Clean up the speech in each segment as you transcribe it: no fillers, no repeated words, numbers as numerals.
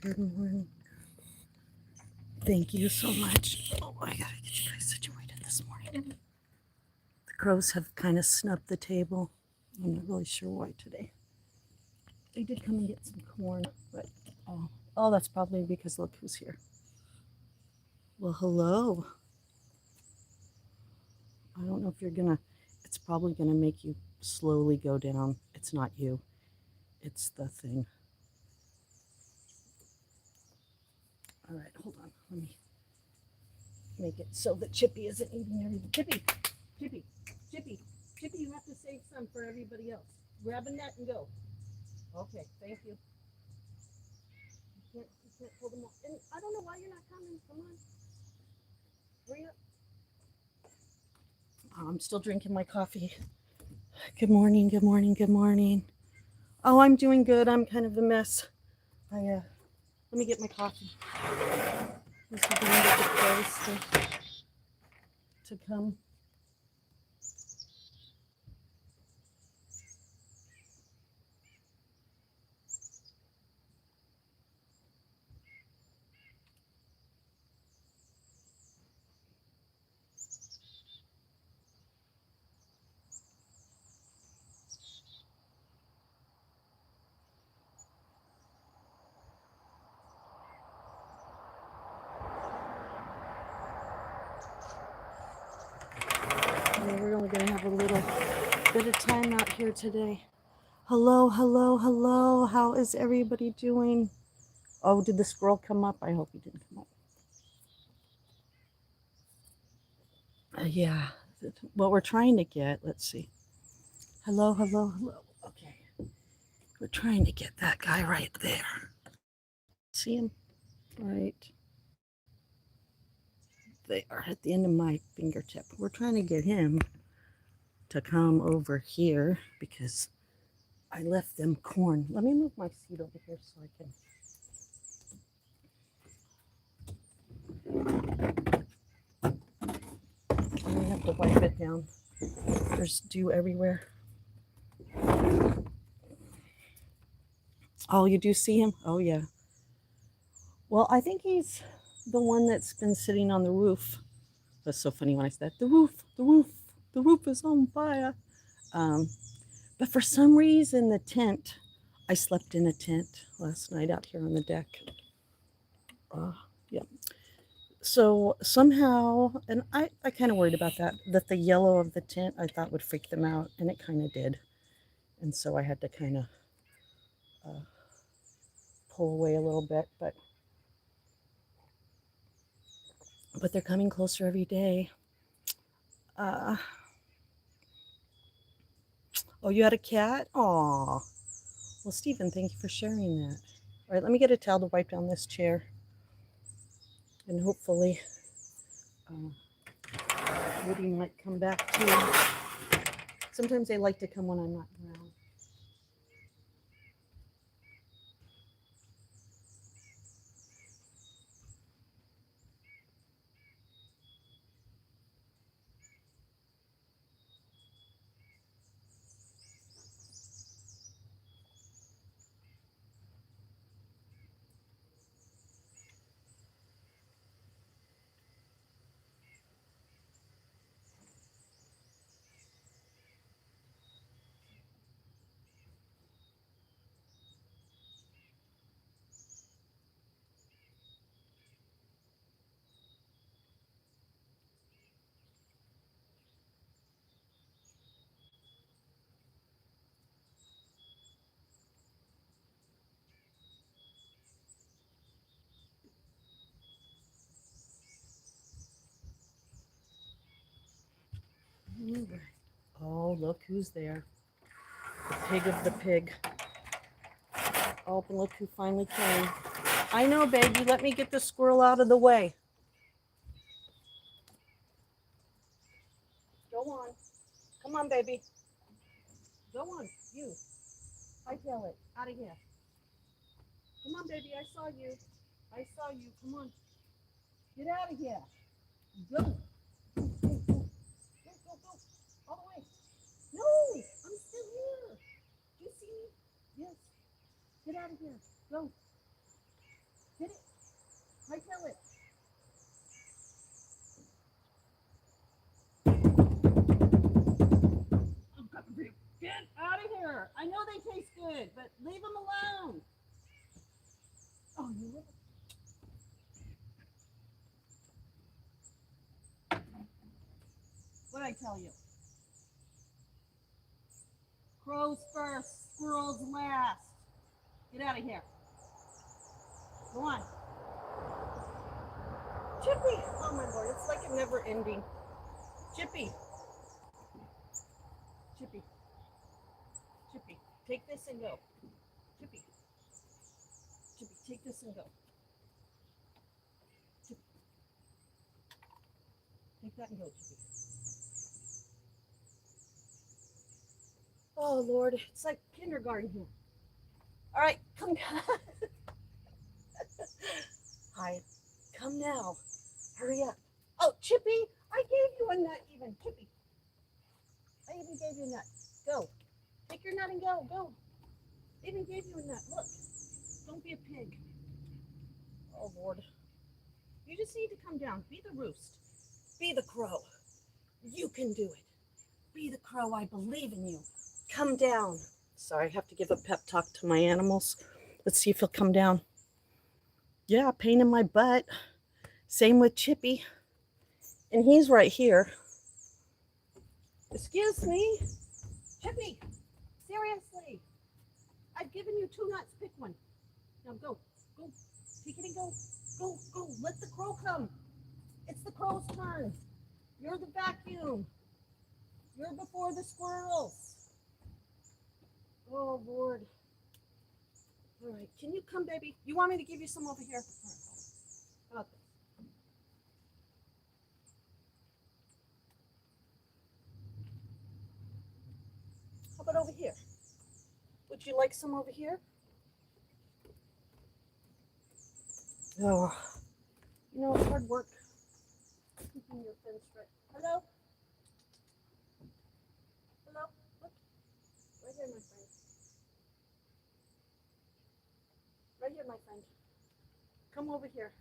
Good morning. Thank you so much. Oh, I gotta get you guys situated this morning. The crows have kind of snubbed the table. I'm not really sure why today. They did come and get some corn, but oh, that's probably because look who's here. Well, hello. I don't know if you're gonna. It's probably gonna make you slowly go down. It's not you. It's the thing. All right, hold on. Let me make it so that Chippy isn't eating everything. Chippy, Chippy, Chippy, you have to save some for everybody else. Grab a net and go. Okay, thank you. You can't pull them all. And I don't know why you're not coming. Come on. Hurry up. I'm still drinking my coffee. Good morning, good morning, good morning. Oh, I'm doing good. I'm kind of a mess. Let me get my coffee. This is the end of the place to come. We're only going to have a little bit of time out here today. Hello, hello, hello. How is everybody doing? Oh, did the squirrel come up? I hope he didn't come up. Yeah, what we're trying to get, let's see. Hello, hello, hello. Okay. We're trying to get that guy right there. See him? Right there at the end of my fingertip. We're trying to get him to come over here because I left them corn. Let me move my seat over here so I can. I'm gonna have to wipe it down. There's dew everywhere. Oh, you do see him? Oh, yeah. Well, I think he's the one that's been sitting on the roof. That's so funny when I said, the roof is on fire. But for some reason, the tent, I slept in a tent last night out here on the deck. Yeah. So somehow, and I kind of worried about that the yellow of the tent I thought would freak them out, and it kind of did. And so I had to kind of pull away a little bit, but they're coming closer every day. Oh, you had a cat? Aw. Well, Stephen, thank you for sharing that. All right, let me get a towel to wipe down this chair. And hopefully Woody might come back too. Sometimes they like to come when I'm not around. Oh, look who's there. The pig of the pig. Oh, and look who finally came. I know, baby. Let me get the squirrel out of the way. Go on. Come on, baby. Go on. You. Hightail it. Out of here. Come on, baby. I saw you. I saw you. Come on. Get out of here. Go. Go, go, go. Go, go, go. All the way. No, I'm still here. Do you see me? Yes. Get out of here. Go. good, but leave him alone. Oh, you will. What'd I tell you? Crows first, squirrels last. Get out of here. Go on. Chippy! Oh my lord, it's like a never ending. Chippy. Chippy. Chippy, take this and go. Chippy. Chippy, take this and go. Chippy. Take that and go, Chippy. Oh Lord, it's like kindergarten here. All right, come down. Hi, come now. Hurry up. Oh, Chippy, I gave you a nut even. Chippy, I even gave you a nut. Go. Take your nut and go. Go. I even gave you a nut. Look. Don't be a pig. Oh, Lord. You just need to come down. Be the roost. Be the crow. You can do it. Be the crow. I believe in you. Come down. Sorry, I have to give a pep talk to my animals. Let's see if he'll come down. Yeah, pain in my butt. Same with Chippy. And he's right here. Excuse me. Chippy, seriously. I've given you 2 nuts. Pick one. Now go. Go. Take it and go. Go. Go. Let the crow come. It's the crow's turn. You're the vacuum. You're before the squirrels. Oh, Lord. All right. Can you come, baby? You want me to give you some over here? All right. How about this? How about over here? Would you like some over here? Oh, you know, it's hard work keeping your fence straight. Hello? Hello? Look. Right here, my friend. Right here, my friend. Come over here.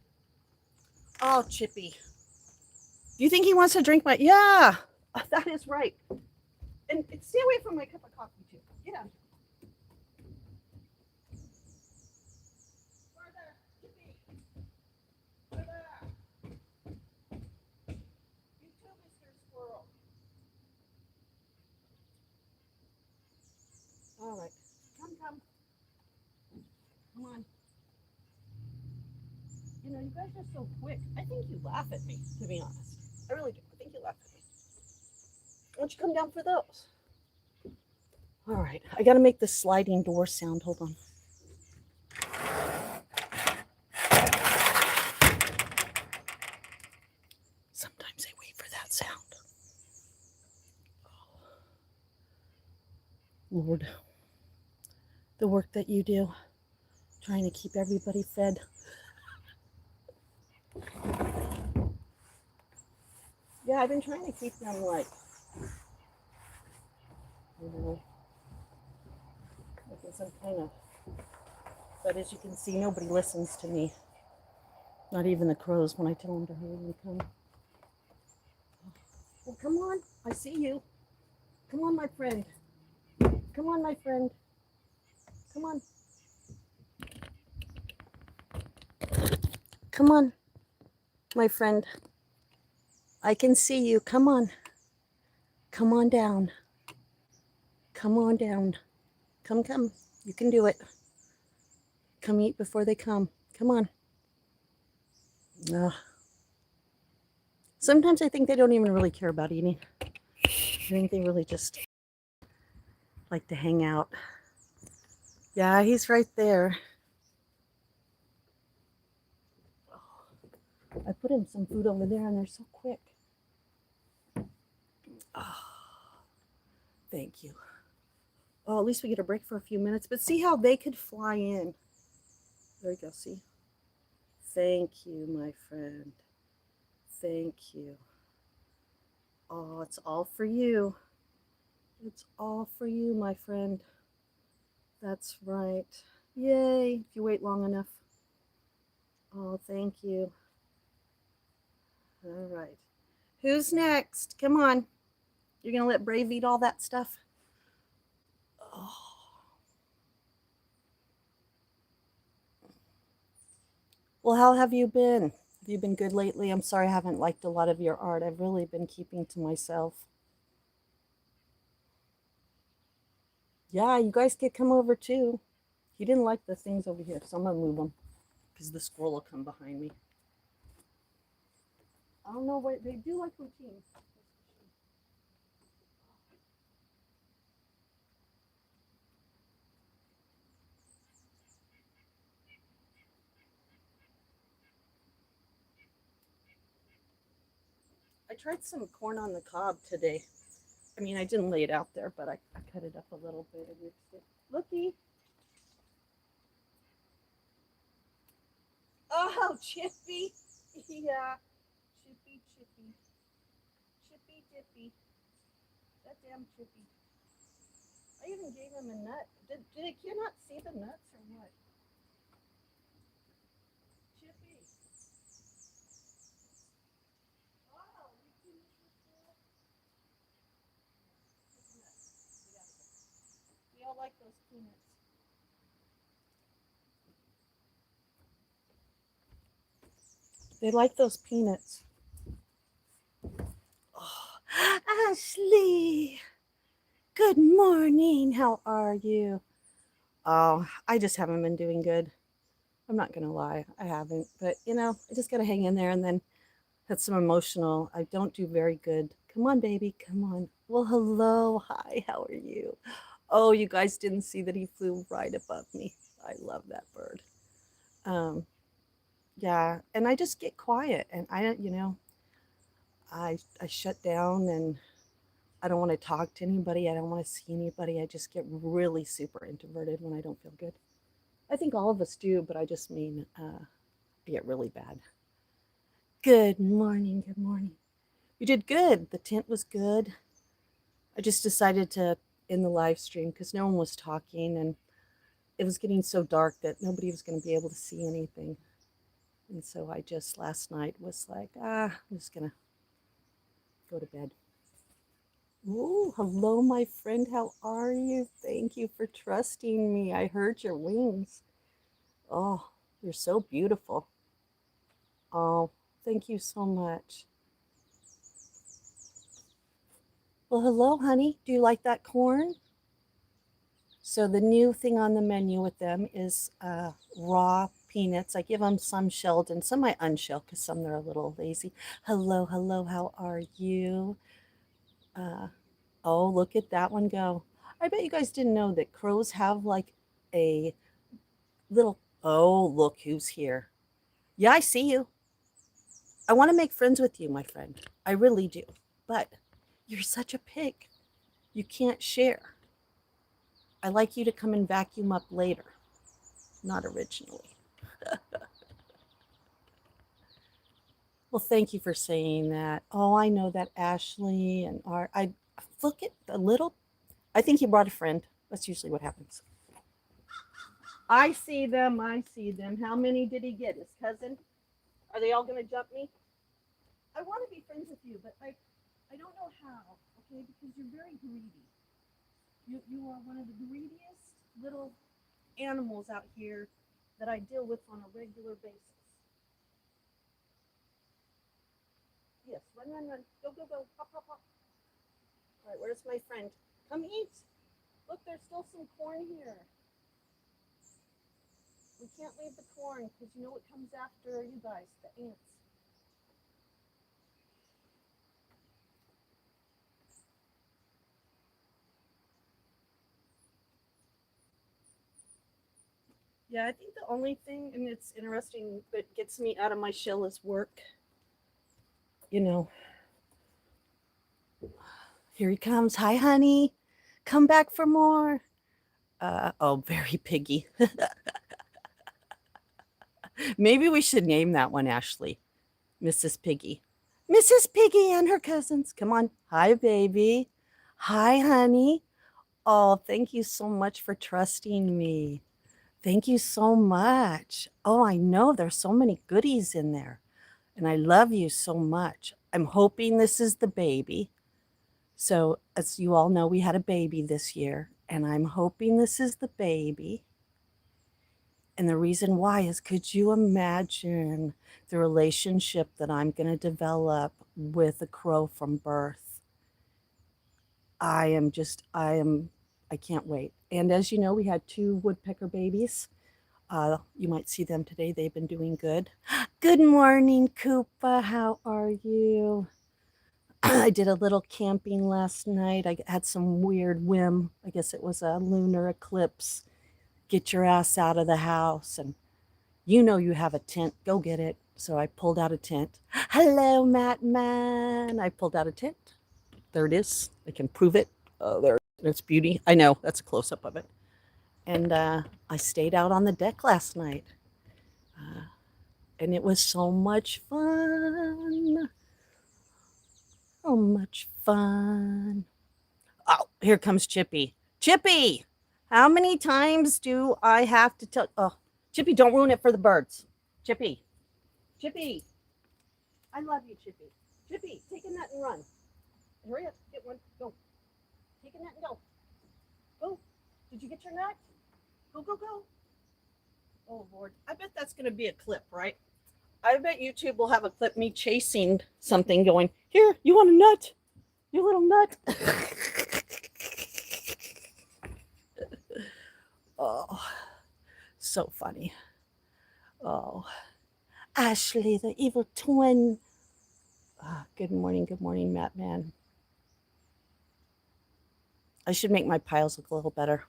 Oh, Chippy. Do you think he wants to drink my... Yeah, that is right. And stay away from my cup of coffee, too. Get out of here. Further, Chippy. Further. You too, Mr. Squirrel. All right. Come. Come on. You know, you guys are so quick. I think you laugh at me, to be honest. I really do. I think you laugh at me. Why don't you come down for those? All right. I got to make this sliding door sound. Hold on. Sometimes I wait for that sound. Lord, the work that you do, trying to keep everybody fed. Yeah, I've been trying to keep them like, you know, like in some kind of, but as you can see, nobody listens to me. Not even the crows when I tell them to hurry and come. Well, come on. I see you. Come on, my friend. Come on, my friend. Come on. Come on, my friend. I can see you. Come on. Come on down. Come on down. Come. You can do it. Come eat before they come. Come on. Sometimes I think they don't even really care about eating. I think they really just like to hang out. Yeah, he's right there. I put him some food over there and they're so quick. Oh, thank you. Oh, at least we get a break for a few minutes. But see how they could fly in. There you go, see? Thank you, my friend. Thank you. Oh, it's all for you. It's all for you, my friend. That's right. Yay, if you wait long enough. Oh, thank you. All right. Who's next? Come on. You're going to let Brave eat all that stuff? Oh. Well, how have you been? Have you been good lately? I'm sorry I haven't liked a lot of your art. I've really been keeping to myself. Yeah, you guys could come over too. He didn't like the things over here, so I'm gonna move them because the squirrel will come behind me. I don't know what they do like routines. I tried some corn on the cob today. I mean, I didn't lay it out there, but I cut it up a little bit and mixed it. Looky. Oh, Chippy. Yeah. Chippy, Chippy. Chippy, Chippy. That damn Chippy. I even gave him a nut. Did it cannot see the nuts or what? Chippy. Oh, we all like those peanuts. They like those peanuts. Oh, Ashley, good morning. How are you? Oh, I just haven't been doing good. I'm not gonna lie, I haven't. But I just gotta hang in there and then had some emotional. I don't do very good. Come on, baby, come on. Well, hello, hi, how are you? Oh, you guys didn't see that he flew right above me. I love that bird. Um, yeah, and I just get quiet and I shut down and I don't want to talk to anybody. I don't want to see anybody. I just get really super introverted when I don't feel good. I think all of us do, but I just mean I get really bad. Good morning. Good morning. You did good. The tent was good. I just decided to end the live stream because no one was talking and it was getting so dark that nobody was going to be able to see anything. And so I just last night was like, I'm just going to go to bed. Oh, hello, my friend. How are you? Thank you for trusting me. I heard your wings. Oh, you're so beautiful. Oh, thank you so much. Well, hello, honey. Do you like that corn? So the new thing on the menu with them is raw peanuts. I give them some shelled and some I unshell because some they're a little lazy. Hello, hello. How are you? Uh, oh, look at that one go. I bet you guys didn't know that crows have like a little. Oh, look who's here. Yeah, I see you. I want to make friends with you, my friend. I really do. But you're such a pig. You can't share. I like you to come and vacuum up later, not originally. Well, thank you for saying that. Oh, I know that Ashley and Art. I look at the little. I think he brought a friend. That's usually what happens. I see them. I see them. How many did he get? His cousin? Are they all going to jump me? I want to be friends with you, but I don't know how. Okay, because you're very greedy. You are one of the greediest little animals out here that I deal with on a regular basis. Yes, run, run, run. Go, go, go. Hop, hop, hop. All right, where's my friend? Come eat. Look, there's still some corn here. We can't leave the corn because you know what comes after you guys, the ants. Yeah, I think the only thing, and it's interesting, that gets me out of my shell is work. You know, here he comes. Hi, honey. Come back for more. Oh, very piggy. Maybe we should name that one Ashley. Mrs. Piggy. Mrs. Piggy and her cousins. Come on. Hi, baby. Hi, honey. Oh, thank you so much for trusting me. Thank you so much. Oh, I know there's so many goodies in there. And I love you so much. I'm hoping this is the baby. So, as you all know, we had a baby this year, and I'm hoping this is the baby. And the reason why is, could you imagine the relationship that I'm going to develop with a crow from birth? I can't wait. And as you know, we had 2 woodpecker babies. You might see them today. They've been doing good. Good morning, Koopa. How are you? I did a little camping last night. I had some weird whim. I guess it was a lunar eclipse. Get your ass out of the house. And you know you have a tent. Go get it. So I pulled out a tent. Hello, Matt Man. I pulled out a tent. There it is. I can prove it. Oh, there. It's beauty. I know. That's a close up of it. And I stayed out on the deck last night. And it was so much fun. So much fun. Oh, here comes Chippy. Chippy, how many times do I have to tell? Oh, Chippy, don't ruin it for the birds. Chippy, Chippy, I love you, Chippy. Chippy, take a nut and run. Hurry up, get one. Go. Take a nut and go. Go. Did you get your nut? Go, go, go. Oh, Lord. I bet that's going to be a clip, right? I bet YouTube will have a clip me chasing something going, here, you want a nut? You little nut. Oh, so funny. Oh, Ashley, the evil twin. Good morning, Matt Man. I should make my piles look a little better.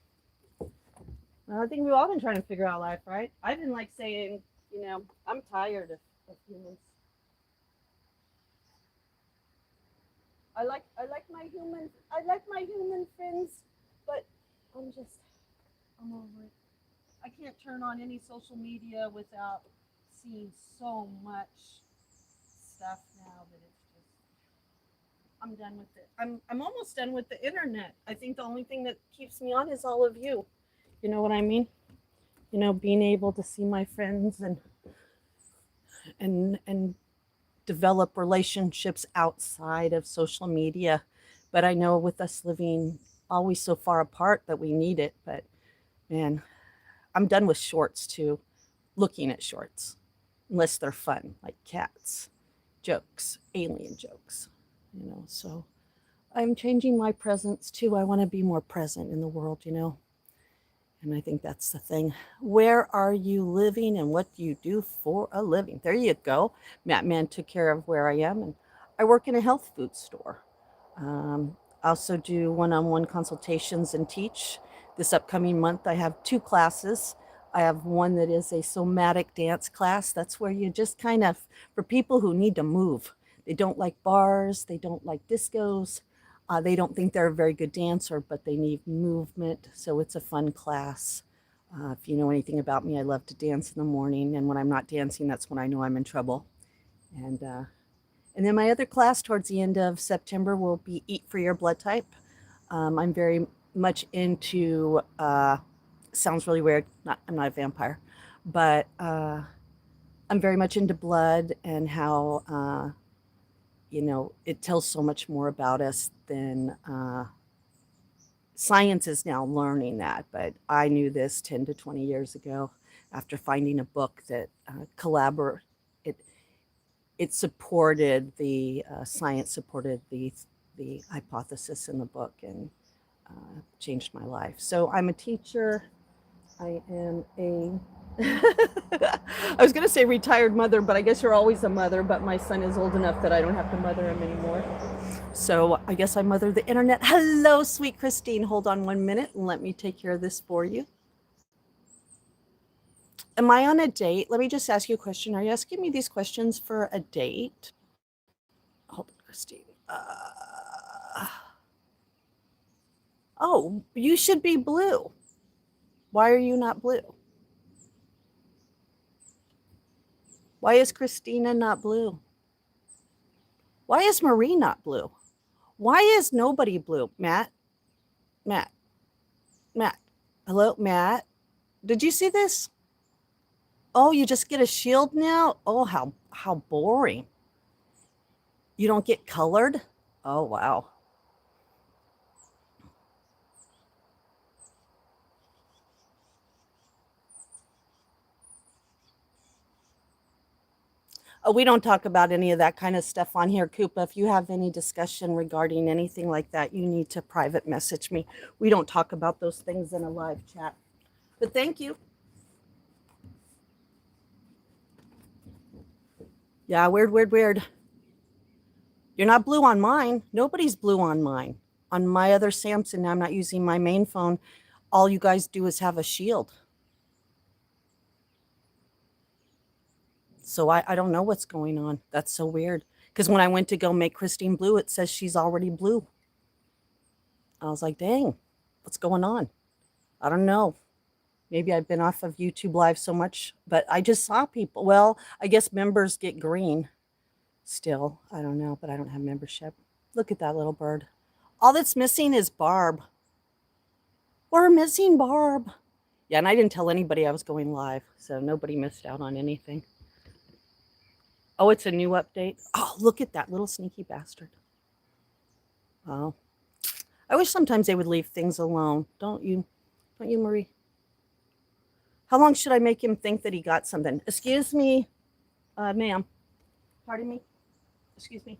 Well, I think we've all been trying to figure out life, right? I've been like saying, I'm tired of humans. I like my human friends, but I'm over it. I can't turn on any social media without seeing so much stuff now that it's just, I'm done with it. I'm almost done with the internet. I think the only thing that keeps me on is all of you. You know what I mean? Being able to see my friends and develop relationships outside of social media. But I know with us living always so far apart that we need it. But man, I'm done with shorts too, looking at shorts, unless they're fun, like cats, jokes, alien jokes, So I'm changing my presence too. I want to be more present in the world, And I think that's the thing. Where are you living and what do you do for a living? There you go. Matt Man took care of where I am. And I work in a health food store. I also do one-on-one consultations and teach. This upcoming month, I have 2 classes. I have one that is a somatic dance class. That's where you just kind of, for people who need to move. They don't like bars. They don't like discos. They don't think they're a very good dancer, but they need movement. So it's a fun class. If you know anything about me, I love to dance in the morning. And when I'm not dancing, that's when I know I'm in trouble. And then my other class towards the end of September will be Eat for Your Blood Type. I'm very much into, sounds really weird, I'm not a vampire, but I'm very much into blood and how, it tells so much more about us than science is now learning that. But I knew this 10 to 20 years ago after finding a book that it supported the science supported the hypothesis in the book and changed my life. So I'm a teacher. I am a I was going to say retired mother, but I guess you're always a mother, but my son is old enough that I don't have to mother him anymore. So I guess I mother the internet. Hello, sweet Christine. Hold on 1 minute and let me take care of this for you. Am I on a date? Let me just ask you a question. Are you asking me these questions for a date? Hold on, Christine. Oh, you should be blue. Why are you not blue? Why is Christina not blue? Why is Marie not blue? Why is nobody blue? Matt? Hello, Matt? Did you see this? Oh, you just get a shield now? Oh, how boring. You don't get colored? Oh, wow. We don't talk about any of that kind of stuff on here, Koopa. If you have any discussion regarding anything like that, you need to private message me. We don't talk about those things in a live chat. But thank you. Yeah, weird, weird, weird. You're not blue on mine. Nobody's blue on mine. On my other Samsung, I'm not using my main phone. All you guys do is have a shield. So I don't know what's going on. That's so weird. Because when I went to go make Christine blue, it says she's already blue. I was like, dang, what's going on? I don't know. Maybe I've been off of YouTube Live so much, but I just saw people. Well, I guess members get green still. I don't know, but I don't have membership. Look at that little bird. All that's missing is Barb. We're missing Barb. Yeah, and I didn't tell anybody I was going live, so nobody missed out on anything. Oh, it's a new update. Oh, look at that little sneaky bastard. Oh, I wish sometimes they would leave things alone. Don't you, Marie? How long should I make him think that he got something? Excuse me, ma'am. Pardon me. Excuse me.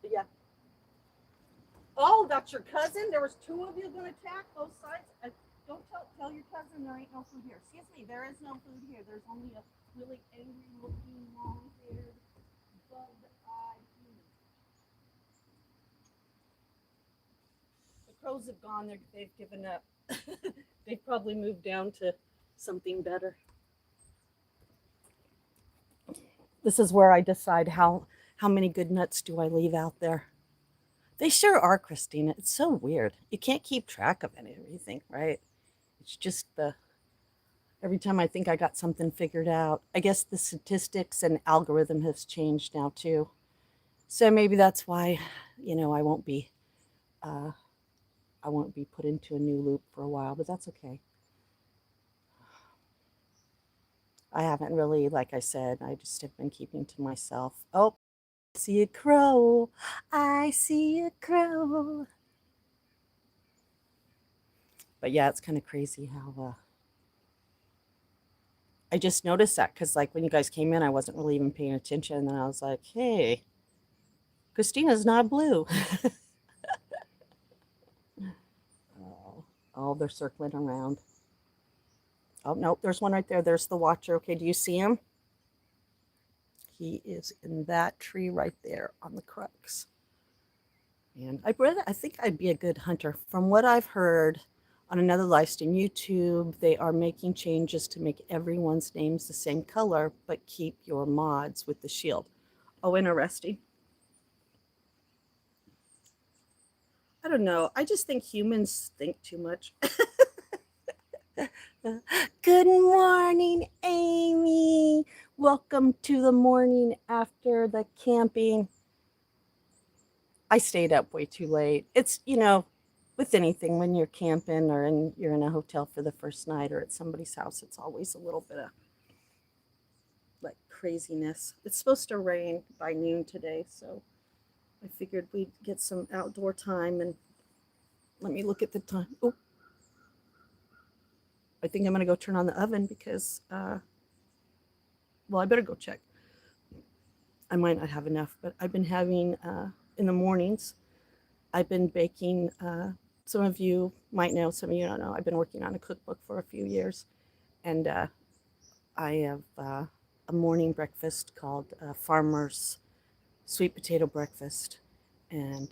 Yeah. Oh, that's your cousin? There was two of you going to attack both sides? Don't tell your cousin there ain't no food here. Excuse me, there is no food here. There's only a really angry-looking, long-haired, bug-eyed human. The crows have gone. They've given up. They've probably moved down to something better. This is where I decide how many good nuts do I leave out there. They sure are, Christina. It's so weird. You can't keep track of everything, right? It's just every time I think I got something figured out. I guess the statistics and algorithm has changed now too. So maybe that's why, I won't be put into a new loop for a while, but that's okay. I haven't really, like I said, I just have been keeping to myself. Oh, I see a crow. I see a crow. But yeah, it's kind of crazy how I just noticed that because, like, when you guys came in, I wasn't really even paying attention. And then I was like, hey, Christina's not blue. Oh, they're circling around. Oh, nope, there's one right there. There's the watcher. Okay, do you see him? He is in that tree right there on the crux. And I think I'd be a good hunter. From what I've heard on another live stream, YouTube, they are making changes to make everyone's names the same color, but keep your mods with the shield. Oh, interesting. I don't know. I just think humans think too much. Good morning, Amy. Welcome to the morning after the camping. I stayed up way too late. It's, with anything, when you're camping or you're in a hotel for the first night or at somebody's house, it's always a little bit of like craziness. It's supposed to rain by noon today, so I figured we'd get some outdoor time. And let me look at the time. Oh, I think I'm going to go turn on the oven because, I better go check. I might not have enough, but I've been having, in the mornings, I've been baking. Some of you might know, some of you don't know. I've been working on a cookbook for a few years, and I have a morning breakfast called Farmer's Sweet Potato Breakfast. And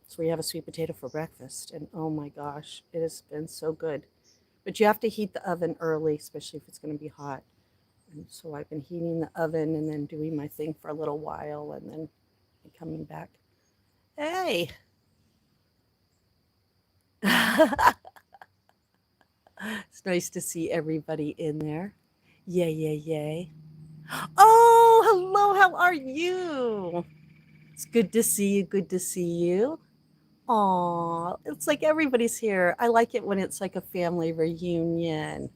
so we have a sweet potato for breakfast, and oh my gosh, it has been so good. But you have to heat the oven early, especially if it's going to be hot. And so I've been heating the oven and then doing my thing for a little while and then coming back. Hey! It's nice to see everybody in there. Yay, yay, yay. Oh, hello, how are you? It's good to see you, good to see you. Aw, it's like everybody's here. I like it when it's like a family reunion.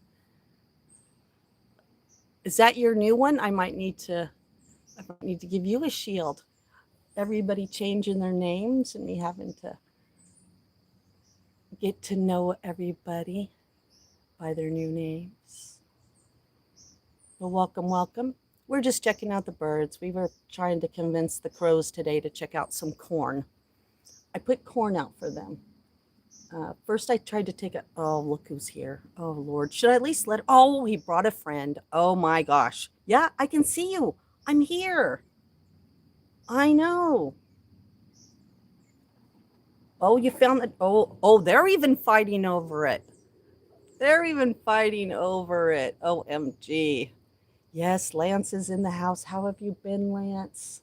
Is that your new one? I might need to give you a shield. Everybody changing their names and me having to get to know everybody by their new names. Well, welcome, welcome. we're just checking out the birds. We were trying to convince the crows today to check out some corn. I put corn out for them. First, I tried to take oh, look who's here. Oh, Lord. Should I at least oh, he brought a friend. Oh, my gosh. Yeah, I can see you. I'm here. I know. Oh, you found it. Oh, they're even fighting over it. They're even fighting over it. OMG. Yes, Lance is in the house. How have you been, Lance?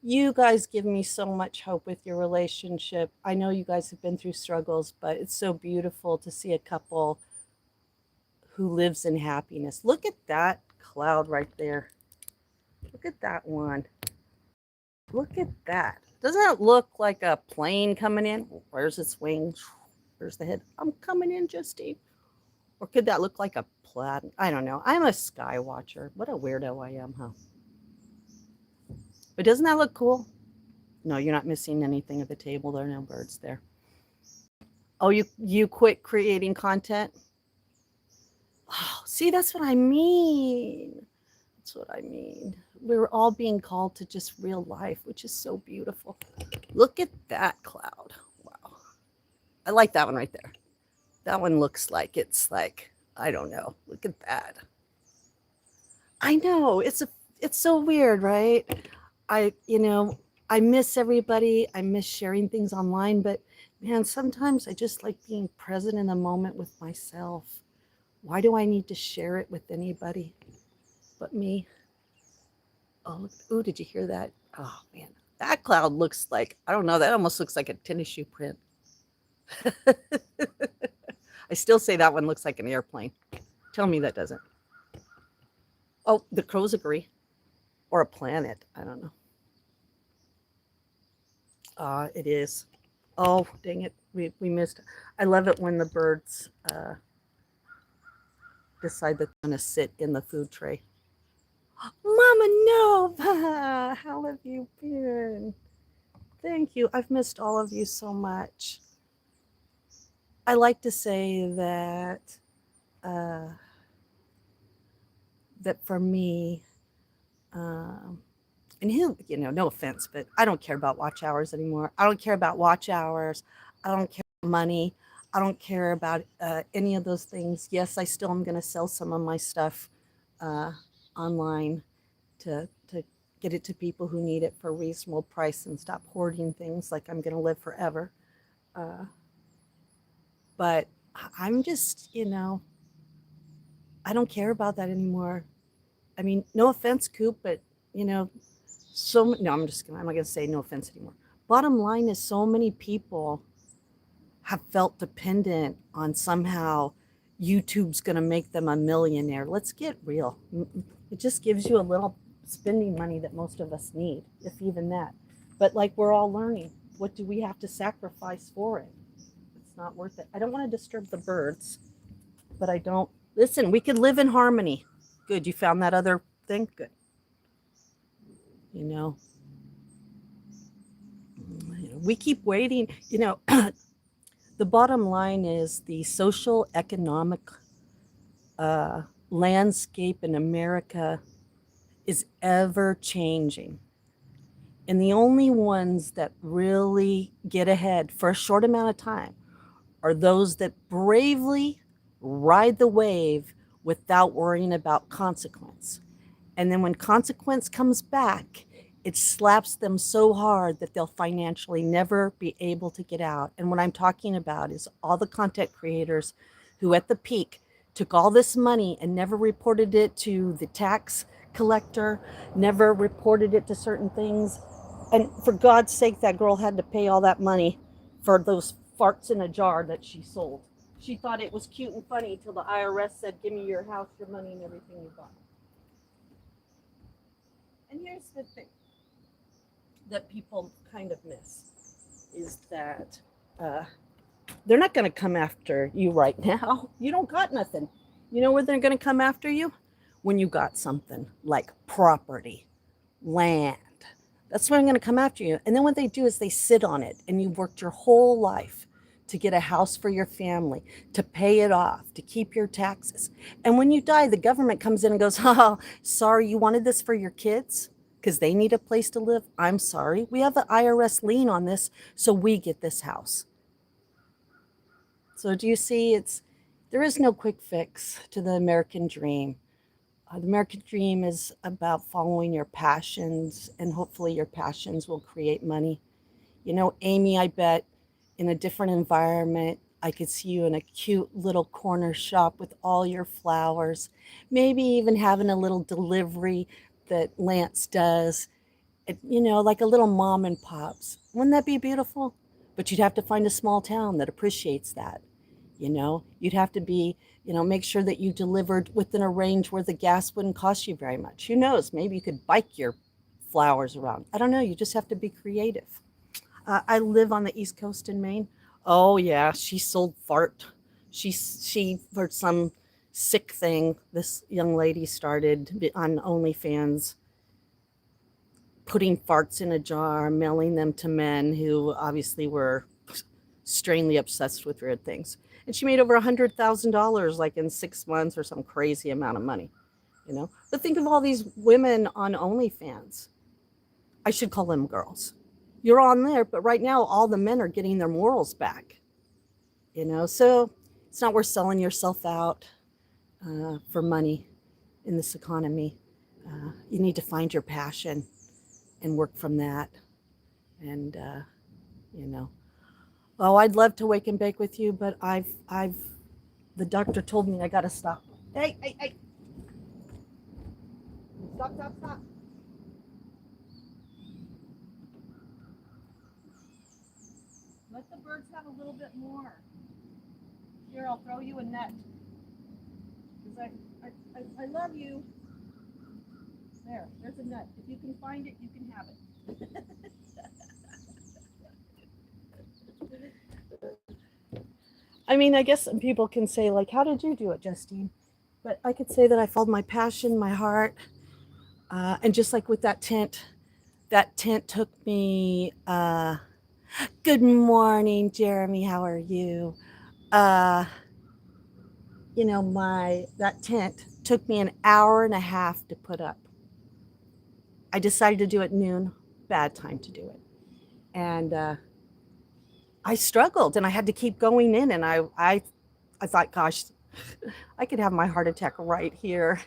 You guys give me so much hope with your relationship. I know you guys have been through struggles, but it's so beautiful to see a couple who lives in happiness. Look at that cloud right there. Look at that one. Look at that. Doesn't it look like a plane coming in? Where's its wings? Where's the head? I'm coming in, Justine. Or could that look like a plaid? I don't know. I'm a sky watcher. What a weirdo I am, huh? But doesn't that look cool? No, you're not missing anything at the table. There are no birds there. Oh, you quit creating content? Oh, see, that's what I mean. That's what I mean. We're all being called to just real life, which is so beautiful. Look at that cloud. Wow. I like that one right there. That one looks like it's like, I don't know. Look at that. I know. It's so weird, right? I miss everybody. I miss sharing things online, but man, sometimes I just like being present in the moment with myself. Why do I need to share it with anybody but me? Oh, did you hear that? Oh man, that cloud looks like, I don't know, that almost looks like a tennis shoe print. I still say that one looks like an airplane. Tell me that doesn't. Oh, the crows agree. Or a planet. I don't know. It is. Oh, dang it. We missed. I love it when the birds decide that they're going to sit in the food tray. Mama Nova, how have you been? Thank you. I've missed all of you so much. I like to say that that for me, and no offense, but I don't care about watch hours anymore. I don't care about watch hours. I don't care about money. I don't care about any of those things. Yes, I still am going to sell some of my stuff online to get it to people who need it for a reasonable price and stop hoarding things like I'm going to live forever. But I'm just, I don't care about that anymore. I mean, no offense, Coop, but no, I'm not going to say no offense anymore. Bottom line is so many people have felt dependent on somehow YouTube's going to make them a millionaire. Let's get real. It just gives you a little spending money that most of us need, if even that. But like we're all learning, what do we have to sacrifice for it? It's not worth it. I don't want to disturb the birds, but I don't. Listen, we could live in harmony. Good. You found that other thing? Good. We keep waiting. The bottom line is the social economic landscape in America is ever changing. And the only ones that really get ahead for a short amount of time are those that bravely ride the wave without worrying about consequence. And then when consequence comes back, it slaps them so hard that they'll financially never be able to get out. And what I'm talking about is all the content creators who at the peak took all this money and never reported it to the tax collector, never reported it to certain things. And for God's sake, that girl had to pay all that money for those farts in a jar that she sold. She thought it was cute and funny till the IRS said, give me your house, your money, and everything you got. And here's the thing that people kind of miss is that they're not going to come after you right now. You don't got nothing. You know where they're going to come after you? When you got something like property, land. That's when I'm going to come after you. And then what they do is they sit on it, and you've worked your whole life to get a house for your family, to pay it off, to keep your taxes. And when you die, the government comes in and goes, oh, sorry, you wanted this for your kids because they need a place to live. I'm sorry. We have an IRS lien on this, so we get this house. So do you see, there is no quick fix to the American dream. The American dream is about following your passions, and hopefully your passions will create money. You know, Amy, I bet in a different environment, I could see you in a cute little corner shop with all your flowers, maybe even having a little delivery that Lance does, you know, like a little mom and pops. Wouldn't that be beautiful? But you'd have to find a small town that appreciates that. You know, you'd have to be, you know, make sure that you delivered within a range where the gas wouldn't cost you very much. Who knows? Maybe you could bike your flowers around. I don't know. You just have to be creative. I live on the East Coast in Maine. Oh yeah, she sold fart. She for some sick thing. This young lady started on OnlyFans, putting farts in a jar, mailing them to men who obviously were strangely obsessed with weird things. And she made over $100,000 like in 6 months or some crazy amount of money, you know. But think of all these women on OnlyFans. I should call them girls. You're on there, but right now all the men are getting their morals back, you know. So it's not worth selling yourself out for money in this economy. You need to find your passion and work from that. And you know, oh, I'd love to wake and bake with you, but the doctor told me I gotta stop. Hey, stop. Let the birds have a little bit more. Here, I'll throw you a net. Because I love you. There's a nut. If you can find it, you can have it. I mean, I guess some people can say, like, how did you do it, Justine? But I could say that I followed my passion, my heart. And just like with that tent took me, good morning, Jeremy, how are you? You know, that tent took me an hour and a half to put up. I decided to do it noon, bad time to do it. And I struggled and I had to keep going in. And I thought, gosh, I could have my heart attack right here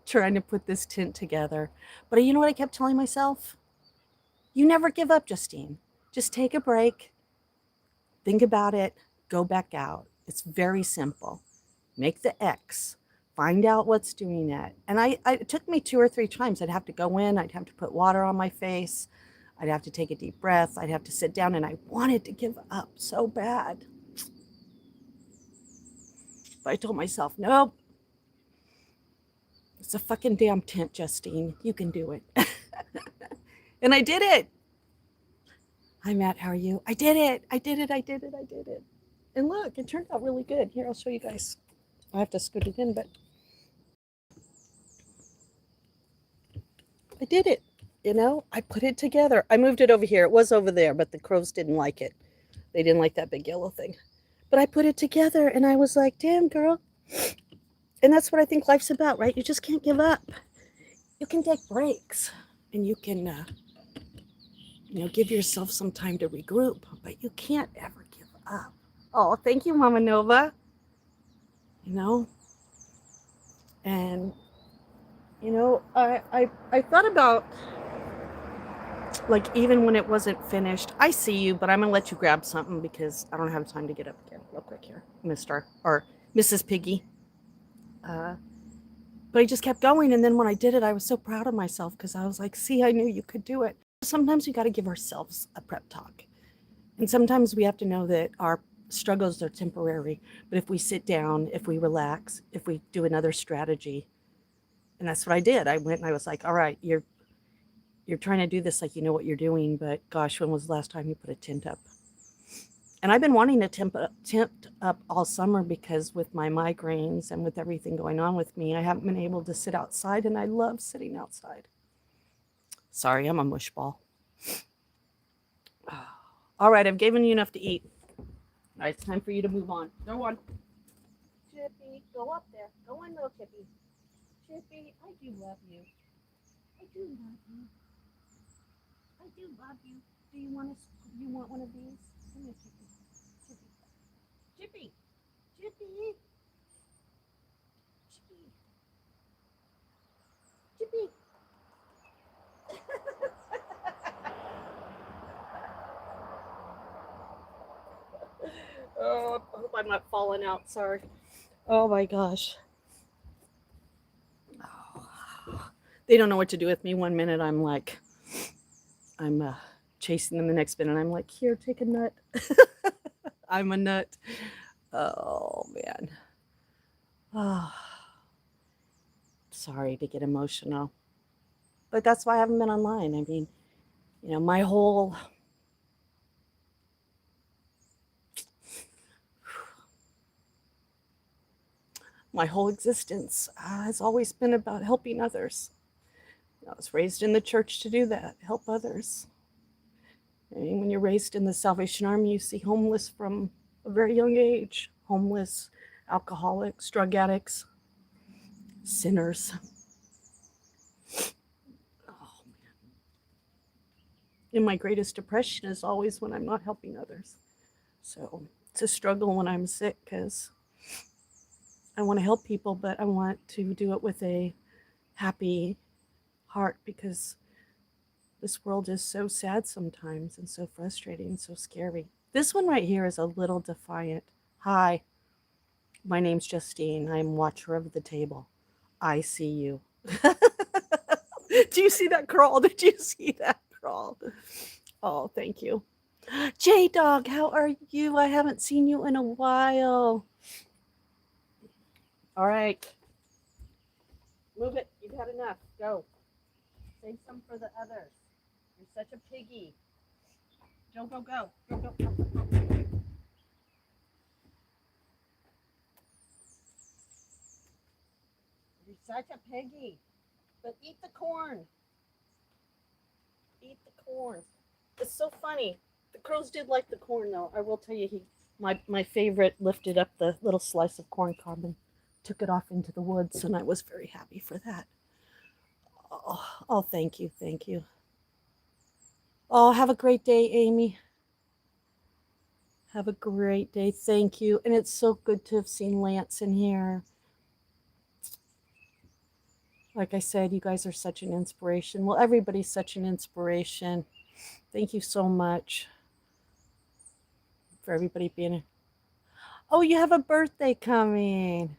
trying to put this tent together. But you know what I kept telling myself? You never give up, Justine. Just take a break, think about it, go back out. It's very simple. Make the X, find out what's doing it. And it took me 2 or 3 times. I'd have to go in, I'd have to put water on my face, I'd have to take a deep breath, I'd have to sit down, and I wanted to give up so bad. But I told myself, nope, it's a fucking damn tent, Justine. You can do it. And I did it. Hi, Matt. How are you? I did it. And look, it turned out really good. Here, I'll show you guys. I have to scoot it in, but I did it. You know, I put it together. I moved it over here. It was over there, but the crows didn't like it. They didn't like that big yellow thing. But I put it together and I was like, damn, girl. And that's what I think life's about, right? You just can't give up. You can take breaks and you can, you know, give yourself some time to regroup, but you can't ever give up. Oh, thank you, Mama Nova. You know, and, you know, I thought about, like, even when it wasn't finished, I see you, but I'm going to let you grab something because I don't have time to get up again real quick here, Mrs. Piggy. But I just kept going. And then when I did it, I was so proud of myself because I was like, see, I knew you could do it. Sometimes we got to give ourselves a prep talk. And sometimes we have to know that our struggles are temporary. But if we sit down, if we relax, if we do another strategy, and that's what I did. I went and I was like, all right, you're trying to do this like you know what you're doing, but gosh, when was the last time you put a tent up? And I've been wanting to tent up all summer because with my migraines and with everything going on with me, I haven't been able to sit outside, and I love sitting outside. Sorry, I'm a mushball. All right, I've given you enough to eat. All right, it's time for you to move on. Go on. Chippy, go up there. Go on, little Chippy. Chippy, I do love you. I do love you. I do love you. Do you want one of these? Come here, Chippy. Chippy. Chippy. Chippy. Chippy. Chippy. Oh, I hope I'm not falling out. Sorry. Oh my gosh. Oh. They don't know what to do with me. One minute I'm like, I'm chasing them. The next minute I'm like, here, take a nut. I'm a nut. Oh man. Oh, sorry to get emotional. But that's why I haven't been online. I mean, my whole existence has always been about helping others. I was raised in the church to do that, help others. I mean, when you're raised in the Salvation Army, you see homeless from a very young age, homeless, alcoholics, drug addicts, sinners. Oh, man. And my greatest depression is always when I'm not helping others. So it's a struggle when I'm sick because I want to help people, but I want to do it with a happy heart because this world is so sad sometimes and so frustrating and so scary. This one right here is a little defiant. Hi, my name's Justine. I'm watcher of the table. I see you. Do you see that crawl? Did you see that crawl? Oh, thank you. J-Dog, how are you? I haven't seen you in a while. All right. Move it. You've had enough. Go. Save some for the others. You're such a piggy. Go, go, go. Go, go, go, go, go. You're such a piggy. But eat the corn. Eat the corn. It's so funny. The crows did like the corn, though. I will tell you, my favorite lifted up the little slice of corn cob and took it off into the woods, and I was very happy for that. Oh, thank you, thank you. Oh, have a great day, Amy. Have a great day. Thank you. And it's so good to have seen Lance in here. Like I said, you guys are such an inspiration. Well, everybody's such an inspiration. Thank you so much for everybody being here. Oh, you have a birthday coming.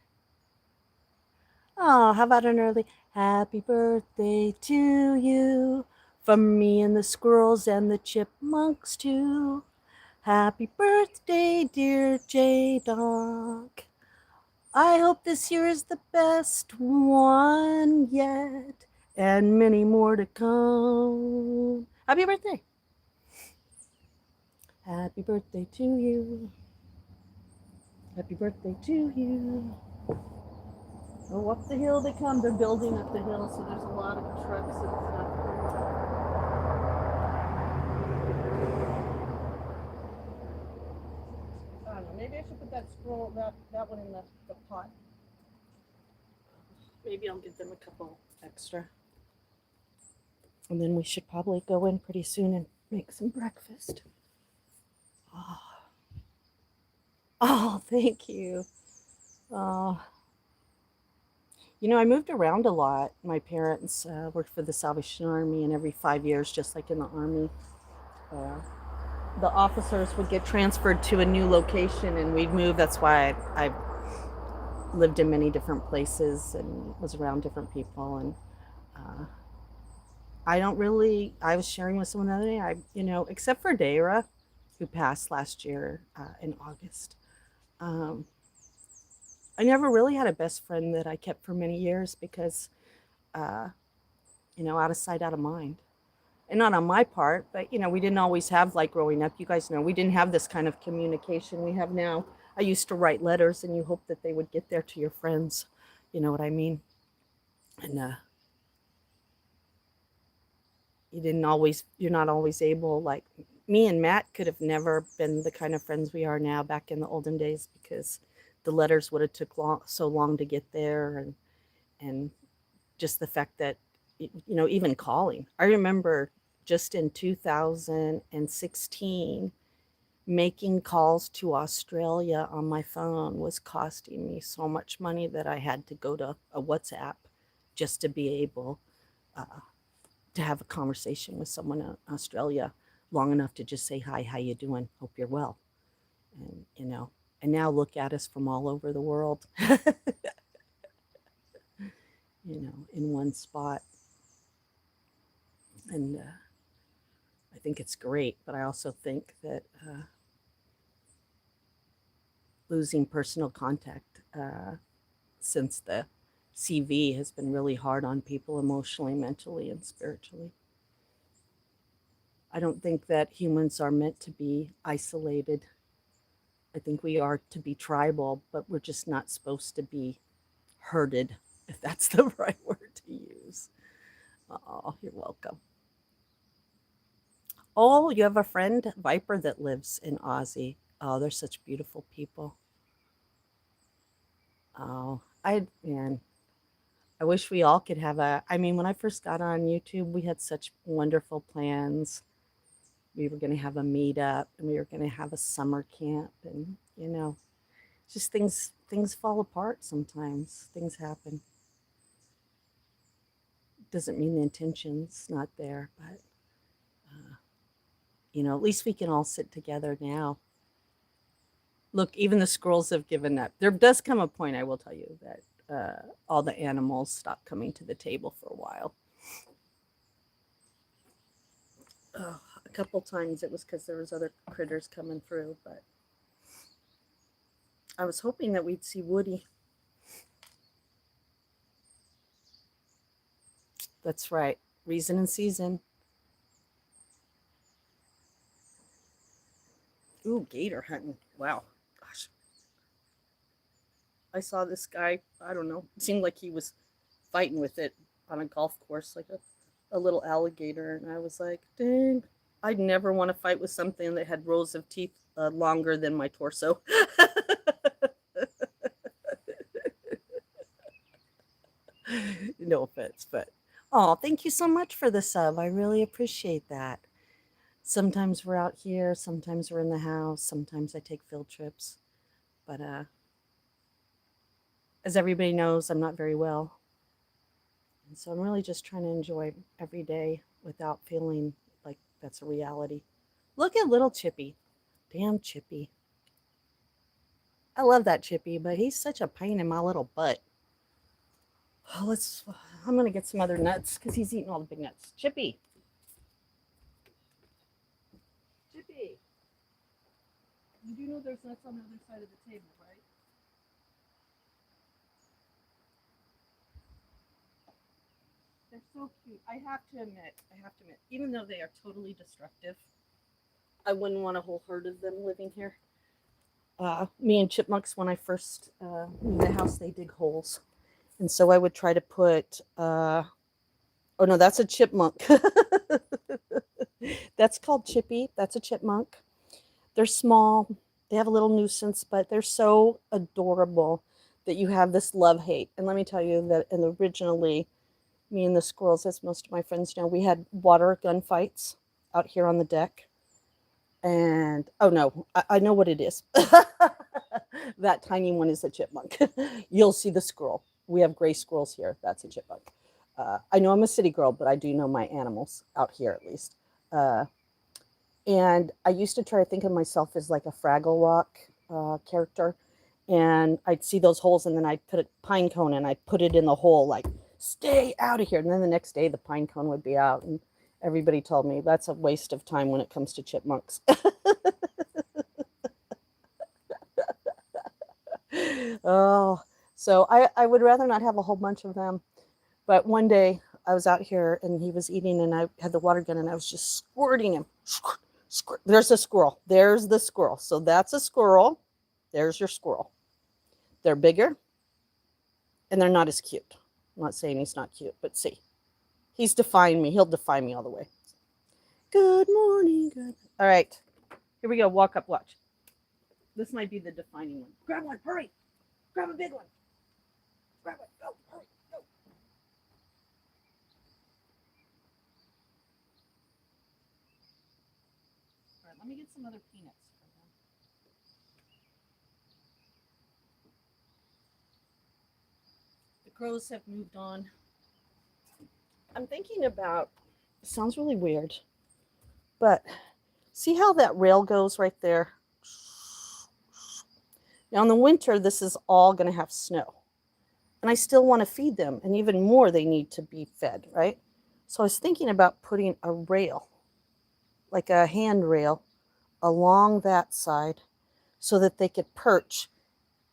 Oh, how about an early happy birthday to you from me and the squirrels and the chipmunks too. Happy birthday, dear J-Dog. I hope this year is the best one yet, and many more to come. Happy birthday. Happy birthday to you. Happy birthday to you. Oh, up the hill they come. They're building up the hill, so there's a lot of trucks and stuff. I don't know. Maybe I should put that scroll, that one in the pot. Maybe I'll give them a couple extra. And then we should probably go in pretty soon and make some breakfast. Oh, thank you. Oh. I moved around a lot. My parents worked for the Salvation Army, and every 5 years, just like in the Army, the officers would get transferred to a new location and we'd move. That's why I lived in many different places and was around different people. And I was sharing with someone the other day, except for Dara, who passed last year in August. I never really had a best friend that I kept for many years because, out of sight, out of mind. And not on my part, but, we didn't always have, like growing up, you guys know, we didn't have this kind of communication we have now. I used to write letters and you hope that they would get there to your friends. You know what I mean? And you're not always able, like me and Matt could have never been the kind of friends we are now back in the olden days because the letters would have took so long to get there, and just the fact that even calling. I remember just in 2016 making calls to Australia on my phone was costing me so much money that I had to go to a WhatsApp just to be able uh, to have a conversation with someone in Australia long enough to just say hi, how you doing? Hope you're well. And and now look at us from all over the world, in one spot. And I think it's great, but I also think that losing personal contact since the CV has been really hard on people emotionally, mentally, and spiritually. I don't think that humans are meant to be isolated. I think we are to be tribal, but we're just not supposed to be herded, if that's the right word to use. Oh, you're welcome. Oh, you have a friend, Viper, that lives in Aussie. Oh, they're such beautiful people. Oh, man, I wish we all could have I mean, when I first got on YouTube, we had such wonderful plans. We were going to have a meetup and we were going to have a summer camp, and just things fall apart sometimes. Things happen. Doesn't mean the intention's not there, but at least we can all sit together now. Look, even the squirrels have given up. There does come a point, I will tell you, that all the animals stop coming to the table for a while. Oh, a couple times it was because there was other critters coming through, but I was hoping that we'd see Woody. That's right. Reason and season. Ooh, gator hunting. Wow. Gosh. I saw this guy, I don't know, it seemed like he was fighting with it on a golf course, like a little alligator. And I was like, dang, I'd never want to fight with something that had rows of teeth longer than my torso. No offense, but oh, thank you so much for the sub. I really appreciate that. Sometimes we're out here, sometimes we're in the house, sometimes I take field trips. But as everybody knows, I'm not very well. And so I'm really just trying to enjoy every day without feeling like that's a reality. Look at little Chippy. Damn Chippy. I love that Chippy, but he's such a pain in my little butt. Oh, I'm going to get some other nuts because he's eating all the big nuts. Chippy. Chippy. You do know there's nuts on the other side of the table, right? They're so cute. I have to admit, even though they are totally destructive, I wouldn't want a whole herd of them living here. Me and chipmunks, when I first moved the house, they dig holes. And so I would try to put, oh no, that's a chipmunk. That's called Chippy. That's a chipmunk. They're small. They have a little nuisance, but they're so adorable that you have this love hate. And let me tell you that, and originally, me and the squirrels, as most of my friends know, we had water gun fights out here on the deck. And oh no, I know what it is. That tiny one is a chipmunk. You'll see the squirrel. We have gray squirrels here. That's a chipmunk. I know I'm a city girl, but I do know my animals out here at least. And I used to try to think of myself as like a Fraggle Rock character. And I'd see those holes, and then I'd put a pine cone and I'd put it in the hole, like, stay out of here. And then the next day, the pine cone would be out. And everybody told me that's a waste of time when it comes to chipmunks. Oh, so I would rather not have a whole bunch of them. But one day I was out here and he was eating, and I had the water gun and I was just squirting him. There's a squirrel. There's the squirrel. So that's a squirrel. There's your squirrel. They're bigger and they're not as cute. I'm not saying he's not cute, but see, he's defying me. He'll defy me all the way. Good morning. Good. All right. Here we go. Walk up. Watch. This might be the defining one. Grab one. Hurry. Grab a big one. Grab it. Go. Hurry. Go. All right. Let me get some other peanuts. The crows have moved on. I'm thinking about, it sounds really weird, but see how that rail goes right there? Now in the winter, this is all going to have snow. And I still want to feed them. And even more, they need to be fed, right? So I was thinking about putting a rail, like a handrail, along that side so that they could perch.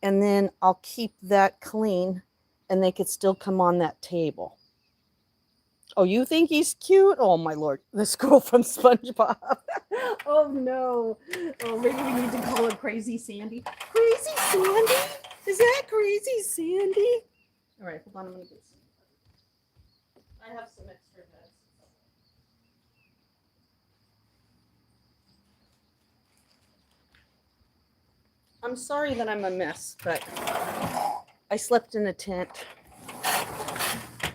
And then I'll keep that clean and they could still come on that table. Oh, you think he's cute? Oh, my Lord. The squirrel from SpongeBob. Oh, no. Oh, maybe we need to call her Crazy Sandy. Crazy Sandy? Is that Crazy Sandy? All right, hold on. I'm going to get some. I have some extra heads. I'm sorry that I'm a mess, but I slept in a tent.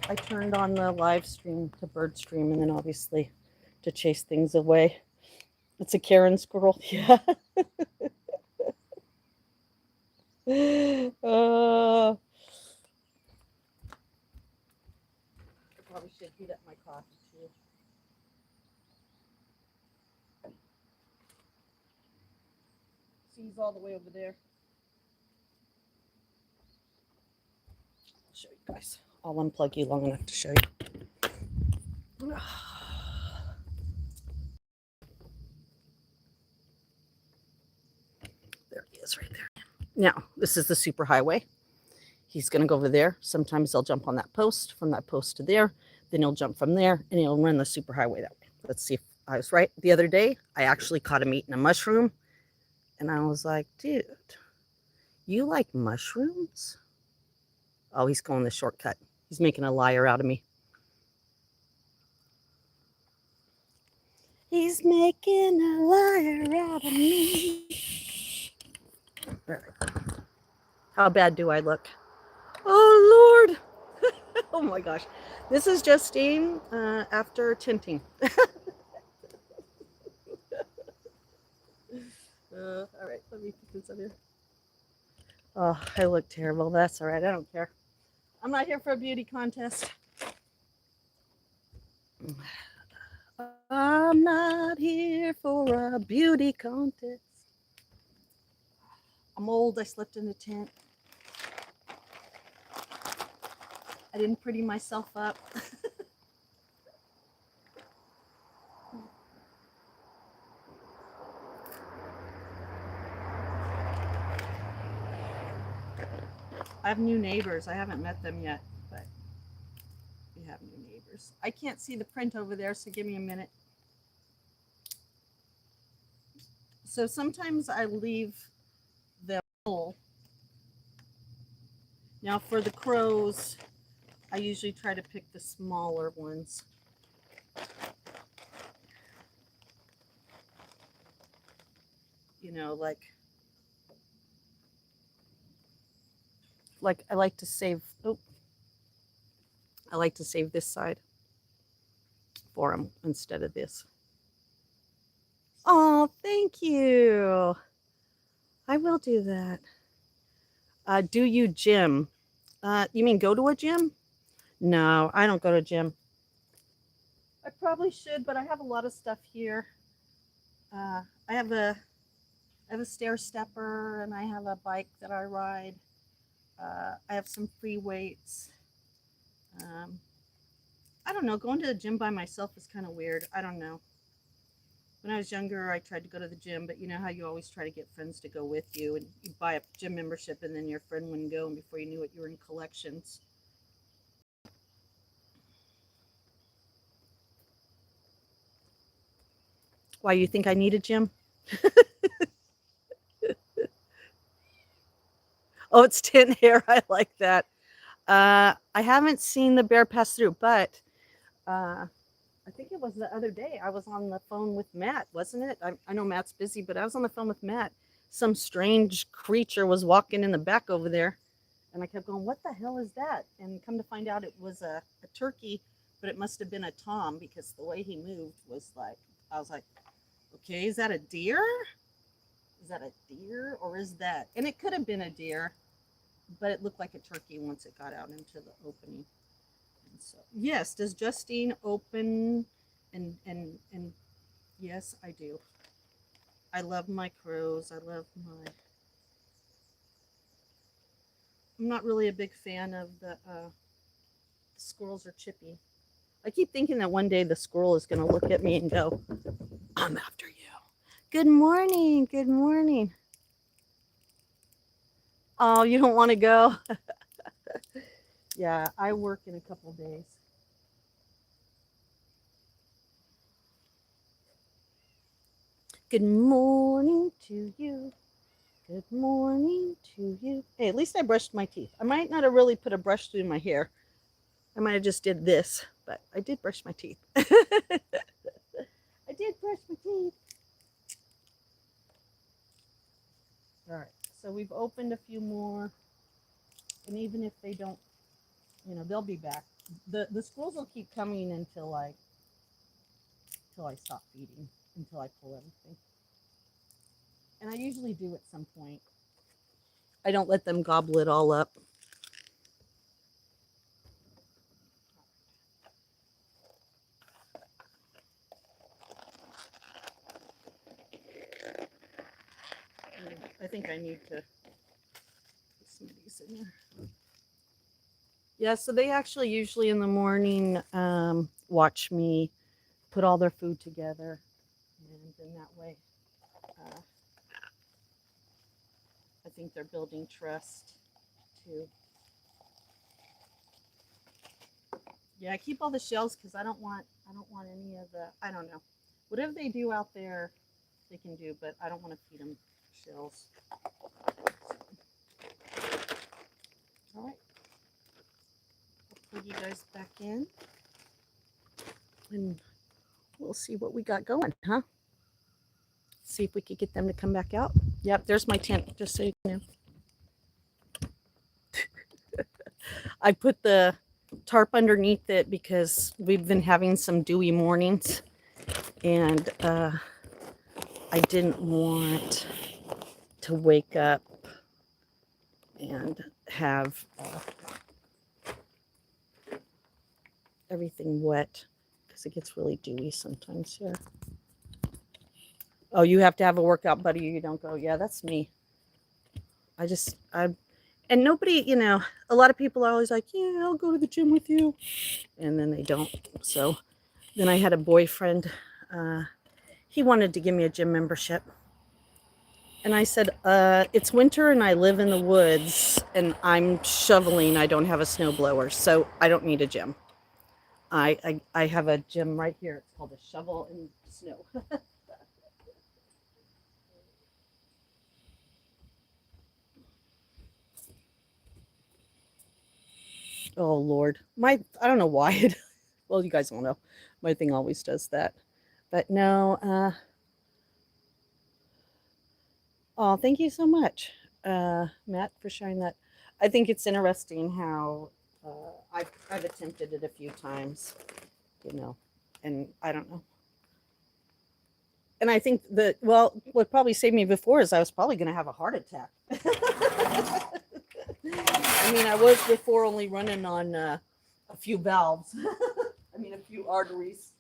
I turned on the live stream to bird stream and then obviously to chase things away. It's a Karen squirrel. Yeah. I probably should heat up my coffee too. See, he's all the way over there. I'll show you guys. I'll unplug you long enough to show you. There he is right there. Now, this is the super highway. He's going to go over there. Sometimes he'll jump on that post, from that post to there. Then he'll jump from there and he'll run the super highway that way. Let's see if I was right. The other day, I actually caught him eating a mushroom. And I was like, dude, you like mushrooms? Oh, he's going the shortcut. He's making a liar out of me. He's making a liar out of me. How bad do I look? Oh, Lord. Oh, my gosh. This is Justine after tinting. All right, let me put this up here. Oh, I look terrible. That's all right. I don't care. I'm not here for a beauty contest. I'm not here for a beauty contest. I'm old. I slept in a tent. I didn't pretty myself up. I have new neighbors. I haven't met them yet, but we have new neighbors. I can't see the print over there, so give me a minute. So sometimes I leave them full. Now for the crows, I usually try to pick the smaller ones. You know, like I like to save, I like to save this side for them instead of this. Oh, thank you. I will do that. Do you gym? You mean go to a gym? No, I don't go to a gym. I probably should, but I have a lot of stuff here. I have a stair stepper and I have a bike that I ride. I have some free weights. I don't know. Going to the gym by myself is kind of weird. I don't know. When I was younger, I tried to go to the gym, but you know how you always try to get friends to go with you, and you buy a gym membership, and then your friend wouldn't go, and before you knew it, you were in collections. Why, you think I need a gym? Oh, it's tin hair. I like that. I haven't seen the bear pass through, but I think it was the other day. I was on the phone with Matt, wasn't it? I know Matt's busy, but I was on the phone with Matt. Some strange creature was walking in the back over there. And I kept going, what the hell is that? And come to find out it was a turkey, but it must have been a tom because the way he moved was like, I was like, okay, is that a deer? Is that a deer or is that? And it could have been a deer, but it looked like a turkey once it got out into the opening. And so, yes, does Justine open? And yes, I do. I love my crows. I love my. I'm not really a big fan of the squirrels are chippy. I keep thinking that one day the squirrel is going to look at me and go, I'm after you. Good morning. Good morning. Oh, you don't want to go? Yeah, I work in a couple days. Good morning to you. Good morning to you. Hey, at least I brushed my teeth. I might not have really put a brush through my hair. I might have just did this, but I did brush my teeth. I did brush my teeth. All right, so we've opened a few more. And even if they don't, they'll be back. The squirrels will keep coming until I stop feeding, until I pull everything. And I usually do at some point. I don't let them gobble it all up. I think I need to put some of these in there. Yeah, so they actually usually in the morning watch me put all their food together. And in that way, I think they're building trust too. Yeah, I keep all the shells because I don't want any of the, I don't know. Whatever they do out there, they can do, but I don't want to feed them shells. All right. I'll put you guys back in. And we'll see what we got going, huh? See if we could get them to come back out. Yep, there's my tent, just so you know. I put the tarp underneath it because we've been having some dewy mornings. And I didn't want to wake up and have everything wet because it gets really dewy sometimes here. Oh, you have to have a workout buddy or you don't go. Yeah, that's me. And nobody, a lot of people are always like, yeah, I'll go to the gym with you. And then they don't. So then I had a boyfriend. He wanted to give me a gym membership. And I said, it's winter and I live in the woods and I'm shoveling. I don't have a snowblower, so I don't need a gym. I have a gym right here. It's called a Shovel and Snow. Oh, Lord. I don't know why it, well, you guys don't know. My thing always does that. But no, oh, thank you so much, Matt, for sharing that. I think it's interesting how I've attempted it a few times, and I don't know. And I think that, well, what probably saved me before is I was probably going to have a heart attack. I mean, I was before only running on a few valves. I mean, a few arteries.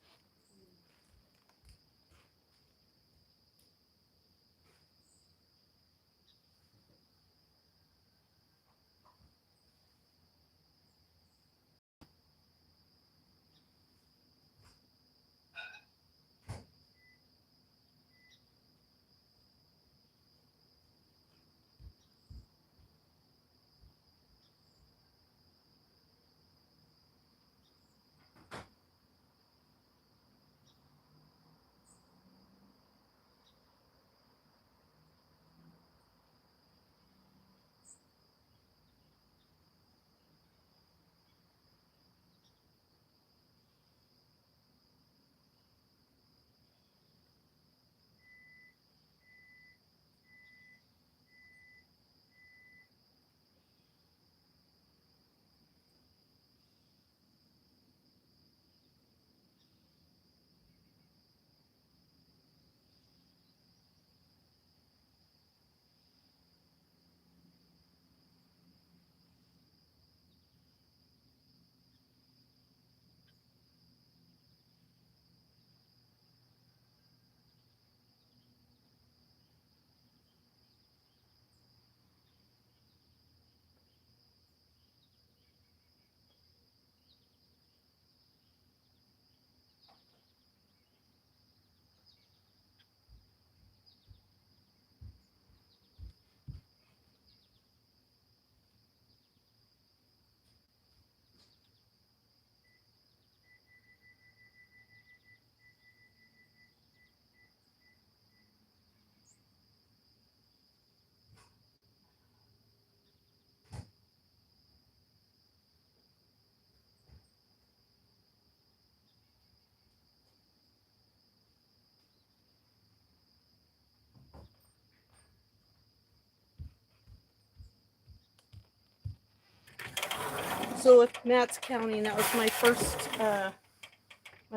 So if Matt's counting, that was my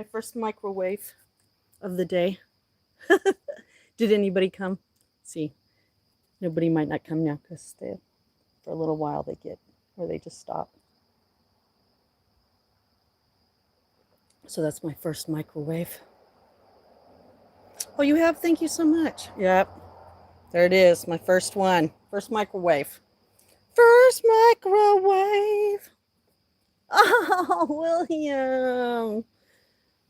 first microwave of the day. Did anybody come? See, nobody might not come now because they, for a little while, they get, or they just stop. So that's my first microwave. Oh, you have? Thank you so much. Yep. There it is, my first one. First microwave. First microwave. Oh, William.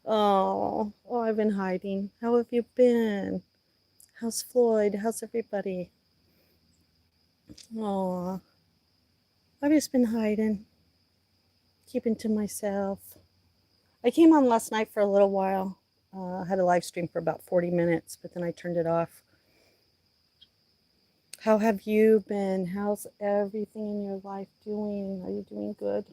Oh, I've been hiding. How have you been? How's Floyd? How's everybody? Oh, I've just been hiding, keeping to myself. I came on last night for a little while. I had a live stream for about 40 minutes, but then I turned it off. How have you been? How's everything in your life doing? Are you doing good?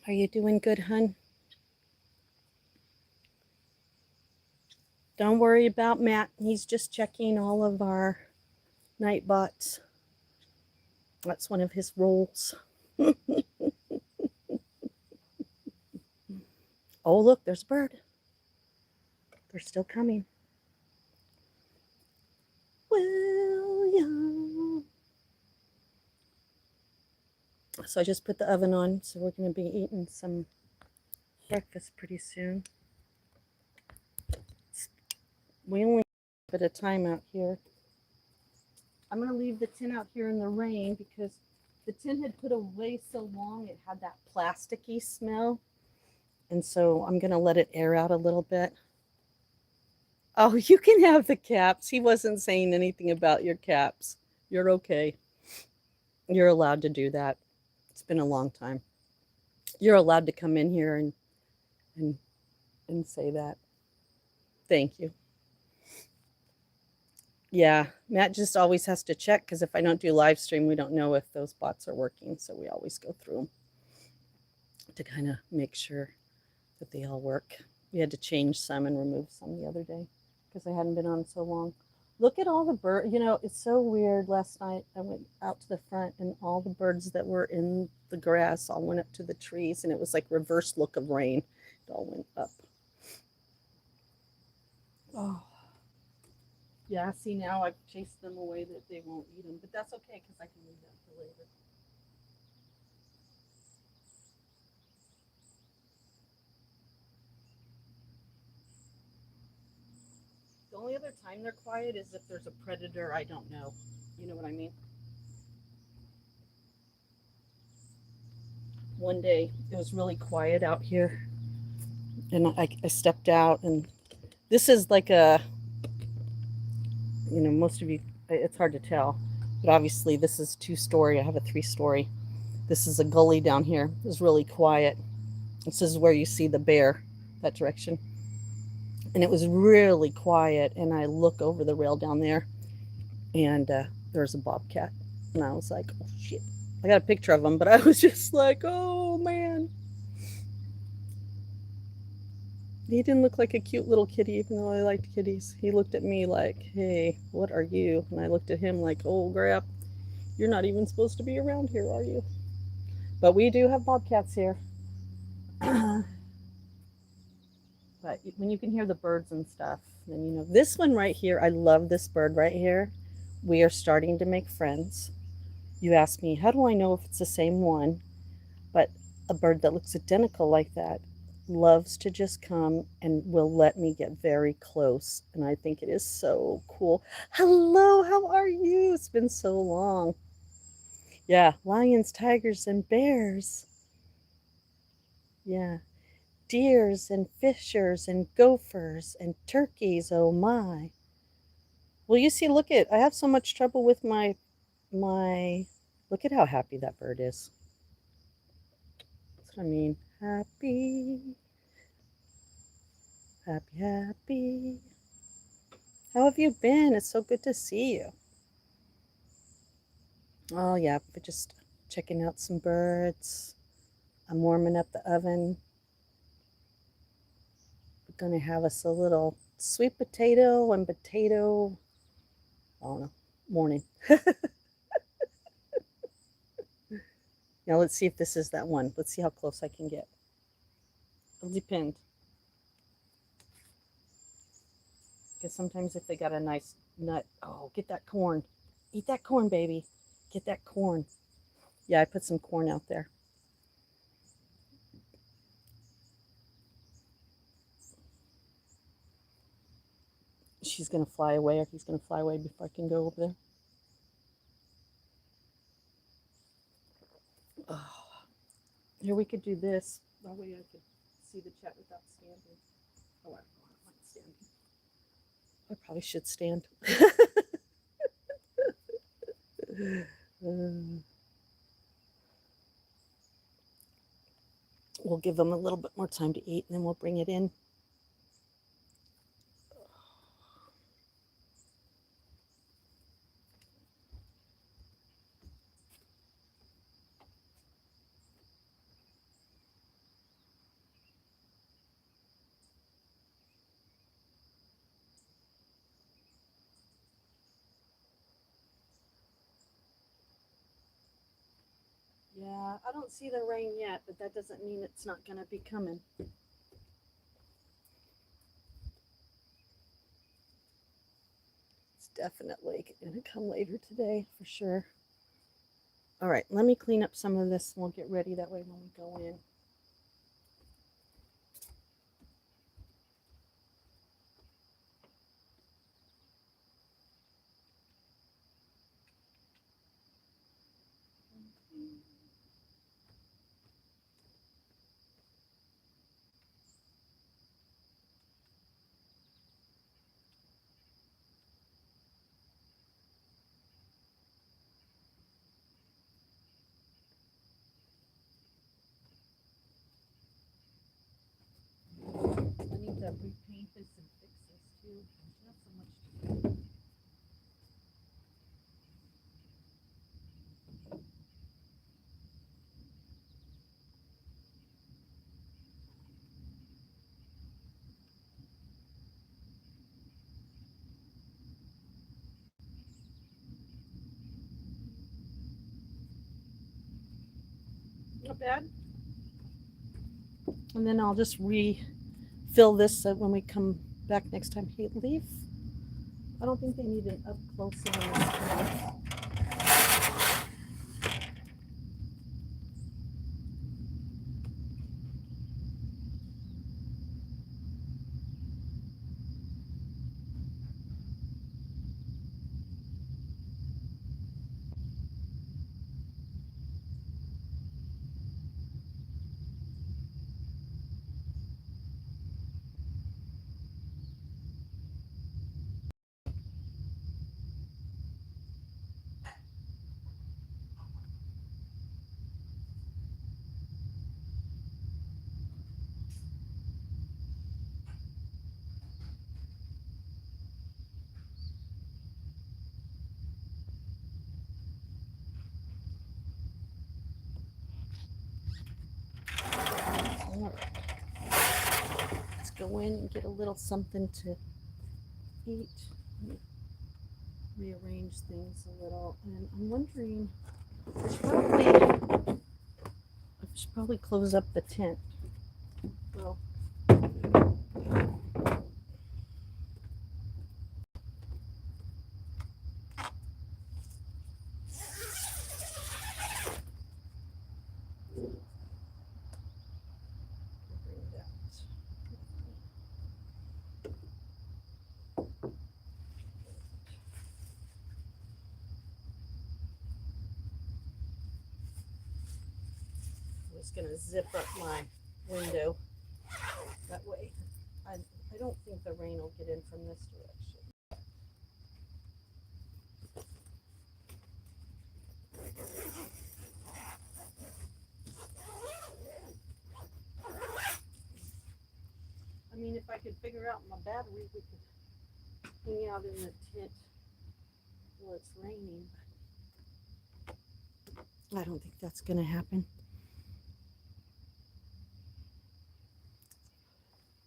Are you doing good, hun? Don't worry about Matt. He's just checking all of our night bots. That's one of his roles. Oh, look, there's a bird. They're still coming. William. So I just put the oven on, so we're going to be eating some breakfast pretty soon. We only have a bit of time out here. I'm going to leave the tin out here in the rain because the tin had put away so long it had that plasticky smell. And so I'm going to let it air out a little bit. Oh, you can have the caps. He wasn't saying anything about your caps. You're okay. You're allowed to do that. It's been a long time. You're allowed to come in here and say that. Thank you. Yeah, Matt just always has to check because if I don't do live stream, we don't know if those bots are working. So we always go through them to kind of make sure that they all work. We had to change some and remove some the other day because I hadn't been on so long. Look at all the birds. You know, it's so weird. Last night I went out to the front and all the birds that were in the grass all went up to the trees and it was like reverse look of rain. It all went up. Oh. Yeah, see, now I've chased them away that they won't eat them, but that's okay because I can leave that for later. The only other time they're quiet is if there's a predator I don't know. You know what I mean? One day it was really quiet out here and I stepped out and this is like a, you know, most of you, it's hard to tell, but obviously this is 2-story. I have a 3-story. This is a gully down here. It was really quiet. This is where you see the bear, that direction. And it was really quiet. And I look over the rail down there and there's a bobcat. And I was like, oh shit. I got a picture of him, but I was just like, oh man. He didn't look like a cute little kitty, even though I liked kitties. He looked at me like, hey, what are you? And I looked at him like, oh crap, you're not even supposed to be around here, are you? But we do have bobcats here. But when you can hear the birds and stuff, then you know. This one right here, I love this bird right here. We are starting to make friends. You ask me, how do I know if it's the same one? But a bird that looks identical like that loves to just come and will let me get very close. And I think it is so cool. Hello, how are you? It's been so long. Yeah, lions, tigers, and bears. Yeah. Deers and fishers and gophers and turkeys, oh my. Well, you see, look at, I have so much trouble with my, look at how happy that bird is. That's what I mean. Happy, happy, happy. How have you been? It's so good to see you. Oh yeah, but just checking out some birds. I'm warming up the oven. We're gonna have us a little sweet potato and potato, I don't know, morning. Now let's see if this is that one. Let's see how close I can get. It'll depend. Because sometimes if they got a nice nut, oh, get that corn. Eat that corn, baby. Get that corn. Yeah, I put some corn out there. She's going to fly away, or he's going to fly away before I can go over there. Oh. Here, we could do this. That way I could see the chat without standing. Oh, I don't want standing. I probably should stand. We'll give them a little bit more time to eat, and then we'll bring it in. Yeah, I don't see the rain yet, but that doesn't mean it's not going to be coming. It's definitely going to come later today for sure. All right, let me clean up some of this and we'll get ready that way when we go in. I need to repaint this and fix this too. There's not so much to do. Not bad. And then I'll just refill this so when we come back next time. Hey, leaf. I don't think they need an up close on this. Let's go in and get a little something to eat. Rearrange things a little. And I'm wondering, I should probably close up the tent. Well, I'm just gonna zip up my window. That way, I don't think the rain will get in from this direction. I mean, if I could figure out my battery, we could hang out in the tent while it's raining. I don't think that's gonna happen.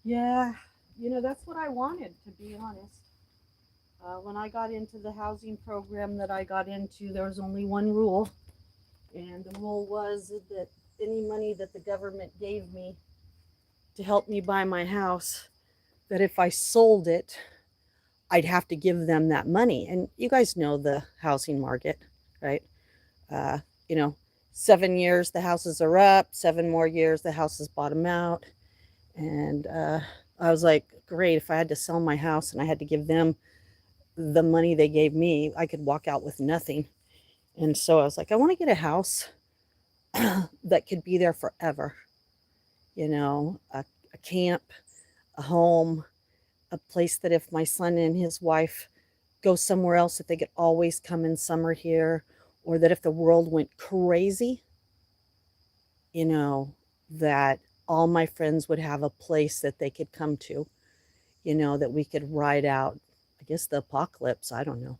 Yeah, you know, that's what I wanted, to be honest. When I got into the housing program that I got into, there was only one rule, And the rule was that any money that the government gave me to help me buy my house, that if I sold it, I'd have to give them that money. And you guys know the housing market, right? Uh, you know, 7 years the houses are up, 7 more years the houses bottom out. And I was like, great, if I had to sell my house and I had to give them the money they gave me, I could walk out with nothing. And so I was like, I want to get a house that could be there forever. A camp, a home, a place that if my son and his wife go somewhere else, that they could always come in summer here, or that if the world went crazy, that all my friends would have a place that they could come to, that we could ride out, I guess, the apocalypse. I don't know.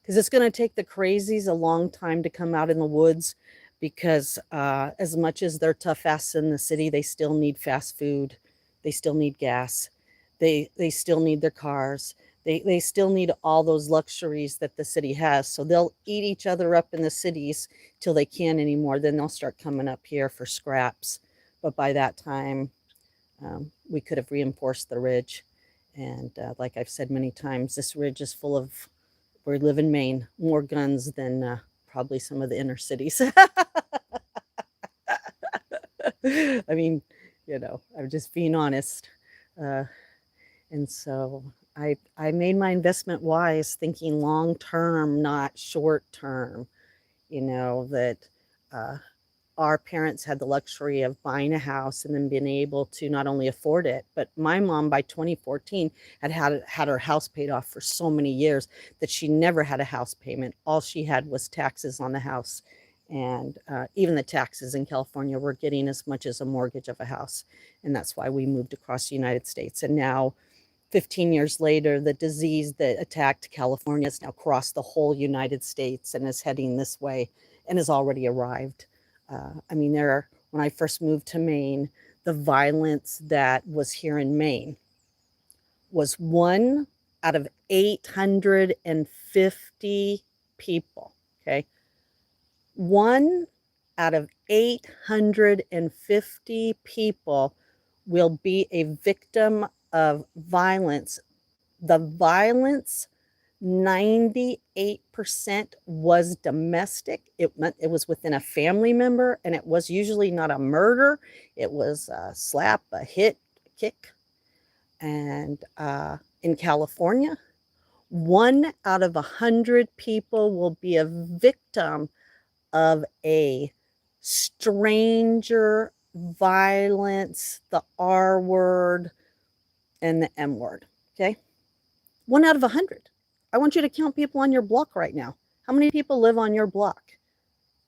Because it's going to take the crazies a long time to come out in the woods, because as much as they're tough ass in the city, they still need fast food. They still need gas. They still need their cars. They still need all those luxuries that the city has. So they'll eat each other up in the cities till they can't anymore. Then they'll start coming up here for scraps. But by that time, we could have reinforced the ridge. And like I've said many times, this ridge is full of, we live in Maine, more guns than probably some of the inner cities. I mean, I'm just being honest. And so I made my investment wise, thinking long term, not short term. That our parents had the luxury of buying a house and then being able to not only afford it, but my mom by 2014 had her house paid off for so many years that she never had a house payment. All she had was taxes on the house. And even the taxes in California were getting as much as a mortgage of a house. And that's why we moved across the United States. And now 15 years later, the disease that attacked California has now crossed the whole United States and is heading this way and has already arrived. When I first moved to Maine, the violence that was here in Maine was 1 out of 850 people. Okay. 1 out of 850 people will be a victim of violence. The violence, 98% was domestic. It was within a family member, and it was usually not a murder. It was a slap, a hit, a kick. And in California, 1 out of 100 people will be a victim of a stranger violence, the R word, and the M word. Okay? 1 out of 100. I want you to count people on your block right now. How many people live on your block?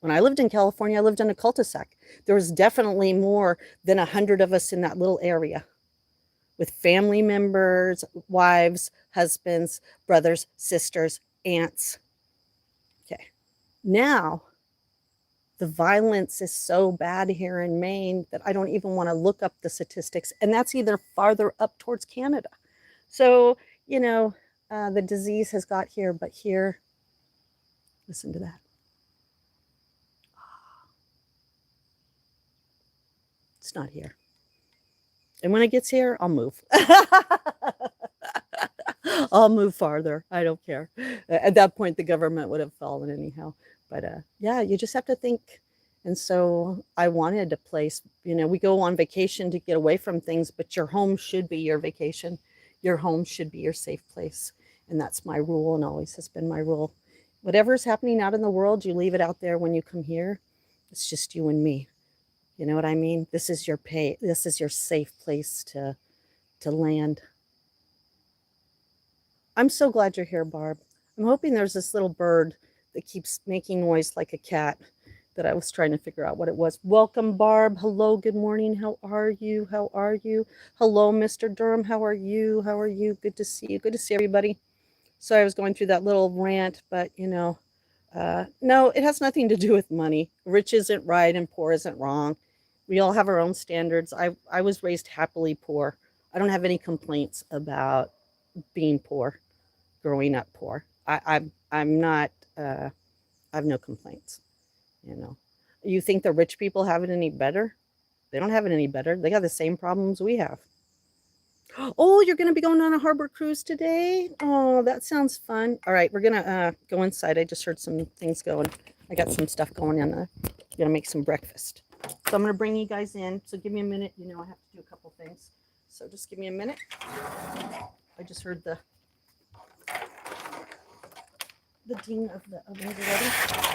When I lived in California, I lived in a cul-de-sac. There was definitely more than 100 of us in that little area, with family members, wives, husbands, brothers, sisters, aunts. Okay. Now, the violence is so bad here in Maine that I don't even want to look up the statistics. And that's either farther up towards Canada. So, the disease has got here, but here, listen to that. It's not here. And when it gets here, I'll move. I'll move farther. I don't care. At that point, the government would have fallen anyhow. But yeah, you just have to think. And so I wanted a place, we go on vacation to get away from things, but your home should be your vacation. Your home should be your safe place. And that's my rule, and always has been my rule. Whatever's happening out in the world, you leave it out there when you come here. It's just you and me. You know what I mean? This is your this is your safe place to land. I'm so glad you're here, Barb. I'm hoping there's this little bird that keeps making noise like a cat that I was trying to figure out what it was. Welcome, Barb. Hello, good morning. How are you? How are you? Hello, Mr. Durham. How are you? How are you? Good to see you. Good to see everybody. So I was going through that little rant, but no, it has nothing to do with money. Rich isn't right and poor isn't wrong. We all have our own standards. I was raised happily poor. I don't have any complaints about being poor, growing up poor. I'm not, I have no complaints. You know, you think the rich people have it any better? They don't have it any better. They got the same problems we have. Oh, you're going to be going on a harbor cruise today? Oh, that sounds fun. All right, we're going to go inside. I just heard some things going. I got some stuff going on. I'm going to make some breakfast. So I'm going to bring you guys in. So give me a minute. You know, I have to do a couple things. So just give me a minute. I just heard the ding of the oven already.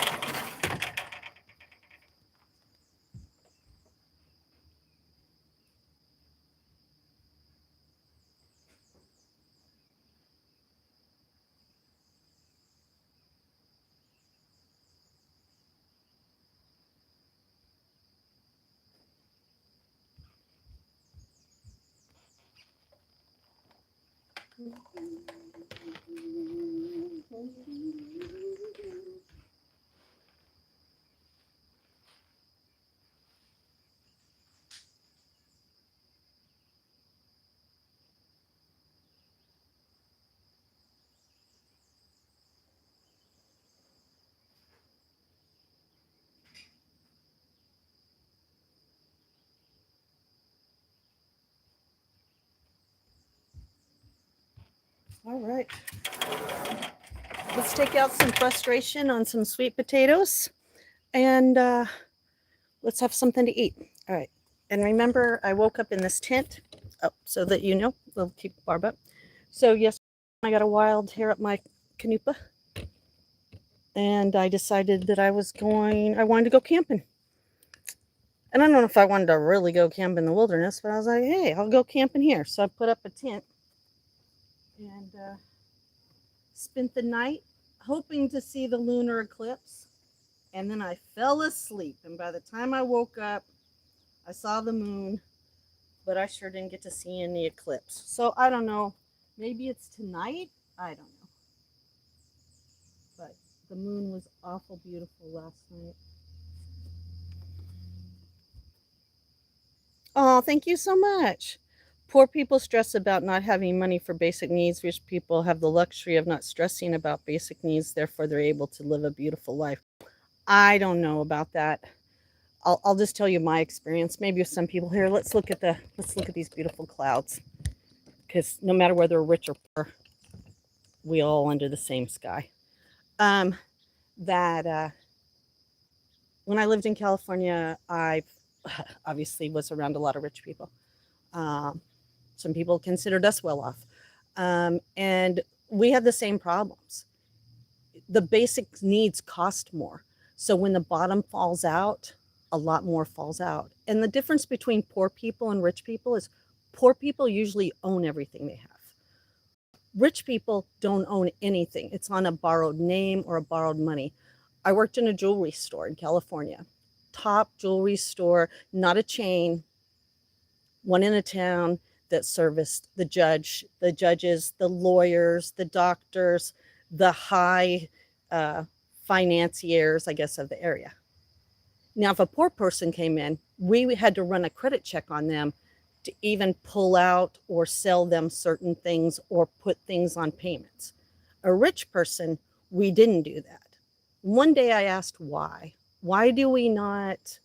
All right. Let's take out some frustration on some sweet potatoes and let's have something to eat. All right. And remember, I woke up in this tent. Oh, so that you know, we'll keep Barb up. So yes, I got a wild hair up my canupa. And I decided that I wanted to go camping. And I don't know if I wanted to really go camp in the wilderness, but I was like, hey, I'll go camping here. So I put up a tent and spent the night hoping to see the lunar eclipse. And then I fell asleep. And by the time I woke up, I saw the moon, but I sure didn't get to see any eclipse. So I don't know. Maybe it's tonight. I don't know. But the moon was awful beautiful last night. Oh, thank you so much. Poor people stress about not having money for basic needs. Rich people have the luxury of not stressing about basic needs. Therefore, they're able to live a beautiful life. I don't know about that. I'll just tell you my experience. Maybe with some people here. Let's look at these beautiful clouds. Because no matter whether we're rich or poor, we all under the same sky. When I lived in California, I obviously was around a lot of rich people. Some people considered us well off. And we had the same problems. The basic needs cost more. So when the bottom falls out, a lot more falls out. And the difference between poor people and rich people is poor people usually own everything they have. Rich people don't own anything. It's on a borrowed name or a borrowed money. I worked in a jewelry store in California. Top jewelry store, not a chain, one in a town that serviced the judges, the lawyers, the doctors, the high financiers, I guess, of the area. Now, if a poor person came in, we had to run a credit check on them to even pull out or sell them certain things or put things on payments. A rich person, we didn't do that. One day I asked why. Why do we not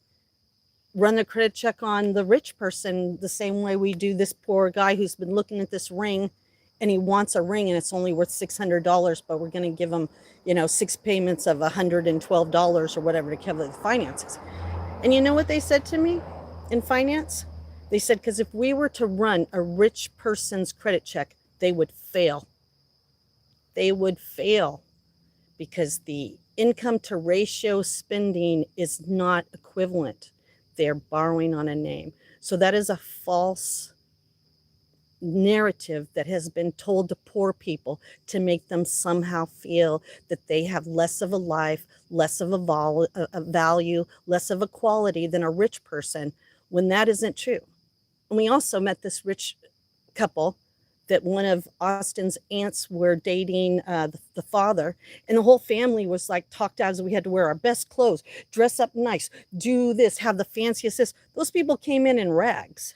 run the credit check on the rich person the same way we do this poor guy who's been looking at this ring and he wants a ring and it's only worth $600, but we're going to give him, 6 payments of $112 or whatever to cover the finances. And you know what they said to me in finance? They said, because if we were to run a rich person's credit check, they would fail. They would fail because the income to ratio spending is not equivalent. They're borrowing on a name. So that is a false narrative that has been told to poor people to make them somehow feel that they have less of a life, less of a value, less of a quality than a rich person, when that isn't true. And we also met this rich couple that one of Austin's aunts were dating the father, and the whole family was like talked out as we had to wear our best clothes, dress up nice, do this, have the fanciest this. Those people came in rags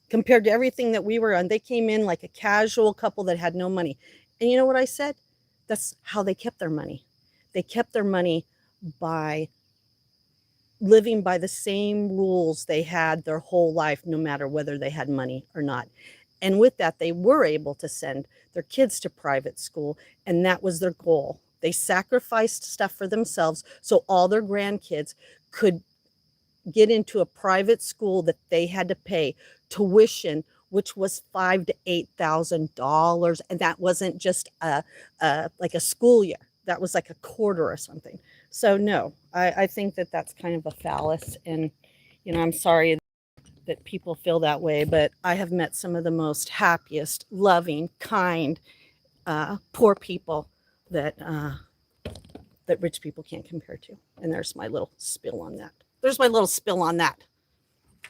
compared to everything that we were on. They came in like a casual couple that had no money. And you know what I said? That's how they kept their money. They kept their money by living by the same rules they had their whole life, no matter whether they had money or not. And with that, they were able to send their kids to private school, and that was their goal. They sacrificed stuff for themselves so all their grandkids could get into a private school that they had to pay tuition, which was $5,000 to $8,000, and that wasn't just like a school year. That was like a quarter or something. So no, I think that that's kind of a phallus, and I'm sorry that people feel that way, but I have met some of the most happiest, loving, kind, poor people that that rich people can't compare to. And there's my little spill on that. There's my little spill on that.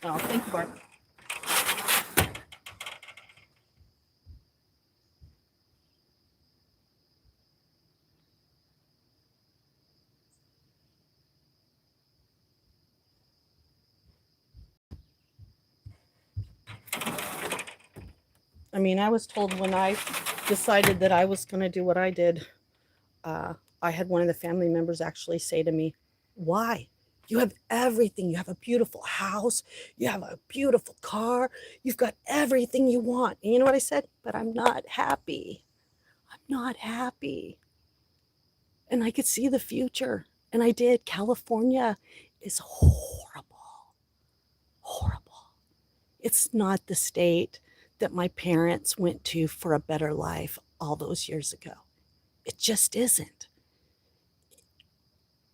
Oh, thank you, Barb. I mean, I was told when I decided that I was going to do what I did, I had one of the family members actually say to me, "Why? You have everything. You have a beautiful house. You have a beautiful car. You've got everything you want." And you know what I said? "But I'm not happy. I'm not happy." And I could see the future. And I did. California is horrible, horrible. It's not the state that my parents went to for a better life all those years ago. It just isn't.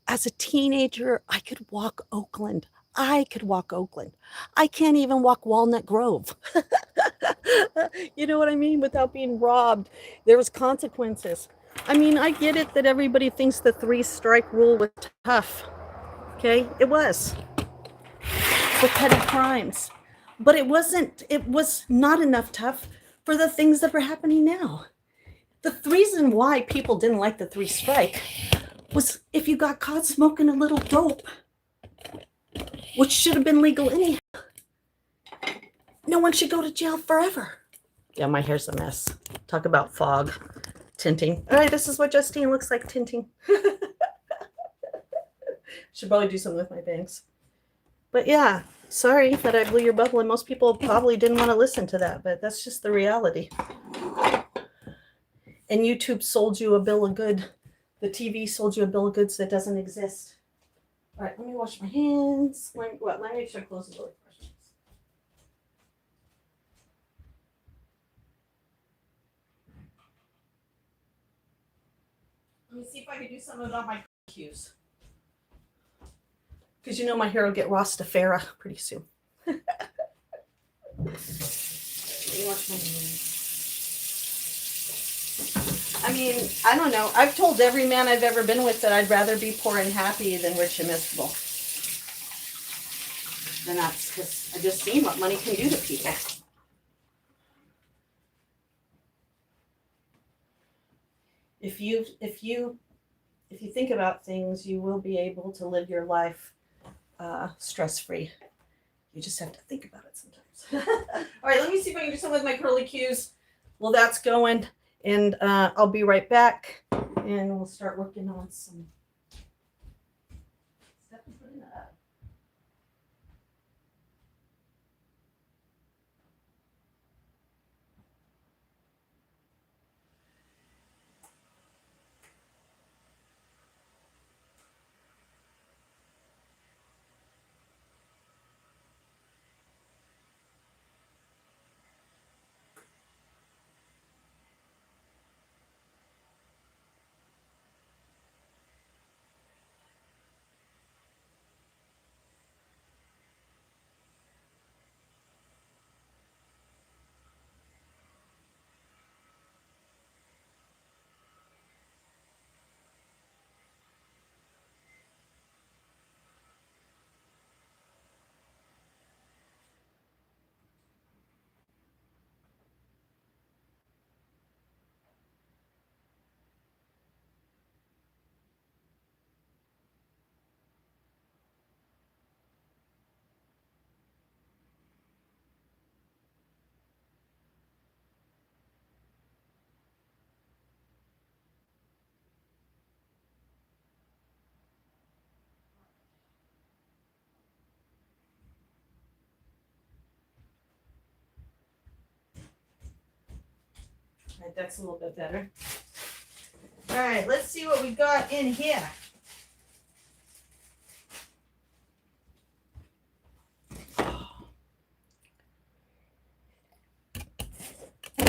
As a teenager, I could walk Oakland. I could walk Oakland. I can't even walk Walnut Grove. You know what I mean? Without being robbed. There was consequences. I mean, I get it that everybody thinks the 3-strike rule was tough. Okay? It was for petty crimes. But it wasn't, it was not enough tough for the things that are happening now. The reason why people didn't like the 3-strike was if you got caught smoking a little dope, which should have been legal anyhow, no one should go to jail forever. Yeah, my hair's a mess. Talk about fog tinting. All right, this is what Justine looks like tinting. Should probably do something with my bangs. But yeah, sorry that I blew your bubble, and most people probably didn't want to listen to that, but that's just the reality. And YouTube sold you a bill of goods. The TV sold you a bill of goods that doesn't exist. All right, let me wash my hands. Let me make sure I close the door first. Let me see if I can do something about my cues. Because you know my hair will get Rastafari pretty soon. Let me wash my hands. I mean, I don't know. I've told every man I've ever been with that I'd rather be poor and happy than rich and miserable. And that's because I just seen what money can do to people. If you think about things, you will be able to live your life stress-free. You just have to think about it sometimes. All right, let me see if I can do something with my curly cues. Well, that's going, and I'll be right back, and we'll start working on some stuff to put in that. All right, that's a little bit better. All right, let's see what we got in here.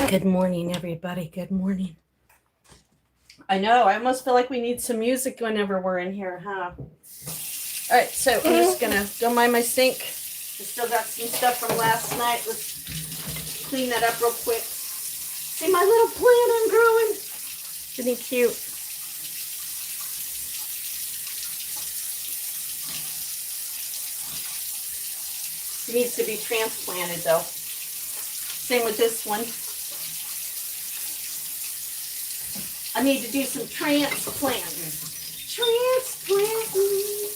Good morning, everybody. Good morning. I know, I almost feel like we need some music whenever we're in here, huh? All right, so I'm just gonna, don't mind my sink. I still got some stuff from last night. Let's clean that up real quick. See my little plant I'm growing? Isn't he cute? He needs to be transplanted though. Same with this one. I need to do some transplanting. Transplanting.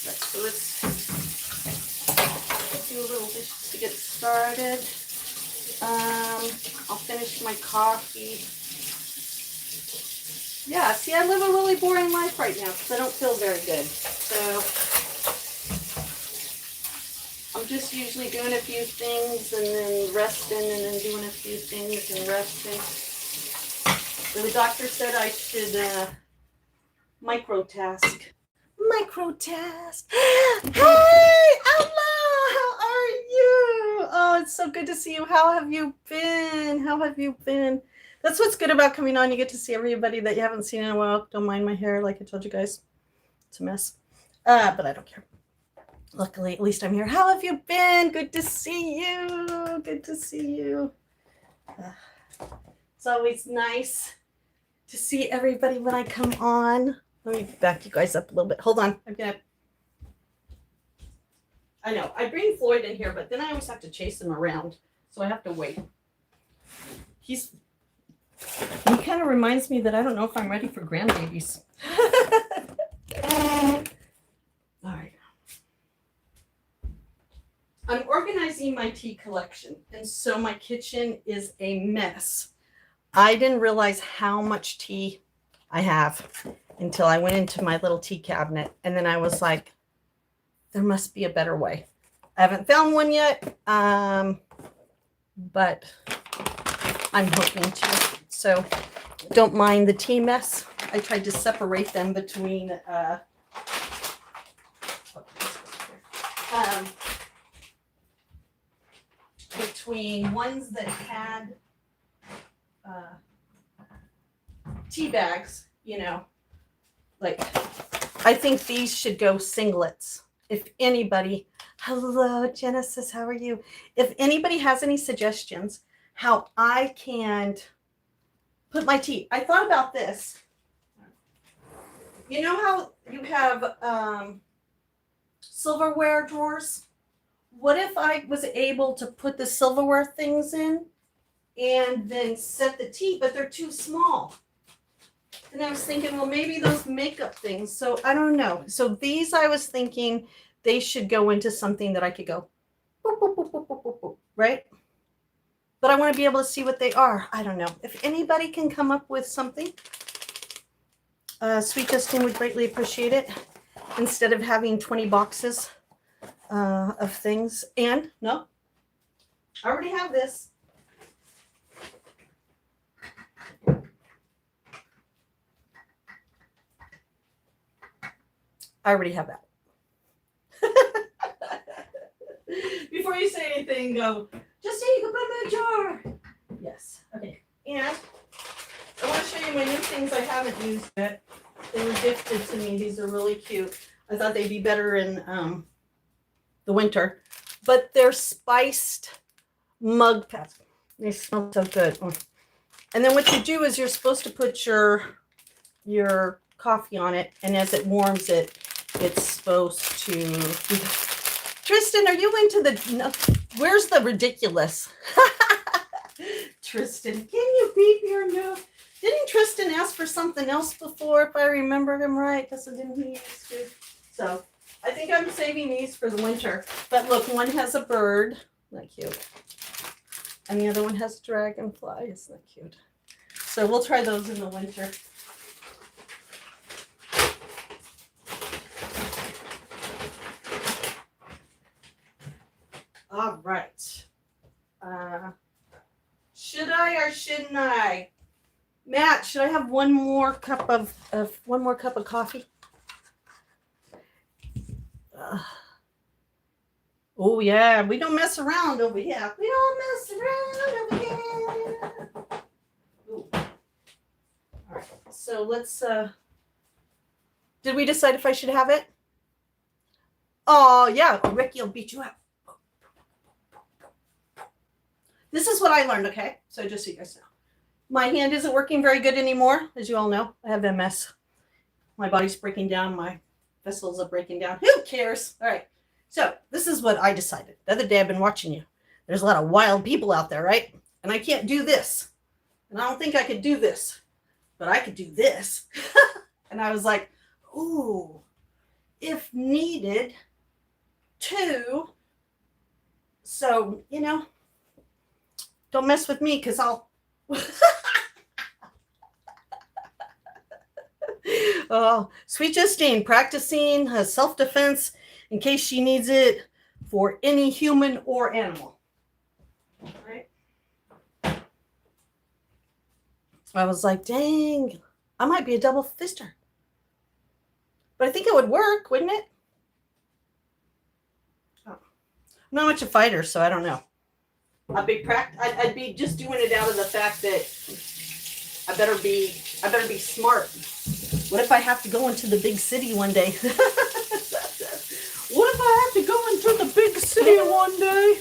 So let's do a little dishes to get started. I'll finish my coffee. Yeah, see, I live a really boring life right now because I don't feel very good. So I'm just usually doing a few things and then resting and then doing a few things and resting. So the doctor said I should microtask. Microtask. Hey, hello, how are you? Oh, it's so good to see you. How have you been? How have you been? That's what's good about coming on. You get to see everybody that you haven't seen in a while. Don't mind my hair, like I told you guys. It's a mess. But I don't care. Luckily, at least I'm here. How have you been? Good to see you. Good to see you. It's always nice to see everybody when I come on. Let me back you guys up a little bit. Hold on. I know. I bring Floyd in here, but then I always have to chase him around. So I have to wait. He kind of reminds me that I don't know if I'm ready for grandbabies. All right. I'm organizing my tea collection, and so my kitchen is a mess. I didn't realize how much tea I have until I went into my little tea cabinet, and then I was like, there must be a better way. I haven't found one yet, but I'm hoping to. So don't mind the tea mess. I tried to separate them between ones that had tea bags, you know, like I think these should go singlets. If anybody, hello Genesis, how are you? If anybody has any suggestions how I can put my tea, I thought about this. You know how you have silverware drawers? What if I was able to put the silverware things in and then set the tea, but they're too small? And I was thinking, well, maybe those makeup things. So I don't know. So these, I was thinking they should go into something that I could go, boop, boop, boop, boop, boop, boop, boop, right? But I want to be able to see what they are. I don't know. If anybody can come up with something, Sweet Justin would greatly appreciate it. Instead of having 20 boxes of things. And no, I already have this. I already have that. Before you say anything, go, just say you can put in that jar. Yes. Okay. And I want to show you my new things I haven't used yet. They were gifted to me. These are really cute. I thought they'd be better in the winter. But they're spiced mug pads. They smell so good. And then what you do is you're supposed to put your coffee on it, and as it warms it, it's supposed to. Tristan, are you into the? No, where's the ridiculous? Tristan, can you beep your nose? Didn't Tristan ask for something else before, if I remember him right? Because didn't he used to? So I think I'm saving these for the winter. But look, one has a bird. Isn't that cute? And the other one has a dragonfly. Isn't that cute? So we'll try those in the winter. All right. shouldn't I? Matt, should I have one more cup of coffee? Oh yeah, we don't mess around over here. We don't mess around over here. Ooh. All right, so let's. Did we decide if I should have it? Oh yeah, Ricky will beat you up. This is what I learned, okay? So just so you guys know. My hand isn't working very good anymore, as you all know. I have MS. My body's breaking down. My vessels are breaking down. Who cares? All right. So this is what I decided. The other day I've been watching you. There's a lot of wild people out there, right? And I can't do this. And I don't think I could do this. But I could do this. And I was like, ooh, if needed to. So, you know, don't mess with me because I'll. Oh, Sweet Justine practicing self-defense in case she needs it for any human or animal. All right. I was like, dang, I might be a double fister. But I think it would work, wouldn't it? Oh. I'm not much a fighter, so I don't know. I'd be just doing it out of the fact that I better be smart. What if I have to go into the big city one day? What if I have to go into the big city one day?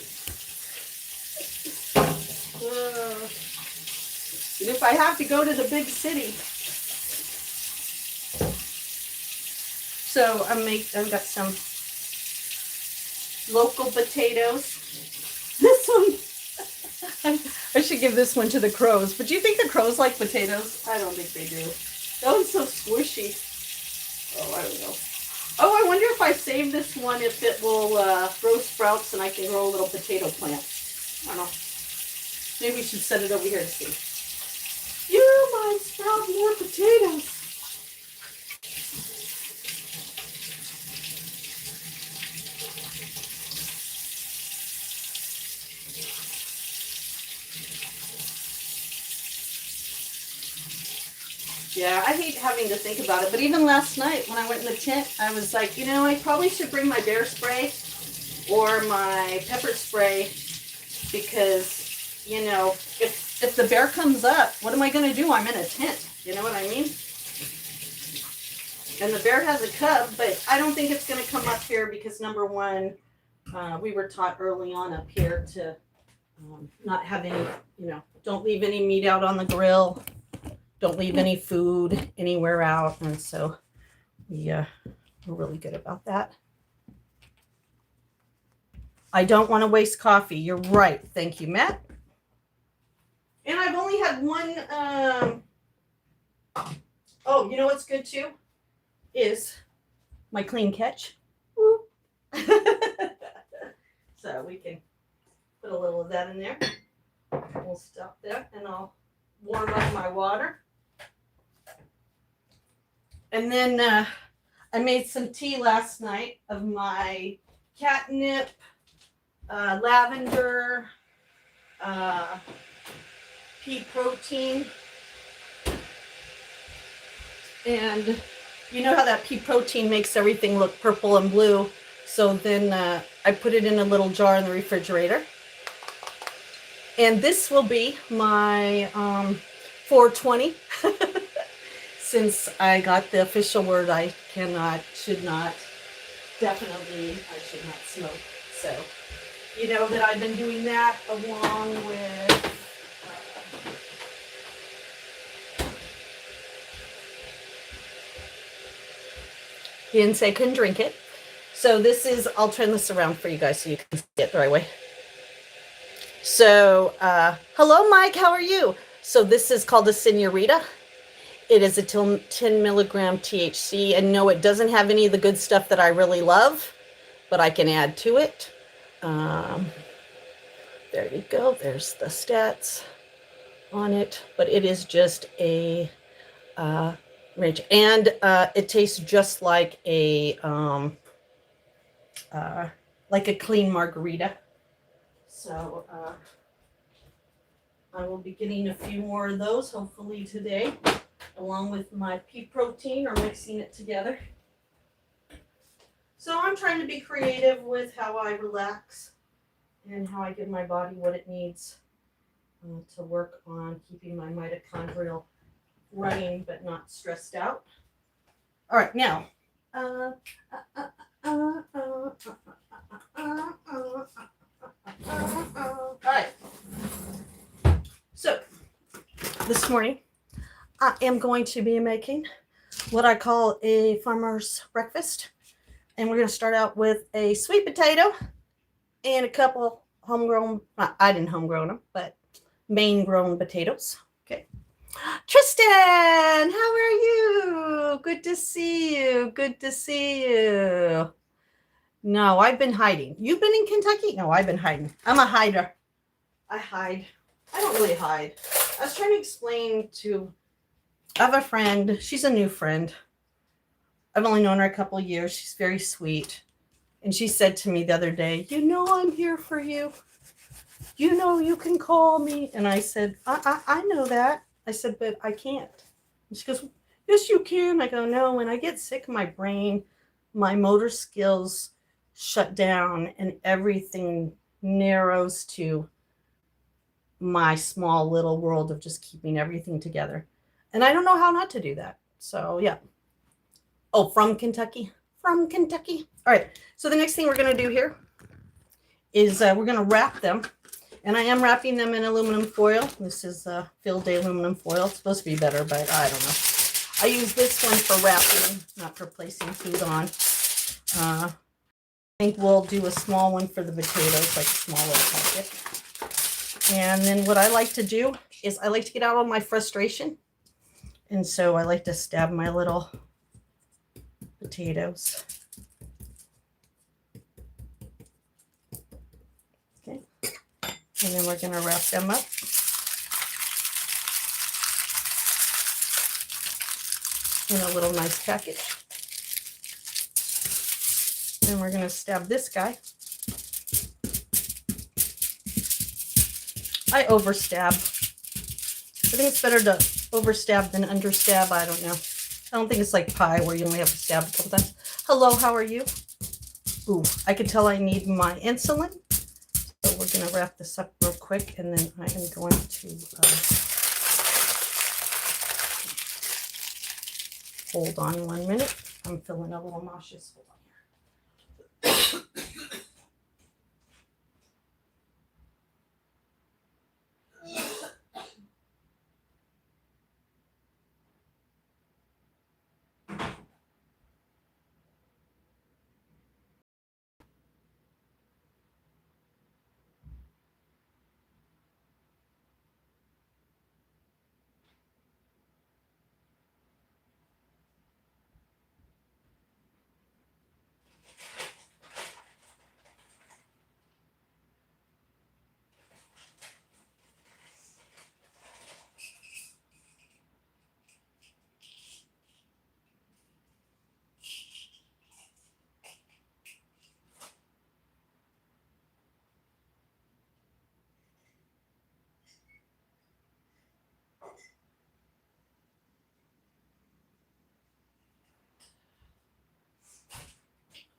And if I have to go to the big city. So I've got some local potatoes. This one, I should give this one to the crows. But do you think the crows like potatoes? I don't think they do. That one's so squishy. Oh, I don't know. Oh, I wonder if I save this one, if it will grow sprouts and I can grow a little potato plant. I don't know. Maybe we should set it over here to see. You might sprout more potatoes. Yeah, I hate having to think about it. But even last night when I went in the tent, I was like, you know, I probably should bring my bear spray or my pepper spray because, you know, if the bear comes up, what am I going to do? I'm in a tent. You know what I mean? And the bear has a cub, but I don't think it's going to come up here because, number one, we were taught early on up here to not have any, you know, don't leave any meat out on the grill. Don't leave any food anywhere out. And so we're really good about that. I don't want to waste coffee. You're right. Thank you, Matt. And I've only had one. Oh, you know what's good too? Is my clean catch. So we can put a little of that in there. We'll stop there and I'll warm up my water. And then I made some tea last night of my catnip, lavender, pea protein. And you know how that pea protein makes everything look purple and blue. So then I put it in a little jar in the refrigerator. And this will be my 420. Since I got the official word, I should not smoke. So, you know that I've been doing that along with he didn't say I couldn't drink it. So this is, I'll turn this around for you guys so you can see it the right way. So, hello, Mike, how are you? So this is called a Senorita. It is a 10 milligram THC, and no, it doesn't have any of the good stuff that I really love, but I can add to it. There you go. There's the stats on it, but it is just a range, and it tastes just like a clean margarita. So I will be getting a few more of those hopefully today, along with my pea protein or mixing it together. So I'm trying to be creative with how I relax and how I give my body what it needs to work on keeping my mitochondrial running but not stressed out. All right, now. All right. So this morning I am going to be making what I call a farmer's breakfast. And we're going to start out with a sweet potato and a couple homegrown, I didn't homegrown them, but Maine grown potatoes. Okay. Tristan, how are you? Good to see you. Good to see you. No, I've been hiding. You've been in Kentucky? No, I've been hiding. I'm a hider. I hide. I don't really hide. I was trying to explain to, I have a friend. She's a new friend. I've only known her a couple of years. She's very sweet. And she said to me the other day, you know, I'm here for you. You know, you can call me. And I said, I know that. I said, but I can't. And she goes, yes, you can. I go, no, when I get sick, my brain, my motor skills shut down and everything narrows to my small little world of just keeping everything together. And I don't know how not to do that. So, yeah. Oh, from Kentucky. From Kentucky. All right. So the next thing we're going to do here is we're going to wrap them. And I am wrapping them in aluminum foil. This is Field Day aluminum foil. It's supposed to be better, but I don't know. I use this one for wrapping, not for placing food on. I think we'll do a small one for the potatoes, like a small little packet. And then what I like to do is I like to get out all my frustration. And so I like to stab my little potatoes. Okay. And then we're going to wrap them up. In a little nice package. Then we're going to stab this guy. I overstab. I think it's better to overstab than understab. I don't know. I don't think it's like pie where you only have to stab a couple times. Hello, how are you? Ooh, I can tell I need my insulin. So we're going to wrap this up real quick, and then I am going to hold on 1 minute. I'm feeling a little nauseous. Hold on here.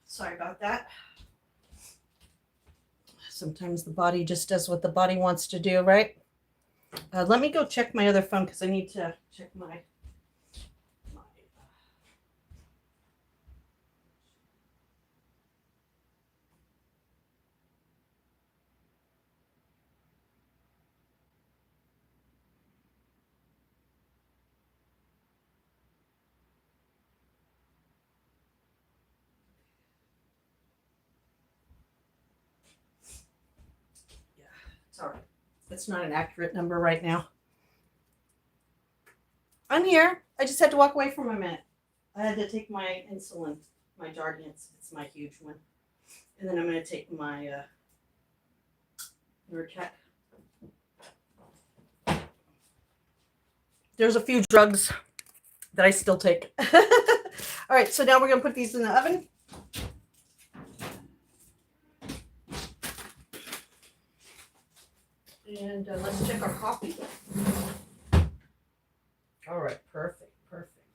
Sorry about that. Sometimes the body just does what the body wants to do, right? Let me go check my other phone because I need to check my Sorry, that's not an accurate number right now. I'm here. I just had to walk away for a minute. I had to take my insulin, my Jardiance. It's my huge one. And then I'm going to take my Nurtec. There's a few drugs that I still take. All right, so now we're going to put these in the oven. And let's check our coffee. All right, perfect, perfect.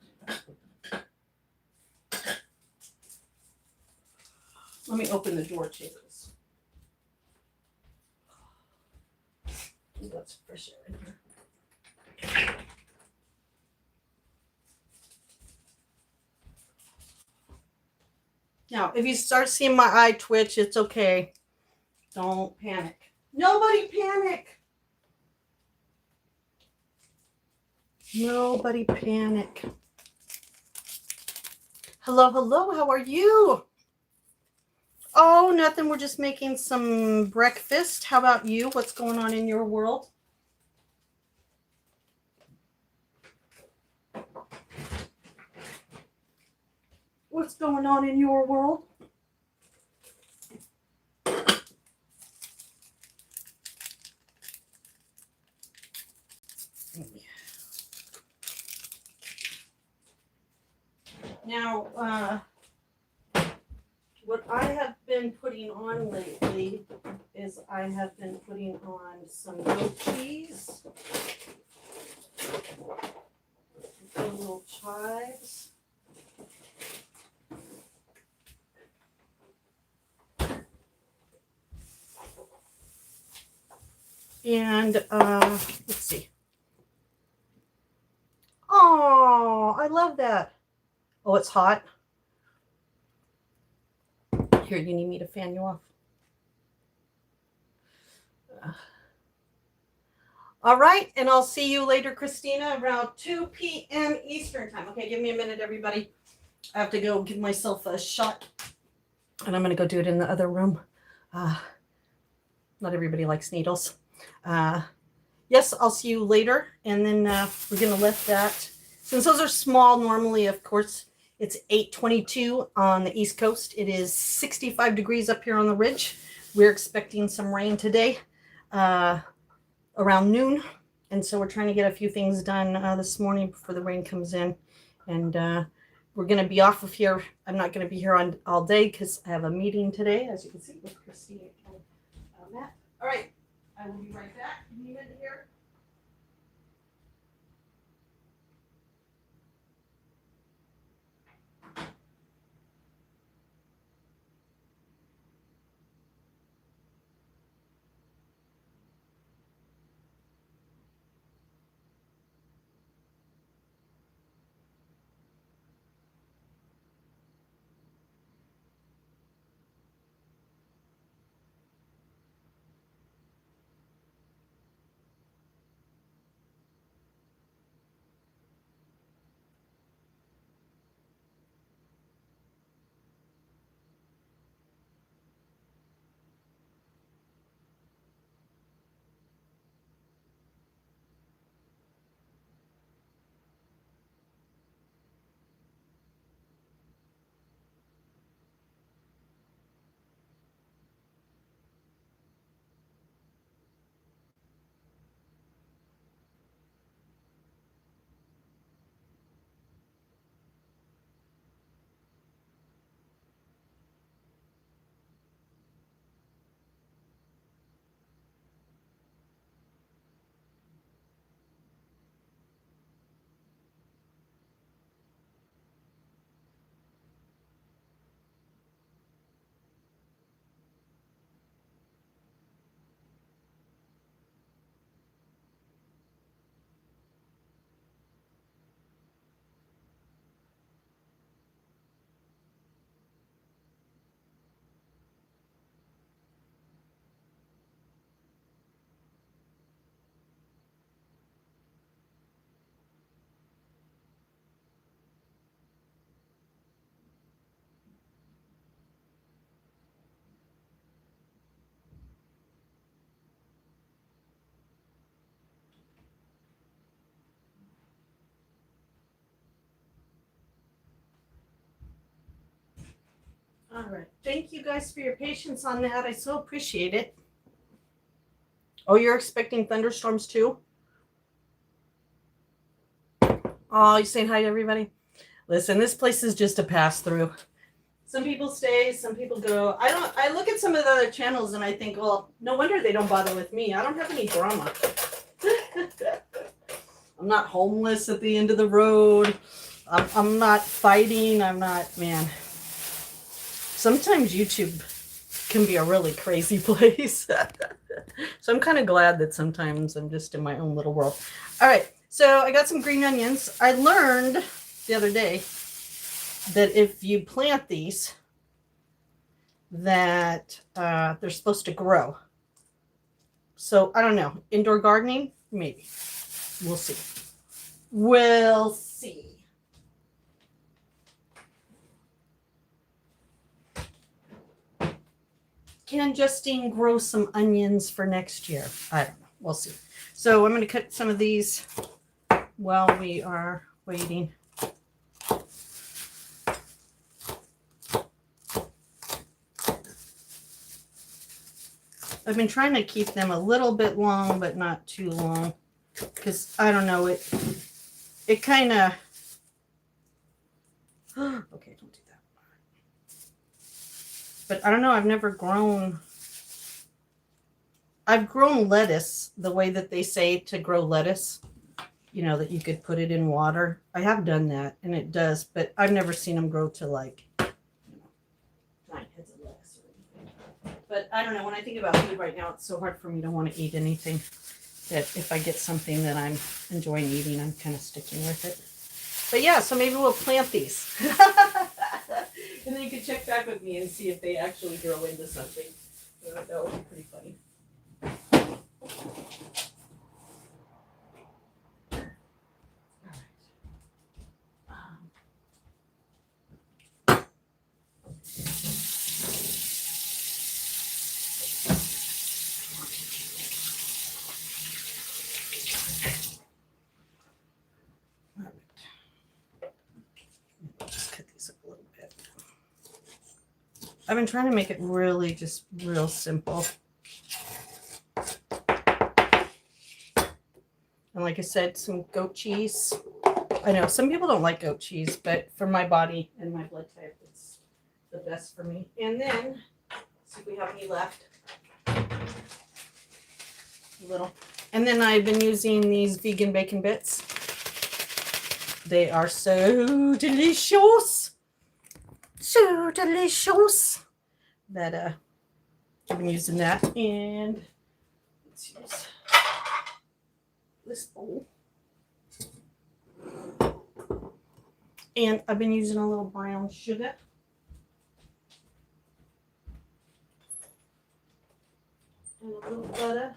Let me open the door too. We got some fresh air in here. Now, if you start seeing my eye twitch, it's okay. Don't panic. Nobody panic. Nobody panic. Hello, hello. How are you? Oh, nothing. We're just making some breakfast. How about you? What's going on in your world? What's going on in your world? Now, what I have been putting on lately is I have been putting on some goat cheese, a little chives, and let's see. Oh, I love that. Oh, it's hot. Here, you need me to fan you off? All right, and I'll see you later, Christina, around 2 p.m. Eastern time. Okay, give me a minute, everybody. I have to go give myself a shot, and I'm going to go do it in the other room. Not everybody likes needles. Yes, I'll see you later, and then we're going to let that, since those are small, normally, of course, it's 8:22 on the East Coast. It is 65 degrees up here on the ridge. We're expecting some rain today around noon, and so we're trying to get a few things done this morning before the rain comes in, and we're going to be off of here. I'm not going to be here all day because I have a meeting today, as you can see, with Christina and Matt. All right, I will be right back. Give me a minute here. All right. Thank you guys for your patience on that. I so appreciate it. Oh, you're expecting thunderstorms too? Oh, you saying hi to everybody? Listen, this place is just a pass through. Some people stay, some people go. I look at some of the other channels and I think, well, no wonder they don't bother with me. I don't have any drama. I'm not homeless at the end of the road. I'm not fighting. I'm not, man. Sometimes YouTube can be a really crazy place. So I'm kind of glad that sometimes I'm just in my own little world. All right, so I got some green onions. I learned the other day that if you plant these, that they're supposed to grow. So I don't know. Indoor gardening, maybe. We'll see. We'll see. Can Justine grow some onions for next year? I don't know. We'll see. So I'm going to cut some of these while we are waiting. I've been trying to keep them a little bit long, but not too long, because I don't know, it kind of, okay, don't do that. But I don't know, I've grown lettuce the way that they say to grow lettuce, you know, that you could put it in water. I have done that, and it does, but I've never seen them grow to like, you know, 9 heads of lettuce or anything. But I don't know, when I think about food right now, it's so hard for me to want to eat anything that if I get something that I'm enjoying eating, I'm kind of sticking with it. But yeah, so maybe we'll plant these. And then you can check back with me and see if they actually grow into something. That would be pretty funny. I've been trying to make it really just real simple. And like I said, some goat cheese. I know some people don't like goat cheese, but for my body and my blood type, it's the best for me. And then, see if we have any left. A little. And then I've been using these vegan bacon bits. They are so delicious. So delicious that I've been using that, and let's use this bowl, and I've been using a little brown sugar, and a little butter.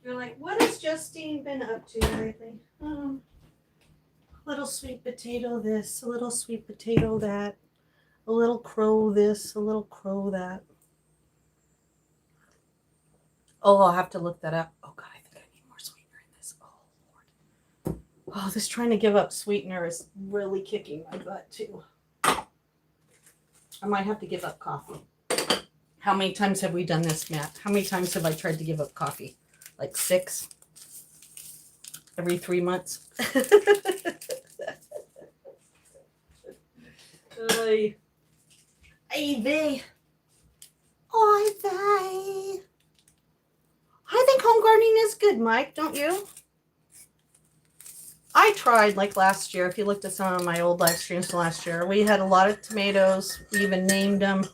You're like, what has Justine been up to lately? Little sweet potato this, a little sweet potato that, a little crow this, a little crow that. Oh, I'll have to look that up. Oh God, I think I need more sweetener in this. Oh Lord. Oh, this trying to give up sweetener is really kicking my butt too. I might have to give up coffee. How many times have we done this, Matt? How many times have I tried to give up coffee? Like 6? Every 3 months? Ivy. Ivy. I think home gardening is good, Mike, don't you? I tried like last year. If you looked at some of my old live streams from last year, we had a lot of tomatoes. We even named them,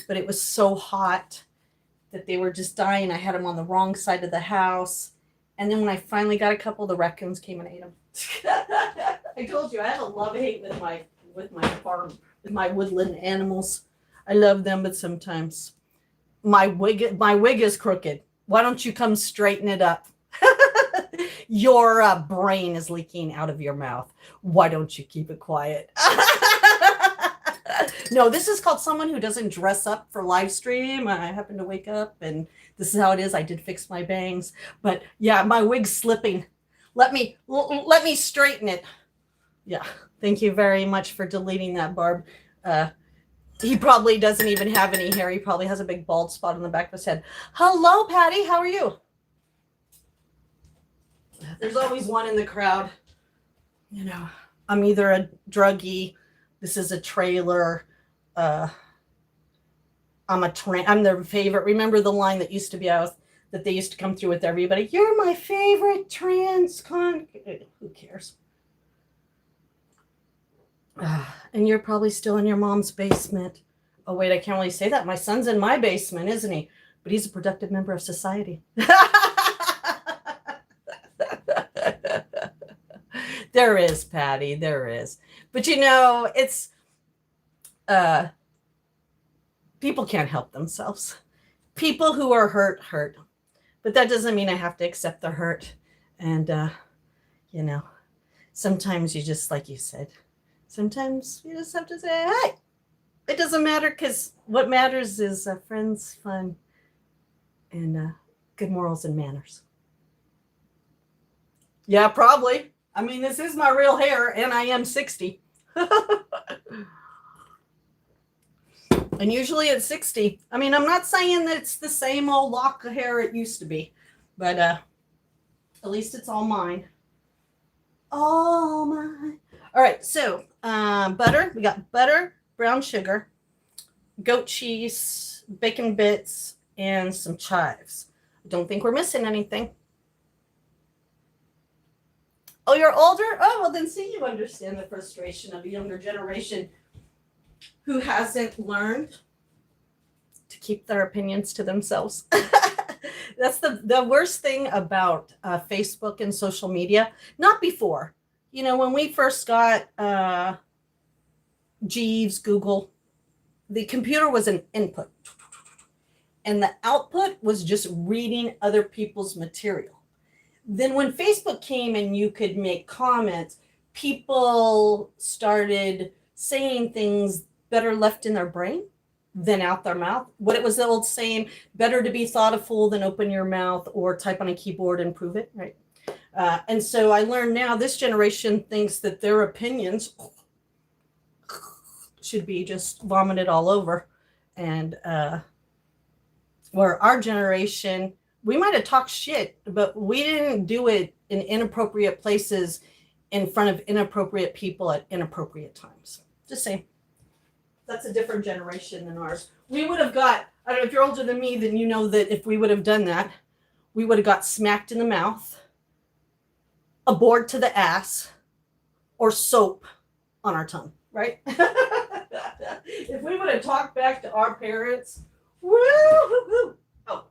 but it was so hot that they were just dying. I had them on the wrong side of the house. And then when I finally got a couple, the raccoons came and ate them. I told you I have a love-hate with my farm, with my woodland animals. I love them, but sometimes my wig is crooked. Why don't you come straighten it up? Your brain is leaking out of your mouth. Why don't you keep it quiet? No, this is called someone who doesn't dress up for live stream. I happened to wake up and this is how it is. I did fix my bangs, but yeah, my wig's slipping. Let me straighten it. Yeah. Thank you very much for deleting that, Barb. He probably doesn't even have any hair. He probably has a big bald spot on the back of his head. Hello, Patty. How are you? There's always one in the crowd. You know, I'm either a druggie, This is a trailer. I'm their favorite. Remember the line that used to be out that they used to come through with everybody? You're my favorite trans con. Who cares? And you're probably still in your mom's basement. Oh, wait, I can't really say that. My son's in my basement, isn't he? But he's a productive member of society. There is, Patty. There is. But it's people can't help themselves. People who are hurt. But that doesn't mean I have to accept the hurt. And sometimes you just, like you said, sometimes you just have to say, hey, it doesn't matter, because what matters is friends, fun, and good morals and manners. Yeah, probably. I mean, this is my real hair, and I am 60. And usually at 60, I mean, I'm not saying that it's the same old lock of hair it used to be, but at least it's all mine. All mine. All right, so butter. We got butter, brown sugar, goat cheese, bacon bits, and some chives. I don't think we're missing anything. Oh, you're older? Oh, well, then see, you understand the frustration of a younger generation who hasn't learned to keep their opinions to themselves. That's the worst thing about Facebook and social media. Not before. When we first got Jeeves, Google, the computer was an input. And the output was just reading other people's material. Then when Facebook came and you could make comments, people started saying things better left in their brain than out their mouth. What it was the old saying, better to be thought a fool than open your mouth or type on a keyboard and prove it, right? And so I learned now this generation thinks that their opinions should be just vomited all over. And where our generation, we might have talked shit, but we didn't do it in inappropriate places in front of inappropriate people at inappropriate times. Just saying. That's a different generation than ours. We would have got, I don't know if you're older than me, then you know that if we would have done that, we would have got smacked in the mouth, a board to the ass, or soap on our tongue, right? If we would have talked back to our parents, woo. Oh,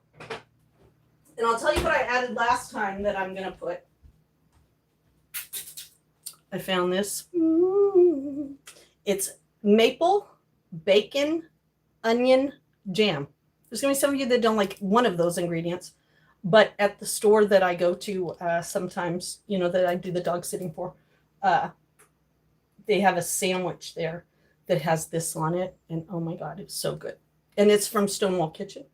and I'll tell you what I added last time that I'm going to put. I found this. It's maple bacon onion jam. There's going to be some of you that don't like one of those ingredients, but at the store that I go to sometimes, that I do the dog sitting for, they have a sandwich there that has this on it, and oh my God, it's so good. And it's from Stonewall Kitchen.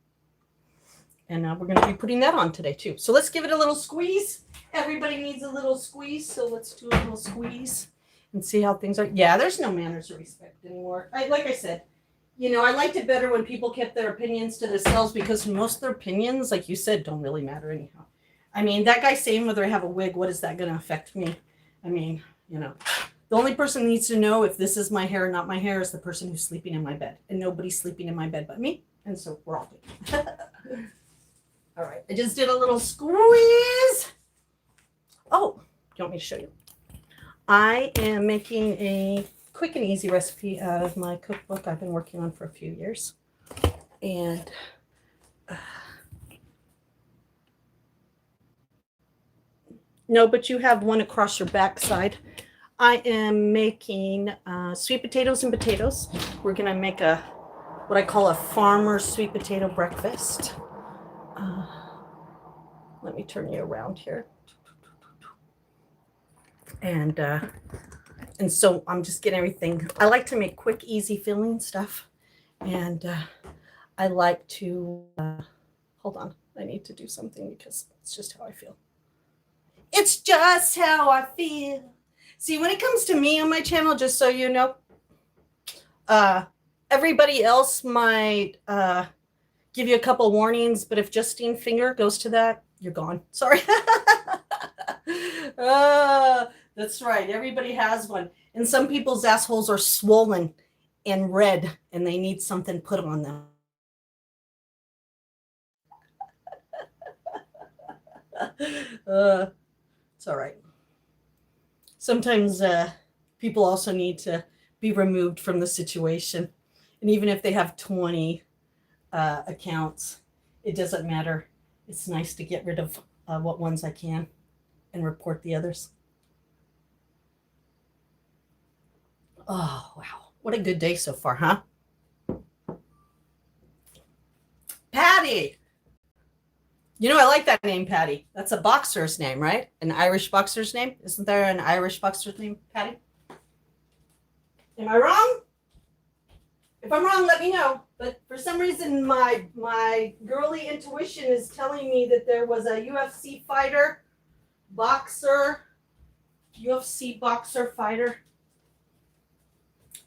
And we're going to be putting that on today too. So let's give it a little squeeze. Everybody needs a little squeeze, so let's do a little squeeze and see how things are. Yeah, there's no manners or respect anymore. Like I said, I liked it better when people kept their opinions to themselves, because most of their opinions, like you said, don't really matter anyhow. I mean, that guy saying whether I have a wig, what is that going to affect me? I mean, the only person who needs to know if this is my hair or not my hair is the person who's sleeping in my bed. And nobody's sleeping in my bed but me. And so we're all good. All right, I just did a little squeeze. Oh, do you want me to show you? I am making a quick and easy recipe out of my cookbook I've been working on for a few years. And no, but you have one across your backside. I am making sweet potatoes and potatoes. We're going to make what I call a farmer's sweet potato breakfast. Let me turn you around here. And so I'm just getting everything. I like to make quick, easy filling stuff. And I like to, hold on, I need to do something because it's just how I feel. It's just how I feel. See, when it comes to me on my channel, just so you know, everybody else might give you a couple warnings, but if Justine Finger goes to that, you're gone. Sorry. That's right. Everybody has one. And some people's assholes are swollen and red and they need something put on them. It's all right. Sometimes people also need to be removed from the situation. And even if they have 20 accounts, it doesn't matter. It's nice to get rid of what ones I can and report the others. Oh, wow. What a good day so far, huh? Patty. You know, I like that name, Patty. That's a boxer's name, right? An Irish boxer's name? Isn't there an Irish boxer's name, Patty? Am I wrong? If I'm wrong, let me know. But for some reason, my girly intuition is telling me that there was a UFC fighter, UFC boxer fighter,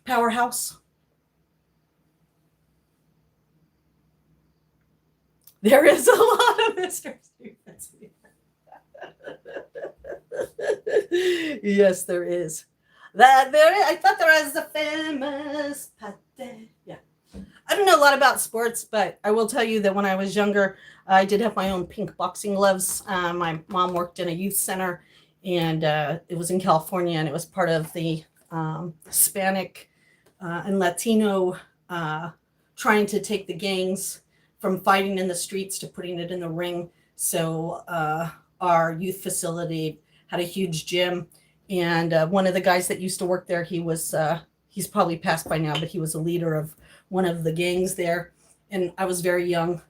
powerhouse. There is a lot of Mr. Stevens. Yes, there is. I thought there was a famous pate. Yeah. I don't know a lot about sports, but I will tell you that when I was younger, I did have my own pink boxing gloves. My mom worked in a youth center, and it was in California, and it was part of the Hispanic and Latino trying to take the gangs from fighting in the streets to putting it in the ring. So our youth facility had a huge gym, and one of the guys that used to work there, he's probably passed by now, but he was a leader of one of the gangs there. And I was very young,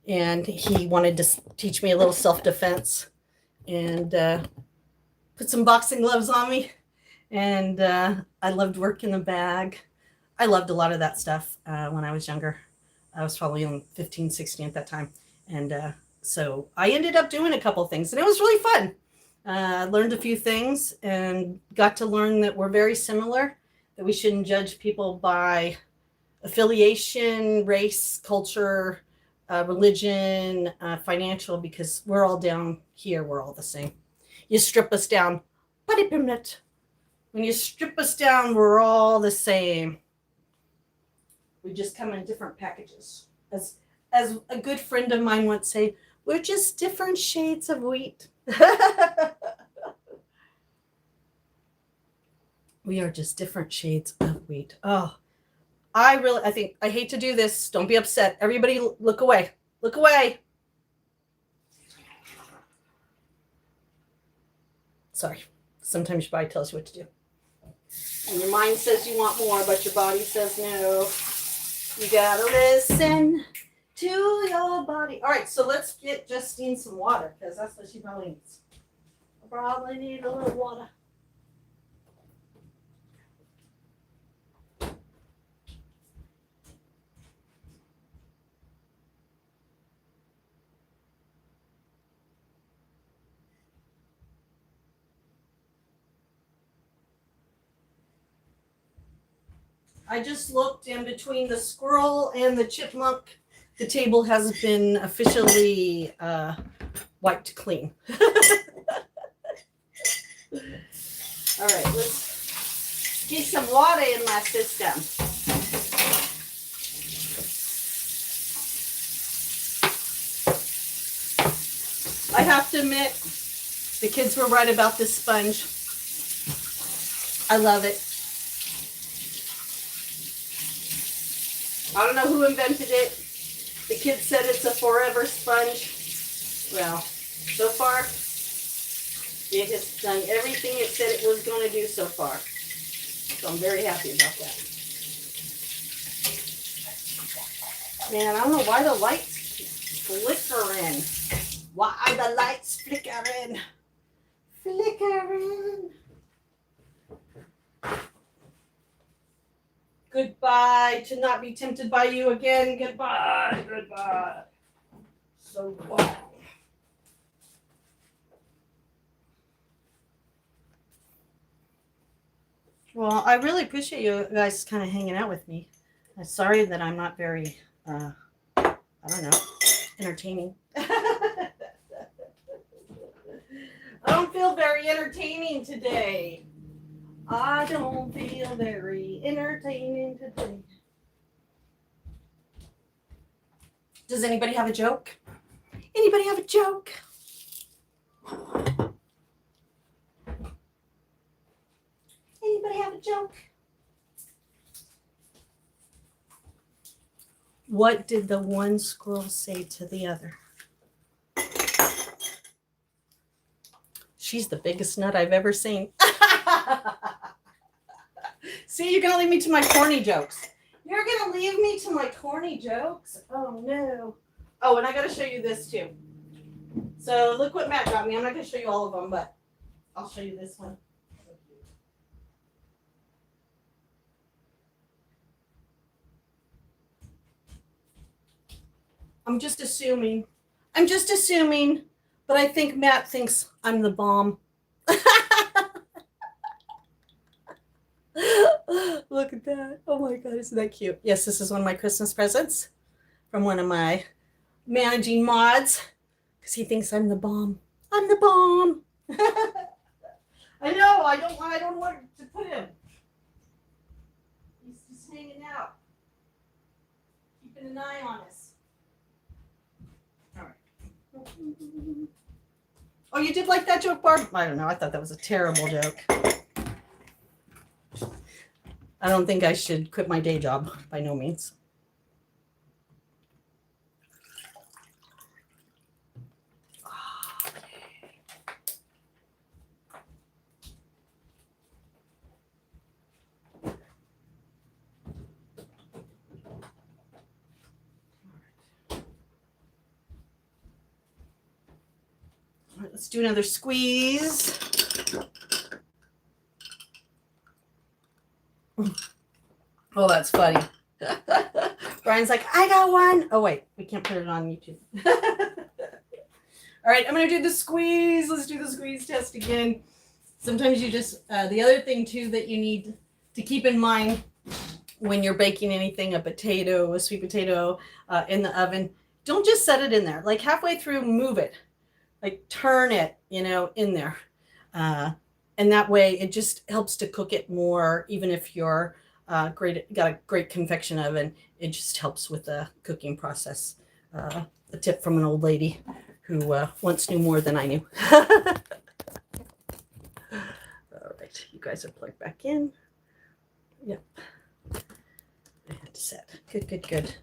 and he wanted to teach me a little self-defense and put some boxing gloves on me. And I loved working the bag. I loved a lot of that stuff when I was younger. I was probably only 15, 16 at that time. And so I ended up doing a couple things, and it was really fun. Learned a few things and got to learn that we're very similar, that we shouldn't judge people by affiliation, race, culture, religion, financial, because we're all down here. We're all the same. You strip us down. When you strip us down, we're all the same. We just come in different packages. As a good friend of mine once said, we're just different shades of wheat. We are just different shades of wheat. Oh, I hate to do this. Don't be upset. Everybody look away. Look away. Sorry. Sometimes your body tells you what to do. And your mind says you want more, but your body says no. You gotta listen to your body. All right, so let's get Justine some water, because that's what she probably needs. I probably need a little water. I just looked, in between the squirrel and the chipmunk, the table has been officially wiped clean. All right, let's get some water in my system. I have to admit, the kids were right about this sponge. I love it. I don't know who invented it. The kids said it's a forever sponge. Well, so far, it has done everything it said it was going to do so far. So I'm very happy about that. Man, I don't know why the lights keep flickering. Why the lights flickering? Flickering. Goodbye, to not be tempted by you again. Goodbye, goodbye. So long. Well, I really appreciate you guys kind of hanging out with me. I'm sorry that I'm not very, I don't know, entertaining. I don't feel very entertaining today. I don't feel very entertaining today. Does anybody have a joke? Anybody have a joke? Anybody have a joke? What did the one squirrel say to the other? She's the biggest nut I've ever seen. See, you're going to leave me to my corny jokes. You're going to leave me to my corny jokes? Oh, no. Oh, and I got to show you this, too. So look what Matt got me. I'm not going to show you all of them, but I'll show you this one. I'm just assuming, but I think Matt thinks I'm the bomb. Look at that. Oh my God, isn't that cute? Yes, this is one of my Christmas presents from one of my managing mods because he thinks I'm the bomb. I'm the bomb. I know, I don't know where to put him. He's just hanging out, keeping an eye on us. Oh, you did like that joke, Barb? I don't know. I thought that was a terrible joke. I don't think I should quit my day job, by no means. All right, let's do another squeeze. Oh, that's funny. Brian's like, I got one. Oh, wait, we can't put it on YouTube. All right, I'm going to do the squeeze. Let's do the squeeze test again. Sometimes you just, the other thing too that you need to keep in mind when you're baking anything, a sweet potato in the oven, don't just set it in there. Like halfway through, move it. Like turn it, in there. And that way it just helps to cook it more, even if you're got a great convection oven. It just helps with the cooking process. A tip from an old lady who once knew more than I knew. All right, you guys are plugged back in. Yep. I had to set. Good.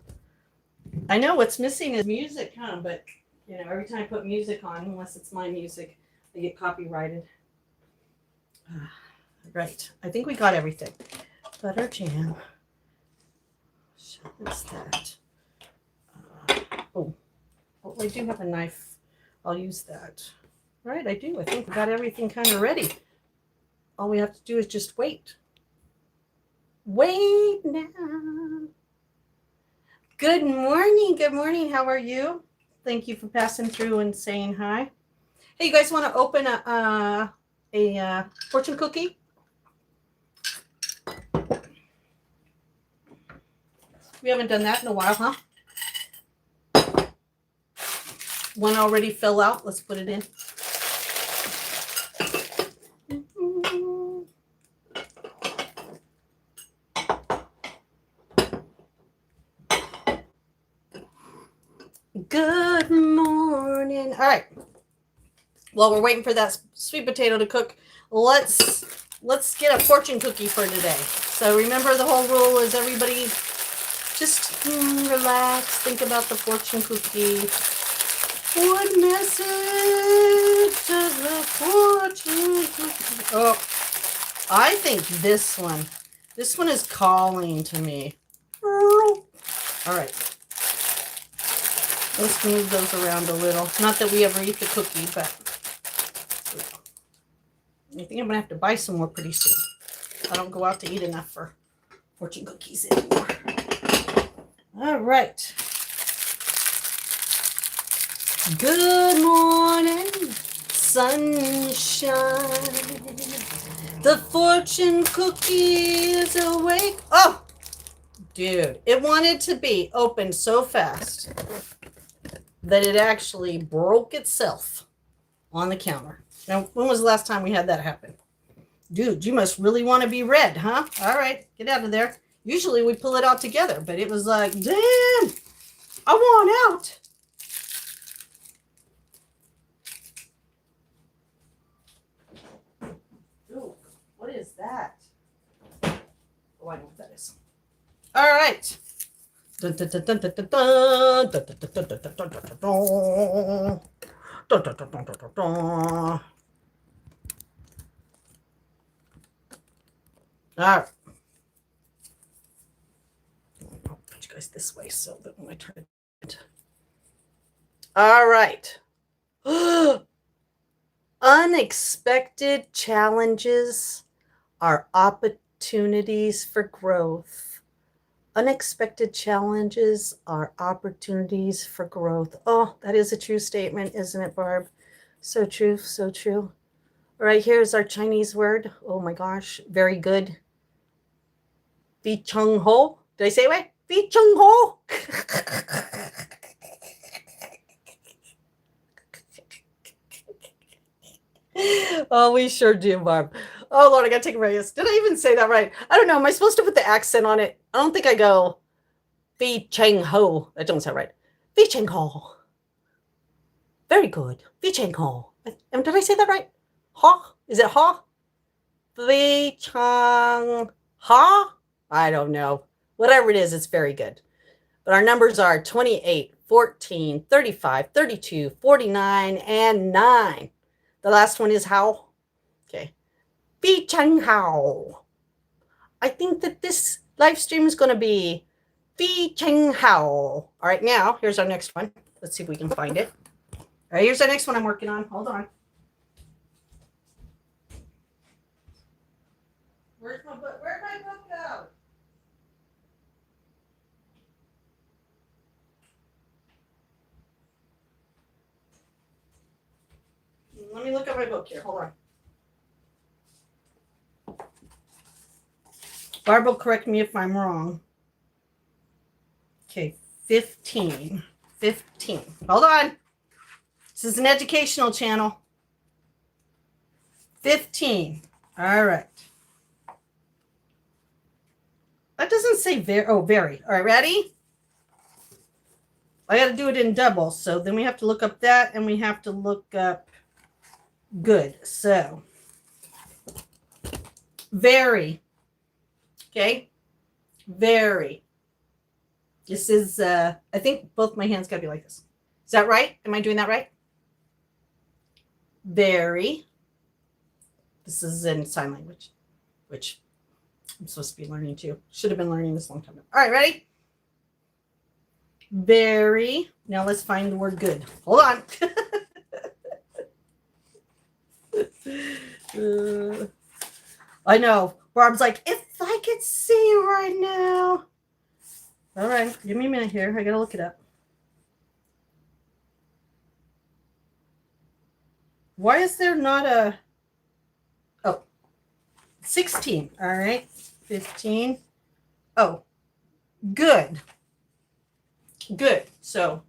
I know what's missing is music, huh? But every time I put music on, unless it's my music, I get copyrighted. Right. I think we got everything. Butter jam. What's that? Oh, I do have a knife. I'll use that. Right, I do. I think we got everything kind of ready. All we have to do is just wait. Wait now. Good morning. Good morning. How are you? Thank you for passing through and saying hi. Hey, you guys want to open a fortune cookie? We haven't done that in a while, huh? One already fell out. Let's put it in. Good morning. All right. While we're waiting for that sweet potato to cook, let's get a fortune cookie for today. So remember, the whole rule is everybody just relax, think about the fortune cookie. What message does the fortune cookie? Oh, I think this one is calling to me. All right. Let's move those around a little. Not that we ever eat the cookie, but I think I'm going to have to buy some more pretty soon. I don't go out to eat enough for fortune cookies anymore. All right. Good morning, sunshine. The fortune cookie is awake. Oh, dude, it wanted to be opened so fast that it actually broke itself on the counter. Now, when was the last time we had that happen? Dude, you must really want to be read, huh? All right, get out of there. Usually we pull it out together, but it was like, damn, I want out. Ooh, what is that? Oh, I know what that is. All right. Dun, dun, dun, dun, dun, dun, dun, dun, dun, dun, dun, dun, dun, dun, dun. Dun, dun, dun, dun, dun, dun, dun. All right. I'll put you guys this way so that when I turn it. All right. Unexpected challenges are opportunities for growth. Unexpected challenges are opportunities for growth. Oh, that is a true statement, isn't it, Barb? So true, so true. All right, here's our Chinese word. Oh my gosh, very good. Fi chung ho. Did I say it right? Fi chung ho. Oh, we sure do, Barb. Oh, Lord, I got to take a break. Did I even say that right? I don't know. Am I supposed to put the accent on it? I don't think I go Fi Cheng Ho. That don't sound right. Fi Cheng Ho. Very good. Fi Cheng Ho. Did I say that right? Ha? Is it ha? Fi Cheng Ha? I don't know. Whatever it is, it's very good. But our numbers are 28, 14, 35, 32, 49, and 9. The last one is how. Okay. Bi Cheng Hao. I think that this live stream is going to be Bi Cheng Hao. All right, now here's our next one. Let's see if we can find it. All right, here's our next one I'm working on. Hold on. Where'd my book go? Let me look at my book here. Hold on. Barb will correct me if I'm wrong. Okay, 15. 15. Hold on. This is an educational channel. 15. All right. That doesn't say very. Oh, very. All right, ready? I got to do it in double. So then we have to look up that and we have to look up good. So, very. Okay. Very. This is, I think both my hands got to be like this. Is that right? Am I doing that right? Very. This is in sign language, which I'm supposed to be learning too. Should have been learning this a long time ago. All right, ready? Very. Now let's find the word good. Hold on. I know. Barb's like, if I could see you right now. All right, give me a minute here. I gotta look it up. Why is there not a... Oh, 16. All right, 15. Oh, good. Good. So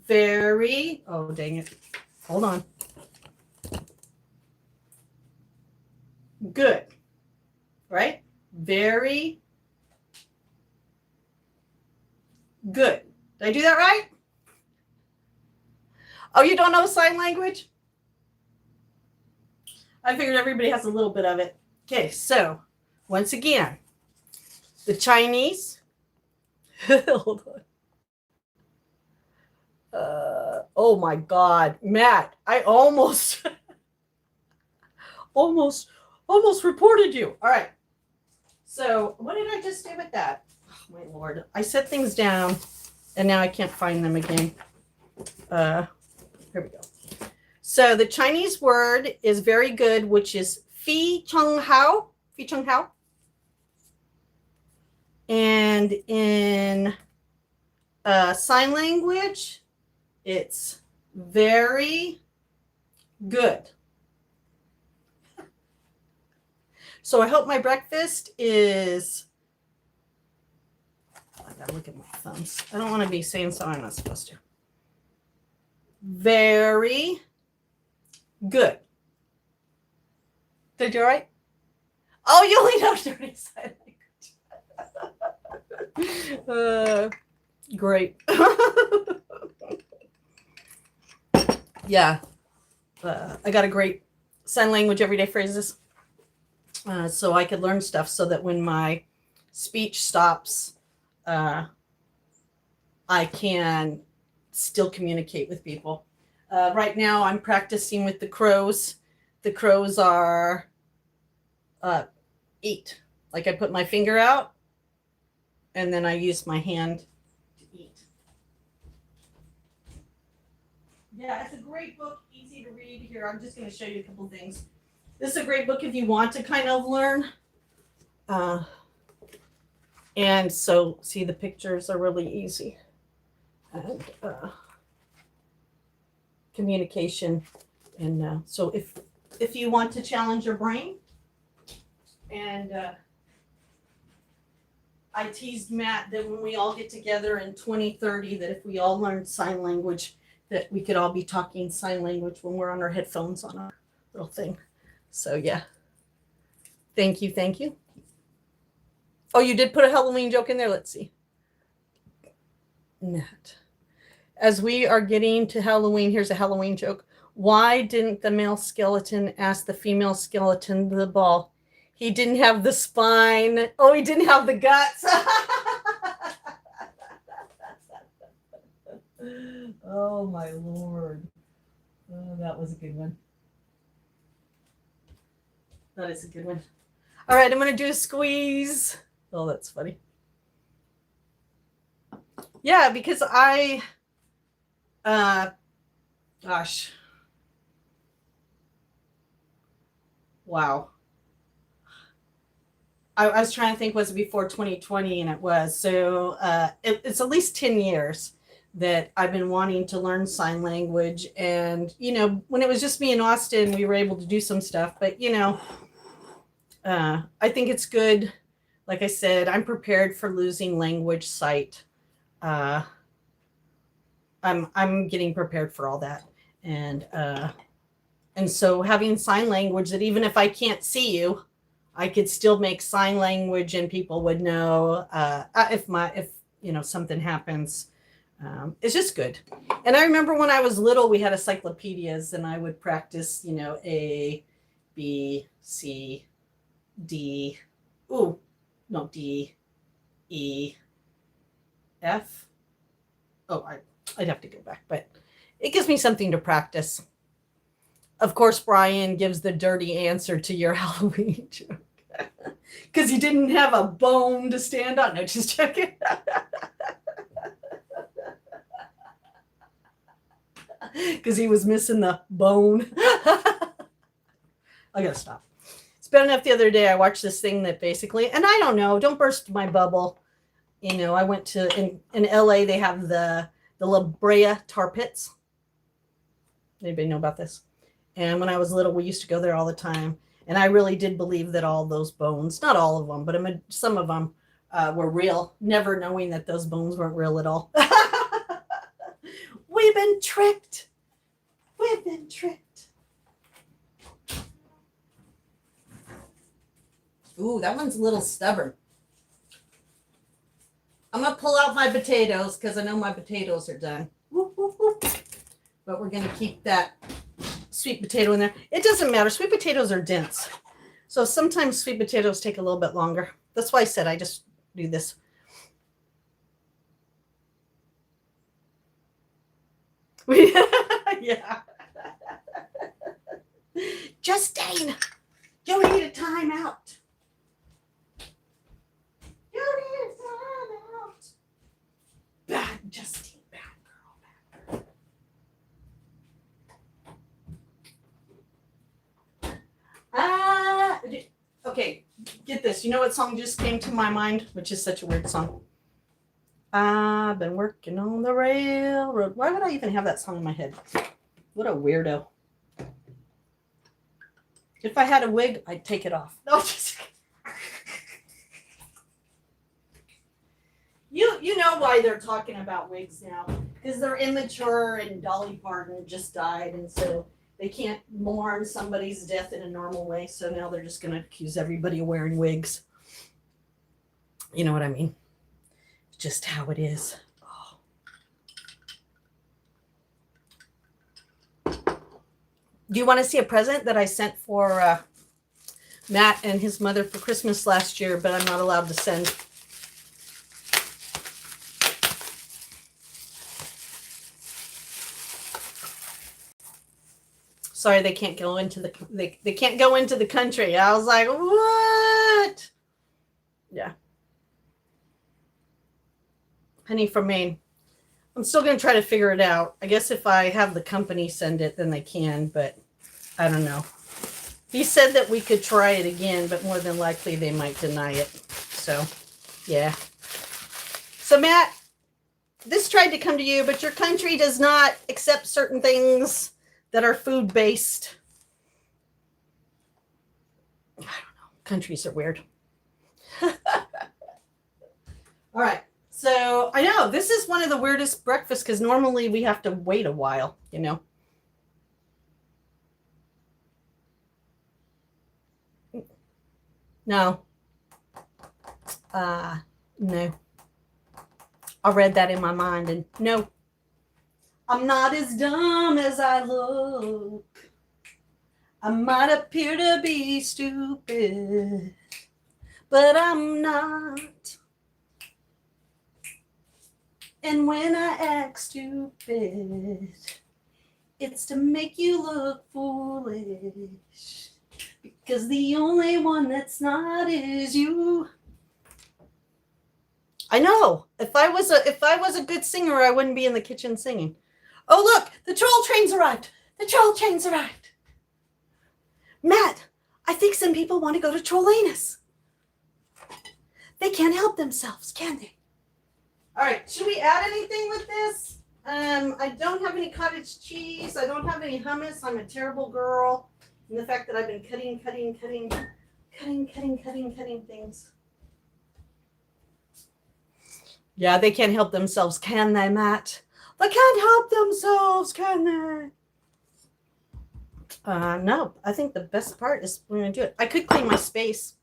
very... Oh, dang it. Hold on. Good. Right? Very good. Did I do that right? Oh, you don't know sign language? I figured everybody has a little bit of it. Okay, so once again, the Chinese. Hold on. Oh my God, Matt, I almost reported you. All right. So what did I just do with that? Oh, my Lord. I set things down and now I can't find them again. Here we go. So the Chinese word is very good, which is Fi Cheng Hao. Fi Cheng Hao. And in sign language, it's very good. So I hope my breakfast is... I gotta look at my thumbs. I don't want to be saying something I'm not supposed to. Very good. Did I do all right? Oh, you only know dirty sign language. Great. Yeah. I got a great sign language everyday phrases. So I could learn stuff so that when my speech stops, I can still communicate with people. Right now, I'm practicing with the crows. The crows are eat. Like I put my finger out and then I use my hand to eat. Yeah, it's a great book, easy to read. Here, I'm just going to show you a couple things. This is a great book if you want to kind of learn. And so, see, the pictures are really easy. And communication. And so if you want to challenge your brain, and I teased Matt that when we all get together in 2030, that if we all learned sign language, that we could all be talking sign language when we're on our headphones on our little thing. So yeah. Thank you, thank you. Oh, you did put a Halloween joke in there. Let's see. Matt. As we are getting to Halloween, here's a Halloween joke. Why didn't the male skeleton ask the female skeleton the ball? He didn't have the spine. Oh, he didn't have the guts. Oh, my Lord. Oh, that was a good one. That is a good one. All right, I'm going to do a squeeze. Oh, that's funny. Yeah, because gosh. Wow. I was trying to think, was it before 2020? And it was. So it's at least 10 years that I've been wanting to learn sign language. And, you know, when it was just me and Austin, we were able to do some stuff. But, you know, I think it's good. Like I said, I'm prepared for losing language sight. I'm getting prepared for all that. And so having sign language that even if I can't see you, I could still make sign language and people would know if you know, something happens. It's just good. And I remember when I was little, we had encyclopedias and I would practice, you know, A, B, C, D. Ooh, no, D, E, F. Oh, I'd have to go back, but it gives me something to practice. Of course, Brian gives the dirty answer to your Halloween joke. Because he didn't have a bone to stand on. No, just checking. Because he was missing the bone. I gotta stop. It's been enough the other day. I watched this thing that basically, and I don't know, don't burst my bubble. You know, I went to, in LA, they have the La Brea tar pits. Anybody know about this? And when I was little, we used to go there all the time. And I really did believe that all those bones, not all of them, but some of them were real, never knowing that those bones weren't real at all. We've been tricked. We've been tricked. Ooh, that one's a little stubborn. I'm going to pull out my potatoes because I know my potatoes are done. Whoop, whoop, whoop. But we're going to keep that sweet potato in there. It doesn't matter. Sweet potatoes are dense. So sometimes sweet potatoes take a little bit longer. That's why I said I just do this. Yeah. Justine, you need a timeout. You need a timeout. Bad Justine, bad girl, bad girl. Okay, get this. You know what song just came to my mind, which is such a weird song? I've been working on the railroad. Why would I even have that song in my head? What a weirdo. If I had a wig, I'd take it off. No, just you know why they're talking about wigs now. Because they're immature and Dolly Parton just died. And so They can't mourn somebody's death in a normal way, so now they're just going to accuse everybody of wearing wigs. You know what I mean? Just how it is. Oh. Do you want to see a present that I sent for Matt and his mother for Christmas last year, but I'm not allowed to send? Sorry, they can't go into the they can't go into the country. I was like, what? Yeah. Penny from Maine. I'm still going to try to figure it out. I guess if I have the company send it, then they can, but I don't know. He said that we could try it again, but more than likely they might deny it. So, yeah. So, Matt, this tried to come to you, but your country does not accept certain things that are food-based. I don't know. Countries are weird. All right. So I know this is one of the weirdest breakfasts because normally we have to wait a while, you know. No. No. I read that in my mind and no. I'm not as dumb as I look. I might appear to be stupid, but I'm not. And when I act stupid, it's to make you look foolish. Because the only one that's not is you. I know. If I was a good singer, I wouldn't be in the kitchen singing. Oh, look, the troll train's arrived. The troll train's arrived. Matt, I think some people want to go to Trollanus. They can't help themselves, can they? All right, should we add anything with this? I don't have any cottage cheese. I don't have any hummus. I'm a terrible girl. And the fact that I've been cutting things. Yeah, they can't help themselves, can they, Matt? They can't help themselves, can they? No, I think the best part is we're going to do it. I could clean my space.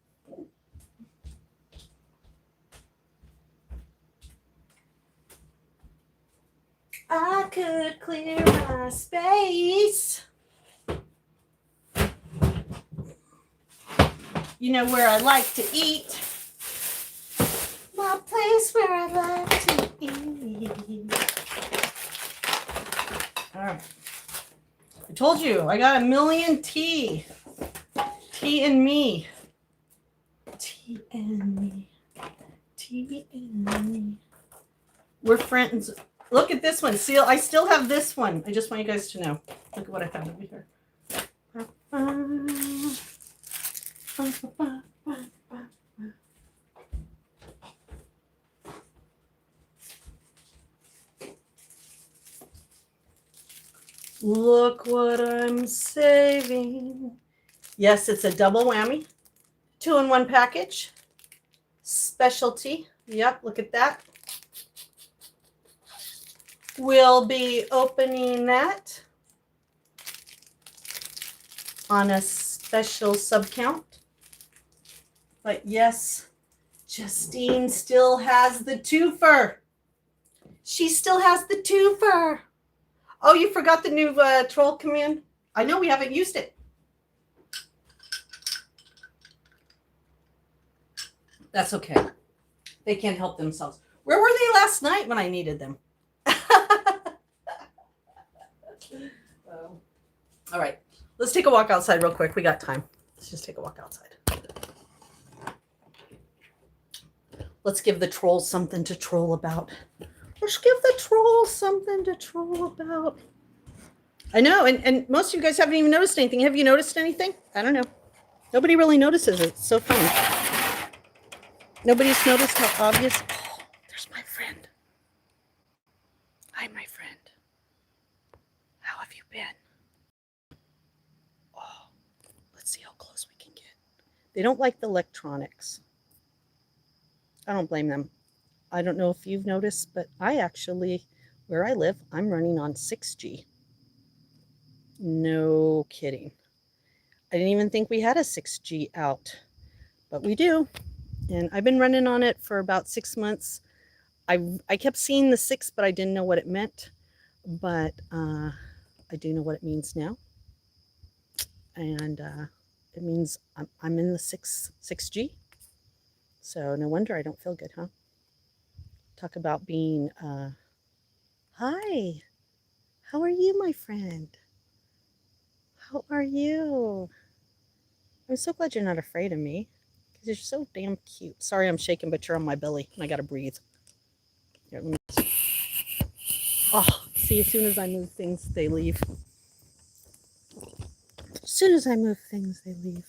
I could clear my space. You know where I like to eat. My place where I like to eat. All right. I told you, I got a million tea. Tea and me. Tea and me. Tea and me. We're friends. Look at this one. See, I still have this one. I just want you guys to know. Look at what I found over here. Look what I'm saving. Yes, it's a double whammy. 2-in-1 package. Specialty. Yep, look at that. We'll be opening that on a special sub count. But yes, Justine still has the twofer. She still has the twofer. Oh, you forgot the new troll command? I know we haven't used it. That's okay. They can't help themselves. Where were they last night when I needed them? All right, let's take a walk outside real quick. We got time. Let's just take a walk outside. Let's give the trolls something to troll about. Let's give the trolls something to troll about. I know, and most of you guys haven't even noticed anything. Have you noticed anything? I don't know. Nobody really notices it. It's so funny. Nobody's noticed how obvious. Oh, there's my friend. Hi, my friend. How have you been? Oh, let's see how close we can get. They don't like the electronics. I don't blame them. I don't know if you've noticed, but I actually, where I live, I'm running on 6G. No kidding. I didn't even think we had a 6G out, but we do. And I've been running on it for about 6 months. I kept seeing the 6, but I didn't know what it meant. But I do know what it means now. And it means I'm in the 6G. So no wonder I don't feel good, huh? Talk about being, hi, how are you, my friend? How are you? I'm so glad you're not afraid of me because you're so damn cute. Sorry I'm shaking, but you're on my belly and I gotta breathe. Here, let me... Oh, see, as soon as I move things, they leave. As soon as I move things, they leave.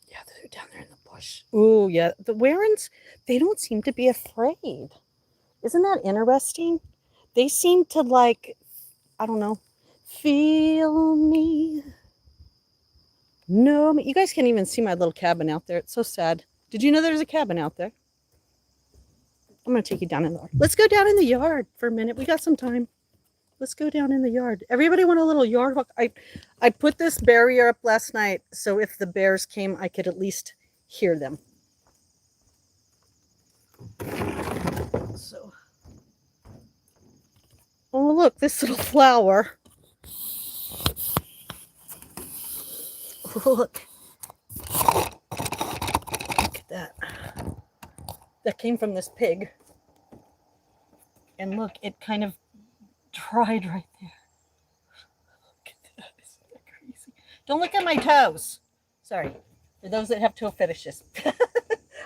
Yeah, they're down there in the bush. Ooh, yeah. The Warrens, they don't seem to be afraid. Isn't that interesting? They seem to like, I don't know, feel me. No, you guys can't even see my little cabin out there. It's so sad. Did you know there's a cabin out there? I'm going to take you down in the yard. Let's go down in the yard for a minute. We got some time. Let's go down in the yard. Everybody want a little yard walk? I put this barrier up last night so if the bears came, I could at least hear them. So, oh look, this little flower. Look. Look at that. That came from this pig. And look, it kind of dried right there. Look at that. Isn't that crazy? Don't look at my toes. Sorry. For those that have toe fetishes.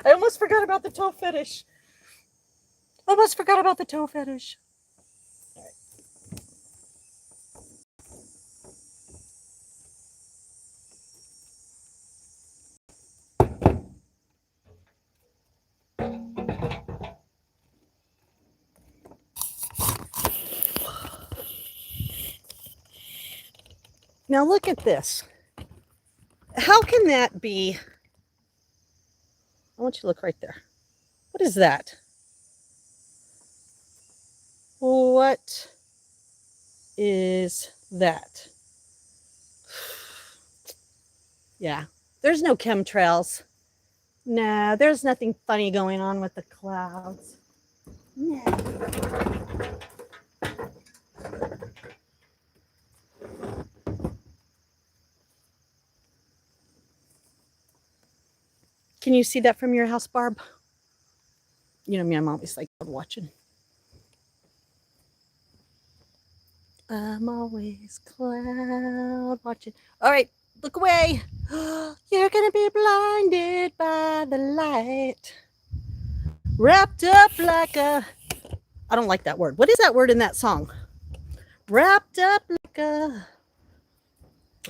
I almost forgot about the toe fetish. Almost forgot about the toe fetish. All right. Now look at this. How can that be? I want you to look right there. What is that? What is that? Yeah, there's no chemtrails. Nah, there's nothing funny going on with the clouds. Nah. Can you see that from your house, Barb? You know me, I'm always like watching. I'm always cloud watching. All right, look away. You're gonna be blinded by the light. Wrapped up like a... I don't like that word. What is that word in that song? Wrapped up like a...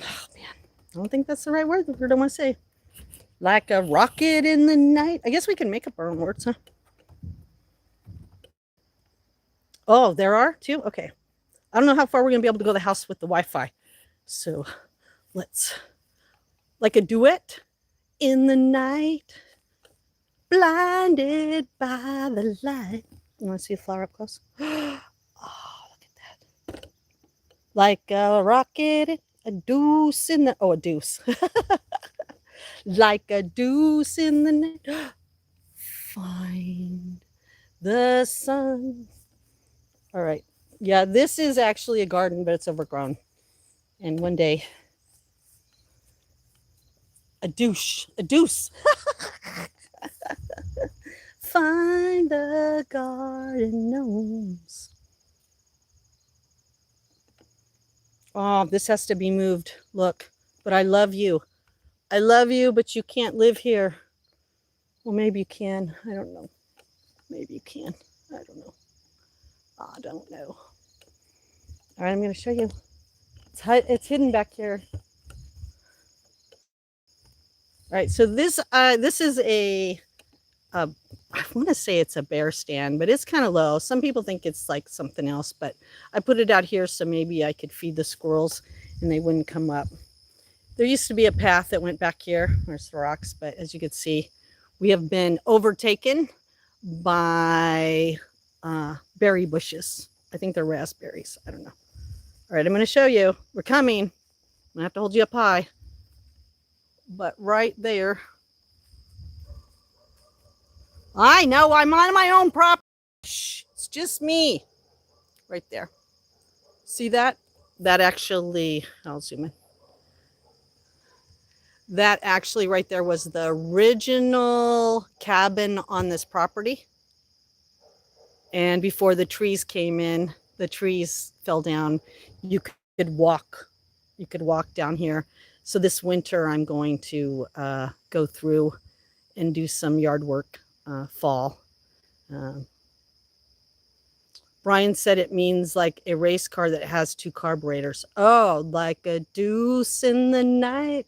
Oh, man. I don't think that's the right word. The word I want to say. Like a rocket in the night. I guess we can make up our own words, huh? Oh, there are two? Okay. I don't know how far we're going to be able to go to the house with the Wi-Fi. So let's... Like a duet in the night. Blinded by the light. You want to see a flower up close? Oh, look at that. Like a rocket, a deuce in the... Oh, a deuce. Like a deuce in the night. Find the sun. All right. Yeah, this is actually a garden, but it's overgrown. And one day, a deuce. Find the garden gnomes. Oh, this has to be moved. Look, but I love you. I love you, but you can't live here. Well, maybe you can. I don't know. Maybe you can. I don't know. I don't know. All right, I'm going to show you. It's hidden back here. All right, so this is a I want to say it's a bear stand, but it's kind of low. Some people think it's like something else, but I put it out here so maybe I could feed the squirrels and they wouldn't come up. There used to be a path that went back here. There's the rocks, but as you can see, we have been overtaken by berry bushes. I think they're raspberries. I don't know. All right, I'm going to show you. We're coming. I'm going to have to hold you up high. But right there. I know I'm on my own property. Shh, it's just me. Right there. See that? That actually, I'll zoom in. That actually right there was the original cabin on this property. And before the trees came in, the trees fell down. You could walk down here. So this winter I'm going to go through and do some yard work fall. Brian said it means like a race car that has 2 carburetors. Oh, like a deuce in the night.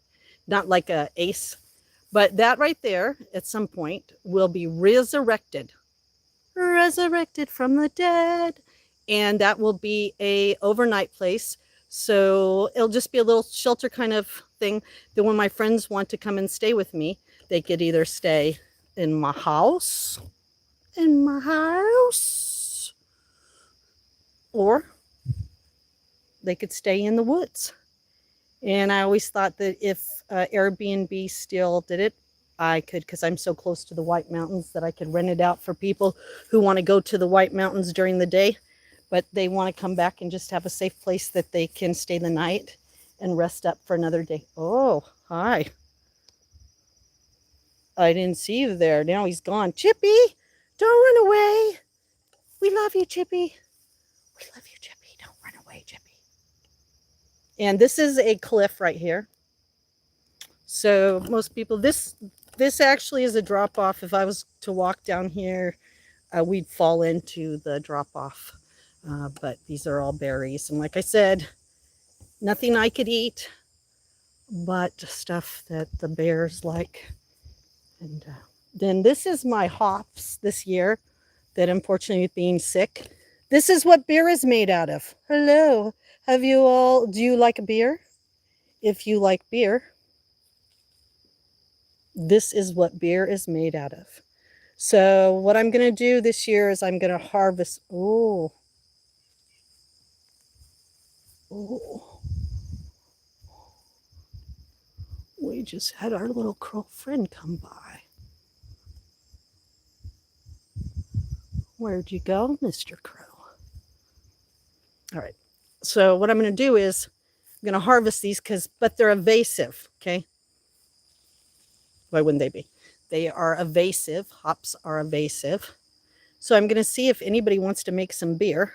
Not like a ace. But that right there, at some point, will be resurrected. Resurrected from the dead. And that will be a overnight place. So it'll just be a little shelter kind of thing that when my friends want to come and stay with me, they could either stay in my house, or they could stay in the woods. And I always thought that if Airbnb still did it, I could, because I'm so close to the White Mountains, that I could rent it out for people who want to go to the White Mountains during the day, but they want to come back and just have a safe place that they can stay the night and rest up for another day. Oh, hi. I didn't see you there. Now he's gone. Chippy, don't run away. We love you, Chippy. We love you, Chippy. Don't run away, Chippy. And this is a cliff right here. So most people, this actually is a drop off. If I was to walk down here, we'd fall into the drop off. But these are all berries. And like I said, nothing I could eat, but stuff that the bears like. And then this is my hops this year that unfortunately being sick. This is what beer is made out of. Hello. Do you like beer? If you like beer, this is what beer is made out of. So what I'm going to do this year is I'm going to harvest. Oh. We just had our little crow friend come by. Where'd you go, Mr. Crow? All right. So what I'm going to do is I'm going to harvest these but they're evasive, okay? Why wouldn't they be? They are evasive. Hops are evasive. So I'm going to see if anybody wants to make some beer.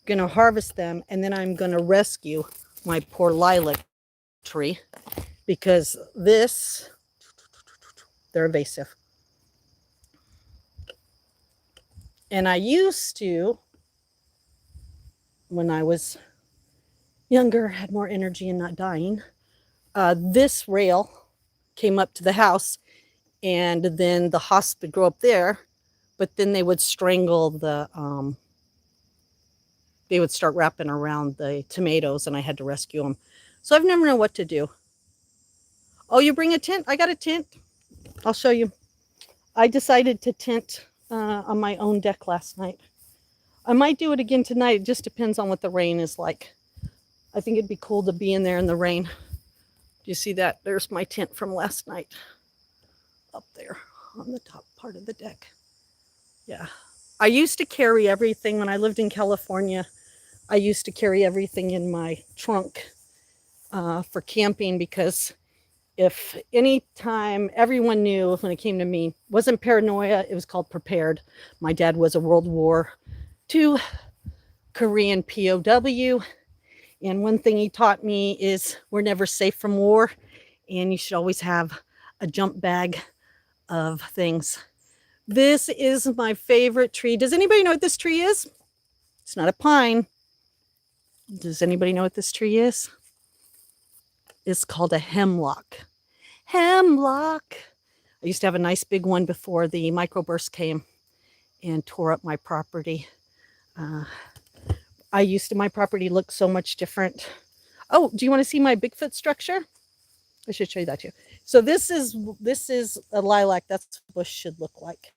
I'm going to harvest them, and then I'm going to rescue my poor lilac tree because they're evasive. And I used to, when I was younger, had more energy and not dying, this rail came up to the house, and then the hops would grow up there, but then they would strangle they would start wrapping around the tomatoes, and I had to rescue them. So I've never known what to do. Oh, you bring a tent? I got a tent. I'll show you. I decided to tent on my own deck last night. I might do it again tonight. It just depends on what the rain is like. I think it'd be cool to be in there in the rain. Do you see that? There's my tent from last night. Up there on the top part of the deck. Yeah. I used to carry everything when I lived in California. I used to carry everything in my trunk for camping, because if any time everyone knew when it came to me, wasn't paranoia, it was called prepared. My dad was a World War II Korean POW. And one thing he taught me is we're never safe from war. And you should always have a jump bag of things. This is my favorite tree. Does anybody know what this tree is? It's not a pine. Does anybody know what this tree is? It's called a hemlock. Hemlock. I used to have a nice big one before the microburst came and tore up my property. My property looked so much different. Oh, do you want to see my Bigfoot structure? I should show you that too. So this is a lilac. That's what bush should look like.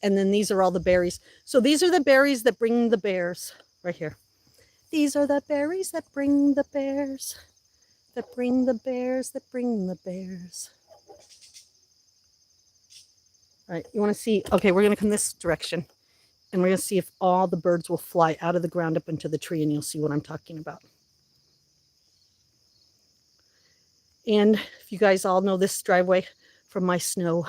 And then these are all the berries. So these are the berries that bring the bears right here. These are the berries that bring the bears, that bring the bears, that bring the bears. All right, you want to see? Okay, we're going to come this direction, and we're going to see if all the birds will fly out of the ground up into the tree, and you'll see what I'm talking about. And if you guys all know this driveway from my snow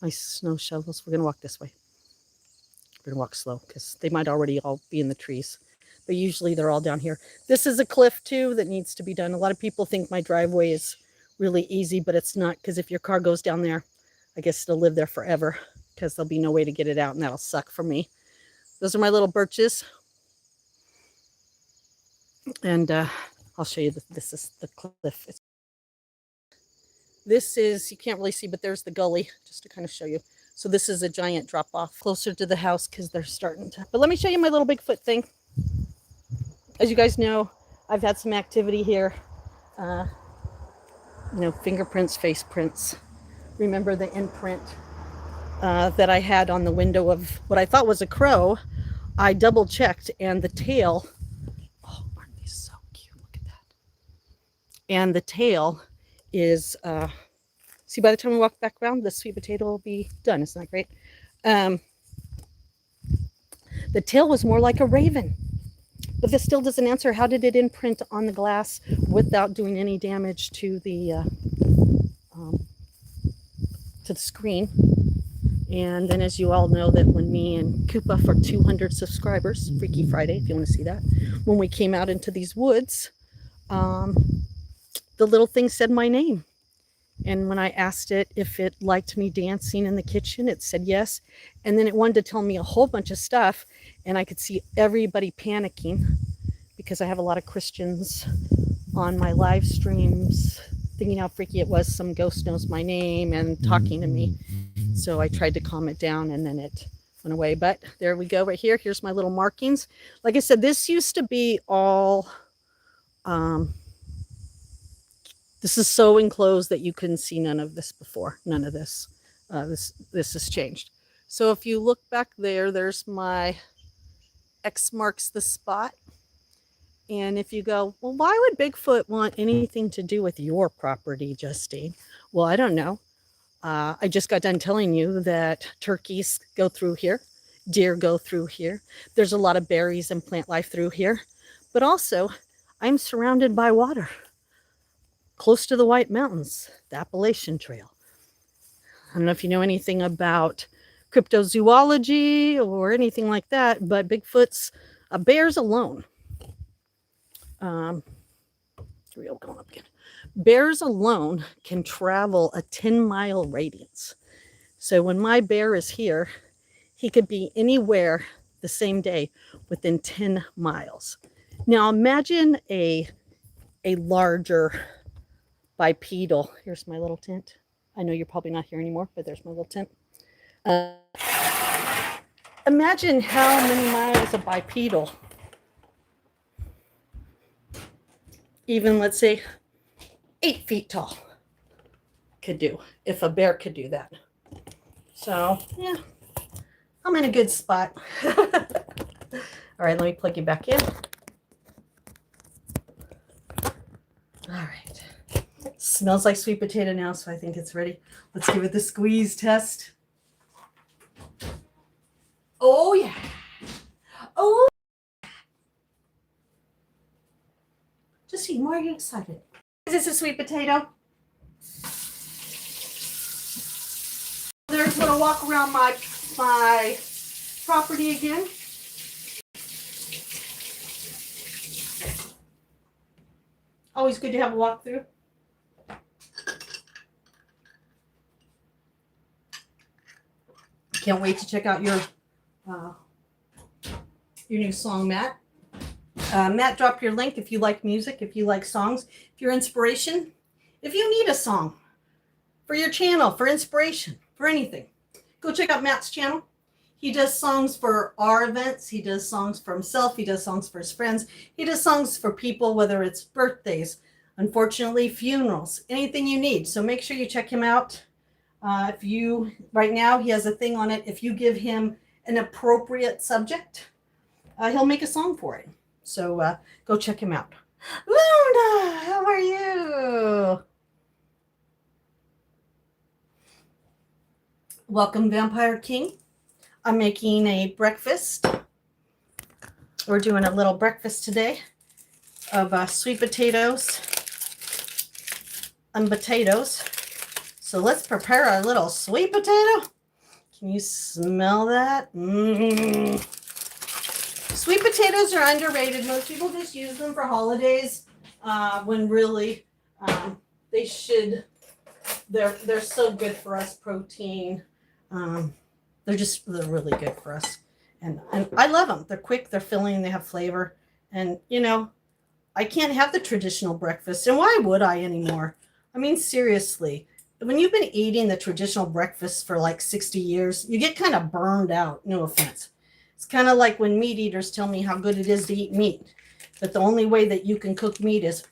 shovels, we're going to walk this way. We're going to walk slow because they might already all be in the trees. But usually they're all down here. This is a cliff too that needs to be done. A lot of people think my driveway is really easy, but it's not, because if your car goes down there, I guess it'll live there forever because there'll be no way to get it out, and that'll suck for me. Those are my little birches. And I'll show you this is the cliff. This is, you can't really see, but there's the gully, just to kind of show you. So this is a giant drop off closer to the house because they're starting to. But let me show you my little Bigfoot thing. As you guys know, I've had some activity here. Fingerprints, face prints. Remember the imprint that I had on the window of what I thought was a crow? I double checked, and the tail. Oh, aren't these so cute? Look at that. And the tail is. See, by the time we walk back around, the sweet potato will be done. Isn't that great? The tail was more like a raven. But this still doesn't answer, how did it imprint on the glass without doing any damage to the screen? And then, as you all know, that when me and Koopa, for 200 subscribers, Freaky Friday, if you want to see that, when we came out into these woods, the little thing said my name. And when I asked it if it liked me dancing in the kitchen, it said yes. And then it wanted to tell me a whole bunch of stuff. And I could see everybody panicking because I have a lot of Christians on my live streams thinking how freaky it was. Some ghost knows my name and talking to me. So I tried to calm it down, and then it went away. But there we go right here. Here's my little markings. Like I said, this used to be all... this is so enclosed that you couldn't see none of this before. None of this. This has changed. So if you look back there, there's my X marks the spot. And if you go, well, why would Bigfoot want anything to do with your property, Justine? Well, I don't know. I just got done telling you that turkeys go through here. Deer go through here. There's a lot of berries and plant life through here. But also, I'm surrounded by water. Close to the White Mountains, the Appalachian Trail. I don't know if you know anything about cryptozoology or anything like that, but Bigfoot's bears alone. Real going up again. Bears alone can travel a 10-mile radius. So when my bear is here, he could be anywhere the same day within 10 miles. Now imagine a larger bipedal. Here's my little tent. I know you're probably not here anymore, but there's my little tent. Imagine how many miles a bipedal, even let's say 8 feet tall, could do, if a bear could do that. So yeah, I'm in a good spot. All right, let me plug you back in. All right. Smells like sweet potato now, so I think it's ready. Let's give it the squeeze test. Oh, yeah. Oh. Justine, why are you excited? Is this a sweet potato? There's a little walk around my property again. Always good to have a walk through. Can't wait to check out your new song, Matt. Matt, drop your link if you like music, if you like songs, if you're inspiration, if you need a song for your channel, for inspiration, for anything. Go check out Matt's channel. He does songs for our events. He does songs for himself. He does songs for his friends. He does songs for people, whether it's birthdays, unfortunately, funerals, anything you need. So make sure you check him out. If you, right now, he has a thing on it. If you give him an appropriate subject, he'll make a song for it. So go check him out. Luna, how are you? Welcome, Vampire King. I'm making a breakfast. We're doing a little breakfast today of sweet potatoes and potatoes. So let's prepare our little sweet potato. Can you smell that? Mm. Sweet potatoes are underrated. Most people just use them for holidays when really they should. They're so good for us, protein. They're really good for us. And I love them. They're quick, they're filling, they have flavor. And, you know, I can't have the traditional breakfast. And why would I anymore? I mean, seriously, when you've been eating the traditional breakfast for like 60 years, you get kind of burned out. No offense. It's kind of like when meat eaters tell me how good it is to eat meat. But the only way that you can cook meat is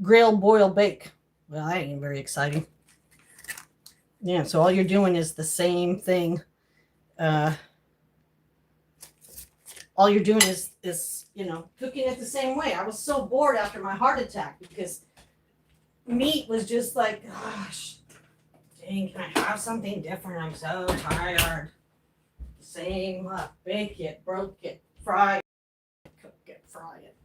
grill, boil, bake. Well, that ain't very exciting. Yeah, so all you're doing is the same thing. All you're doing is, you know, cooking it the same way. I was so bored after my heart attack because meat was just like, gosh, dang, can I have something different? I'm so tired. Same, bake it, broke it, fry it, cook it, fry it.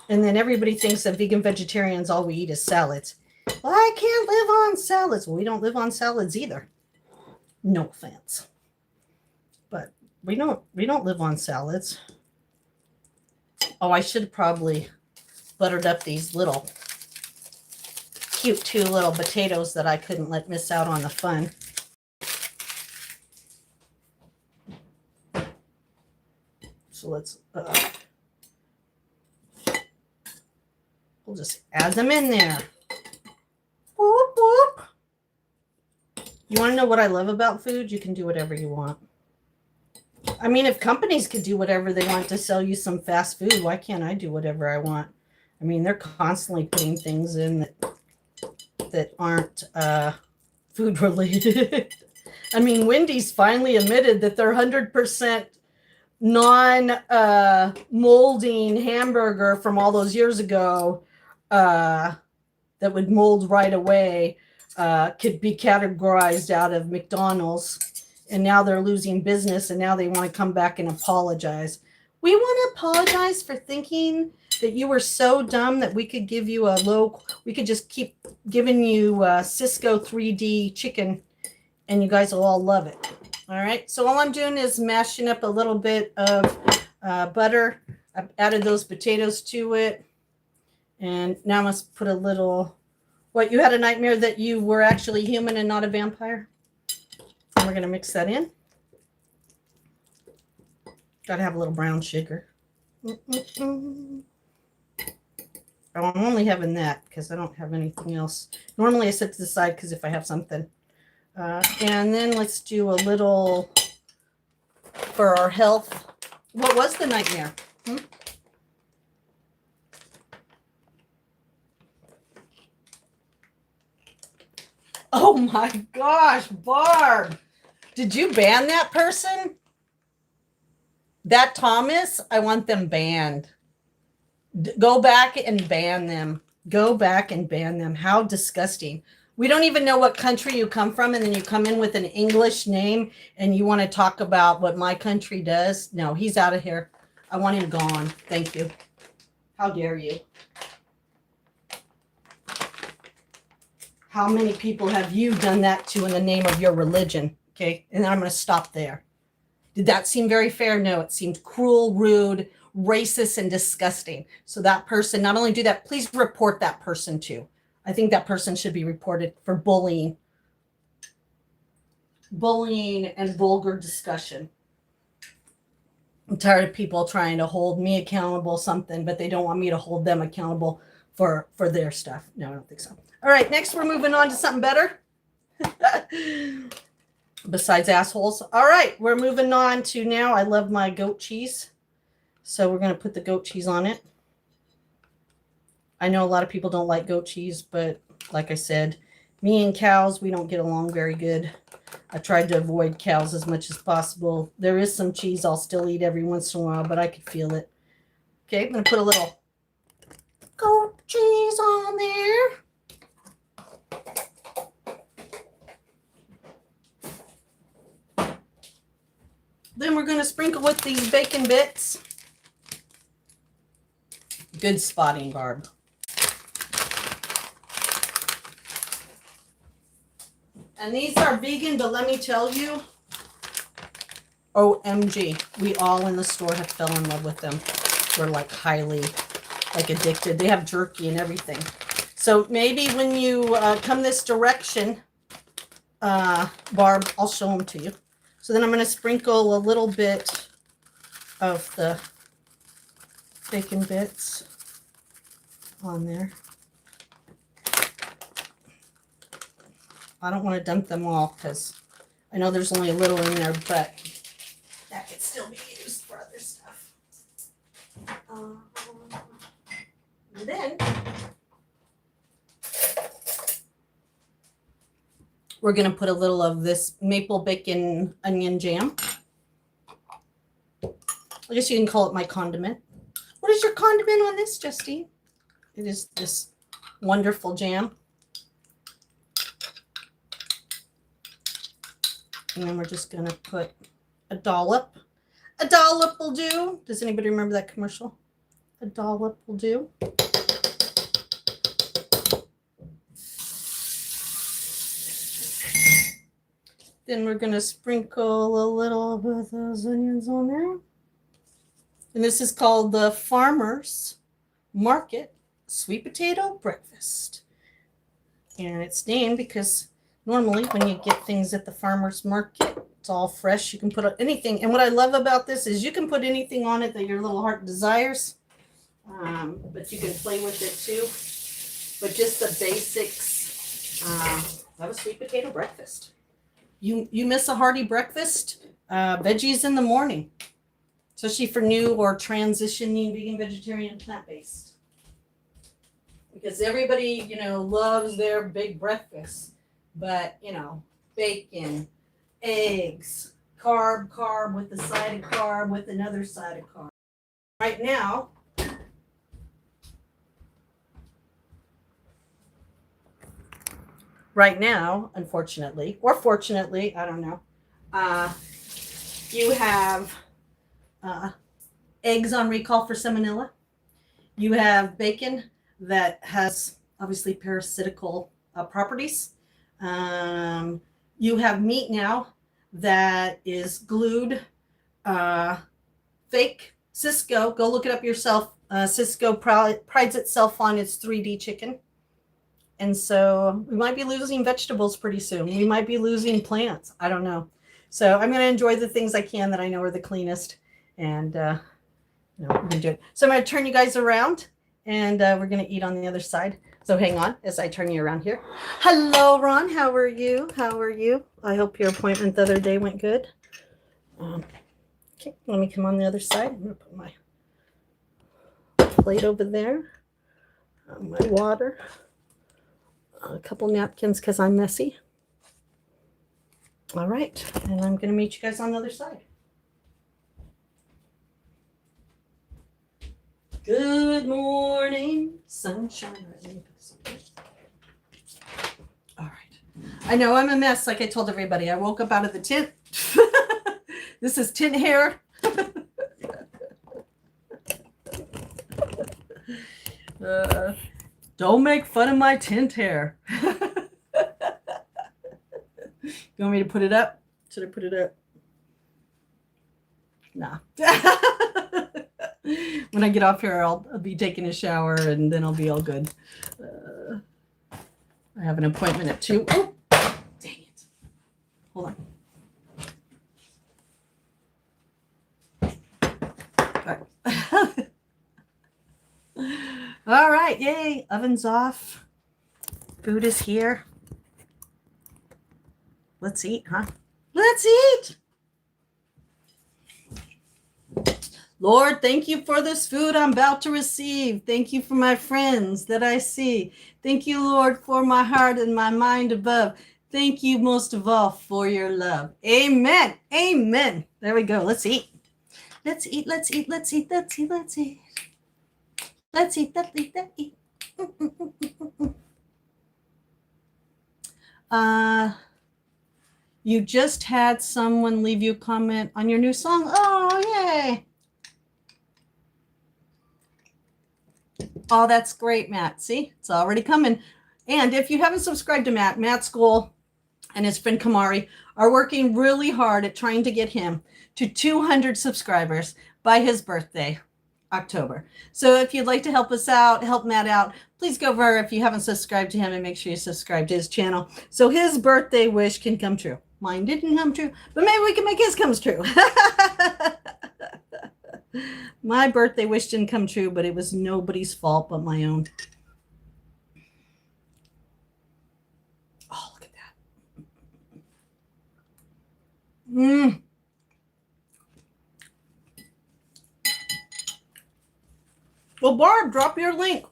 And then everybody thinks that vegan vegetarians, all we eat is salads. Well, I can't live on salads. Well, we don't live on salads either. No offense. But we don't live on salads. Oh, I should have probably buttered up these little cute 2 little potatoes that I couldn't let miss out on the fun. So let's we'll just add them in there. Whoop, whoop. You want to know what I love about food? You can do whatever you want. I mean, if companies could do whatever they want to sell you some fast food, why can't I do whatever I want? I mean, they're constantly putting things in that aren't food related. I mean, Wendy's finally admitted that their 100% non-molding hamburger from all those years ago that would mold right away could be categorized out of McDonald's. And now they're losing business, and now they want to come back and apologize. We want to apologize for thinking that you were so dumb that we could give you we could just keep giving you Cisco 3D chicken, and you guys will all love it. All right, so all I'm doing is mashing up a little bit of butter. I've added those potatoes to it. And now I must put a little, what, you had a nightmare that you were actually human and not a vampire? And we're going to mix that in. Got to have a little brown sugar. I'm only having that because I don't have anything else. Normally I set to the side because if I have something. And then let's do a little for our health. What was the nightmare? Oh my gosh, Barb. Did you ban that person? That Thomas? I want them banned. Go back and ban them. Go back and ban them. How disgusting. We don't even know what country you come from, and then you come in with an English name and you want to talk about what my country does. No, he's out of here. I want him gone. Thank you. How dare you? How many people have you done that to in the name of your religion? Okay, and then I'm going to stop there. Did that seem very fair? No, it seemed cruel, rude, racist, and disgusting. So that person, not only do that, please report that person too. I think that person should be reported for bullying and vulgar discussion. I'm tired of people trying to hold me accountable something, but they don't want me to hold them accountable for their stuff. No, I don't think so. All right, next we're moving on to something better. Besides assholes. All right, we're moving on to now. I love my goat cheese. So we're going to put the goat cheese on it. I know a lot of people don't like goat cheese, but like I said, me and cows, we don't get along very good. I tried to avoid cows as much as possible. There is some cheese I'll still eat every once in a while, but I could feel it. Okay, I'm going to put a little goat cheese on there. Then we're going to sprinkle with these bacon bits. Good spotting, Barb. And these are vegan, but let me tell you, OMG, we all in the store have fell in love with them. We're like highly addicted. They have jerky and everything. So maybe when you come this direction, Barb, I'll show them to you. So then I'm going to sprinkle a little bit of the bacon bits on there. I don't want to dump them all because I know there's only a little in there, but that could still be used for other stuff. And then we're going to put a little of this maple bacon onion jam. I guess you can call it my condiment. What is your condiment on this, Justine? It is this wonderful jam. And then we're just going to put a dollop. A dollop will do. Does anybody remember that commercial? A dollop will do. Then we're going to sprinkle a little bit of those onions on there. And this is called the Farmer's Market Sweet Potato Breakfast. And it's named because normally when you get things at the farmer's market, it's all fresh. You can put anything. And what I love about this is you can put anything on it that your little heart desires. But you can play with it too. But just the basics of a sweet potato breakfast. You miss a hearty breakfast, veggies in the morning. Especially for new or transitioning vegan, vegetarian, plant-based. Because everybody, loves their big breakfast. But, bacon, eggs, carb with the side of carb with another side of carb. Right now, unfortunately, or fortunately, I don't know, you have eggs on recall for salmonella. You have bacon that has obviously parasitical properties. You have meat now that is glued, fake Cisco. Go look it up yourself. Cisco prides itself on its 3D chicken. And so we might be losing vegetables pretty soon. We might be losing plants. I don't know. So I'm going to enjoy the things I can that I know are the cleanest. And, we're going to do it. So I'm going to turn you guys around and we're going to eat on the other side. So hang on as I turn you around here. Hello, Ron. How are you? How are you? I hope your appointment the other day went good. Okay, let me come on the other side. I'm going to put my plate over there. My water. A couple napkins because I'm messy. All right, and I'm going to meet you guys on the other side. Good morning, sunshine. All right. I know I'm a mess, like I told everybody. I woke up out of the tent. This is tent hair. Don't make fun of my tent hair. You want me to put it up? Should I put it up? Nah. When I get off here, I'll be taking a shower and then I'll be all good. I have an appointment at 2. Oh, dang it. Hold on. All right. All right, yay, oven's off. Food is here. Let's eat, huh? Let's eat. Lord, thank you for this food I'm about to receive. Thank you for my friends that I see. Thank you, Lord, for my heart and my mind above. Thank you most of all for your love. Amen. Amen. There we go. Let's eat. Let's eat. Let's eat. Let's eat. Let's eat. Let's eat. Let's eat. Let's eat. Let's eat. You just had someone leave you a comment on your new song. Oh, yay. Oh, that's great, Matt. See, it's already coming. And if you haven't subscribed to Matt School and his friend Kamari are working really hard at trying to get him to 200 subscribers by his birthday, October. So if you'd like to help us out, help Matt out, please go over if you haven't subscribed to him and make sure you subscribe to his channel so his birthday wish can come true. Mine didn't come true, but maybe we can make his come true. My birthday wish didn't come true, but it was nobody's fault but my own. Oh, look at that. Well, Barb, drop your link.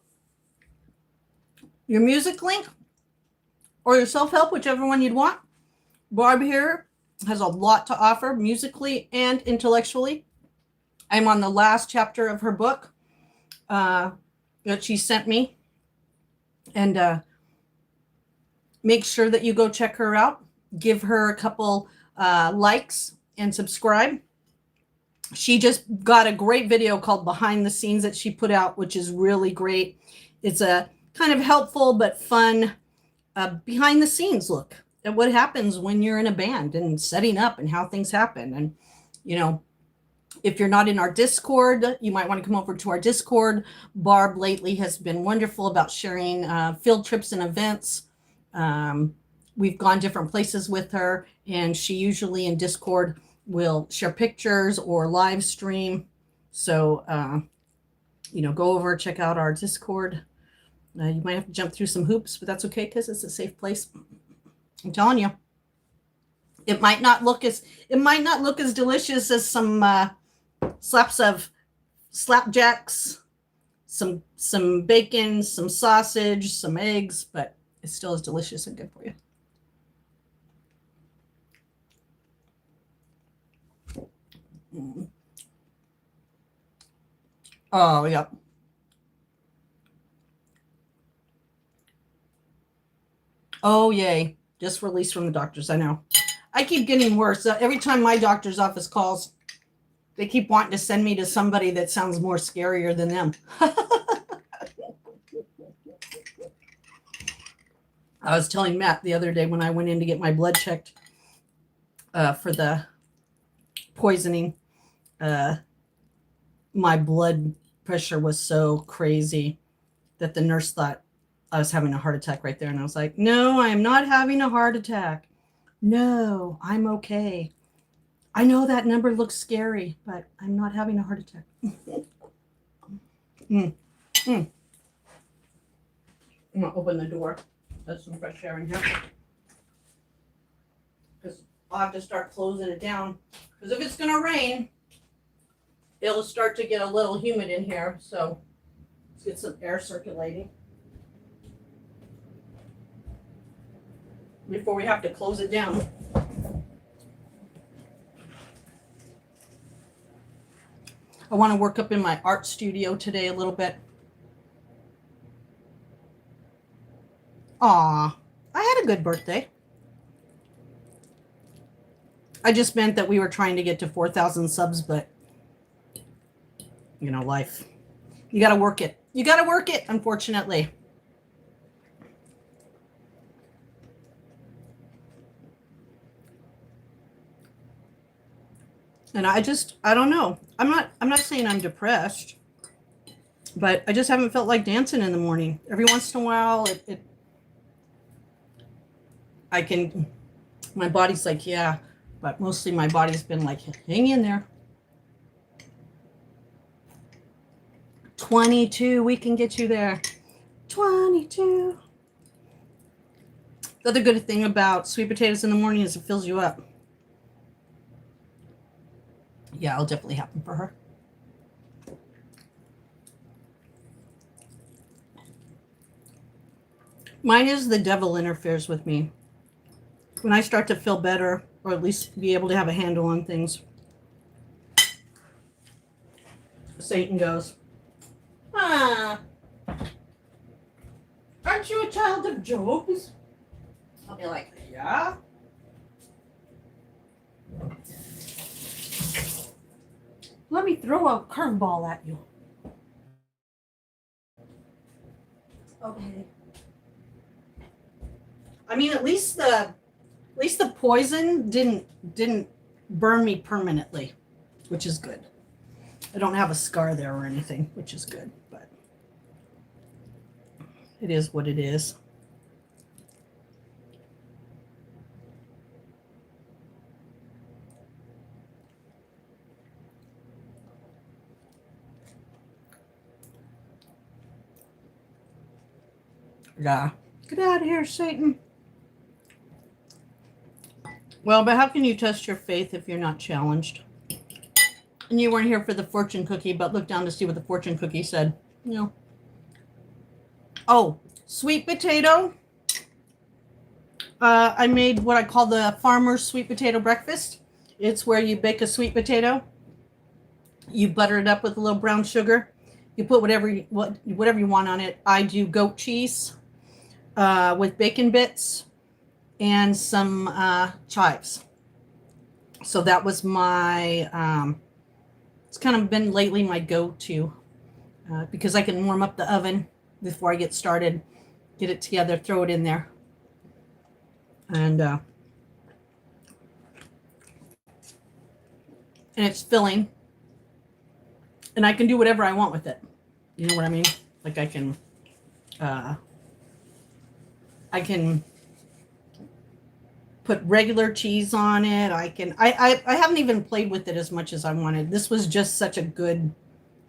Your music link or your self-help, whichever one you'd want. Barb here has a lot to offer musically and intellectually. I'm on the last chapter of her book that she sent me. And make sure that you go check her out. Give her a couple likes and subscribe. She just got a great video called Behind the Scenes that she put out, which is really great. It's a kind of helpful but fun behind the scenes look at what happens when you're in a band and setting up and how things happen. And, you know, if you're not in our Discord, you might want to come over to our Discord. Barb lately has been wonderful about sharing field trips and events. We've gone different places with her, and she usually in Discord will share pictures or live stream. So, you know, go over, check out our Discord. You might have to jump through some hoops, but that's okay because it's a safe place. I'm telling you, it might not look as delicious as some slaps of slapjacks, some bacon, some sausage, some eggs, but it's still as delicious and good for you. Oh, yep. Oh, yay. Just released from the doctors. I know. I keep getting worse. Every time my doctor's office calls, they keep wanting to send me to somebody that sounds more scarier than them. I was telling Matt the other day when I went in to get my blood checked for the poisoning, my blood pressure was so crazy that the nurse thought I was having a heart attack right there. And I was like, no, I am not having a heart attack. No, I'm okay. I know that number looks scary, but I'm not having a heart attack. I'm going to open the door. There's some fresh air in here. Because I'll have to start closing it down. Because if it's going to rain, it'll start to get a little humid in here. So let's get some air circulating before we have to close it down. I want to work up in my art studio today a little bit. Aw, I had a good birthday. I just meant that we were trying to get to 4,000 subs, but, you know, life. You got to work it. You got to work it, unfortunately. And I don't know. I'm not saying I'm depressed, but I just haven't felt like dancing in the morning. Every once in a while, my body's like, yeah, but mostly my body's been like, hang in there. 22, we can get you there. 22. The other good thing about sweet potatoes in the morning is it fills you up. Yeah, it'll definitely happen for her. Mine is the devil interferes with me. When I start to feel better, or at least be able to have a handle on things, Satan goes, ah, aren't you a child of Job's? I'll be like, yeah. Let me throw a curveball at you. Okay. I mean, at least the poison didn't burn me permanently, which is good. I don't have a scar there or anything, which is good, but it is what it is. Yeah. Get out of here, Satan. Well, but how can you test your faith if you're not challenged? And you weren't here for the fortune cookie, but look down to see what the fortune cookie said. You know. Oh, sweet potato. I made what I call the farmer's sweet potato breakfast. It's where you bake a sweet potato. You butter it up with a little brown sugar. You put whatever you want on it. I do goat cheese with bacon bits and some chives. So that was my, it's kind of been lately my go-to because I can warm up the oven before I get started, get it together, throw it in there. And it's filling. And I can do whatever I want with it. You know what I mean? Like I can put regular cheese on it. I haven't even played with it as much as I wanted. This was just such a good,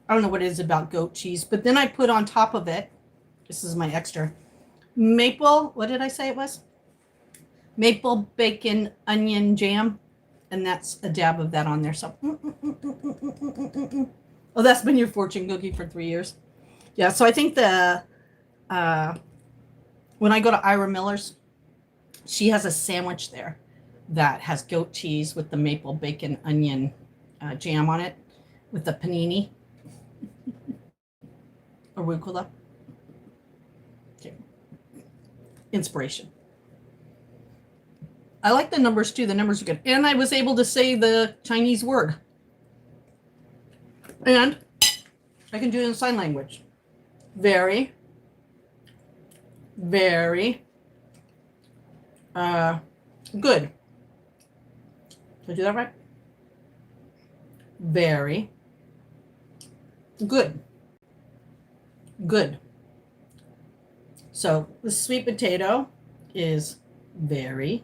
I don't know what it is about goat cheese, but then I put on top of it, this is my extra, maple, what did I say it was? Maple bacon onion jam. And that's a dab of that on there. So, oh, that's been your fortune cookie for 3 years. Yeah, so I think when I go to Ira Miller's, she has a sandwich there that has goat cheese with the maple bacon onion jam on it with the panini. Arugula. Okay. Inspiration. I like the numbers too. The numbers are good. And I was able to say the Chinese word. And I can do it in sign language. Very, very good. Did I do that right? Very good. Good. So the sweet potato is very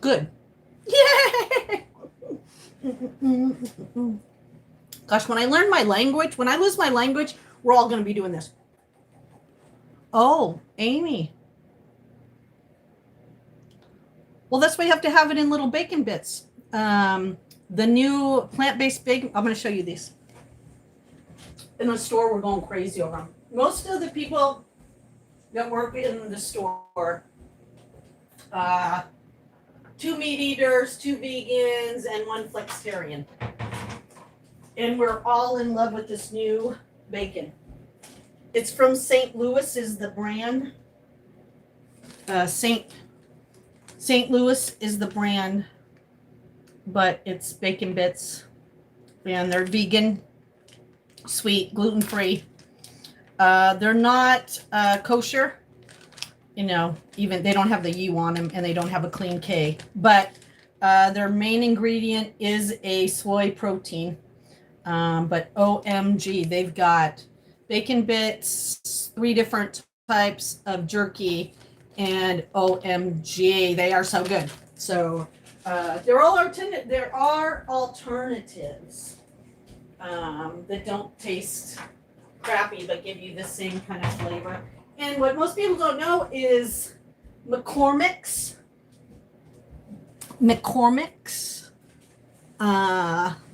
good. Yay! Gosh, when I learn my language, when I lose my language, we're all going to be doing this. Oh, Amy. Well, that's why you have to have it in little bacon bits. The new plant-based bacon, I'm going to show you these. In the store, we're going crazy over them. Most of the people that work in the store, 2 meat eaters, 2 vegans, and 1 flexitarian. And we're all in love with this new bacon. It's from St. Louis is the brand. St. Louis is the brand, but it's bacon bits. And they're vegan, sweet, gluten-free. They're not kosher. You know, even they don't have the U on them and they don't have a clean K. But their main ingredient is a soy protein. But OMG, they've got bacon bits, 3 different types of jerky, and OMG, they are so good. So there are alternatives that don't taste crappy but give you the same kind of flavor. And what most people don't know is McCormick's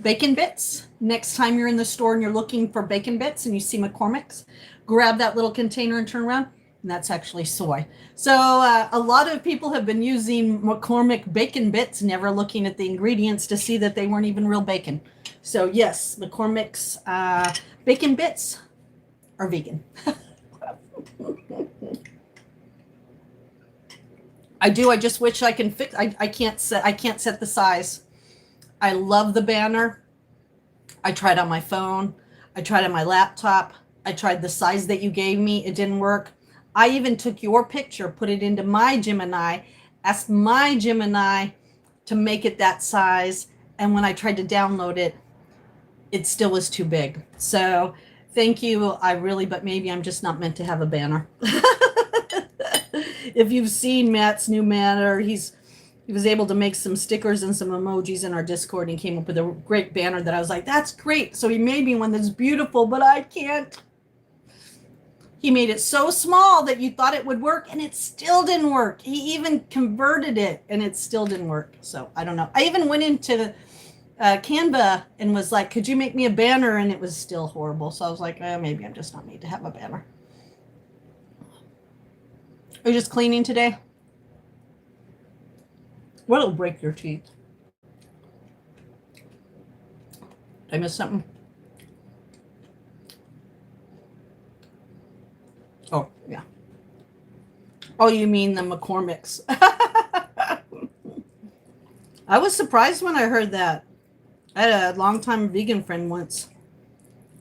bacon bits. Next time you're in the store and you're looking for bacon bits and you see McCormick's, grab that little container and turn around, and that's actually soy. So a lot of people have been using McCormick bacon bits, never looking at the ingredients to see that they weren't even real bacon. So yes, McCormick's bacon bits are vegan. I do. I just wish I can fix. I can't set the size. I love the banner. I tried on my phone. I tried on my laptop. I tried the size that you gave me. It didn't work. I even took your picture, put it into my Gemini, asked my Gemini to make it that size. And when I tried to download it, it still was too big. So thank you. But maybe I'm just not meant to have a banner. If you've seen Matt's new banner, he was able to make some stickers and some emojis in our Discord and came up with a great banner that I was like, that's great. So he made me one that's beautiful, but I can't. He made it so small that you thought it would work and it still didn't work. He even converted it and it still didn't work. So I don't know. I even went into Canva and was like, could you make me a banner? And it was still horrible. So I was like, maybe I'm just not made to have a banner. Are you just cleaning today? What'll break your teeth? Did I miss something? Oh, yeah. Oh, you mean the McCormick's. I was surprised when I heard that. I had a longtime vegan friend once,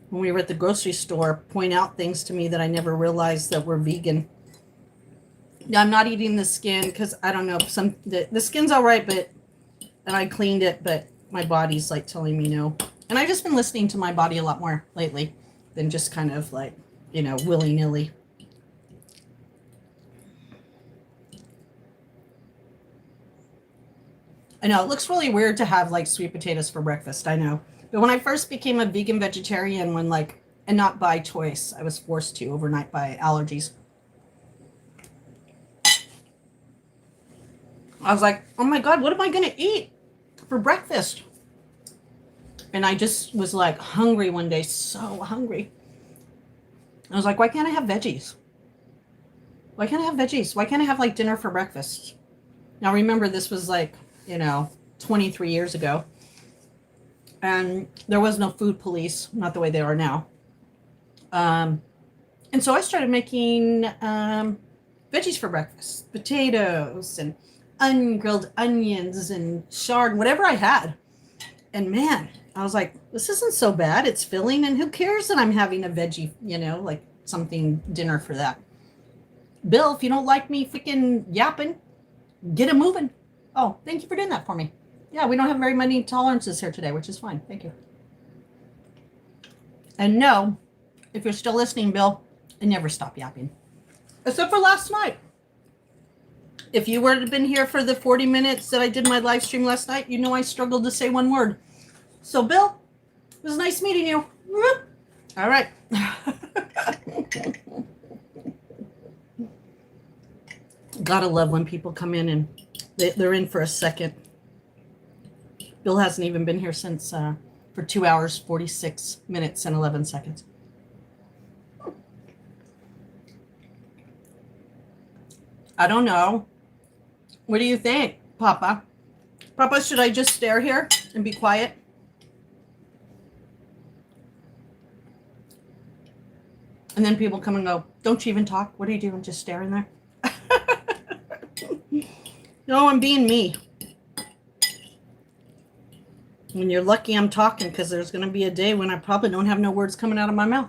when we were at the grocery store, point out things to me that I never realized that were vegan. Now, I'm not eating the skin because I don't know, the skin's all right, and I cleaned it, but my body's like telling me no. And I've just been listening to my body a lot more lately than just kind of like, willy-nilly. I know it looks really weird to have like sweet potatoes for breakfast. I know. But when I first became a vegan vegetarian, and not by choice, I was forced to overnight by allergies. I was like, oh my God, what am I going to eat for breakfast? And I just was like hungry one day, so hungry. I was like, why can't I have veggies? Why can't I have veggies? Why can't I have like dinner for breakfast? Now remember, this was like, 23 years ago. And there was no food police, not the way they are now. And so I started making veggies for breakfast, potatoes and ungrilled onions and chard, whatever I had. And man, I was like, this isn't so bad. It's filling, and who cares that I'm having a veggie, like something dinner for that. Bill, if you don't like me freaking yapping, get it moving. Oh, thank you for doing that for me. Yeah, we don't have very many tolerances here today, which is fine. Thank you. And no, if you're still listening, Bill, I never stop yapping. Except for last night. If you were to have been here for the 40 minutes that I did my live stream last night, I struggled to say one word. So, Bill, it was nice meeting you. All right. Gotta love when people come in and they're in for a second. Bill hasn't even been here since for 2 hours, 46 minutes, and 11 seconds. I don't know. What do you think, Papa? Papa, should I just stare here and be quiet? And then people come and go, don't you even talk? What are you doing? Just staring there? No, I'm being me. When you're lucky I'm talking, because there's going to be a day when I probably don't have no words coming out of my mouth.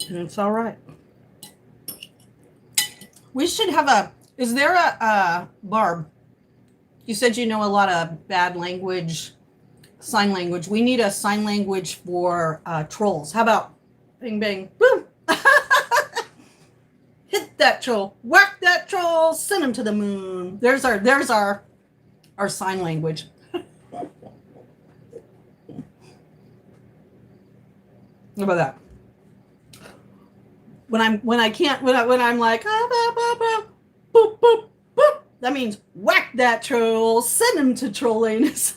And it's all right. We should have is there a Barb? You said you know a lot of bad language, sign language. We need a sign language for trolls. How about bing, bang, boom? Hit that troll, whack that troll, send him to the moon. There's our sign language. How about that? When I'm like, boop, boop, boop, That means whack that troll, send him to Trollanus.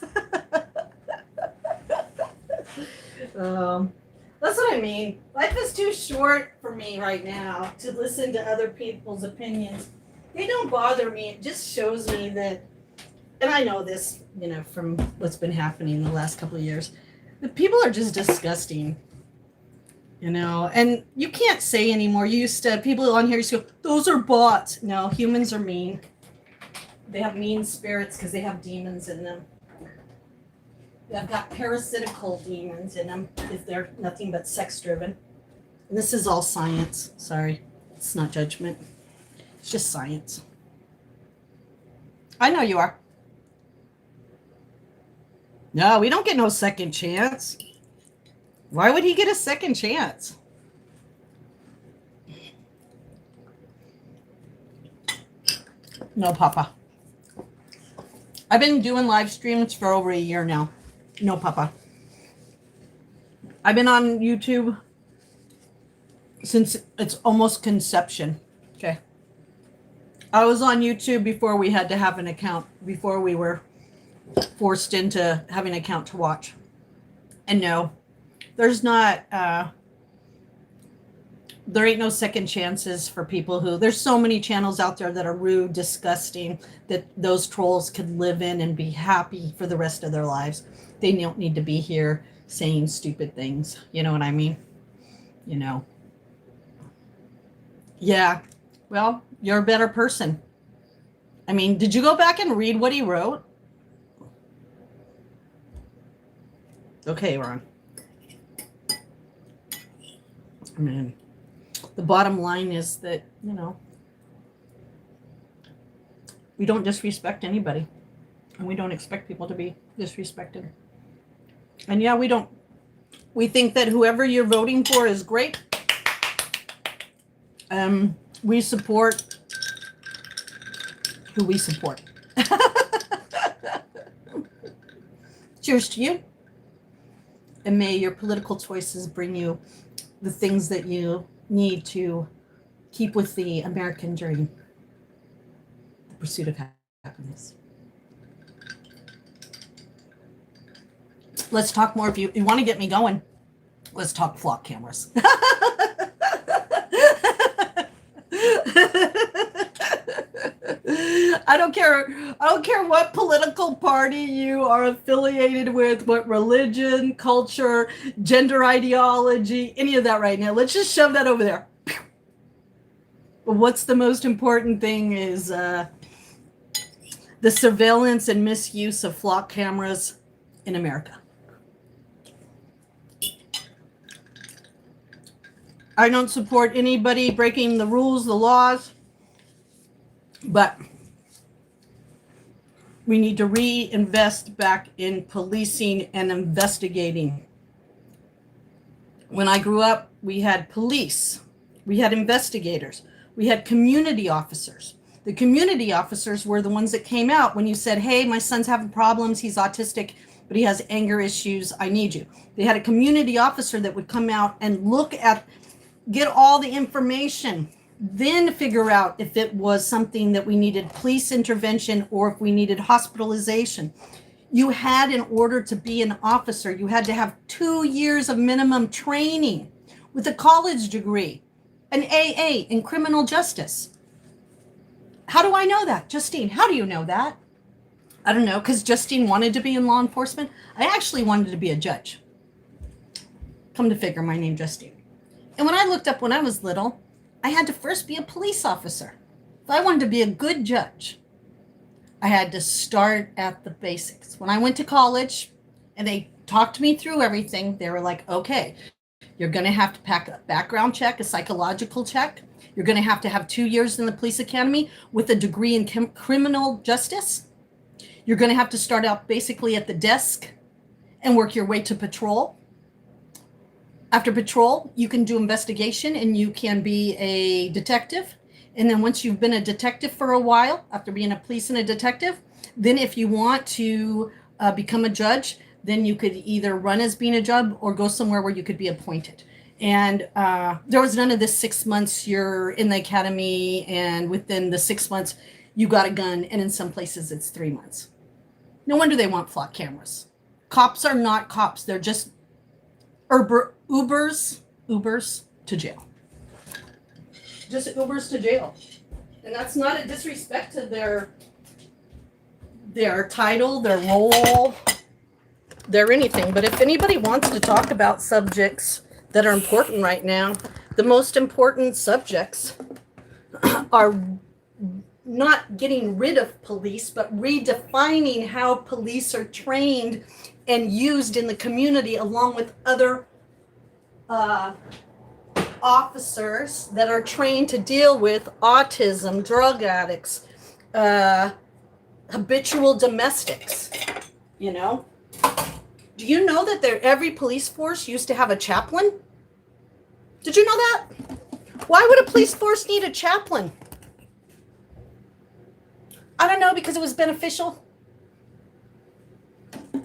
That's what I mean. Life is too short for me right now to listen to other people's opinions. They don't bother me. It just shows me that, and I know this, from what's been happening in the last couple of years, that people are just disgusting. And you can't say anymore. People on here used to go, those are bots. No, humans are mean. They have mean spirits because they have demons in them. They've got parasitical demons in them if they're nothing but sex driven. And this is all science. Sorry, it's not judgment. It's just science. I know you are. No, we don't get no second chance. Why would he get a second chance? No, Papa. I've been doing live streams for over a year now. No, Papa. I've been on YouTube since it's almost conception. Okay. I was on YouTube before we had to have an account, before we were forced into having an account to watch. And no, there's not, there ain't no second chances for people there's so many channels out there that are rude, disgusting, that those trolls could live in and be happy for the rest of their lives. They don't need to be here saying stupid things. You know what I mean? Yeah. Well, you're a better person. I mean, did you go back and read what he wrote? Okay, Ron. I mean, the bottom line is that, we don't disrespect anybody. And we don't expect people to be disrespected. And yeah, we think that whoever you're voting for is great. We support who we support. Cheers to you. And may your political choices bring you the things that you need to keep with the American dream, the pursuit of happiness. Let's talk more. If you want to get me going, let's talk flock cameras. I don't care what political party you are affiliated with, what religion, culture, gender ideology, any of that right now. Let's just shove that over there. But what's the most important thing is the surveillance and misuse of flock cameras in America. I don't support anybody breaking the rules, the laws, but we need to reinvest back in policing and investigating. When I grew up, we had police, we had investigators, we had community officers. The community officers were the ones that came out when you said, hey, my son's having problems, he's autistic, but he has anger issues, I need you. They had a community officer that would come out and get all the information, then figure out if it was something that we needed police intervention or if we needed hospitalization. You had, in order to be an officer, you had to have 2 years of minimum training with a college degree, an AA in criminal justice. How do I know that? Justine, how do you know that? I don't know, because Justine wanted to be in law enforcement. I actually wanted to be a judge. Come to figure, my name Justine. And when I looked up when I was little, I had to first be a police officer. If I wanted to be a good judge, I had to start at the basics. When I went to college and they talked me through everything, they were like, okay, you're going to have to pack a background check, a psychological check. You're going to have 2 years in the police academy with a degree in criminal justice. You're going to have to start out basically at the desk and work your way to patrol. After patrol, you can do investigation and you can be a detective. And then once you've been a detective for a while, after being a police and a detective, then if you want to become a judge, then you could either run as being a judge or go somewhere where you could be appointed. And there was none of this 6 months you're in the academy and within the 6 months you got a gun, and in some places it's 3 months. No wonder they want flock cameras. Cops are not cops. They're just Ubers to jail. Just Ubers to jail. And that's not a disrespect to their title, their role, their anything. But if anybody wants to talk about subjects that are important right now, the most important subjects are not getting rid of police, but redefining how police are trained and used in the community along with other officers that are trained to deal with autism, drug addicts, habitual domestics. You know, do you know that every police force used to have a chaplain? Did you know that? Why would a police force need a chaplain? I don't know, because it was beneficial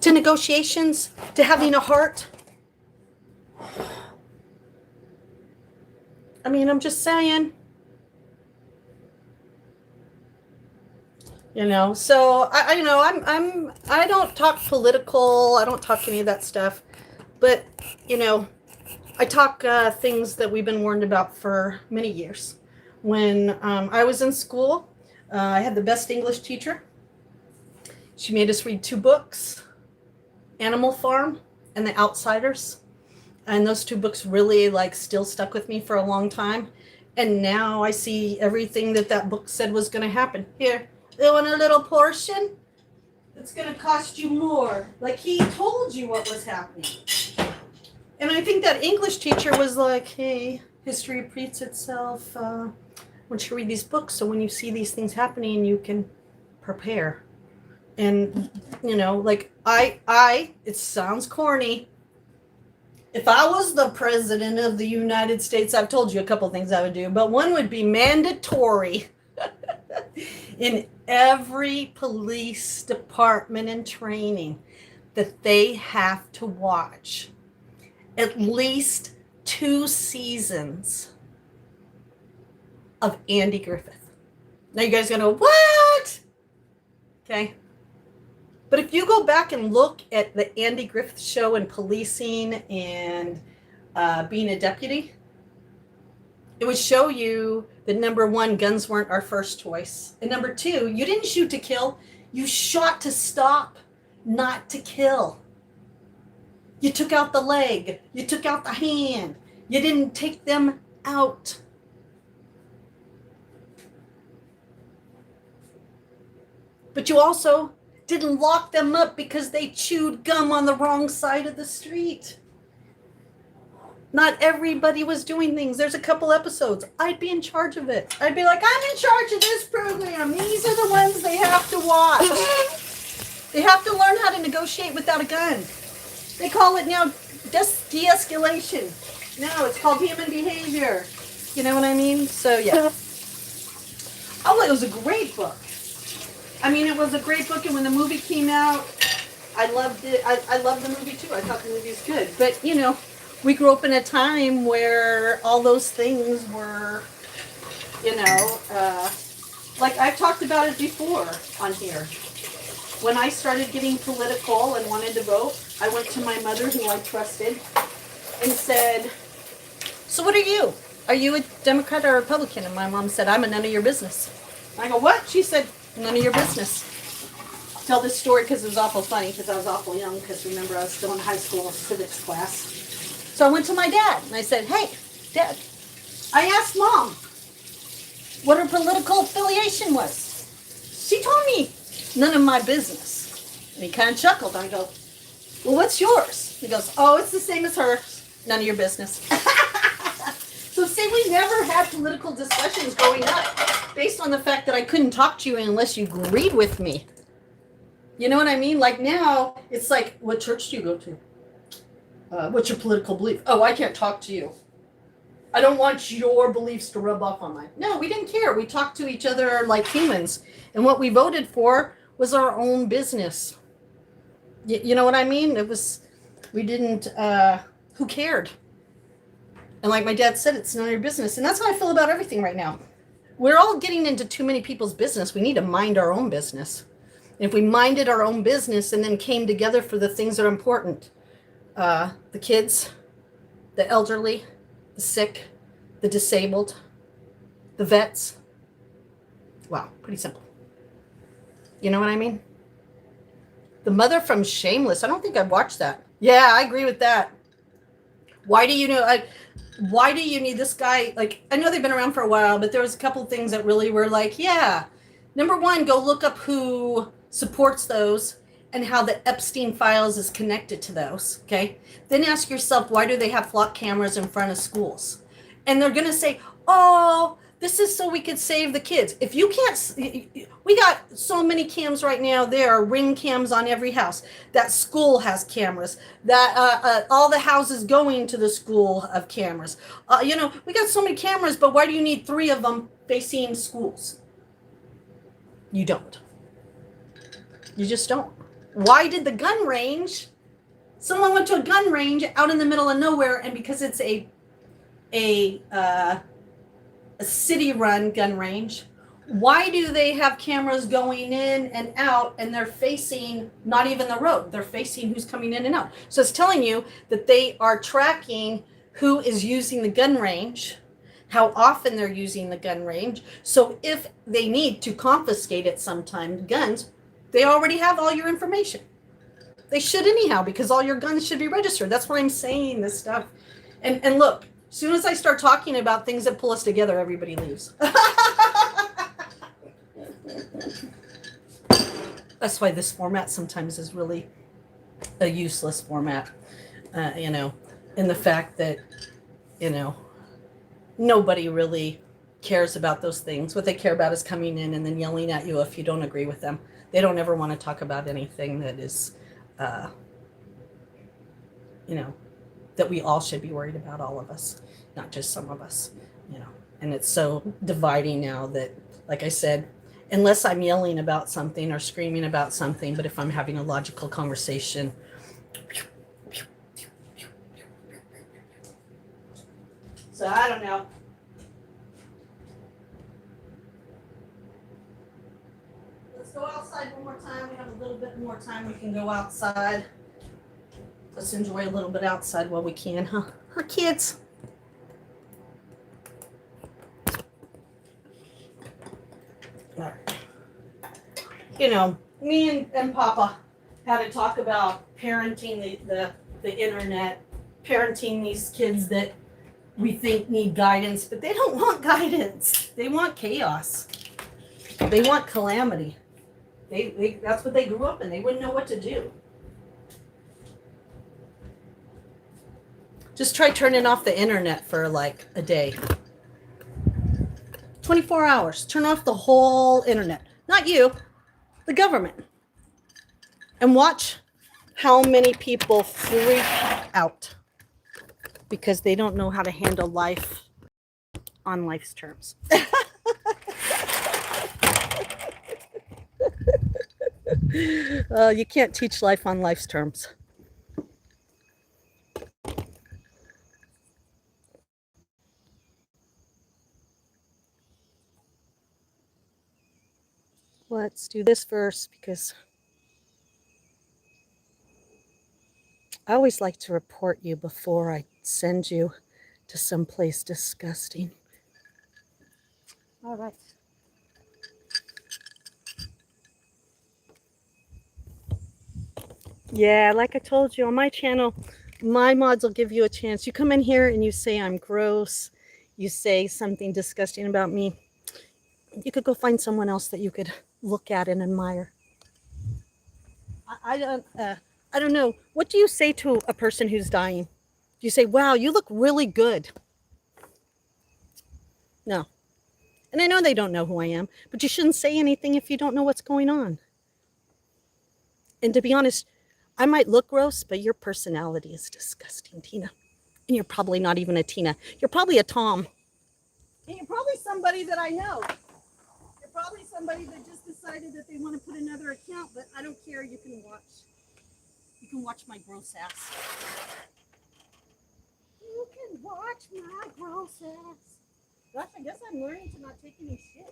to negotiations, to having a heart. I mean, I'm just saying. You know, so I don't talk political. I don't talk any of that stuff. But, you know, I talk things that we've been warned about for many years. When I was in school, I had the best English teacher. She made us read 2 books, Animal Farm and The Outsiders. And those 2 books really still stuck with me for a long time. And now I see everything that book said was going to happen. Here, you want a little portion? It's going to cost you more. Like, he told you what was happening. And I think that English teacher was like, hey, history repeats itself. I want you to read these books so when you see these things happening, you can prepare. And, you know, like, it sounds corny. If I was the president of the United States, I've told you a couple things I would do, but one would be mandatory in every police department and training that they have to watch at least 2 seasons of Andy Griffith. Now you guys are gonna go, what? Okay. But if you go back and look at the Andy Griffith show in policing and being a deputy, it would show you that number 1, guns weren't our first choice. And number 2, you didn't shoot to kill. You shot to stop, not to kill. You took out the leg. You took out the hand. You didn't take them out. But you also didn't lock them up because they chewed gum on the wrong side of the street. Not everybody was doing things. There's a couple episodes. I'd be in charge of it. I'd be like, I'm in charge of this program. These are the ones they have to watch. They have to learn how to negotiate without a gun. They call it now de-escalation. No, it's called human behavior. You know what I mean? So, yeah. Oh, it was a great book. I mean, it was a great book, and when the movie came out, I loved it. I loved the movie, too. I thought the movie was good. But, you know, we grew up in a time where all those things were, you know, like I've talked about it before on here. When I started getting political and wanted to vote, I went to my mother, who I trusted, and said, so what are you? Are you a Democrat or a Republican? And my mom said, I'm a none of your business. I go, what? She said, none of your business. I'll tell this story because it was awful funny, because I was awful young, because remember I was still in high school civics class. So I went to my dad and I said, hey, Dad, I asked Mom what her political affiliation was. She told me none of my business. And he kind of chuckled. I go, well, what's yours? He goes, oh, it's the same as hers. None of your business. So see, we never had political discussions growing up based on the fact that I couldn't talk to you unless you agreed with me. You know what I mean? Like now, it's like, what church do you go to? What's your political belief? Oh, I can't talk to you. I don't want your beliefs to rub off on mine. No, we didn't care. We talked to each other like humans. And what we voted for was our own business. You know what I mean? It was, we didn't, who cared? And like my dad said, it's none of your business. And that's how I feel about everything right now. We're all getting into too many people's business. We need to mind our own business. And if we minded our own business and then came together for the things that are important, the kids, the elderly, the sick, the disabled, the vets. Wow, pretty simple. You know what I mean? The mother from Shameless. I don't think I've watched that. Yeah, I agree with that. Why do you know? Why do you need this guy? Like, I know they've been around for a while, but there was a couple things that really were like, yeah. Number one, go look up who supports those and how the Epstein files is connected to those. Okay. Then ask yourself, why do they have flock cameras in front of schools? And they're going to say, oh, this is so we could save the kids. If you can't, we got so many cams right now. There are Ring cams on every house. That school has cameras. That all the houses going to the school have cameras. We got so many cameras, but why do you need 3 of them facing schools? You don't. You just don't. Why did the gun range? Someone went to a gun range out in the middle of nowhere, and because it's a city-run gun range, why do they have cameras going in and out, and they're facing not even the road? They're facing who's coming in and out. So it's telling you that they are tracking who is using the gun range, how often they're using the gun range. So if they need to confiscate at some time guns, they already have all your information. They should anyhow, because all your guns should be registered. That's why I'm saying this stuff. And look, as soon as I start talking about things that pull us together, everybody leaves. That's why this format sometimes is really a useless format, in the fact that, nobody really cares about those things. What they care about is coming in and then yelling at you if you don't agree with them. They don't ever want to talk about anything that is, that we all should be worried about, all of us, not just some of us, And it's so dividing now that, like I said, unless I'm yelling about something or screaming about something, but if I'm having a logical conversation, so I don't know. Let's go outside one more time. We have a little bit more time. We can go outside. Let's enjoy a little bit outside while we can, huh? Huh, kids? All right. Me and Papa had to talk about parenting the internet, parenting these kids that we think need guidance, but they don't want guidance. They want chaos. They want calamity. They that's what they grew up in. They wouldn't know what to do. Just try turning off the internet for like a day. 24 hours. Turn off the whole internet. Not you, the government. And watch how many people freak out because they don't know how to handle life on life's terms. You can't teach life on life's terms. Let's do this first because I always like to report you before I send you to someplace disgusting. All right. Yeah, like I told you on my channel, my mods will give you a chance. You come in here and you say I'm gross. You say something disgusting about me. You could go find someone else that you could look at and admire. I don't know. What do you say to a person who's dying? Do you say, wow, you look really good? No. And I know they don't know who I am, but you shouldn't say anything if you don't know what's going on. And to be honest, I might look gross, but your personality is disgusting, Tina. And you're probably not even a Tina. You're probably a Tom. And you're probably somebody that I know. You're probably somebody that just decided that they want to put another account, but I don't care. You can watch. You can watch my gross ass. You can watch my gross ass. Gosh, I guess I'm learning to not take any shit.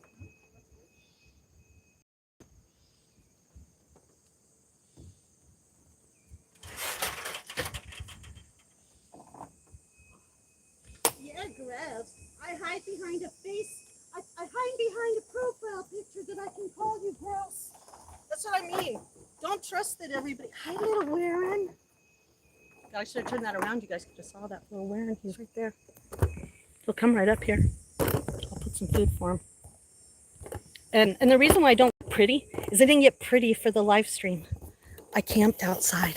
Yeah, gross. I hide behind a face. I hide behind a profile picture that I can call you gross. That's what I mean. Don't trust that everybody. Hi, little Warren. I should have turned that around. You guys could have saw that little Warren. He's right there. He'll come right up here. I'll put some food for him. And the reason why I don't get pretty is I didn't get pretty for the live stream. I camped outside,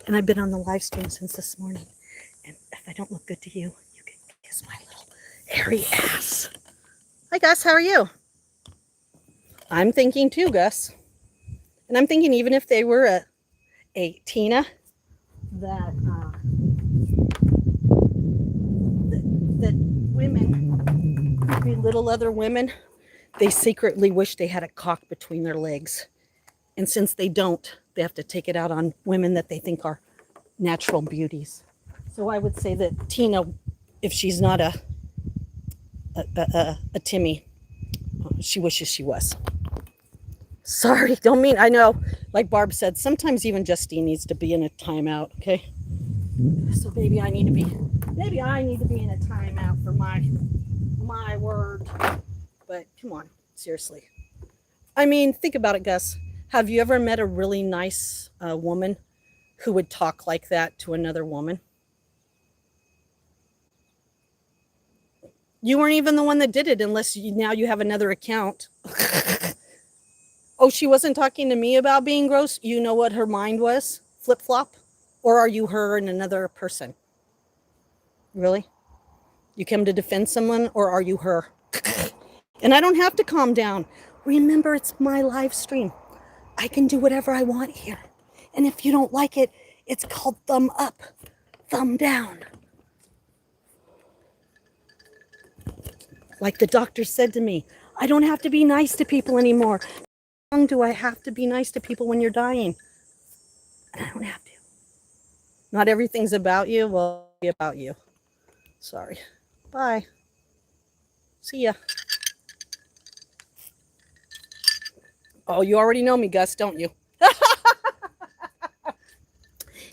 and I've been on the live stream since this morning. And if I don't look good to you, you can kiss my little hairy ass. Hi, Gus. How are you? I'm thinking too, Gus. And I'm thinking even if they were a Tina that that women could be little other women, they secretly wish they had a cock between their legs. And since they don't, they have to take it out on women that they think are natural beauties. So I would say that Tina, if she's not a Timmy, she wishes she was. Sorry, don't mean, I know, like Barb said, sometimes even Justine needs to be in a timeout, okay? So maybe I need to be in a timeout for my word. But come on, seriously. I mean, think about it, Gus. Have you ever met a really nice woman who would talk like that to another woman? You weren't even the one that did it unless now you have another account. Oh, she wasn't talking to me about being gross? You know what her mind was? Flip-flop? Or are you her and another person? Really? You come to defend someone, or are you her? And I don't have to calm down. Remember, it's my live stream. I can do whatever I want here. And if you don't like it, it's called thumb up, thumb down. Like the doctor said to me, I don't have to be nice to people anymore. How long do I have to be nice to people when you're dying? And I don't have to. Not everything's about you. Well, it'll be about you. Sorry. Bye. See ya. Oh, you already know me, Gus, don't you?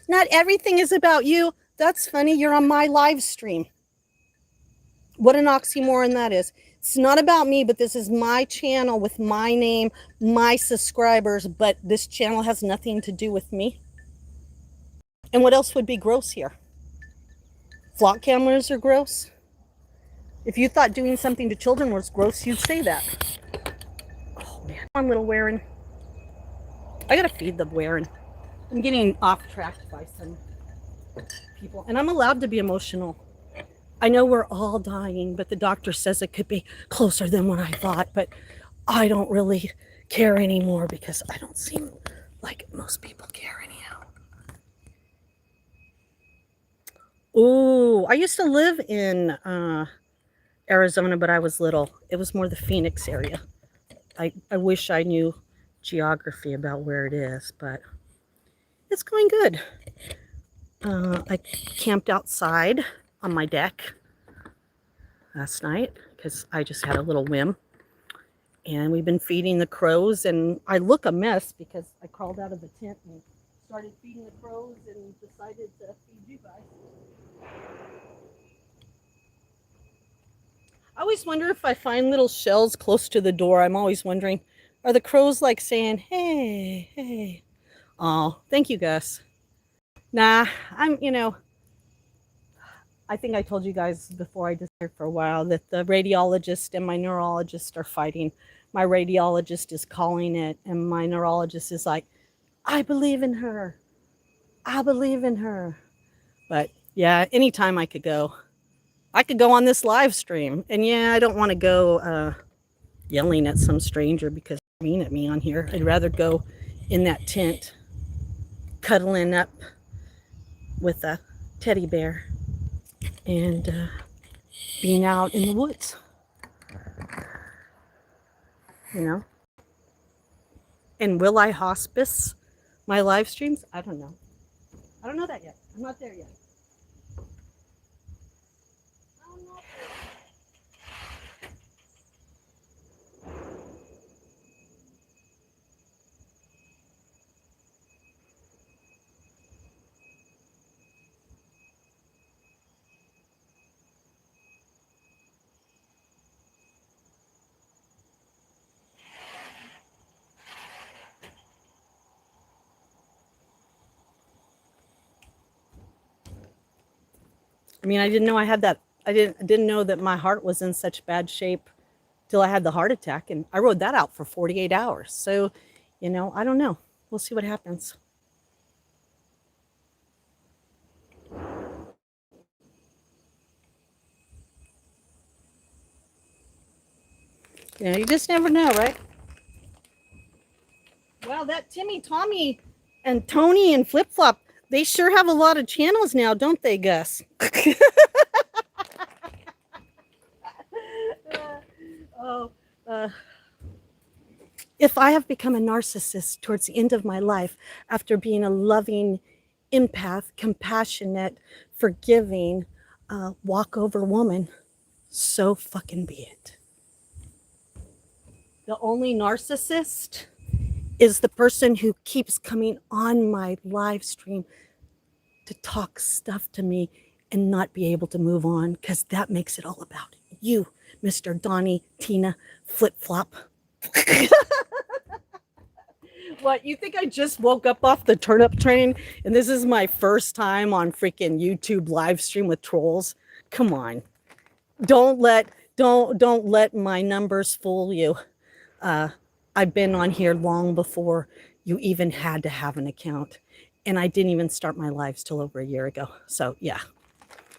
Not everything is about you. That's funny. You're on my live stream. What an oxymoron that is. It's not about me, but this is my channel with my name, my subscribers, but this channel has nothing to do with me. And what else would be gross here? Flock cameras are gross. If you thought doing something to children was gross, you'd say that. Oh, man. Come on, little Warren. I gotta feed the Warren. I'm getting off track by some people. And I'm allowed to be emotional. I know we're all dying, but the doctor says it could be closer than what I thought. But I don't really care anymore because I don't seem like most people care anyhow. Ooh, I used to live in Arizona, but I was little. It was more the Phoenix area. I wish I knew geography about where it is, but it's going good. I camped outside on my deck last night because I just had a little whim. And we've been feeding the crows, and I look a mess because I crawled out of the tent and started feeding the crows and decided to feed you guys. I always wonder if I find little shells close to the door. I'm always wondering, are the crows like saying, hey, hey? Oh, thank you, Gus. Nah, I think I told you guys before I disappeared for a while that the radiologist and my neurologist are fighting. My radiologist is calling it, and my neurologist is like, I believe in her. I believe in her. But yeah, anytime I could go on this live stream. And yeah, I don't want to go yelling at some stranger because they're mean at me on here. I'd rather go in that tent, cuddling up with a teddy bear and being out in the woods. You know? And will I hospice my live streams? I don't know. I don't know that yet. I'm not there yet. mean, I didn't know I had that. I didn't know that my heart was in such bad shape till I had the heart attack, and I rode that out for 48 hours. So, I don't know. We'll see what happens. You just never know, right? Well, that Timmy, Tommy, and Tony and Flip Flop, they sure have a lot of channels now, don't they, Gus? oh, uh, if I have become a narcissist towards the end of my life after being a loving empath, compassionate, forgiving, walkover woman, so fucking be it. The only narcissist is the person who keeps coming on my live stream to talk stuff to me and not be able to move on, because that makes it all about you, Mr. Donnie, Tina, Flip Flop. What, you think I just woke up off the turnip train and this is my first time on freaking YouTube live stream with trolls? Come on. Don't let my numbers fool you. I've been on here long before you even had to have an account, and I didn't even start my lives till over a year ago. So yeah,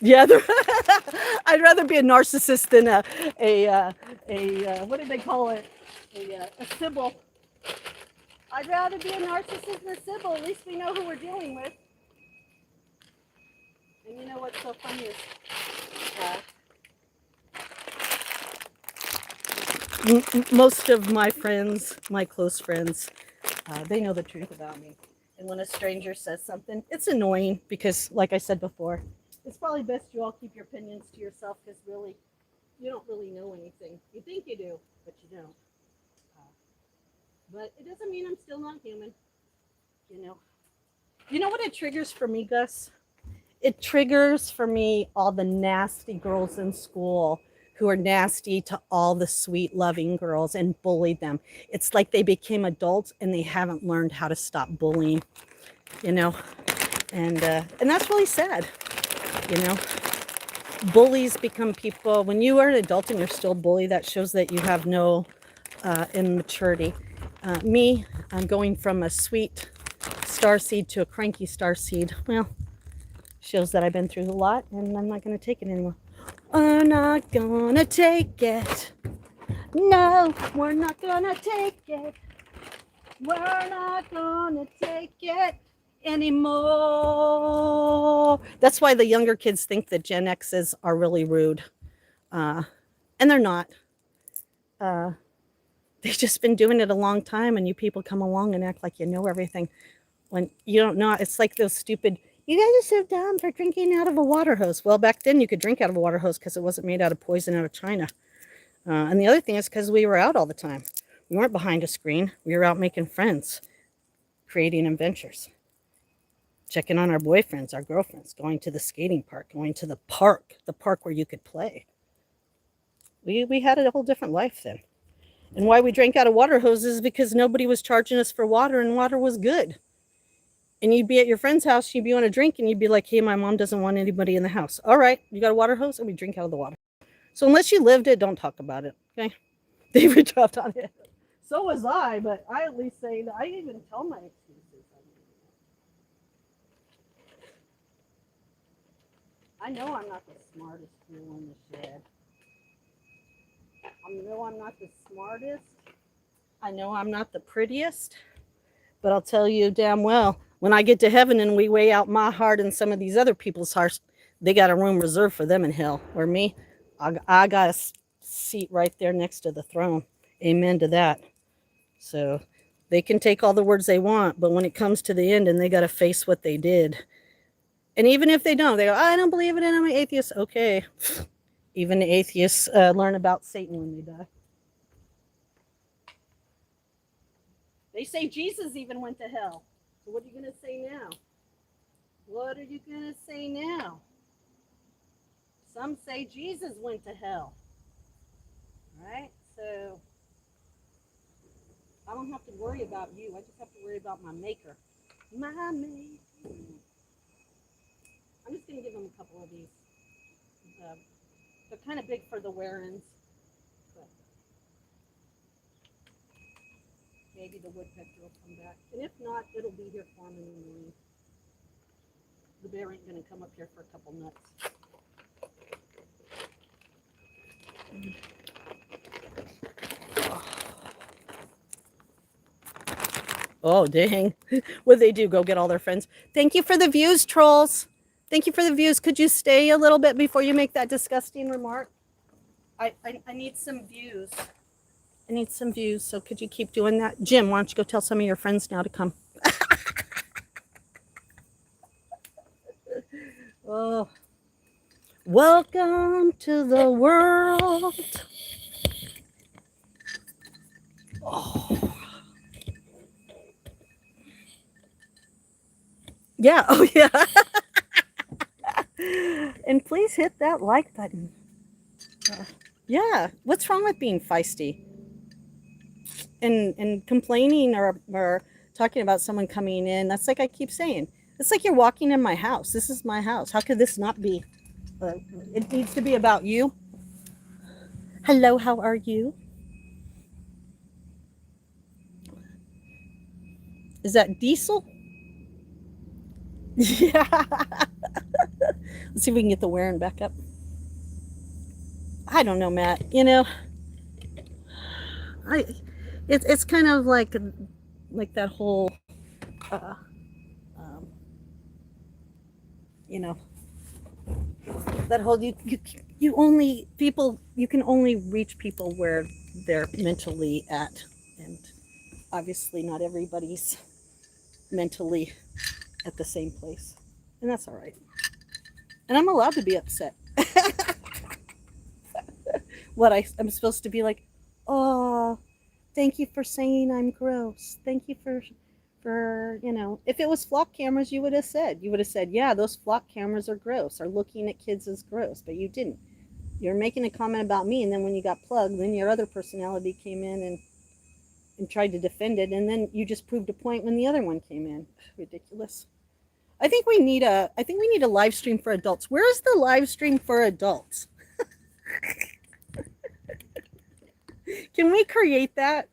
I'd rather be a narcissist than a what do they call it? A Sybil. I'd rather be a narcissist than a Sybil. At least we know who we're dealing with. And you know what's so funny is most of my friends, my close friends, they know the truth about me. And when a stranger says something, it's annoying because, like I said before, it's probably best you all keep your opinions to yourself, because really, you don't really know anything. You think you do, but you don't. But it doesn't mean I'm still not human. You know what it triggers for me, Gus? It triggers for me all the nasty girls in school who are nasty to all the sweet, loving girls and bullied them. It's like they became adults and they haven't learned how to stop bullying, and that's really sad. Bullies become people. When you are an adult and you're still bullied, that shows that you have no immaturity. Me, I'm going from a sweet starseed to a cranky starseed. Well, shows that I've been through a lot and I'm not going to take it anymore. I'm not going to take it. No, we're not going to take it. We're not going to take it anymore. That's why the younger kids think that Gen X's are really rude. And they're not. They've just been doing it a long time, and you people come along and act like you know everything when you don't know. It's like those stupid, you guys are so dumb for drinking out of a water hose. Well, back then you could drink out of a water hose because it wasn't made out of poison out of China. And the other thing is because we were out all the time. We weren't behind a screen. We were out making friends, creating adventures, checking on our boyfriends, our girlfriends, going to the skating park, going to the park where you could play. We had a whole different life then. And why we drank out of water hoses is because nobody was charging us for water, and water was good. And you'd be at your friend's house, you'd be on a drink, and you'd be like, hey, my mom doesn't want anybody in the house. All right, you got a water hose? And we drink out of the water. So unless you lived it, don't talk about it, okay? David dropped on it. So was I, but I at least say that I even tell my excuses. I know I'm not the smartest fool in the shed. I know I'm not the smartest. I know I'm not the prettiest. But I'll tell you damn well, when I get to heaven and we weigh out my heart and some of these other people's hearts, they got a room reserved for them in hell. Or me, I got a seat right there next to the throne. Amen to that. So they can take all the words they want, but when it comes to the end and they got to face what they did. And even if they don't, they go, I don't believe it and I'm an atheist. Okay. Even the atheists learn about Satan when they die. They say Jesus even went to hell. So what are you going to say now? What are you going to say now? Some say Jesus went to hell. Right? So I don't have to worry about you. I just have to worry about my maker. My maker. I'm just going to give them a couple of these. kind of big for the wear-ins. But maybe the woodpecker will come back. And if not, it'll be here for him in the morning. The bear ain't gonna come up here for a couple nuts. Oh, dang. What'd they do? Go get all their friends? Thank you for the views, trolls. Thank you for the views. Could you stay a little bit before you make that disgusting remark? I need some views. I need some views, so could you keep doing that? Jim, why don't you go tell some of your friends now to come? Oh, welcome to the world. Oh. Yeah, oh yeah. And please hit that like button. Yeah, what's wrong with being feisty? And complaining or talking about someone coming in, that's like I keep saying. It's like you're walking in my house. This is my house. How could this not be? It needs to be about you. Hello, how are you? Is that Diesel? Yeah. Let's see if we can get the wearing back up. I don't know, Matt. You know, it's kind of like that whole, you know, that whole you only people you can only reach people where they're mentally at, and obviously not everybody's mentally at the same place, and that's all right. And I'm allowed to be upset. What I'm supposed to be like, oh, thank you for saying I'm gross. Thank you for you know, if it was flock cameras, you would have said, yeah, those flock cameras are gross, or looking at kids is gross, but you didn't. You're making a comment about me, and then when you got plugged, then your other personality came in and tried to defend it, and then you just proved a point when the other one came in. Ridiculous. I think we need a live stream for adults. Where is the live stream for adults? Can we create that?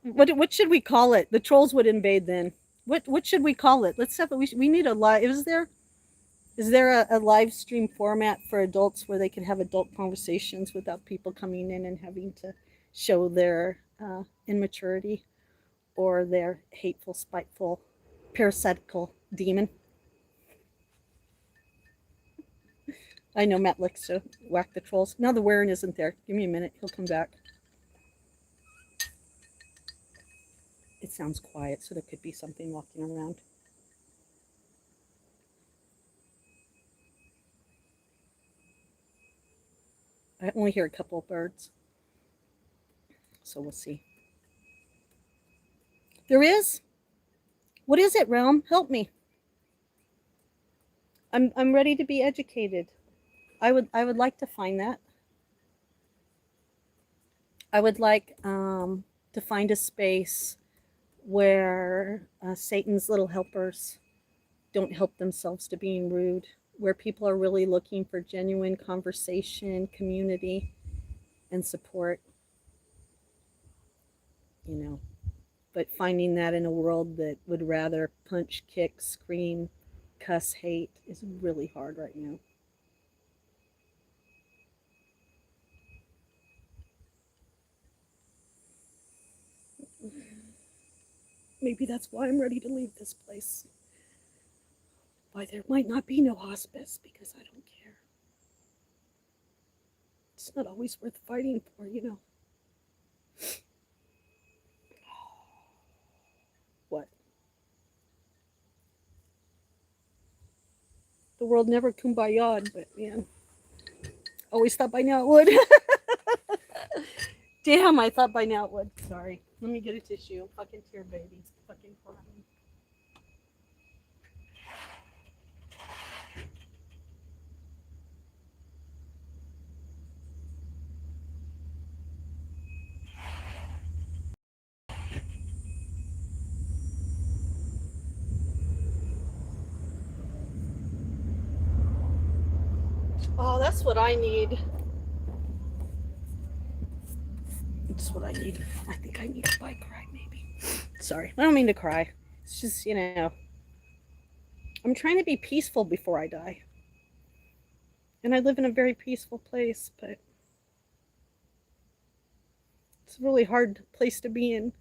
What should we call it? The trolls would invade then. What should we call it? Let's have we need a live. Is there a live stream format for adults where they can have adult conversations without people coming in and having to show their immaturity or their hateful, spiteful, parasitical demon? I know Matt likes to whack the trolls. Now the wearing isn't there. Give me a minute. He'll come back. It sounds quiet, so there could be something walking around. I only hear a couple of birds, so we'll see. There is? What is it, Realm? Help me. I'm ready to be educated. I would like to find that. I would like to find a space where Satan's little helpers don't help themselves to being rude, where people are really looking for genuine conversation, community, and support. You know, but finding that in a world that would rather punch, kick, scream, cuss, hate is really hard right now. Maybe that's why I'm ready to leave this place. Why there might not be no hospice, because I don't care. It's not always worth fighting for, you know. What? The world never kumbaya'd, but man, always thought by now it would. Damn, I thought by now it would. Sorry. Let me get a tissue. Fucking tear baby. Fucking crying. Oh, that's what I need. That's what I need. I think I need a bike ride, maybe. Sorry, I don't mean to cry. It's just, I'm trying to be peaceful before I die. And I live in a very peaceful place, but it's a really hard place to be in.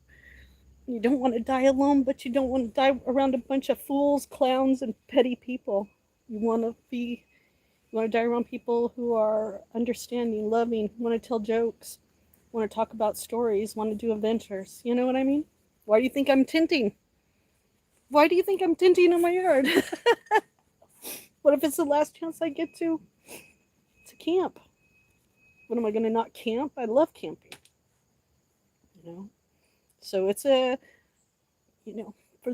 You don't want to die alone, but you don't want to die around a bunch of fools, clowns, and petty people. You want to die around people who are understanding, loving, want to tell jokes, want to talk about stories, want to do adventures. You know what I mean? Why do you think I'm tinting? Why do you think I'm tinting in my yard? What if it's the last chance I get to camp? What am I going to not camp? I love camping. You know, so it's for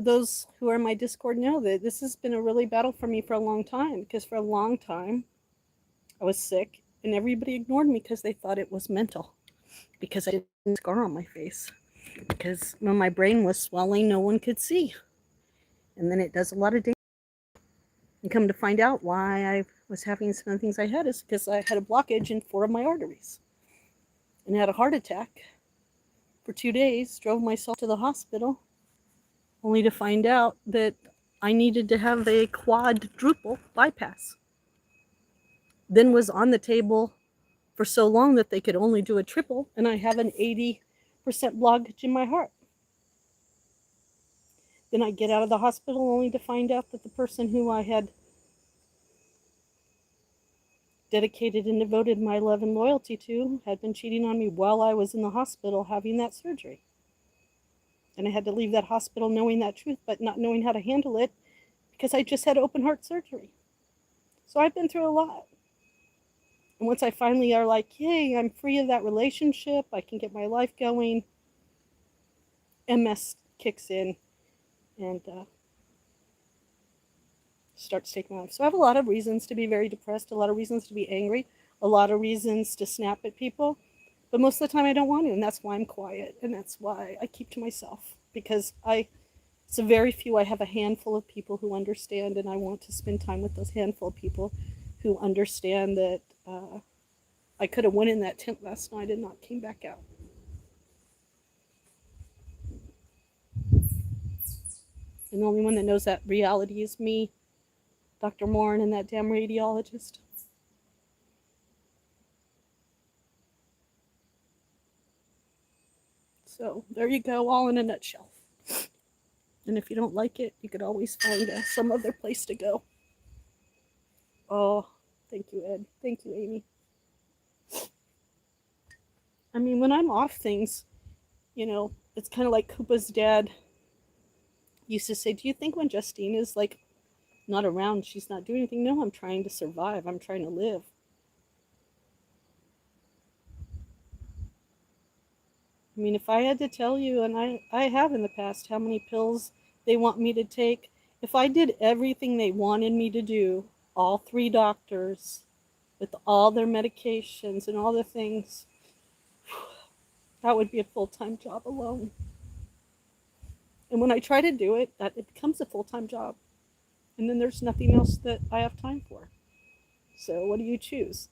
those who are in my Discord know that this has been a really battle for me for a long time, because for a long time I was sick and everybody ignored me because they thought it was mental, because I didn't have a scar on my face, because when my brain was swelling no one could see, and then it does a lot of damage. And come to find out why I was having some of the things I had is because I had a blockage in 4 of my arteries and had a heart attack for 2 days, drove myself to the hospital, only to find out that I needed to have a quadruple bypass. Then was on the table for so long that they could only do a triple, and I have an 80% blockage in my heart. Then I get out of the hospital only to find out that the person who I had dedicated and devoted my love and loyalty to had been cheating on me while I was in the hospital having that surgery. And I had to leave that hospital knowing that truth, but not knowing how to handle it because I just had open heart surgery. So I've been through a lot. And once I finally are like, yay, I'm free of that relationship, I can get my life going, MS kicks in and starts taking my life. So I have a lot of reasons to be very depressed, a lot of reasons to be angry, a lot of reasons to snap at people. But most of the time I don't want to, and that's why I'm quiet, and that's why I keep to myself, because it's a very few. I have a handful of people who understand, and I want to spend time with those handful of people who understand that I could have went in that tent last night and not came back out. And the only one that knows that reality is me, Dr. Morin, and that damn radiologist. So there you go, all in a nutshell. And if you don't like it, you could always find some other place to go. Oh, thank you, Ed. Thank you, Amy. I mean, when I'm off things, it's kind of like Koopa's dad used to say, do you think when Justine is like not around, she's not doing anything? No, I'm trying to survive. I'm trying to live. I mean, if I had to tell you, and I have in the past, how many pills they want me to take, if I did everything they wanted me to do, all 3 doctors, with all their medications and all the things, that would be a full-time job alone. And when I try to do it, it becomes a full-time job. And then there's nothing else that I have time for. So what do you choose?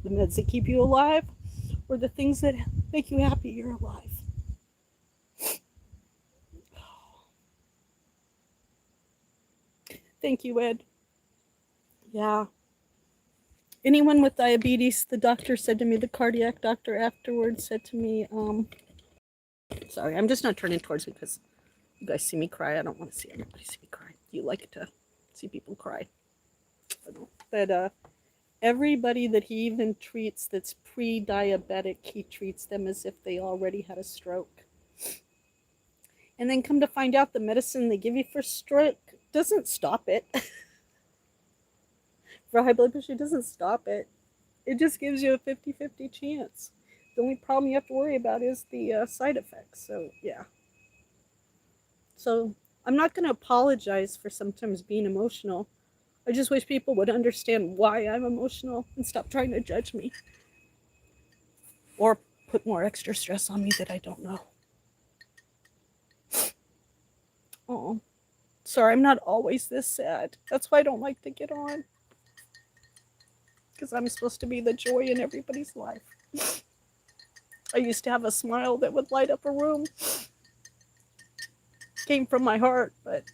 The meds that keep you alive, or the things that make you happy you're alive? Thank you, Ed. Yeah. Anyone with diabetes, the doctor said to me, the cardiac doctor afterwards said to me, sorry, I'm just not turning towards me because you guys see me cry. I don't want to see anybody see me cry. You like to see people cry. But everybody that he even treats that's pre-diabetic, he treats them as if they already had a stroke. And then come to find out the medicine they give you for stroke doesn't stop it. For high blood pressure, it doesn't stop it. It just gives you a 50-50 chance. The only problem you have to worry about is the side effects. So, yeah. So, I'm not going to apologize for sometimes being emotional. I just wish people would understand why I'm emotional and stop trying to judge me. Or put more extra stress on me that I don't know. Oh, sorry, I'm not always this sad. That's why I don't like to get on. because I'm supposed to be the joy in everybody's life. I used to have a smile that would light up a room. Came from my heart, but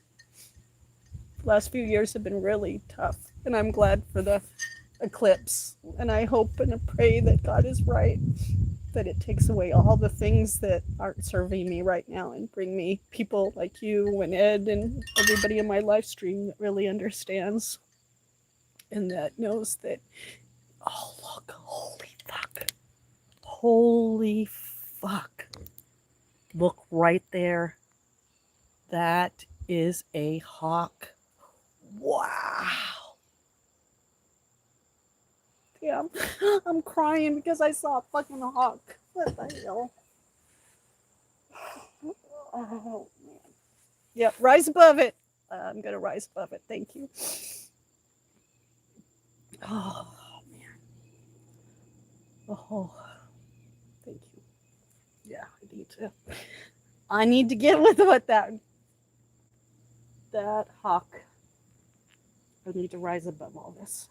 the last few years have been really tough. And I'm glad for the eclipse. And I hope and I pray that God is right, that it takes away all the things that aren't serving me right now and bring me people like you and Ed and everybody in my live stream that really understands and that knows that, oh, look, holy fuck. Holy fuck. Look right there. That is a hawk. Wow. Yeah, I'm crying because I saw a fucking hawk. What the hell? Oh, man. Yep, rise above it. I'm going to rise above it. Thank you. Oh, man. Oh, thank you. Yeah, I need to get with what that hawk. I need to rise above all this.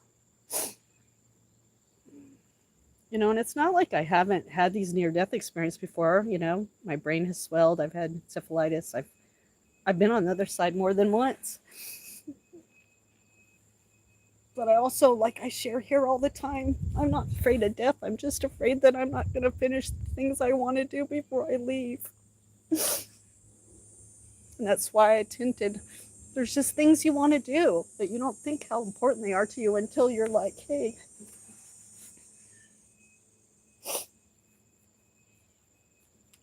You know, and it's not like I haven't had these near-death experiences before. You know, my brain has swelled. I've had encephalitis. I've been on the other side more than once. But I also, like I share here all the time, I'm not afraid of death. I'm just afraid that I'm not going to finish the things I want to do before I leave. And that's why I tinted. There's just things you want to do that you don't think how important they are to you until you're like, hey.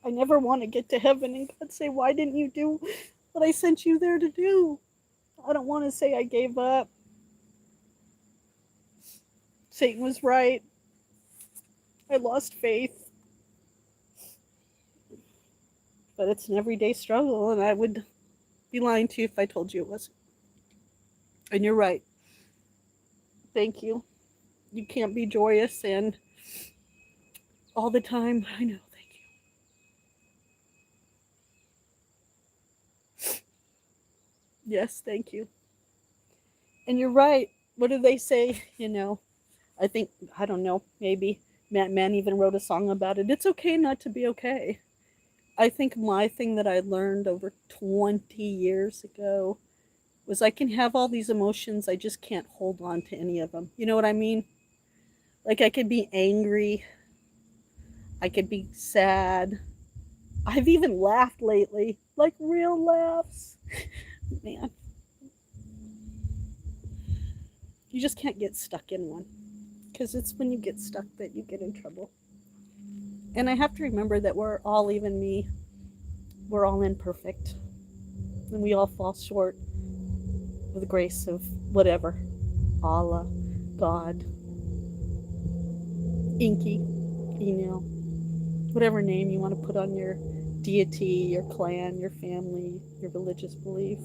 I never want to get to heaven and God say, why didn't you do what I sent you there to do? I don't want to say I gave up. Satan was right. I lost faith. But it's an everyday struggle, and I would be lying to you if I told you it wasn't. And you're right. Thank you. You can't be joyous and all the time. I know. Thank you. Yes, thank you. And you're right. What do they say? You know, I think, I don't know, maybe Matt Mann even wrote a song about it. It's okay not to be okay. I think my thing that I learned over 20 years ago was I can have all these emotions, I just can't hold on to any of them. You know what I mean? Like I could be angry, I could be sad. I've even laughed lately, like real laughs. Man, you just can't get stuck in one, because it's when you get stuck that you get in trouble. And I have to remember that we're all, even me, we're all imperfect. And we all fall short of the grace of whatever. Allah, God, Inky, Enel, whatever name you want to put on your deity, your clan, your family, your religious belief.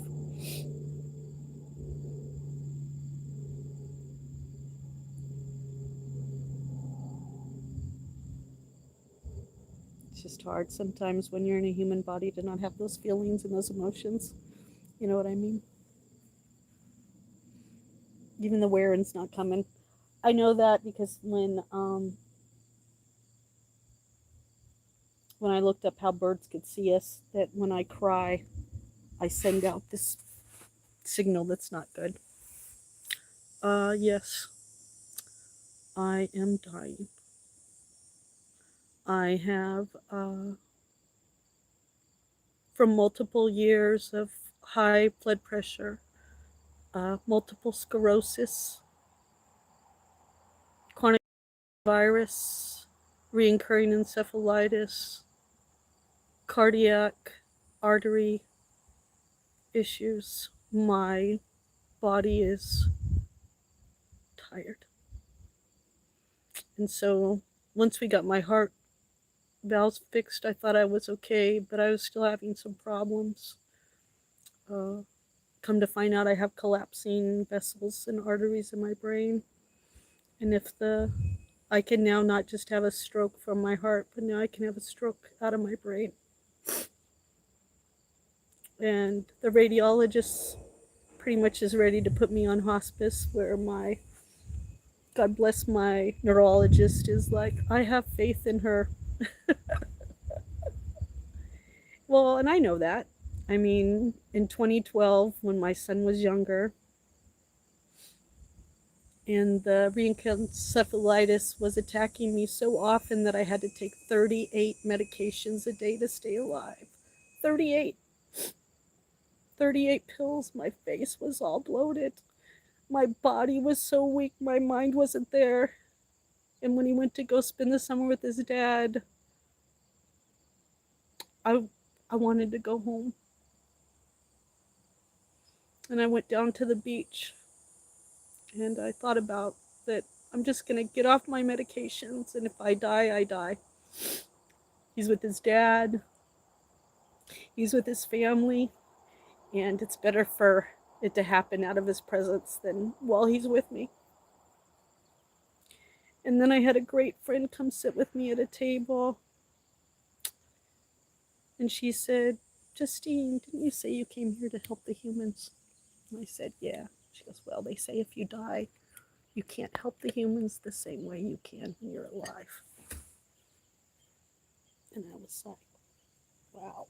It's just hard sometimes when you're in a human body to not have those feelings and those emotions. You know what I mean? Even the wearing's not coming. I know that because when I looked up how birds could see us, that when I cry, I send out this signal that's not good. Yes, I am dying. I have, from multiple years of high blood pressure, multiple sclerosis, chronic virus, recurring encephalitis, cardiac artery issues. My body is tired. And so once we got my heart valves fixed, I thought I was okay, but I was still having some problems. Come to find out, I have collapsing vessels and arteries in my brain. And I can now not just have a stroke from my heart, but now I can have a stroke out of my brain. And the radiologist pretty much is ready to put me on hospice, where my God bless my neurologist, is like, I have faith in her. Well, and I know that. I mean, in 2012, when my son was younger, and the rheencephalitis was attacking me so often that I had to take 38 medications a day to stay alive. 38. 38 pills. My face was all bloated. My body was so weak, my mind wasn't there. And when he went to go spend the summer with his dad, I wanted to go home. And I went down to the beach and I thought about that I'm just going to get off my medications, and if I die, I die. He's with his dad, he's with his family, and it's better for it to happen out of his presence than while he's with me. And then I had a great friend come sit with me at a table, and she said, Justine, didn't you say you came here to help the humans? And I said, yeah. She goes, well, they say if you die, you can't help the humans the same way you can when you're alive. And I was like, wow.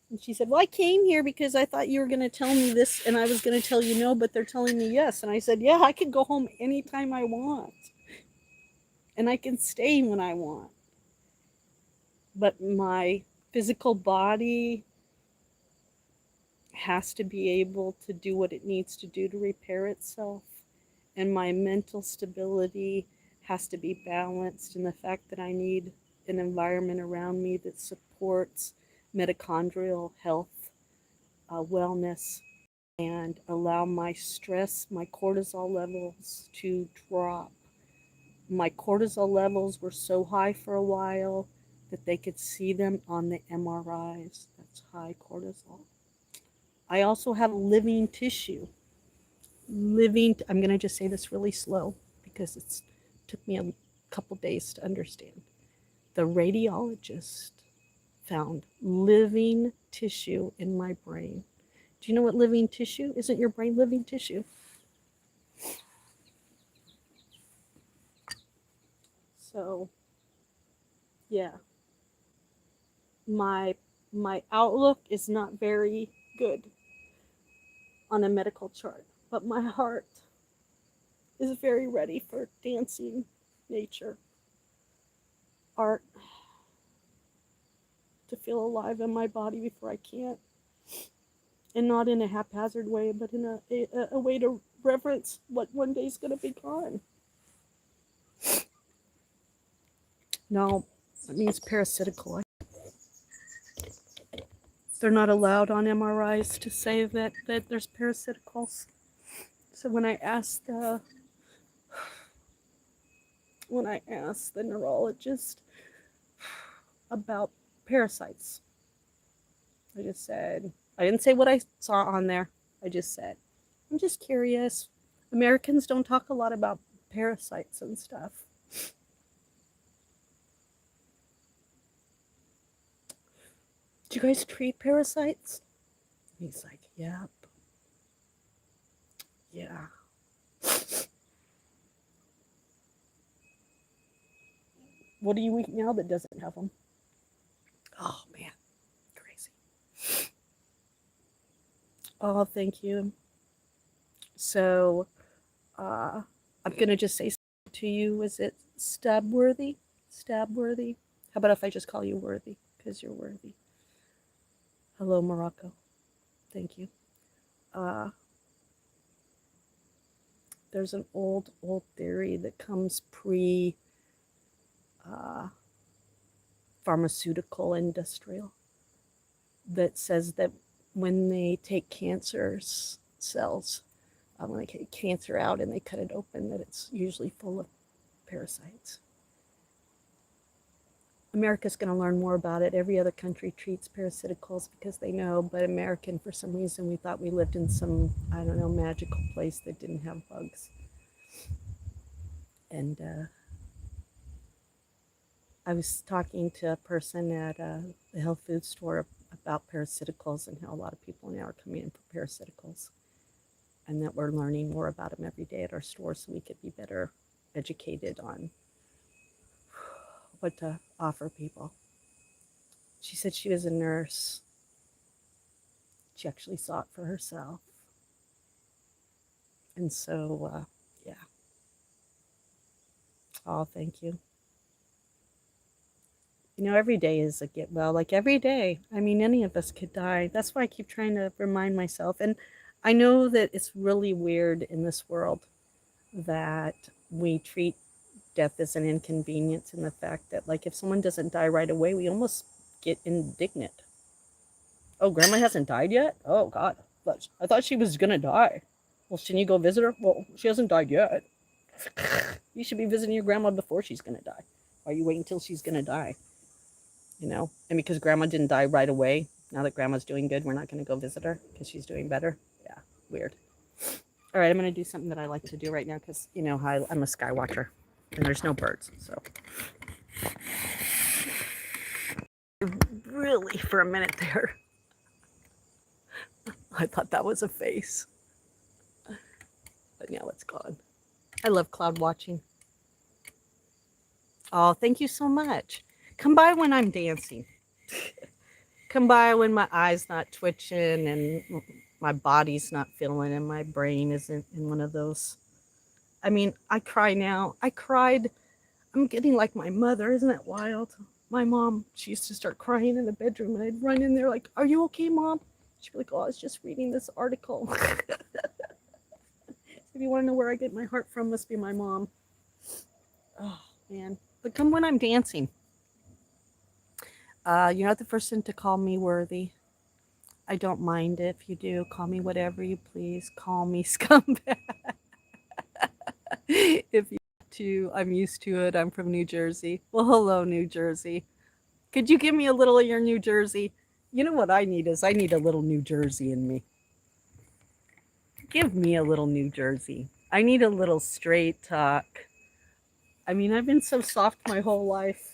And she said, well, I came here because I thought you were going to tell me this and I was going to tell you no, but they're telling me yes. And I said, yeah, I can go home anytime I want. And I can stay when I want. But my physical body has to be able to do what it needs to do to repair itself. And my mental stability has to be balanced in the fact that I need an environment around me that supports mitochondrial health, wellness, and allow my stress, my cortisol levels to drop. My cortisol levels were so high for a while that they could see them on the MRIs. That's high cortisol. I also have living tissue. I'm going to just say this really slow because it took me a couple days to understand. The radiologist found living tissue in my brain. Do you know what living tissue? Isn't your brain living tissue? So, yeah. My outlook is not very good on a medical chart, but my heart is very ready for dancing, nature, art, to feel alive in my body before I can't. And not in a haphazard way, but in a way to reverence what one day is going to be gone. No, that means parasitical. They're not allowed on MRIs to say that there's parasiticals. So when I asked the neurologist about parasites, I just said, I didn't say what I saw on there. I just said, I'm just curious. Americans don't talk a lot about parasites and stuff. Do you guys treat parasites? He's like, yep. Yeah. What do you eat now that doesn't have them? Oh, man. Crazy. Oh, thank you. So, I'm going to just say to you, is it Stabworthy? Stabworthy? How about if I just call you Worthy? Because you're worthy. Hello, Morocco. Thank you. There's an old theory that comes pharmaceutical industrial that says that when they take cancer cells, when they take cancer out and they cut it open, that it's usually full of parasites. America's going to learn more about it. Every other country treats parasiticals because they know, but American, for some reason, we thought we lived in some, I don't know, magical place that didn't have bugs. And I was talking to a person at the health food store about parasiticals and how a lot of people now are coming in for parasiticals. and that we're learning more about them every day at our store so we could be better educated on what to offer people. She said she was a nurse. She actually saw it for herself. And so, yeah. Oh, thank you. You know, every day is a get well, like every day. I mean, any of us could die. That's why I keep trying to remind myself. And I know that it's really weird in this world that we treat death as an inconvenience, and the fact that, like, if someone doesn't die right away, we almost get indignant. Oh, grandma hasn't died yet? Oh, God. I thought she was going to die. Well, shouldn't you go visit her? Well, she hasn't died yet. You should be visiting your grandma before she's going to die. Why are you waiting until she's going to die? You know? And because grandma didn't die right away, now that grandma's doing good, we're not going to go visit her because she's doing better. Yeah, weird. All right, I'm going to do something that I like to do right now because, you know, I'm a sky watcher and there's no birds. So, really, for a minute there, I thought that was a face. But now it's gone. I love cloud watching. Oh, thank you so much. Come by when I'm dancing. Come by when my eye's not twitching and my body's not feeling and my brain isn't in one of those. I mean, I cry now. I cried. I'm getting like my mother. Isn't that wild? My mom, she used to start crying in the bedroom and I'd run in there like, "Are you okay, Mom?" She'd be like, "Oh, I was just reading this article." If you want to know where I get my heart from, must be my mom. Oh, man. But come when I'm dancing. You're not the first one to call me worthy. I don't mind if you do. Call me whatever you please. Call me scumbag. If you want to, I'm used to it. I'm from New Jersey. Well, hello, New Jersey. Could you give me a little of your New Jersey? You know what I need is I need a little New Jersey in me. Give me a little New Jersey. I need a little straight talk. I mean, I've been so soft my whole life.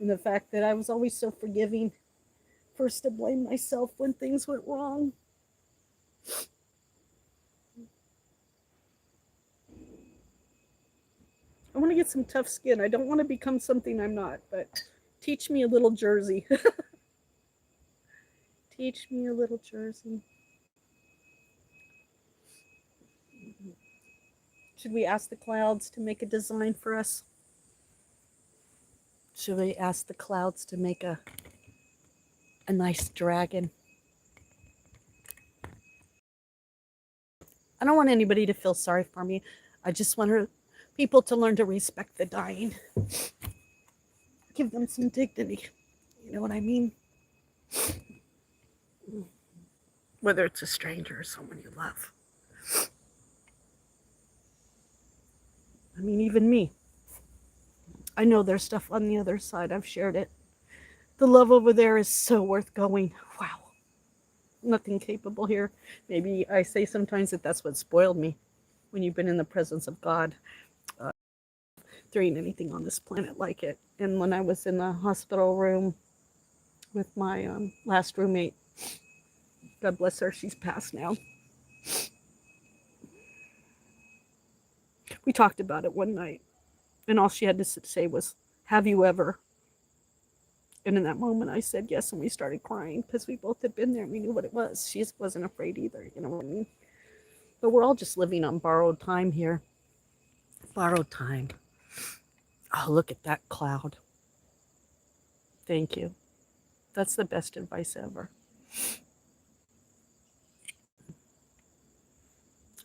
And the fact that I was always so forgiving. First to blame myself when things went wrong. I want to get some tough skin. I don't want to become something I'm not, but teach me a little Jersey. Teach me a little Jersey. Should we ask the clouds to make a design for us? Should we ask the clouds to make a nice dragon? I don't want anybody to feel sorry for me. I just want people to learn to respect the dying. Give them some dignity. You know what I mean? Whether it's a stranger or someone you love. I mean, even me. I know there's stuff on the other side. I've shared it. The love over there is so worth going. Wow. Nothing capable here. Maybe I say sometimes that that's what spoiled me. When you've been in the presence of God, there ain't anything on this planet like it. And when I was in the hospital room with my last roommate, God bless her, she's passed now. We talked about it one night, and all she had to say was, "Have you ever?" And in that moment, I said yes, and we started crying because we both had been there and we knew what it was. She wasn't afraid either, you know what I mean? But we're all just living on borrowed time here. Borrowed time. Oh, look at that cloud. Thank you. That's the best advice ever.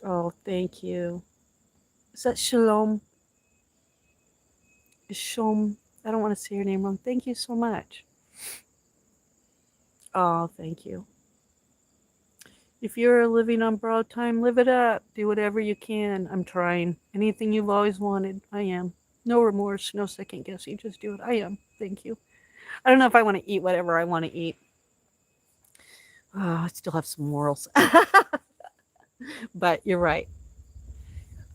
Oh, thank you. Is that Shalom? Shalom. I don't want to say your name wrong. Thank you so much. Oh, thank you. If you're living on borrowed time, live it up. Do whatever you can. I'm trying. Anything you've always wanted, I am. No remorse, no second guessing. Just do it. I am. Thank you. I don't know if I want to eat whatever I want to eat. Oh, I still have some morals. But you're right.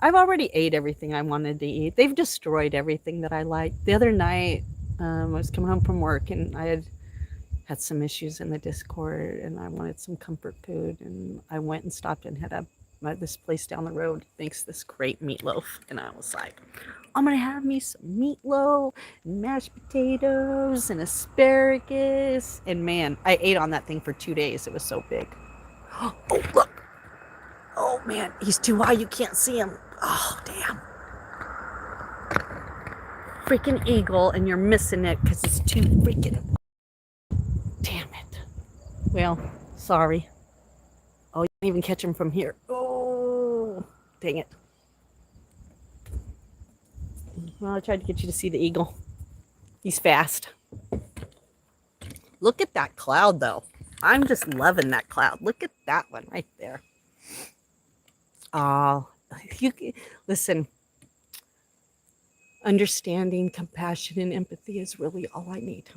I've already ate everything I wanted to eat. They've destroyed everything that I liked. The other night, I was coming home from work and I had some issues in the Discord and I wanted some comfort food, and I went and stopped and had a this place down the road makes this great meatloaf, and I was like, I'm gonna have me some meatloaf and mashed potatoes and asparagus. And man, I ate on that thing for 2 days. It was so big. Oh, look. Oh man, he's too high. You can't see him. Oh, damn. Freaking eagle, and you're missing it because it's too freaking. Damn it. Well, sorry. Oh, you can't even catch him from here. Oh, dang it. Well, I tried to get you to see the eagle. He's fast. Look at that cloud, though. I'm just loving that cloud. Look at that one right there. Oh, listen. Understanding, compassion, and empathy is really all I need.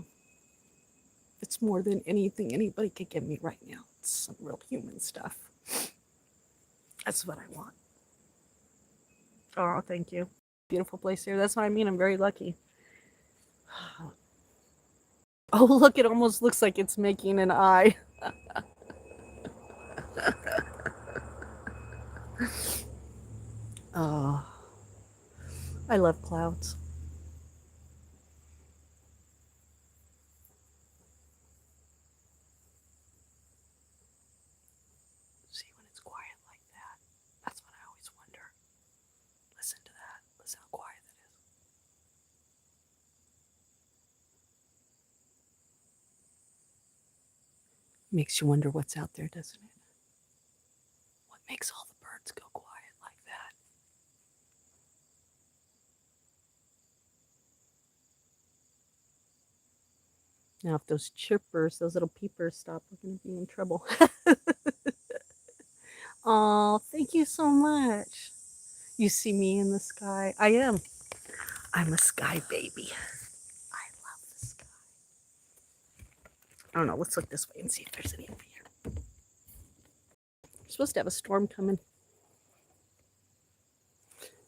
It's more than anything anybody could give me right now. It's some real human stuff. That's what I want. Oh, thank you. Beautiful place here. That's what I mean. I'm very lucky. Oh, look, it almost looks like it's making an eye. Oh, I love clouds. See when it's quiet like that? That's what I always wonder. Listen to that. Listen how quiet that is. Makes you wonder what's out there, doesn't it? What makes all the birds go quiet like that? Now, if those chirpers, those little peepers stop, we're going to be in trouble. Oh, thank you so much. You see me in the sky? I am. I'm a sky baby. I love the sky. I don't know. Let's look this way and see if there's any over here. We're supposed to have a storm coming.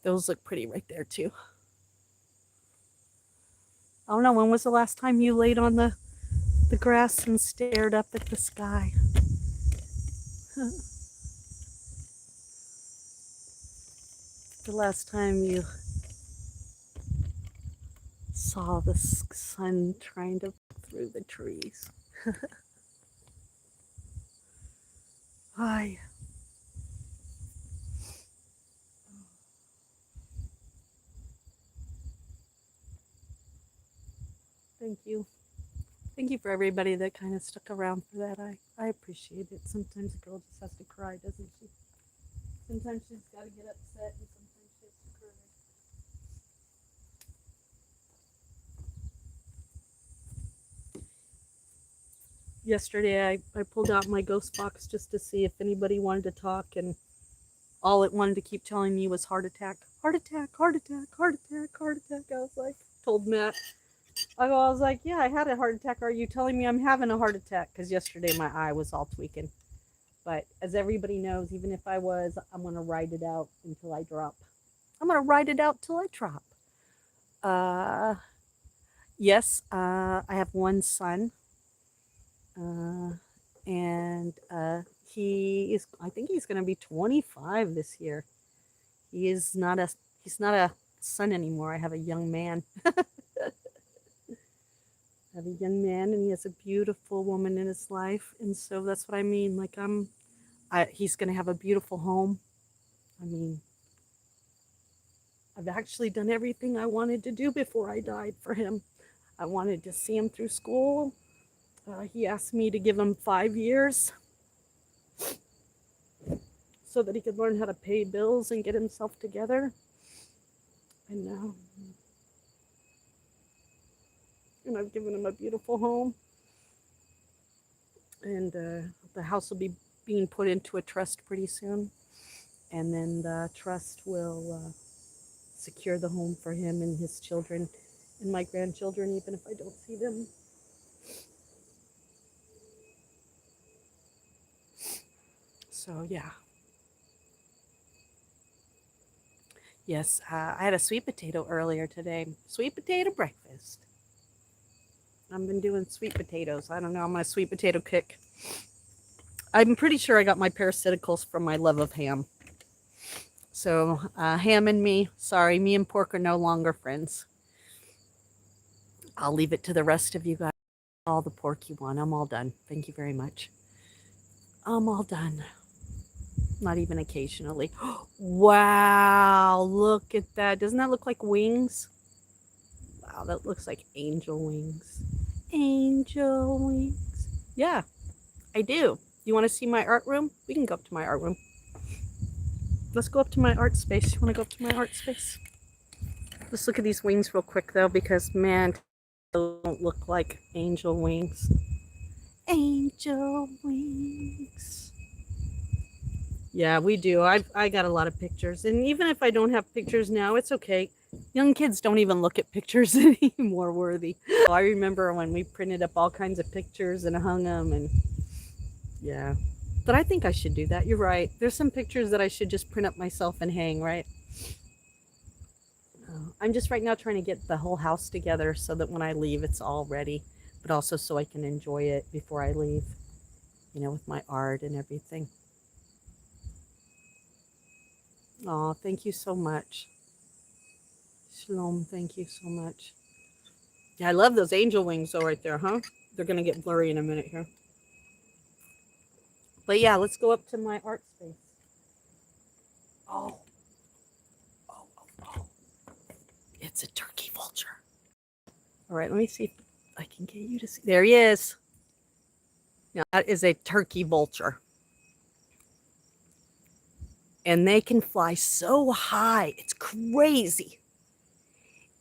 Those look pretty right there, too. I don't know. When was the last time you laid on the grass and stared up at the sky? The last time you saw the sun trying to break through the trees. Hi. Thank you. Thank you for everybody that kind of stuck around for that. I appreciate it. Sometimes a girl just has to cry, doesn't she? Sometimes she's got to get upset and sometimes she has to cry. Yesterday, I pulled out my ghost box just to see if anybody wanted to talk, and all it wanted to keep telling me was heart attack, heart attack, heart attack, heart attack, heart attack. I was like, told Matt. I was like, yeah, I had a heart attack. Are you telling me I'm having a heart attack? Because yesterday my eye was all tweaking. But as everybody knows, even if I was, I'm going to ride it out until I drop. I'm going to ride it out till I drop. Yes, I have one son. And he is, I think he's going to be 25 this year. He's not a son anymore. I have a young man. I have a young man, and he has a beautiful woman in his life, and so that's what I mean. Like he's going to have a beautiful home. I mean, I've actually done everything I wanted to do before I died for him. I wanted to see him through school. He asked me to give him 5 years so that he could learn how to pay bills and get himself together. And I've given him a beautiful home. And the house will be being put into a trust pretty soon. And then the trust will secure the home for him and his children and my grandchildren, even if I don't see them. So, yeah. Yes, I had a sweet potato earlier today. Sweet potato breakfast. I've been doing sweet potatoes. I don't know. I'm on a sweet potato kick. I'm pretty sure I got my parasiticals from my love of ham. So Ham and me, sorry, me and pork are no longer friends. I'll leave it to the rest of you guys. All the pork you want. I'm all done. Thank you very much. I'm all done. Not even occasionally. Wow, look at that. Doesn't that look like wings? Wow, that looks like angel wings. Angel wings. Yeah, I do. You want to see my art room? We can go up to my art room. Let's go up to my art space. You want to go up to my art space? Let's look at these wings real quick, though, because, man, they don't look like angel wings. Angel wings. Yeah, we do. I got a lot of pictures. And even if I don't have pictures now, it's okay. Young kids don't even look at pictures anymore worthy. I remember when we printed up all kinds of pictures and hung them, and yeah. But I think I should do that. You're right. There's some pictures that I should just print up myself and hang, right? I'm just right now trying to get the whole house together so that when I leave, it's all ready, but also so I can enjoy it before I leave, you know, with my art and everything. Oh, thank you so much. Shalom, thank you so much. Yeah, I love those angel wings though right there, huh? They're going to get blurry in a minute here. But yeah, let's go up to my art space. Oh. It's a turkey vulture. All right, let me see if I can get you to see. There he is. Now, that is a turkey vulture. And they can fly so high. It's crazy.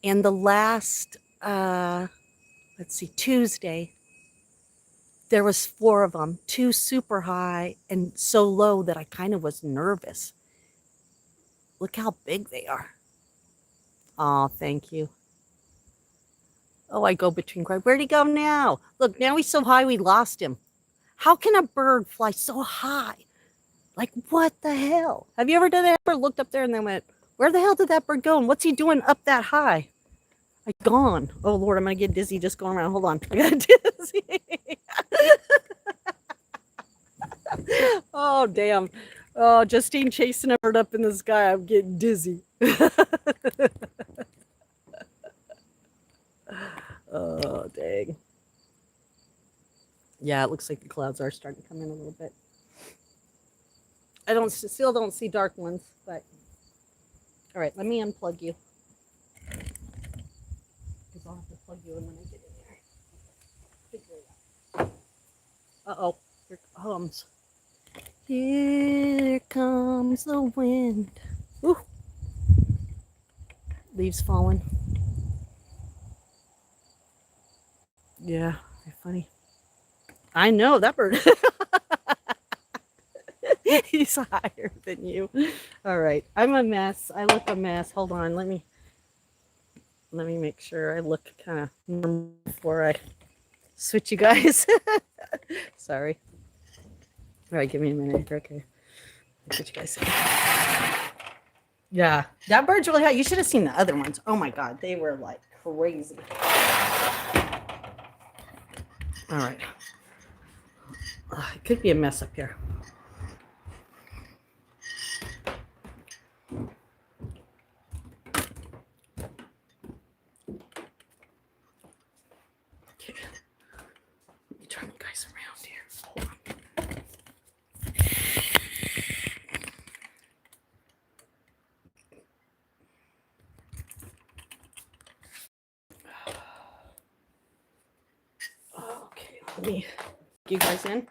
And the last, Tuesday, there was 4 of them, 2 super high and so low that I kind of was nervous. Look how big they are. Oh, thank you. Oh, I go between cries. Where'd he go now? Look, now he's so high we lost him. How can a bird fly so high? Like, what the hell? Have you ever done that? Ever looked up there and then went, where the hell did that bird go? And what's he doing up that high? Like, gone. Oh, Lord, I'm going to get dizzy just going around. Hold on. I got dizzy. Oh, damn. Oh, Justine chasing a bird up in the sky. I'm getting dizzy. Oh, dang. Yeah, it looks like the clouds are starting to come in a little bit. I still don't see dark ones, but all right, let me unplug you. Because I'll have to plug you in when I get in there. Figure it out. Uh-oh, here it comes. Here comes the wind. Ooh. Leaves falling. Yeah, very funny. I know that bird. He's higher than you. All right, I'm a mess. I look a mess. Hold on, let me make sure I look kind of normal before I switch you guys. Sorry. All right, give me a minute. Okay, switch you guys. Yeah, that bird's really high. You should have seen the other ones. Oh my God, they were like crazy. All right. It could be a mess up here. Okay. Let me turn you guys around here. Hold on. Okay, let me get you guys in.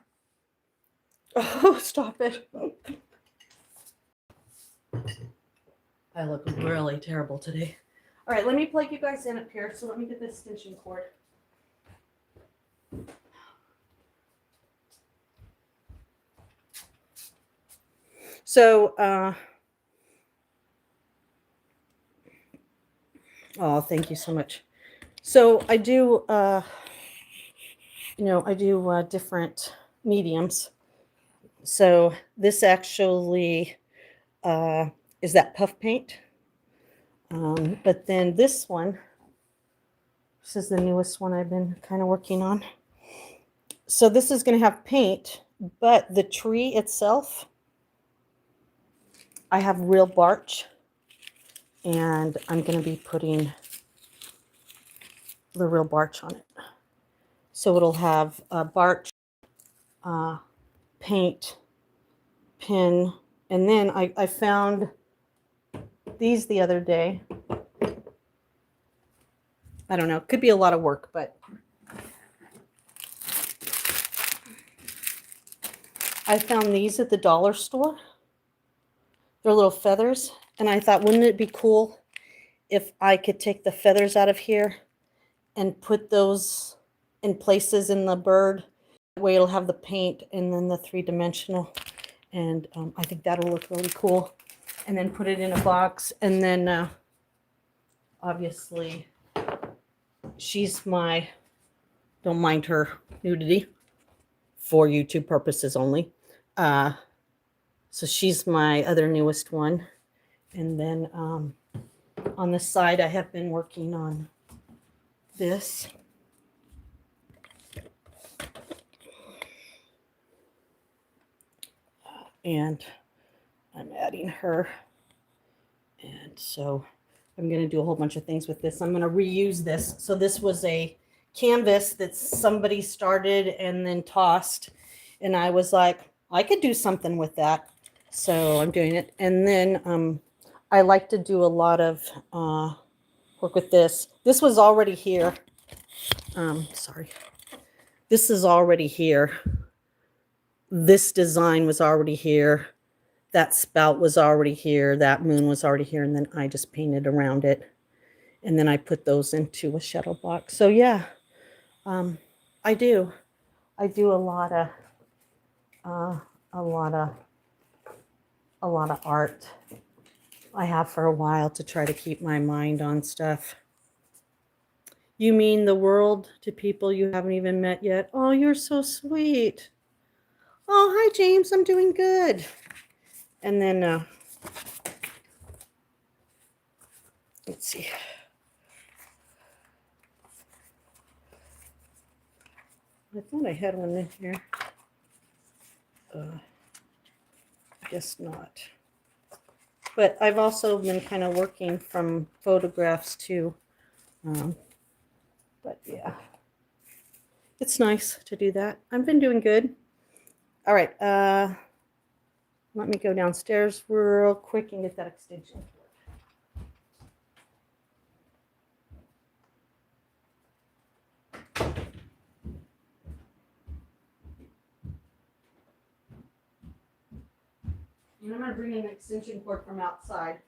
Oh, stop it. I look really terrible today. All right, let me plug you guys in up here. So let me get this extension cord. So, oh, thank you so much. So I do, different mediums. So this actually is that puff paint. But then this one, this is the newest one I've been kind of working on. So this is going to have paint, but the tree itself, I have real barch, and I'm going to be putting the real barch on it. So it'll have barch, paint, pin, and then I found these the other day. I don't know, could be a lot of work, but I found these at the dollar store. They're little feathers, and I thought, wouldn't it be cool if I could take the feathers out of here and put those in places in the bird? That way it'll have the paint and then the three-dimensional, and I think that'll look really cool. And then put it in a box, and then obviously she's my, don't mind her nudity, for YouTube purposes only. So she's my other newest one. And then on the side, I have been working on this. And I'm adding her. And so I'm going to do a whole bunch of things with this. I'm going to reuse this. So this was a canvas that somebody started and then tossed. And I was like, I could do something with that. So I'm doing it. And then I like to do a lot of work with this. This was already here. Sorry. This is already here. This design was already here. That spout was already here. That moon was already here. And then I just painted around it. And then I put those into a shadow box. So yeah, I do a lot of art. I have for a while to try to keep my mind on stuff. You mean the world to people you haven't even met yet? Oh, you're so sweet. Oh, hi, James. I'm doing good. And then, let's see. I thought I had one in here. I guess not. But I've also been kind of working from photographs too. But yeah, it's nice to do that. I've been doing good. All right. Let me go downstairs real quick and get that extension cord. And I'm going to bring in an extension cord from outside.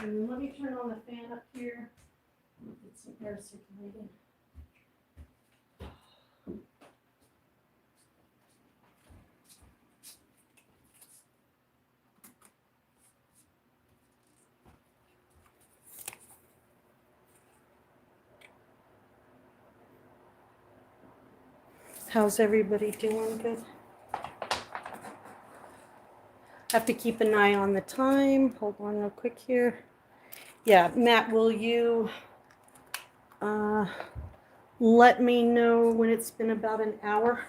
And then let me turn on the fan up here. Get some air circulating. How's everybody doing? Good. Have to keep an eye on the time. Hold on real quick here. Yeah, Matt, will you let me know when it's been about an hour?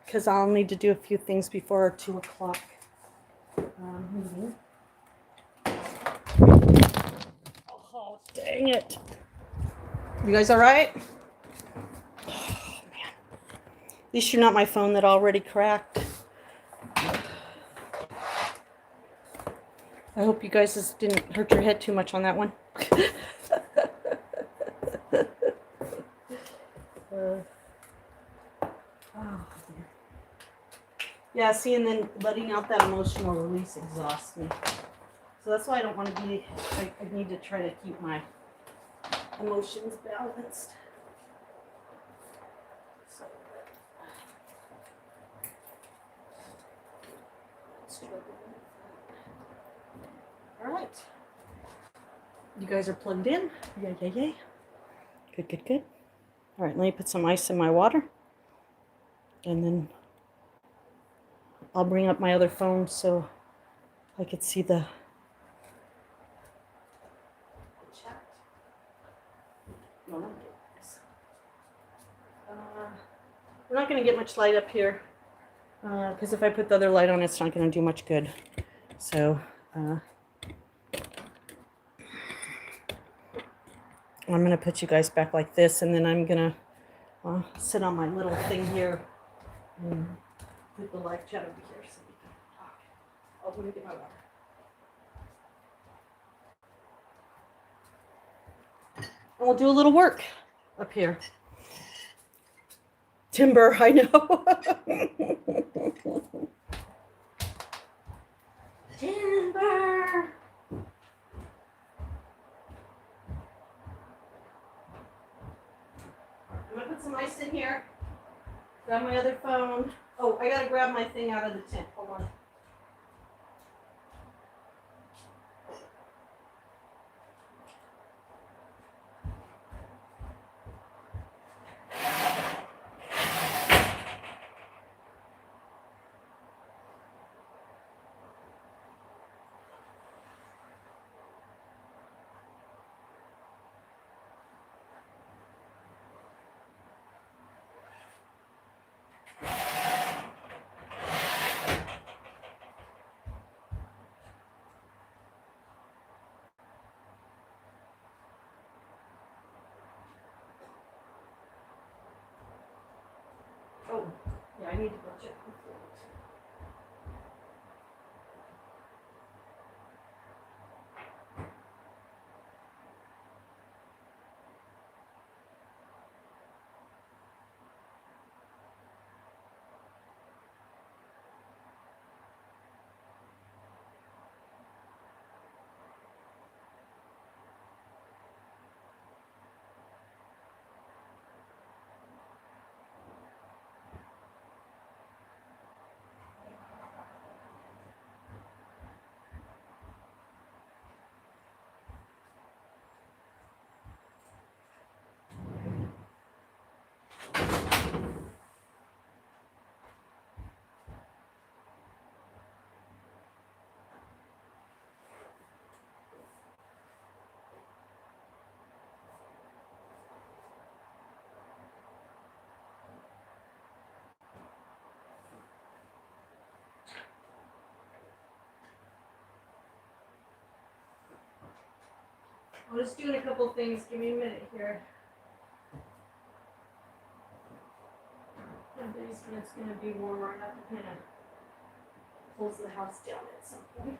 Because I'll need to do a few things before our 2 o'clock meeting. Oh, dang it. You guys all right? Oh, man. At least you're not my phone that already cracked. I hope you guys just didn't hurt your head too much on that one. Oh Yeah, see, and then letting out that emotional release exhausts me. So that's why I don't want to be, I need to try to keep my emotions balanced. So, all right. You guys are plugged in? Yeah, yeah, yeah. Good, good, good. All right, let me put some ice in my water. And then I'll bring up my other phone so I could see the chat. No, no, we're not going to get much light up here because if I put the other light on, it's not going to do much good. So I'm going to put you guys back like this, and then I'm going to sit on my little thing here and put the live chat over here so we can talk. Oh, let me get my water. And we'll do a little work up here. Timber, I know. Timber. I'm gonna put some ice in here. Grab my other phone. Oh, I gotta grab my thing out of the tent. Hold on. Oh, yeah, I need to go check the float. I'm just doing a couple things. Give me a minute here. The basement's gonna be warmer enough to kind of close the house down at some point.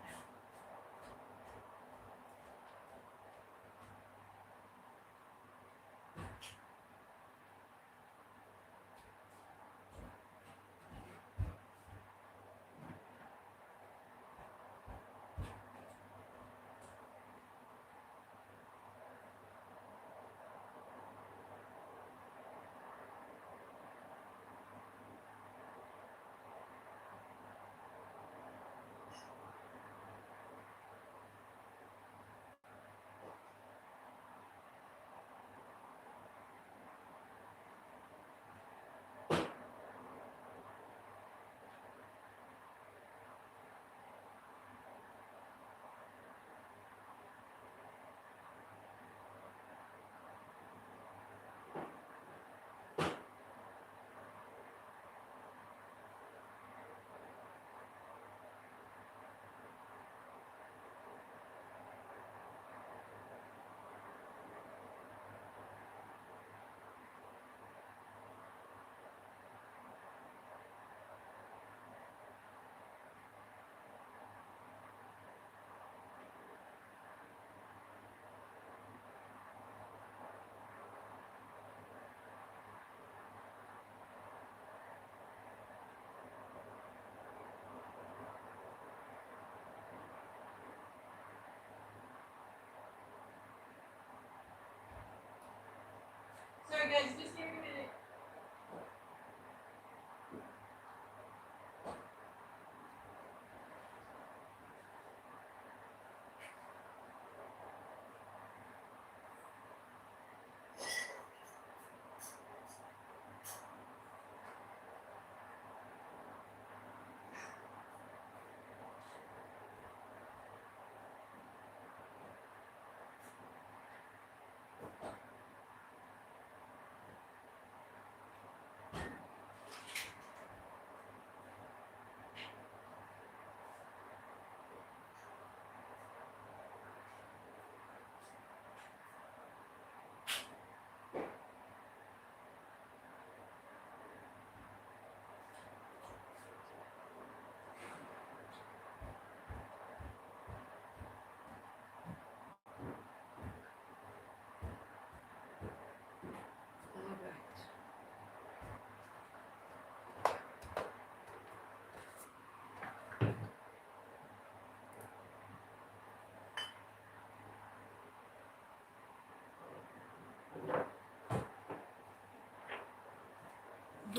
guys. Just give me a minute.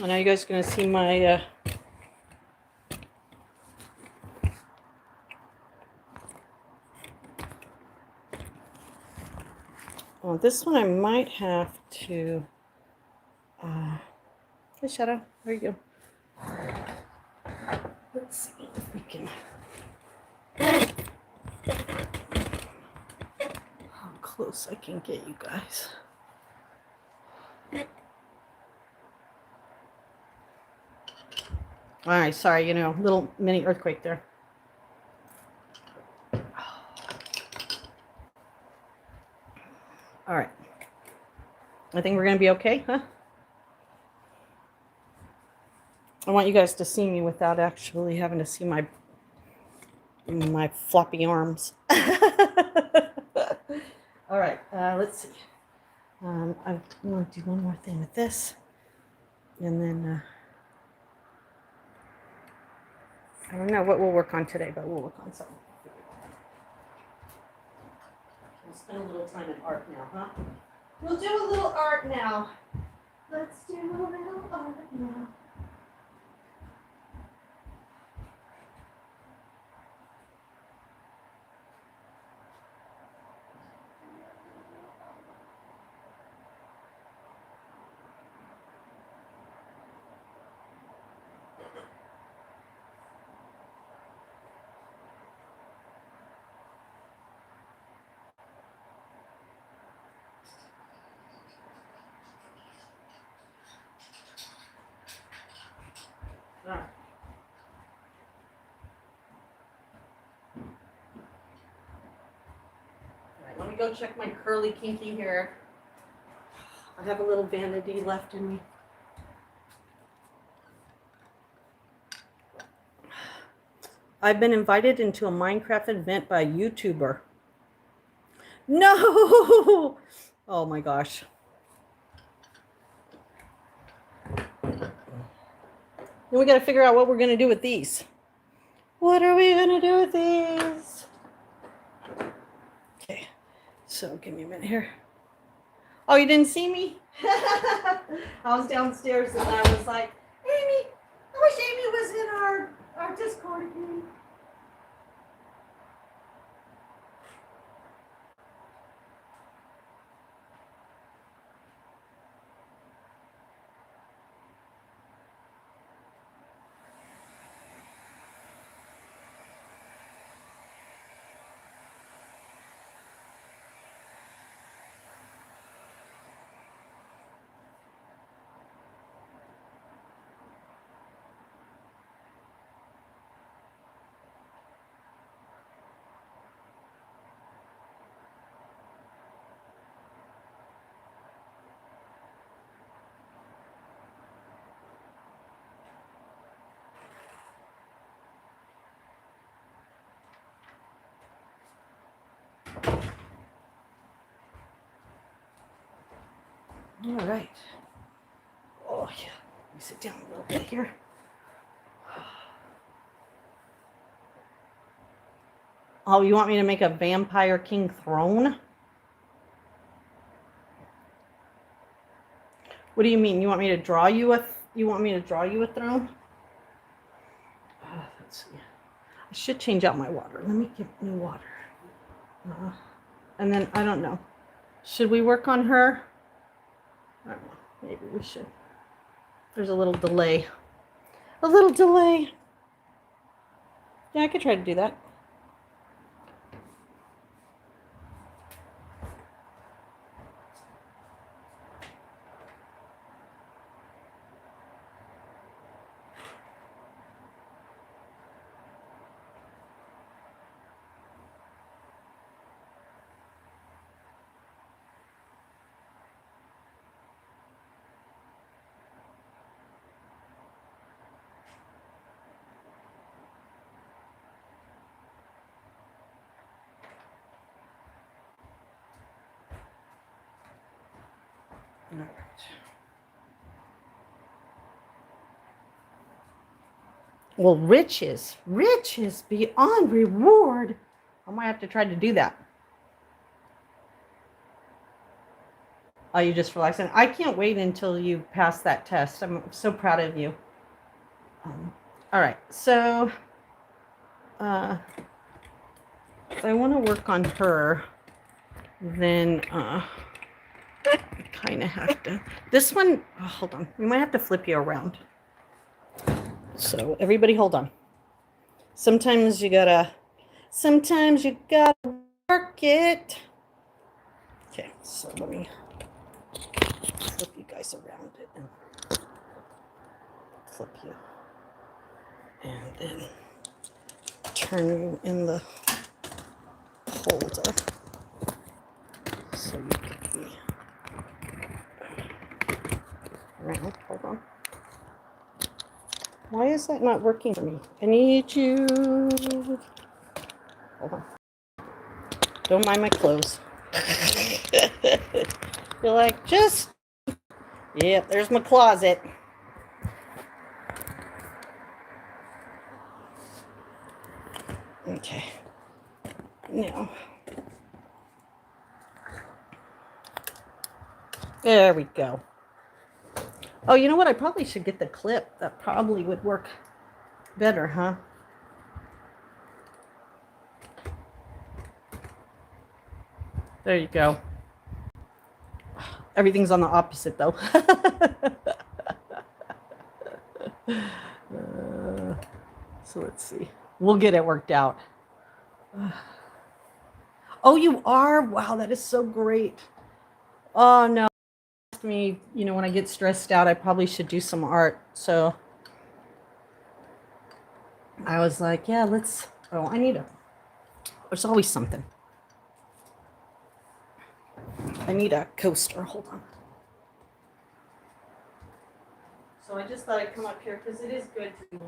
I know you guys are gonna see my well, this one I might have to hey Shadow, there you go. Let's see if we can how close I can get you guys. All right, sorry, you know, little mini earthquake there. All right. I think we're going to be okay, huh? I want you guys to see me without actually having to see my floppy arms. All right, let's see. I want to do one more thing with this. And then, I don't know what we'll work on today, but we'll work on something. We'll spend a little time in art now, huh? We'll do a little art now. Let's do a little art now. All right. All right, let me go check my curly kinky hair. I have a little vanity left in me. I've been invited into a Minecraft event by a YouTuber. No! Oh my gosh. Then we got to figure out what we're going to do with these. What are we going to do with these? Okay, so give me a minute here. Oh, you didn't see me? I was downstairs and I was like, Amy, I wish Amy was in our Discord again. All right. Oh, yeah. Let me sit down a little bit here. Oh, you want me to make a Vampire King throne? What do you mean? You want me to draw you a throne? Let's see. I should change out my water. Let me get new water. And then I don't know. Should we work on her? I don't know. Maybe we should. There's a little delay. A little delay. Yeah, I could try to do that. All right. Well, riches beyond reward. I might have to try to do that. Are you just relaxing? I can't wait until you pass that test. I'm so proud of you. All right, so if I want to work on her, then I kind of have to. This one, oh, hold on. We might have to flip you around. So everybody hold on. Sometimes you gotta work it. Okay, so let me flip you guys around it and flip you. And then turn you in the holder so you can be around. Hold on. Why is that not working for me? I need you. Hold on. Don't mind my clothes. You're like, yeah, there's my closet. Okay. Now. There we go. Oh, you know what? I probably should get the clip. That probably would work better, huh? There you go. Everything's on the opposite, though. So let's see. We'll get it worked out. Oh, you are? Wow, that is so great. Oh, no. Me, you know, when I get stressed out, I probably should do some art. So I was like, yeah, there's always something. I need a coaster. Hold on. So I just thought I'd come up here because it is good to me.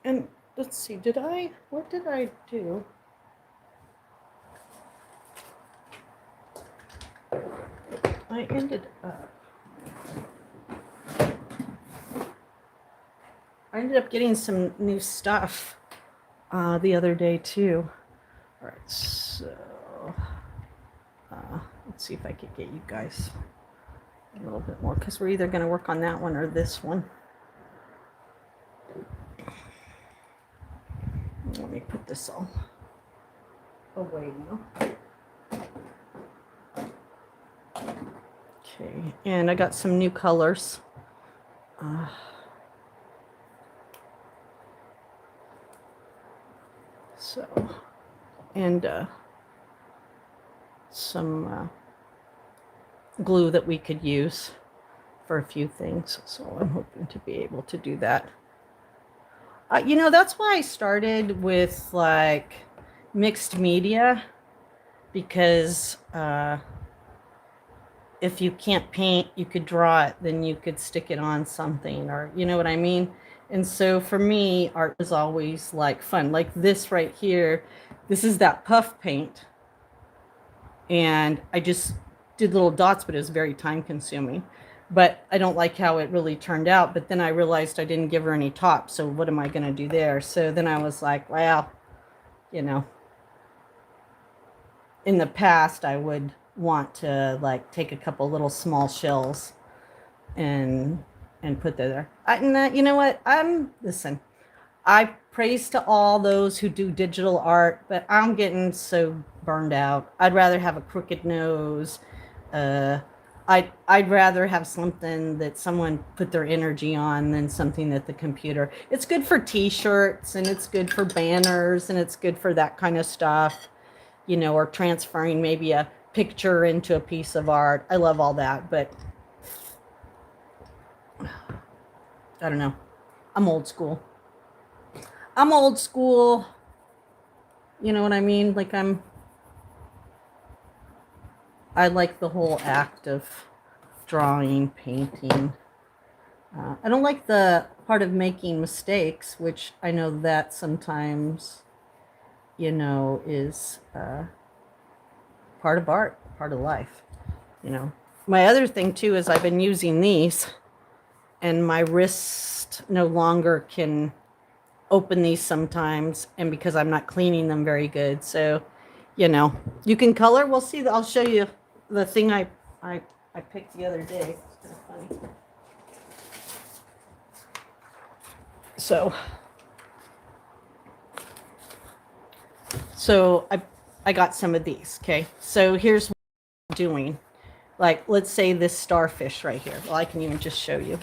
And let's see, what did I do? I ended up getting some new stuff the other day too. All right, so let's see if I could get you guys a little bit more because we're either going to work on that one or this one. Let me put this all away now. Okay, and I got some new colors. And some glue that we could use for a few things. So I'm hoping to be able to do that. You know, that's why I started with like mixed media, because if you can't paint, you could draw it, then you could stick it on something, or you know what I mean? And so for me, art was always like fun. Like this right here, this is that puff paint. And I just did little dots, but it was very time consuming. but I don't like how it really turned out. But then I realized I didn't give her any top, so what am I going to do there? So then I was like, well, you know, in the past I would want to like take a couple little small shells and put that there. You know what? Listen. I praise to all those who do digital art, but I'm getting so burned out. I'd rather have a crooked nose. I'd rather have something that someone put their energy on than something that the computer. It's good for T-shirts and it's good for banners and it's good for that kind of stuff, you know, or transferring maybe a picture into a piece of art. I love all that, but I don't know. I'm old school. I'm old school. You know what I mean? Like I like the whole act of drawing, painting. I don't like the part of making mistakes, which I know that sometimes, you know, is part of art, part of life, you know. My other thing too is I've been using these and my wrist no longer can open these sometimes, and because I'm not cleaning them very good. So, you know, you can color. We'll see. I'll show you the thing I picked the other day. It's kind of funny. So I got some of these. Okay. So here's what I'm doing. Like, let's say this starfish right here. Well, I can even just show you.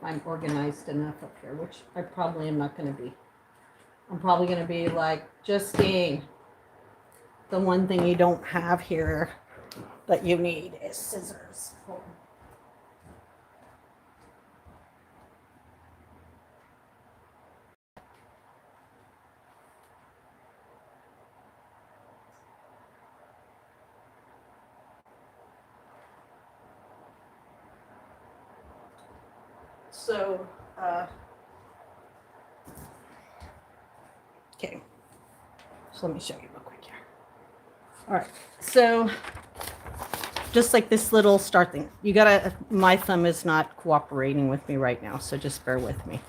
I'm organized enough up here, which I probably am not going to be. I'm probably going to be like, Justine, the one thing you don't have here that you need is scissors. So, okay. So let me show you real quick here. All right. So just like this little start thing, you gotta, my thumb is not cooperating with me right now, so just bear with me.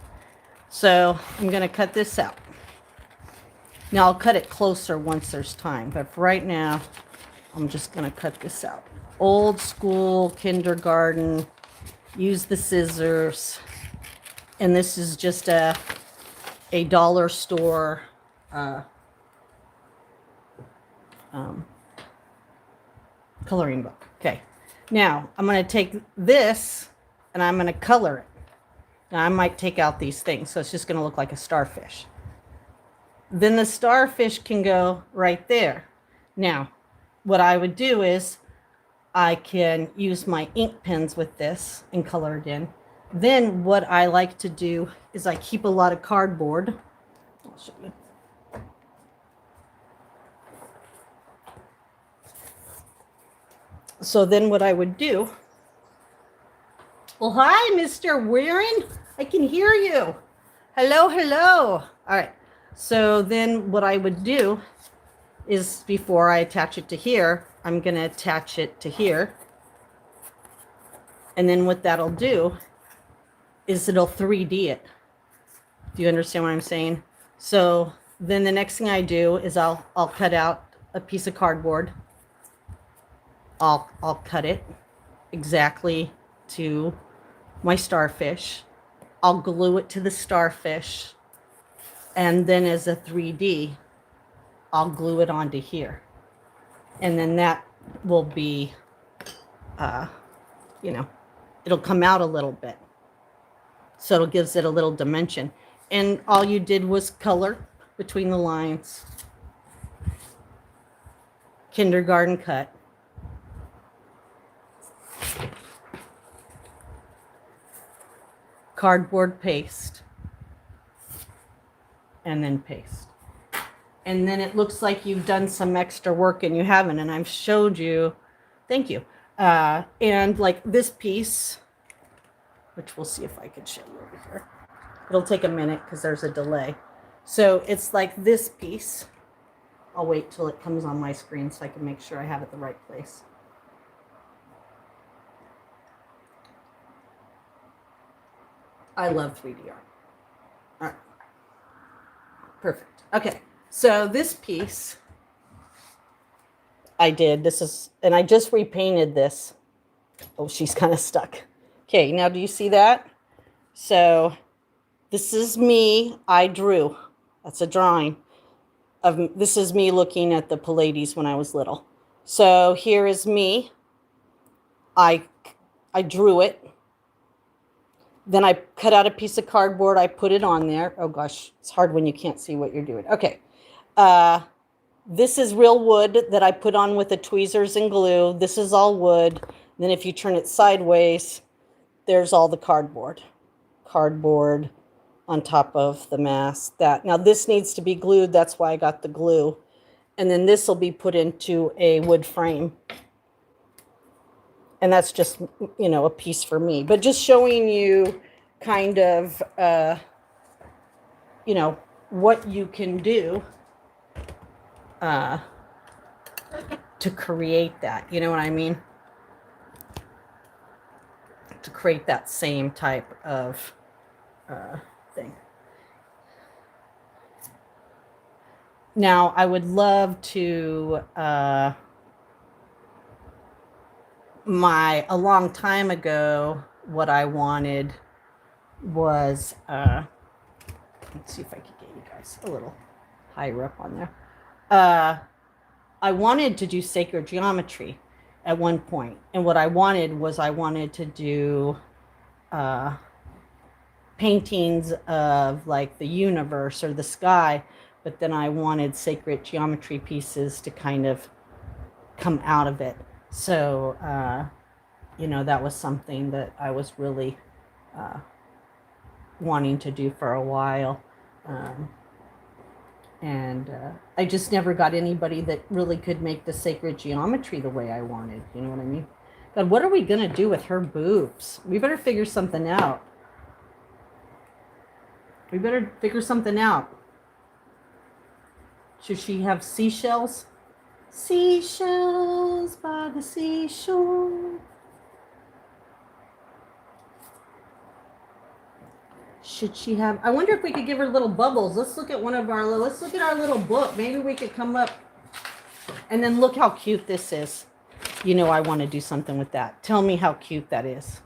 So I'm gonna cut this out. Now I'll cut it closer once there's time, but for right now, I'm just gonna cut this out. Old school kindergarten, use the scissors. And this is just a dollar store coloring book. Okay. Now I'm going to take this and I'm going to color it. Now I might take out these things, so it's just going to look like a starfish. Then the starfish can go right there. Now, what I would do is I can use my ink pens with this and color it in. Then what I like to do is I keep a lot of cardboard. I'll show you. So then what I would do, well, hi, Mr. Warren. I can hear you. Hello, hello. All right. So then what I would do is before I attach it to here, I'm going to attach it to here. And then what that'll do is it'll 3D it. Do you understand what I'm saying? So then the next thing I do is I'll cut out a piece of cardboard. I'll cut it exactly to my starfish. I'll glue it to the starfish. And then as a 3D, I'll glue it onto here. And then that will be, you know, it'll come out a little bit. So it gives it a little dimension. And all you did was color between the lines. Kindergarten cut. Cardboard paste. And then paste. And then it looks like you've done some extra work and you haven't. And I've showed you, thank you. And like this piece, which we'll see if I can show you over here. It'll take a minute because there's a delay. So it's like this piece. I'll wait till it comes on my screen so I can make sure I have it the right place. I love 3D art. All right. Perfect. Okay. So this piece I did, and I just repainted this. Oh, she's kind of stuck. Okay, now do you see that? So this is me. I drew. That's a drawing of, this is me looking at the Pallades when I was little. So here is me. I drew it. Then I cut out a piece of cardboard. I put it on there. Oh gosh, it's hard when you can't see what you're doing. Okay. This is real wood that I put on with the tweezers and glue. This is all wood. Then if you turn it sideways, there's all the cardboard. Cardboard on top of the mask. Now this needs to be glued. That's why I got the glue. And then this will be put into a wood frame. And that's just, a piece for me. But just showing you kind of, what you can do to create that. You know what I mean? To create that same type of thing. Now, I would love to, a long time ago, what I wanted was, let's see if I can get you guys a little higher up on there. I wanted to do sacred geometry at one point. And what I wanted to do paintings of like the universe or the sky, but then I wanted sacred geometry pieces to kind of come out of it. So, that was something that I was really wanting to do for a while. And I just never got anybody that really could make the sacred geometry the way I wanted. You know what I mean? God, what are we going to do with her boobs? We better figure something out. Should she have seashells? Seashells by the seashore. Should she have, I wonder if we could give her little bubbles. Let's look at our little book. Maybe we could come up and then look how cute this is. I want to do something with that. Tell me how cute that is.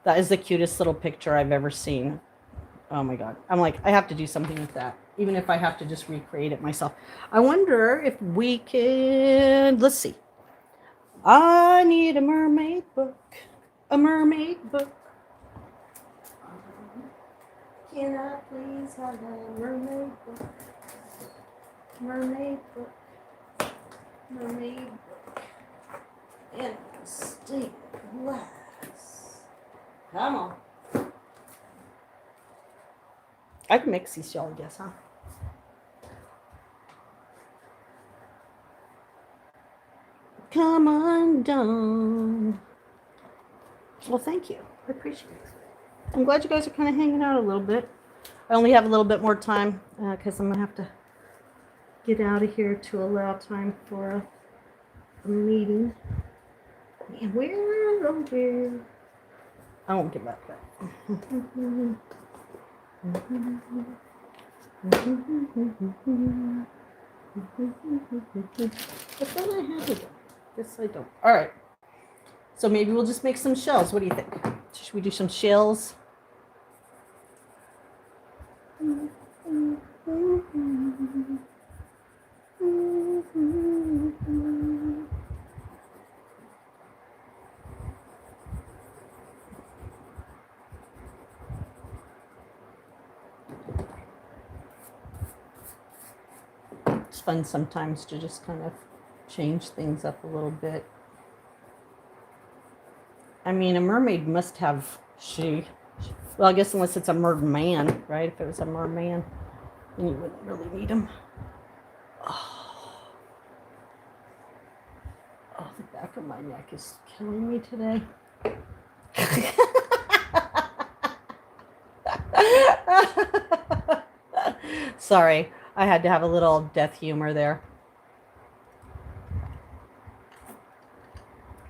That is the cutest little picture I've ever seen. Oh my God. I'm like, I have to do something with that. Even if I have to just recreate it myself. I wonder if we can, let's see. I need a mermaid book. A mermaid book. Can I please have a mermaid book? Mermaid book. Mermaid book. And stained glass. Come on. I can make seashell, I guess, huh? Come on down. Well, thank you. I appreciate it. I'm glad you guys are kind of hanging out a little bit. I only have a little bit more time because I'm going to have to get out of here to allow time for a meeting. Man, where over there? I won't give up that. I thought I had it. Guess I don't. All right. So maybe we'll just make some shells. What do you think? Should we do some shells? It's fun sometimes to just kind of change things up a little bit. I mean, a mermaid must have well, I guess unless it's a merman, right? If it was a merman, then you wouldn't really need them. Oh, the back of my neck is killing me today. Sorry, I had to have a little death humor there.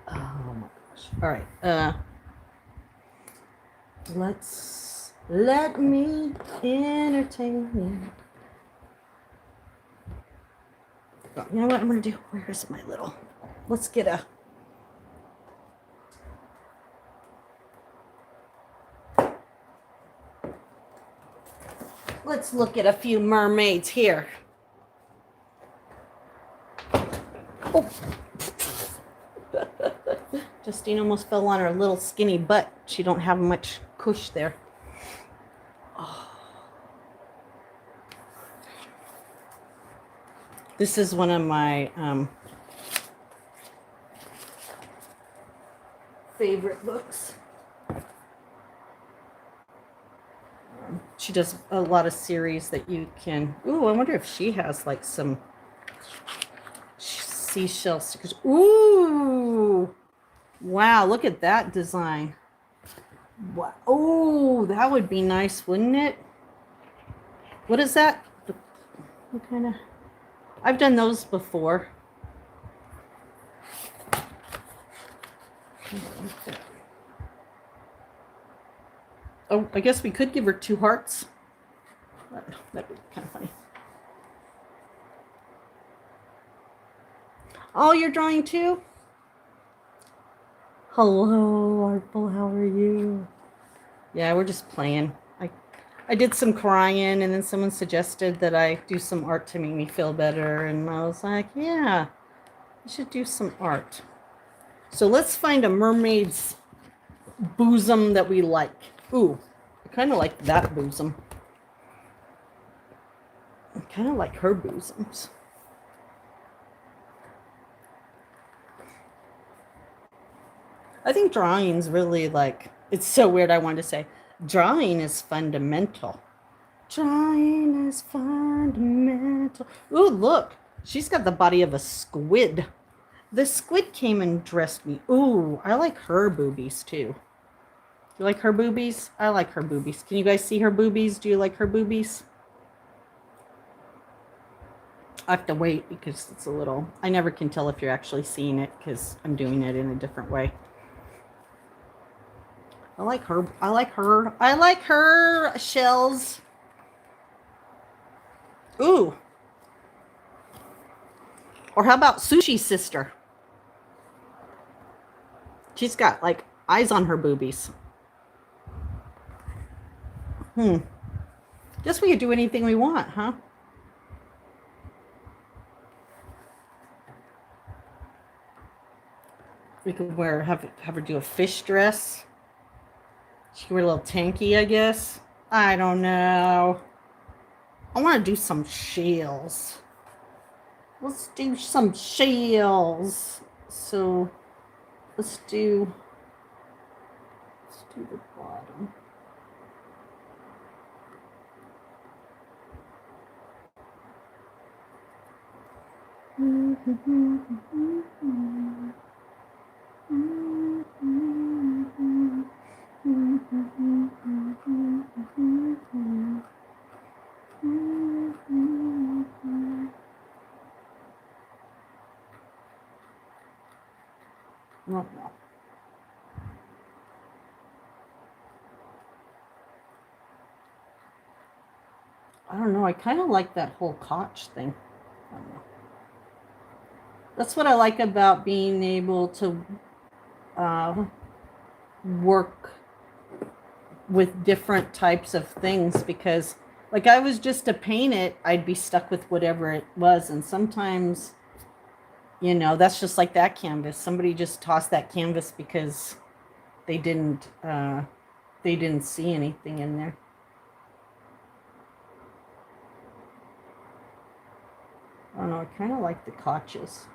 Oh my gosh. All right. Let's Let me entertain you. Oh, you know what I'm gonna do? Where's my little? Let's get a. Let's look at a few mermaids here. Oh. Justine almost fell on her little skinny butt. She don't have much cush there. Oh. This is one of my favorite books. She does a lot of series that you can. Ooh, I wonder if she has like some seashell stickers. Ooh, wow! Look at that design. Wow. Oh, that would be nice, wouldn't it? What is that? What kind of? I've done those before. Oh, I guess we could give her 2 hearts. That would be kind of funny. Oh, you're drawing too? Hello, Artful. How are you? Yeah, we're just playing. I did some crying, and then someone suggested that I do some art to make me feel better, and I was like, yeah, I should do some art. So let's find a mermaid's bosom that we like. Ooh, I kind of like that bosom. I kind of like her bosoms. I think drawing's really like, it's so weird I wanted to say, drawing is fundamental. Drawing is fundamental. Ooh, look, she's got the body of a squid. The squid came and dressed me. Ooh, I like her boobies too. You like her boobies? I like her boobies. Can you guys see her boobies? Do you like her boobies? I have to wait because it's a little, I never can tell if you're actually seeing it because I'm doing it in a different way. I like her. I like her. I like her shells. Ooh. Or how about Sushi Sister? She's got like eyes on her boobies. Guess we could do anything we want, huh? We could have her do a fish dress. She could wear a little tanky, I guess. I don't know. I want to do some shells. Let's do some shells. So let's do the bottom. No. I don't know. I kind of like that whole Koch thing. I don't know. That's what I like about being able to work with different types of things, because like I was just to paint it, I'd be stuck with whatever it was. And sometimes, you know, that's just like that canvas. Somebody just tossed that canvas because they didn't see anything in there. I don't know. I kind of like the Koches.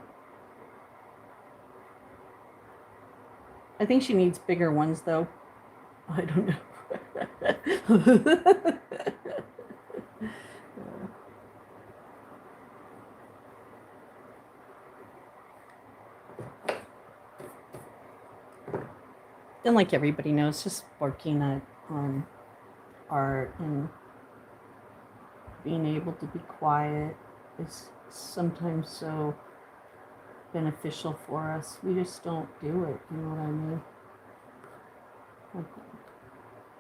I think she needs bigger ones, though. I don't know. Then, like everybody knows, just working on art and being able to be quiet is sometimes so beneficial for us. We just don't do it. You know what I mean?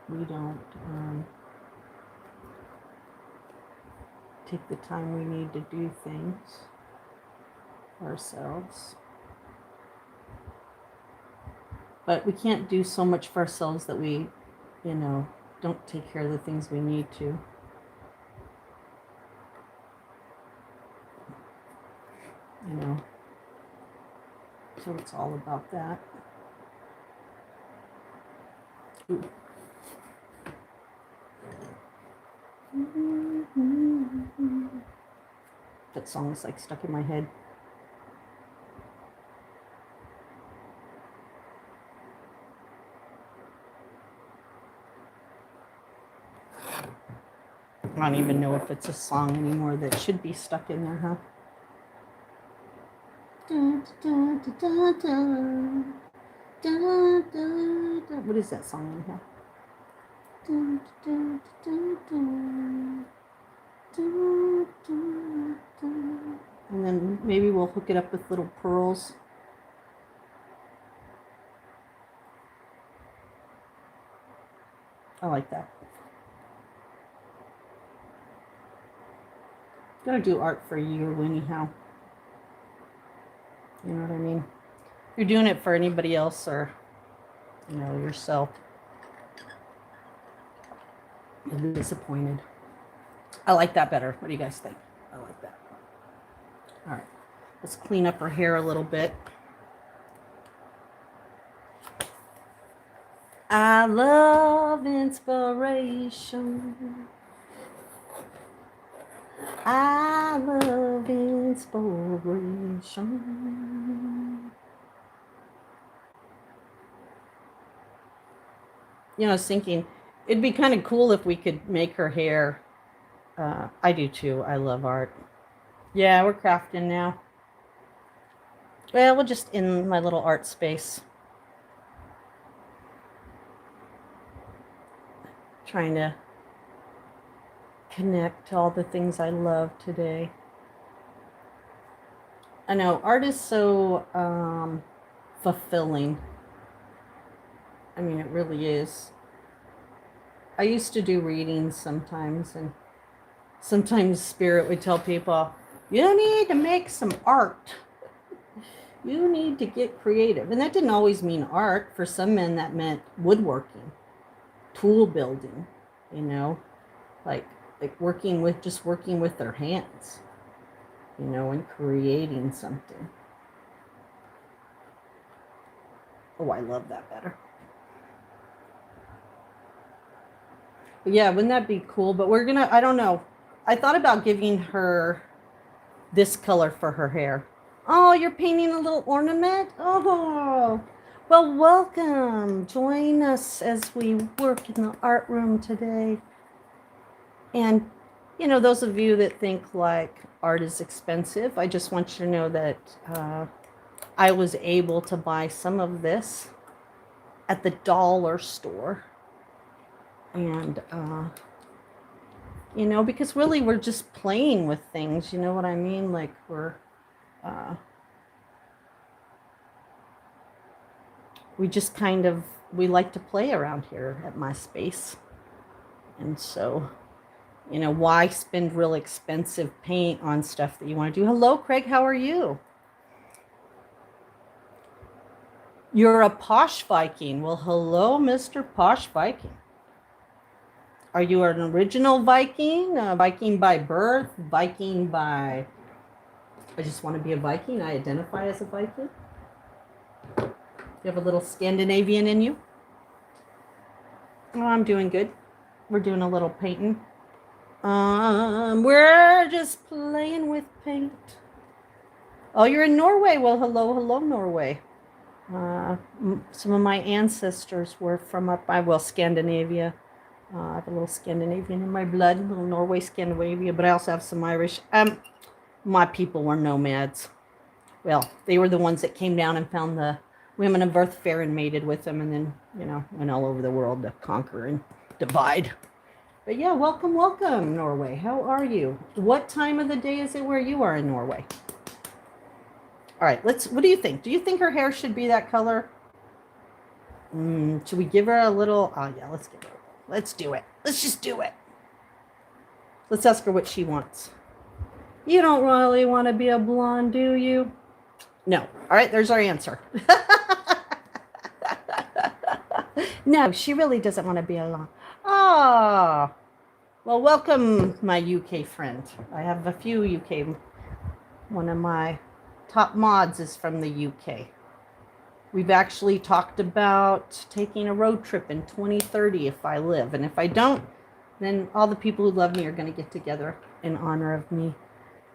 we don't take the time we need to do things ourselves. But we can't do so much for ourselves that we, don't take care of the things we need to. So it's all about that. Ooh. That song is like stuck in my head. I don't even know if it's a song anymore that should be stuck in there, huh? What is that song in here? And then maybe we'll hook it up with little pearls. I like that. Gotta do art for you anyhow. You know what I mean? If you're doing it for anybody else or, yourself, you'll be disappointed. I like that better. What do you guys think? I like that. All right. Let's clean up her hair a little bit. I love inspiration. I love inspiration. I was thinking it'd be kind of cool if we could make her hair. I do too. I love art. Yeah, we're crafting now. Well, we're just in my little art space. Trying to connect to all the things I love today. I know art is so fulfilling. I mean, it really is. I used to do readings sometimes, and sometimes Spirit would tell people, you need to make some art. You need to get creative. And that didn't always mean art. For some men, that meant woodworking, tool building, like working with their hands, and creating something. Oh, I love that better. But yeah, wouldn't that be cool? But I don't know. I thought about giving her this color for her hair. Oh, you're painting a little ornament? Oh, well, welcome. Join us as we work in the art room today. And, those of you that think like art is expensive, I just want you to know that I was able to buy some of this at the dollar store. And, because really we're just playing with things, you know what I mean? Like we just we like to play around here at my space. And so, why spend real expensive paint on stuff that you want to do? Hello, Craig, how are you? You're a posh Viking. Well, hello, Mr. Posh Viking. Are you an original Viking? Viking by birth? Viking by... I just want to be a Viking. I identify as a Viking. You have a little Scandinavian in you? Oh, I'm doing good. We're doing a little painting. We're just playing with paint. Oh, you're in Norway. Well, hello, Norway. Some of my ancestors were from up by, Scandinavia. I have a little Scandinavian in my blood, a little Norway, Scandinavia, but I also have some Irish. My people were nomads. Well, they were the ones that came down and found the women of Earth fair and mated with them, and then, went all over the world to conquer and divide. But yeah, welcome, Norway. How are you? What time of the day is it where you are in Norway? All right, what do you think? Do you think her hair should be that color? Should we give her a little, oh yeah, let's give her Let's do it. Let's just do it. Let's ask her what she wants. You don't really want to be a blonde, do you? No. All right, there's our answer. No, she really doesn't want to be a blonde. Ah. Well, welcome, my UK friend. I have a few UK. One of my top mods is from the UK. We've actually talked about taking a road trip in 2030 if I live. And if I don't, then all the people who love me are going to get together in honor of me.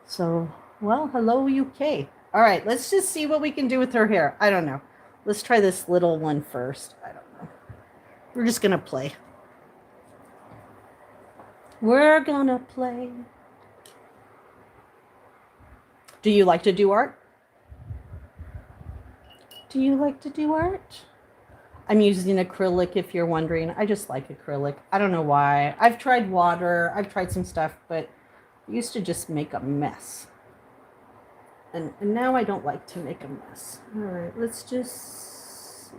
So, well, hello, UK. All right, let's just see what we can do with her hair. I don't know. Let's try this little one first. I don't know. We're just going to play. We're going to play. Do you like to do art? Do you like to do art? I'm using acrylic if you're wondering. I just like acrylic. I don't know why. I've tried water. I've tried some stuff, but I used to just make a mess. And now I don't like to make a mess. All right, let's just see.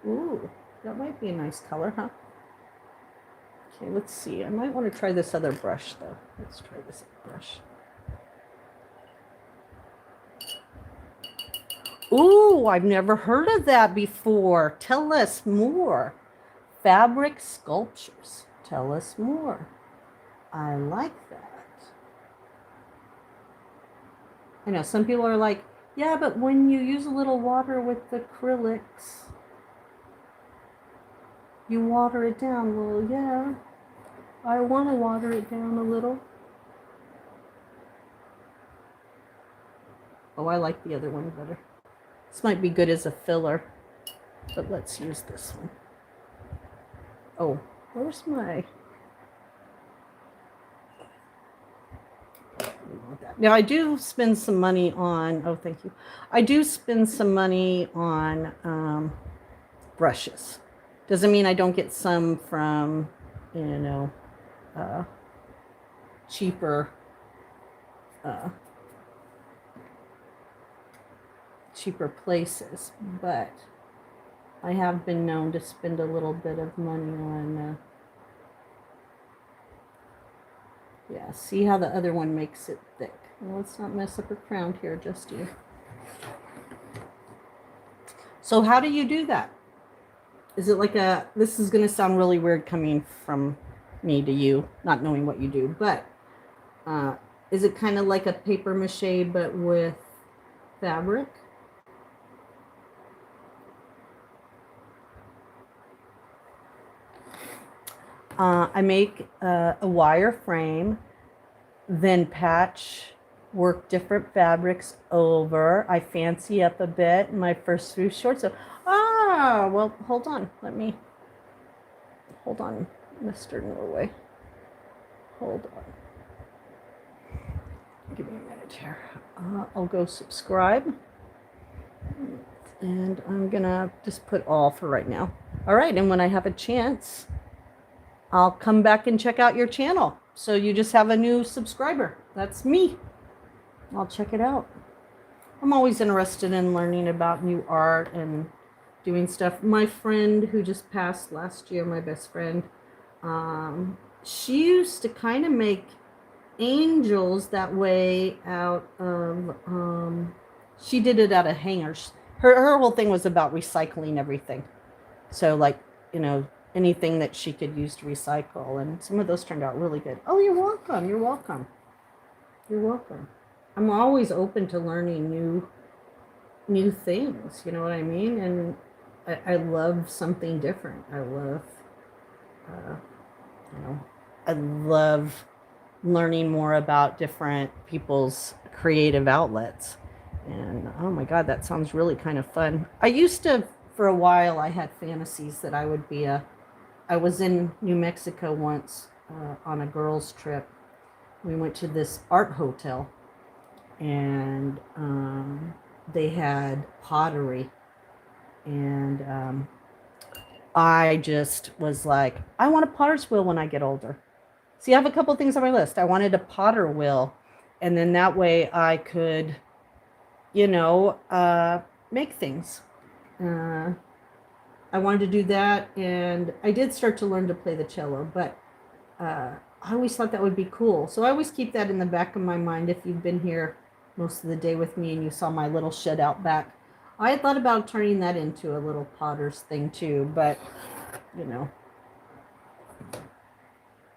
Ooh, that might be a nice color, huh? Okay, let's see. I might want to try this other brush, though. Let's try this brush. Ooh, I've never heard of that before. Tell us more. Fabric sculptures. Tell us more. I like that. I know some people are like, yeah, but when you use a little water with the acrylics, you water it down. Well, yeah, I want to water it down a little. Oh, I like the other one better. This might be good as a filler, but let's use this one. Oh, where's my... Now, I do spend some money on... Oh, thank you. I do spend some money on brushes. Doesn't mean I don't get some from, you know, cheaper... cheaper places, but I have been known to spend a little bit of money on yeah, see how the other one makes it thick. Well, let's not mess up her crown here, just you. So how do you do that? Is it like a, this is going to sound really weird coming from me to you, not knowing what you do, but is it kind of like a paper mache but with fabric? I make a wire frame, then patch, work different fabrics over. I fancy up a bit my first few shorts. So, well, hold on. Hold on, Mr. Norway. Hold on. Give me a minute here. I'll go subscribe. And I'm gonna just put all for right now. All right, and when I have a chance, I'll come back and check out your channel. So you just have a new subscriber. That's me. I'll check it out. I'm always interested in learning about new art and doing stuff. My friend who just passed last year, my best friend, she used to kind of make angels that way out of, she did it out of hangers. Her whole thing was about recycling everything. So like, you know, anything that she could use to recycle, and some of those turned out really good. Oh, you're welcome. You're welcome. You're welcome. I'm always open to learning new things. You know what I mean? And I love something different. I love, you know, I love learning more about different people's creative outlets. And oh my God, that sounds really kind of fun. I used to, for a while, I had fantasies that I would be I was in New Mexico once on a girls' trip. We went to this art hotel, and they had pottery. And I just was like, I want a potter's wheel when I get older. See, I have a couple things on my list. I wanted a potter wheel, and then that way I could, you know, make things. I wanted to do that, and I did start to learn to play the cello, but I always thought that would be cool. So I always keep that in the back of my mind. If you've been here most of the day with me and you saw my little shed out back, I had thought about turning that into a little potter's thing too, but you know.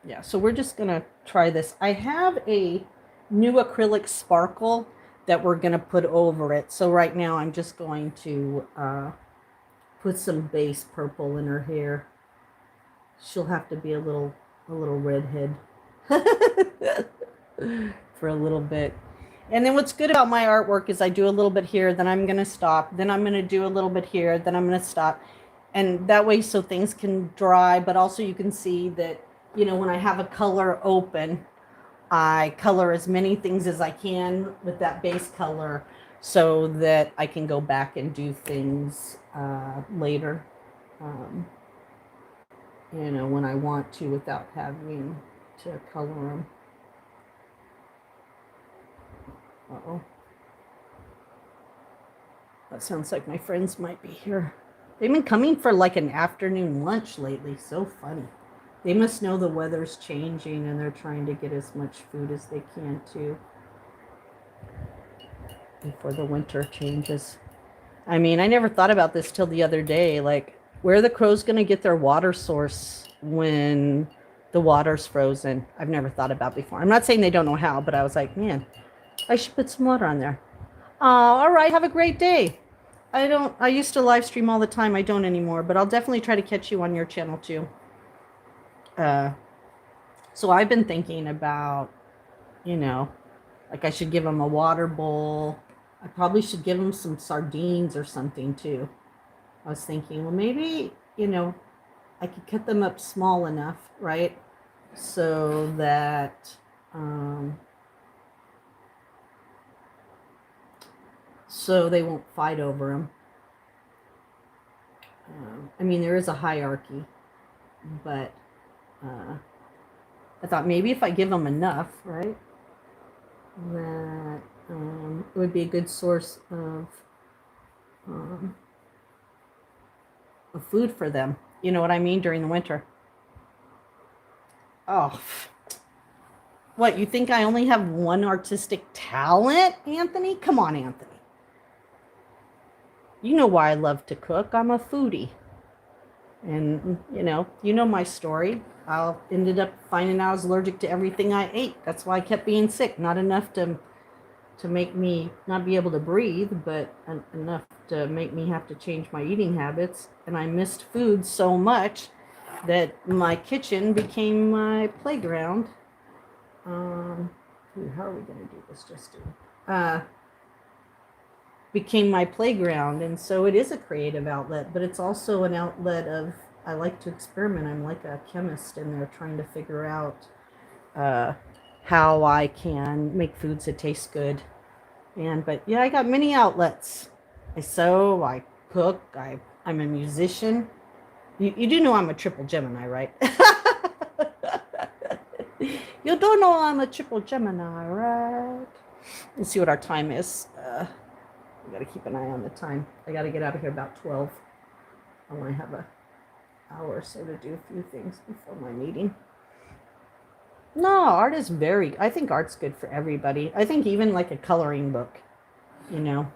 Yeah, so we're just going to try this. I have a new acrylic sparkle that we're going to put over it. So right now I'm just going to put some base purple in her hair. She'll have to be a little redhead for a little bit. And then what's good about my artwork is I do a little bit here, then I'm going to stop, then I'm going to do a little bit here, then I'm going to stop. And that way so things can dry, but also you can see that, you know, when I have a color open, I color as many things as I can with that base color so that I can go back and do things later, you know, when I want to without having to color them. Uh-oh. That sounds like my friends might be here. They've been coming for like an afternoon lunch lately. So funny. They must know the weather's changing and they're trying to get as much food as they can too before the winter changes. I mean, I never thought about this till the other day. Like, where are the crows going to get their water source when the water's frozen? I've never thought about before. I'm not saying they don't know how, but I was like, man, I should put some water on there. All right. Have a great day. I used to live stream all the time. I don't anymore, but I'll definitely try to catch you on your channel too. So I've been thinking about, you know, like I should give them a water bowl. I probably should give them some sardines or something too. I was thinking, well, maybe, you know, I could cut them up small enough, right? So that, so they won't fight over them. I mean, there is a hierarchy, but I thought maybe if I give them enough, right, that it would be a good source of food for them. You know what I mean? During the winter. Oh, what, you think I only have one artistic talent, Anthony? Come on, Anthony. You know why I love to cook. I'm a foodie. And, you know my story. I ended up finding out I was allergic to everything I ate. That's why I kept being sick. Not enough to make me not be able to breathe, but enough to make me have to change my eating habits. And I missed food so much that my kitchen became my playground. How are we going to do this, Justin? Became my playground, and so it is a creative outlet, but it's also an outlet of, I like to experiment. I'm like a chemist in there trying to figure out how I can make foods that taste good. But yeah, I got many outlets. I sew, I cook, I'm a musician. You do know I'm a triple Gemini, right? You don't know I'm a triple Gemini, right? Let's see what our time is. We got to keep an eye on the time. I got to get out of here about 12. I want to have an hour or so to do a few things before my meeting. No, art is I think art's good for everybody. I think even like a coloring book, you know.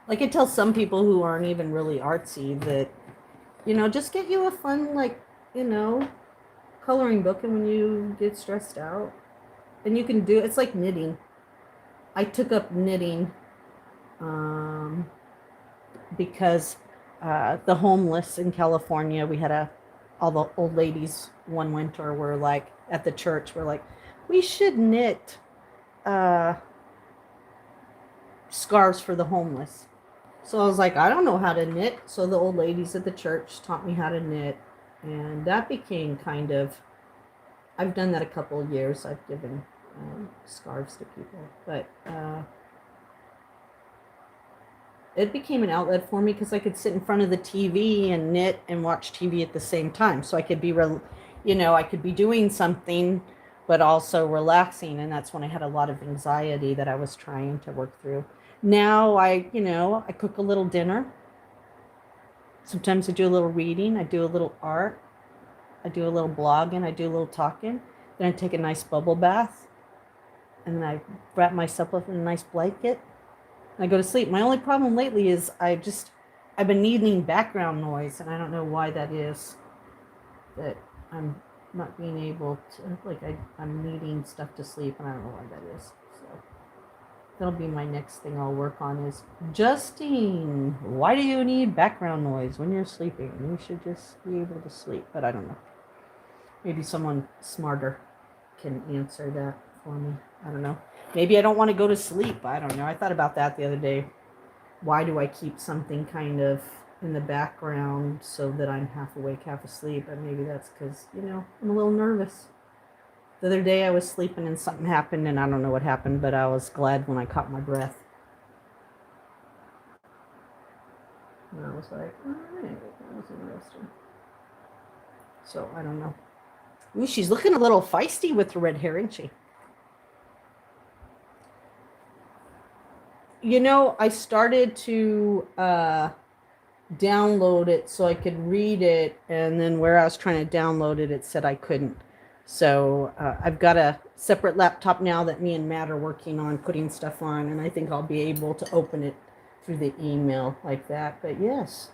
Like I tell some people who aren't even really artsy that, you know, just get you a fun, like, you know, coloring book, and when you get stressed out, and you can do, it's like knitting. I took up knitting because the homeless in California, we had all the old ladies one winter were like, at the church, were like, we should knit scarves for the homeless. So I was like, I don't know how to knit. So the old ladies at the church taught me how to knit, and that became kind of, I've done that a couple of years. I've given scarves to people, but it became an outlet for me because I could sit in front of the TV and knit and watch TV at the same time. So I could be, I could be doing something, but also relaxing. And that's when I had a lot of anxiety that I was trying to work through. Now I cook a little dinner. Sometimes I do a little reading, I do a little art, I do a little blogging, I do a little talking. Then I take a nice bubble bath, and then I wrap myself up in a nice blanket, and I go to sleep. My only problem lately is I've been needing background noise, and I don't know why that is. That I'm not being able to, like, I'm needing stuff to sleep, and I don't know why that is. So that'll be my next thing I'll work on is, Justine, why do you need background noise when you're sleeping? You should just be able to sleep. But I don't know. Maybe someone smarter can answer that for me. I don't know. Maybe I don't want to go to sleep. I don't know. I thought about that the other day. Why do I keep something kind of in the background so that I'm half awake, half asleep? And maybe that's because, I'm a little nervous. The other day I was sleeping and something happened, and I don't know what happened, but I was glad when I caught my breath. And I was like, all right, that was interesting. So I don't know. Ooh, she's looking a little feisty with her red hair, isn't she? I started to download it so I could read it, and then where I was trying to download it, it said I couldn't. So I've got a separate laptop now that me and Matt are working on putting stuff on, and I think I'll be able to open it through the email like that. But yes,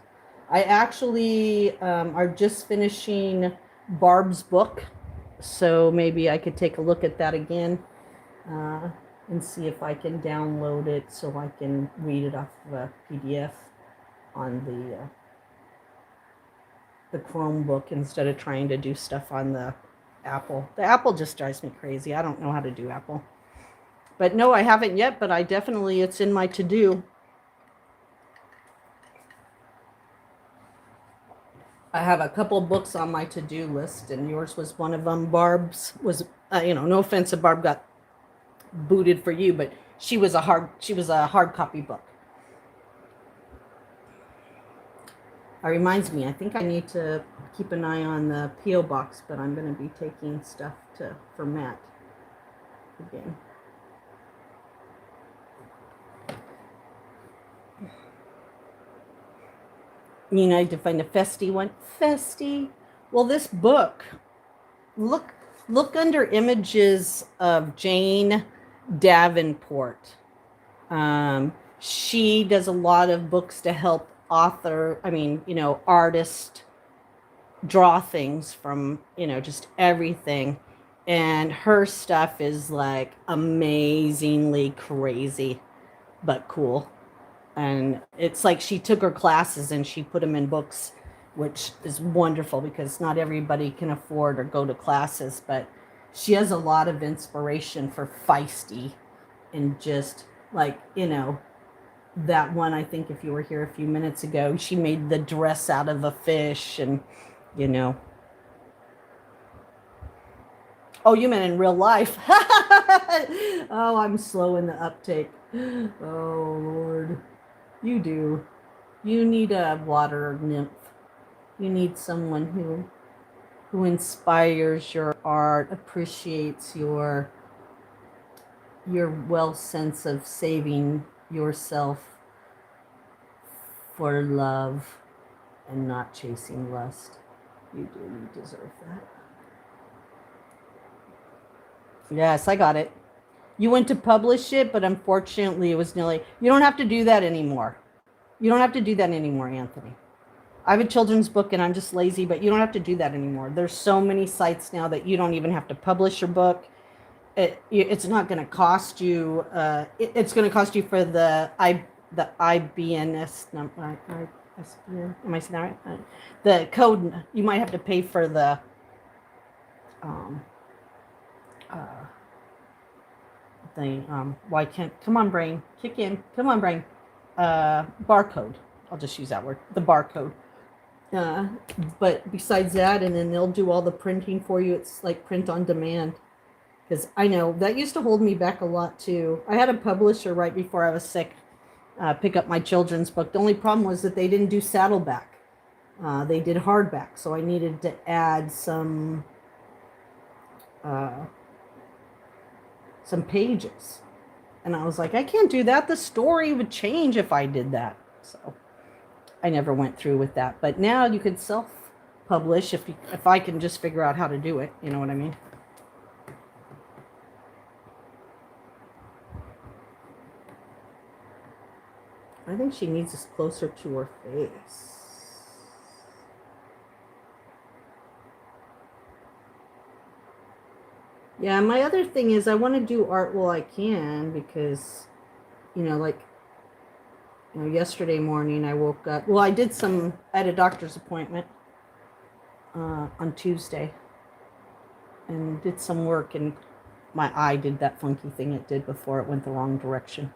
I actually are just finishing Barb's book, so maybe I could take a look at that again and see if I can download it so I can read it off of a PDF on the Chromebook instead of trying to do stuff on the Apple. The Apple just drives me crazy. I don't know how to do Apple. But no, I haven't yet, but it's in my to-do. I have a couple books on my to-do list, and yours was one of them. Barb's was, no offense if Barb got booted for you, but she was a hard copy book. It reminds me, I think I need to keep an eye on the P.O. box, but I'm going to be taking stuff for Matt again. I had to find a Festy one. Festy. Well, this book, look under images of Jane Davenport. She does a lot of books to help artists draw things from, just everything. And her stuff is like amazingly crazy, but cool. And it's like she took her classes and she put them in books, which is wonderful because not everybody can afford or go to classes, but she has a lot of inspiration for feisty and just like, that one, I think if you were here a few minutes ago, she made the dress out of a fish and, Oh, you meant in real life. Oh, I'm slow in the uptake. Oh, Lord. You do. You need a water nymph. You need someone who inspires your art, appreciates your well sense of saving yourself for love and not chasing lust. You do. You deserve that. Yes, I got it. You went to publish it, but unfortunately it was nearly... You don't have to do that anymore. You don't have to do that anymore, Anthony. I have a children's book and I'm just lazy, but you don't have to do that anymore. There's so many sites now that you don't even have to publish your book. It's not going to cost you... it's going to cost you for the IBNS number. Am I saying that right? The code, you might have to pay for the... why can't... Come on, brain. Kick in. Come on, brain. Barcode. I'll just use that word. The barcode. But besides that, and then they'll do all the printing for you. It's like print on demand. Because I know that used to hold me back a lot too. I had a publisher right before I was sick pick up my children's book. The only problem was that they didn't do saddleback. They did hardback. So I needed to add some pages. And I was like, I can't do that. The story would change if I did that. So I never went through with that. But now you could self-publish if I can just figure out how to do it. You know what I mean? I think she needs this closer to her face. Yeah, my other thing is I want to do art while I can because, yesterday morning I woke up. Well, I had a doctor's appointment on Tuesday and did some work, and my eye did that funky thing it did before it went the wrong direction.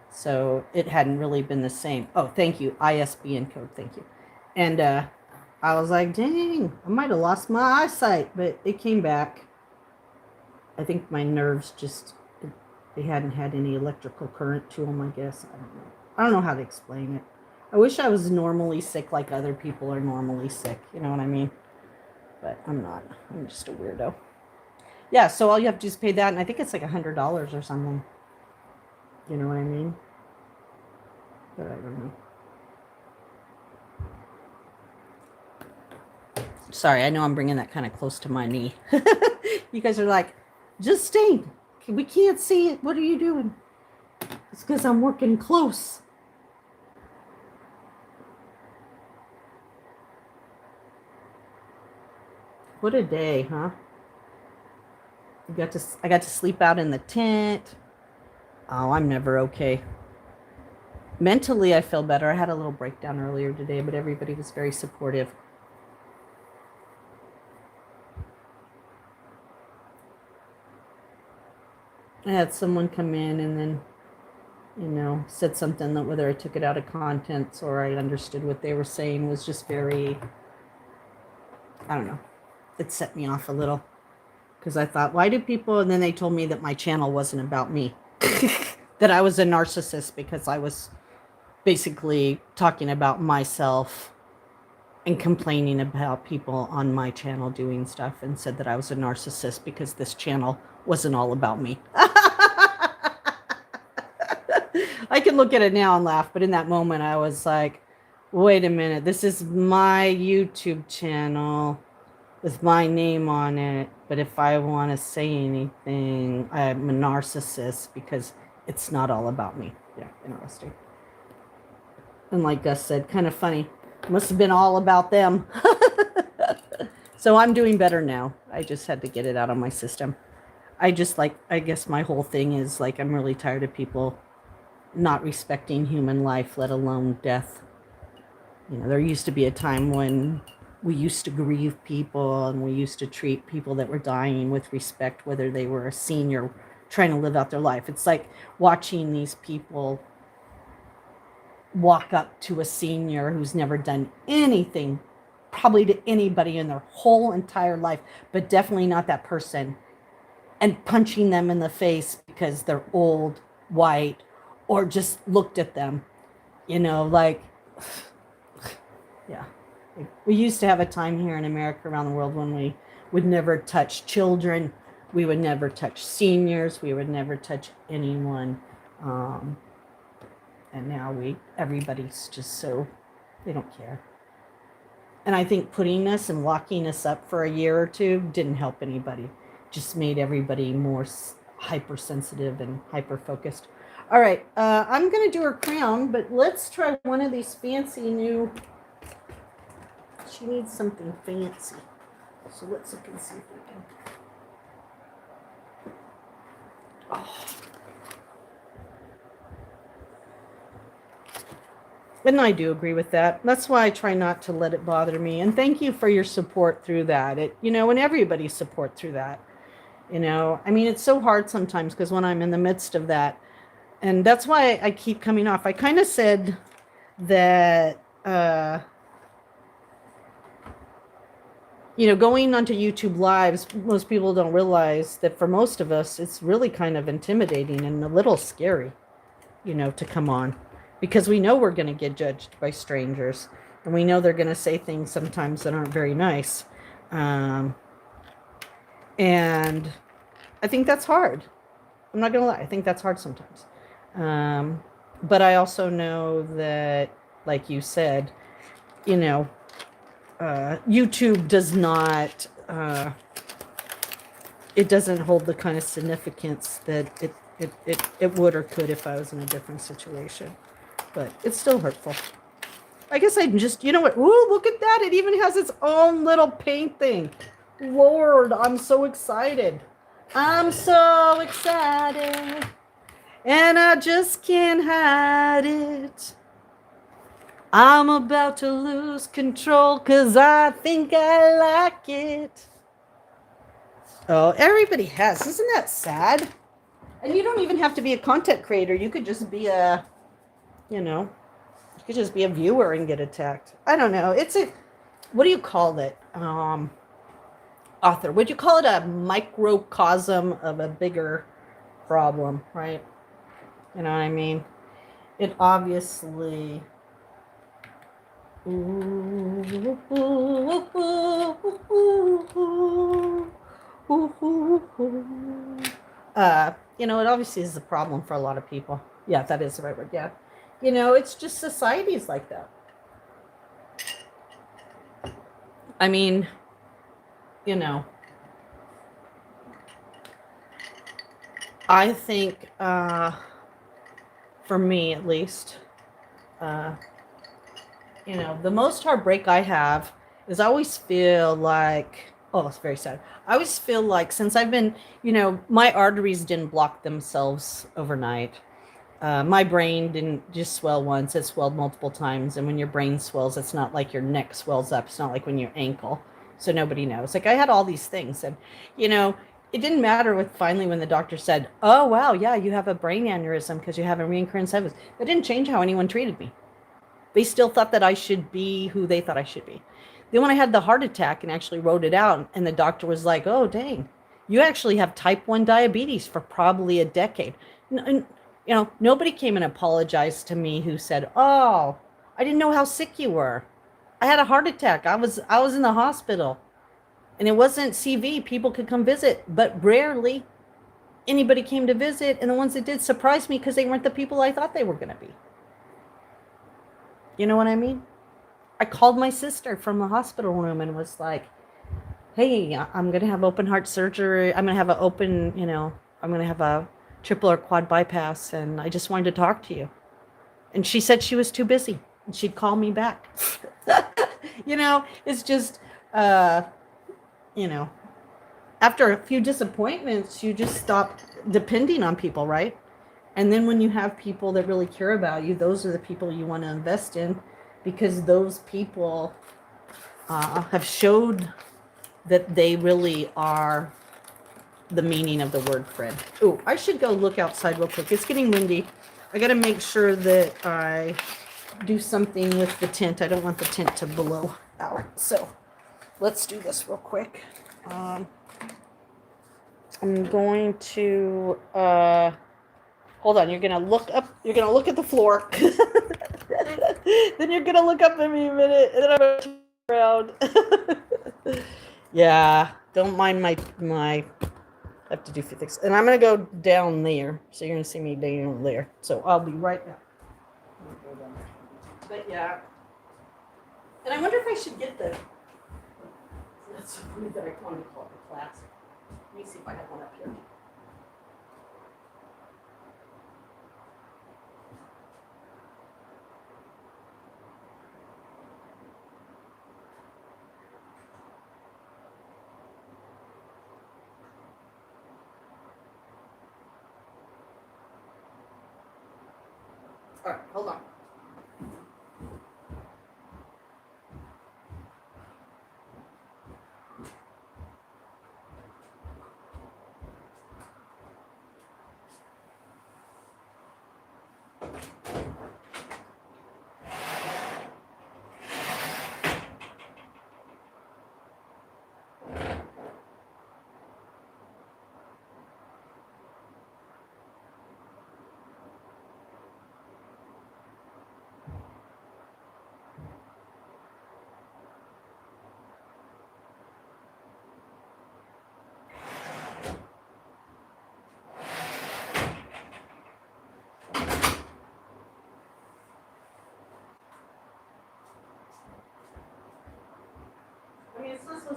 So it hadn't really been the same. Oh, thank you. ISBN code. Thank you. And I was like, dang, I might have lost my eyesight, but it came back. I think my nerves they hadn't had any electrical current to them, I guess. I don't know. I don't know how to explain it. I wish I was normally sick like other people are normally sick. You know what I mean? But I'm not. I'm just a weirdo. Yeah, so all you have to do is pay that, and I think it's like $100 or something. You know what I mean? But I don't know. Sorry, I know I'm bringing that kind of close to my knee. You guys are like, Justine, we can't see it. What are you doing? It's because I'm working close. What a day, huh? I got to sleep out in the tent. Oh, I'm never okay. Mentally, I feel better. I had a little breakdown earlier today, but everybody was very supportive. I had someone come in and then, said something that whether I took it out of context or I understood what they were saying was just very, I don't know. It set me off a little because I thought, why do people, and then they told me that my channel wasn't about me, that I was a narcissist because I was basically talking about myself and complaining about people on my channel doing stuff, and said that I was a narcissist because this channel wasn't all about me. I can look at it now and laugh, but in that moment I was like, wait a minute, this is my YouTube channel with my name on it, but if I want to say anything, I'm a narcissist because it's not all about me. Yeah, interesting. And like Gus said, kind of funny. Must have been all about them. So I'm doing better now. I just had to get it out of my system. I guess my whole thing is like, I'm really tired of people not respecting human life, let alone death. There used to be a time when we used to grieve people and we used to treat people that were dying with respect, whether they were a senior trying to live out their life. It's like watching these people walk up to a senior who's never done anything, probably to anybody in their whole entire life, but definitely not that person, and punching them in the face because they're old, white, or just looked at them, yeah. We used to have a time here in America, around the world, when we would never touch children. We would never touch seniors. We would never touch anyone. And now everybody's just so, they don't care. And I think putting us and locking us up for a year or two didn't help anybody. Just made everybody more hypersensitive and hyper-focused. All right, I'm going to do her crown, but let's try one of these fancy new... She needs something fancy. So let's look and see if we can... Oh. And I do agree with that. That's why I try not to let it bother me. And thank you for your support through that. And everybody's support through that. I mean, it's so hard sometimes because when I'm in the midst of that, and that's why I keep coming off. I kind of said that, going onto YouTube Lives, most people don't realize that for most of us, it's really kind of intimidating and a little scary, to come on. Because we know we're going to get judged by strangers. And we know they're going to say things sometimes that aren't very nice. And I think that's hard. I'm not going to lie. I think that's hard sometimes. But I also know that like you said, you know, YouTube does not, it doesn't hold the kind of significance that it would or could if I was in a different situation. But it's still hurtful. I guess I just, you know what? Ooh, look at that. It even has its own little paint thing. Lord, I'm so excited. I'm so excited. And I just can't hide it. I'm about to lose control because I think I like it. Oh, everybody has. Isn't that sad? And you don't even have to be a content creator. You could just be a, you know, you could just be a viewer and get attacked. I don't know. It's a, what do you call it? Author. Would you call it a microcosm of a bigger problem, right? You know what I mean? It obviously. You know, it obviously is a problem for a lot of people. Yeah, that is the right word. Yeah. You know, it's just society's like that. I mean, you know, I think, for me at least, you know, the most heartbreak I have is I always feel like, oh, it's very sad. I always feel like since I've been, you know, my arteries didn't block themselves overnight. My brain didn't just swell once, it swelled multiple times. And when your brain swells, it's not like your neck swells up. It's not like when your ankle. So nobody knows. Like I had all these things. And, you know, it didn't matter with finally when the doctor said, oh, wow, yeah, you have a brain aneurysm because you have a recurrent sepsis. That didn't change how anyone treated me. They still thought that I should be who they thought I should be. Then when I had the heart attack and actually wrote it out, and the doctor was like, oh, dang, you actually have type 1 diabetes for probably a decade. And, you know, nobody came and apologized to me who said, oh, I didn't know how sick you were. I had a heart attack. I was in the hospital. And it wasn't CV. People could come visit, but rarely anybody came to visit. And the ones that did surprised me because they weren't the people I thought they were going to be. You know what I mean? I called my sister from the hospital room and was like, hey, I'm going to have open heart surgery. I'm going to have an open, you know, I'm going to have a triple or quad bypass. And I just wanted to talk to you. And she said she was too busy and she'd call me back. You know, it's just, you know, after a few disappointments, you just stop depending on people, right? And then when you have people that really care about you, those are the people you want to invest in because those people have showed that they really are the meaning of the word friend. Oh, I should go look outside real quick. It's getting windy. I got to make sure that I do something with the tent. I don't want the tent to blow out. So let's do this real quick. I'm going to... hold on, you're going to look up, you're going to look at the floor. Then you're going to look up at me a minute, and then I'm going to turn around. Yeah, don't mind my, I have to do a few things. And I'm going to go down there, so you're going to see me down there. So I'll be right back. But yeah. And I wonder if I should get the, that's food that I wanted to call the classic. Let me see if I have one up here. All right, hold on.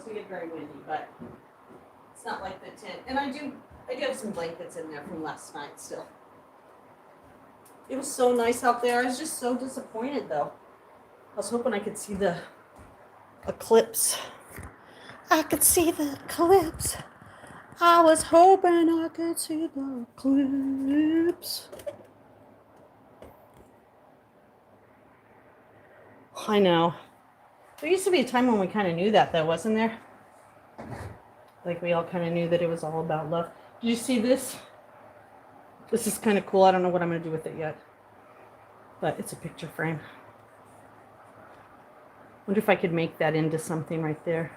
to get very windy, but it's not like the tent. And I do have some blankets in there from last night still. It was so nice out there. I was just so disappointed though. I was hoping I could see the eclipse. I could see the eclipse. I was hoping I could see the eclipse. I know. There used to be a time when we kind of knew that though, wasn't there? Like we all kind of knew that it was all about love. Did you see this? This is kind of cool. I don't know what I'm going to do with it yet. But it's a picture frame. Wonder if I could make that into something right there.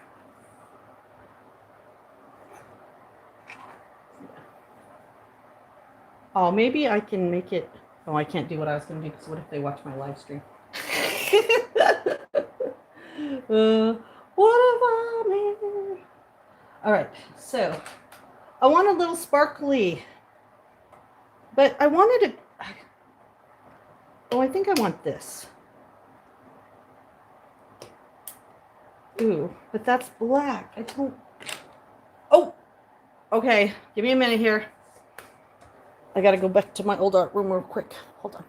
Oh, maybe I can make it. Oh, I can't do what I was going to do because what if they watch my live stream? What if I mean? All right, so I want a little sparkly, but I wanted to. Oh, I think I want this. Ooh, but that's black. I don't. Oh, okay. Give me a minute here. I gotta go back to my old art room real quick. Hold on.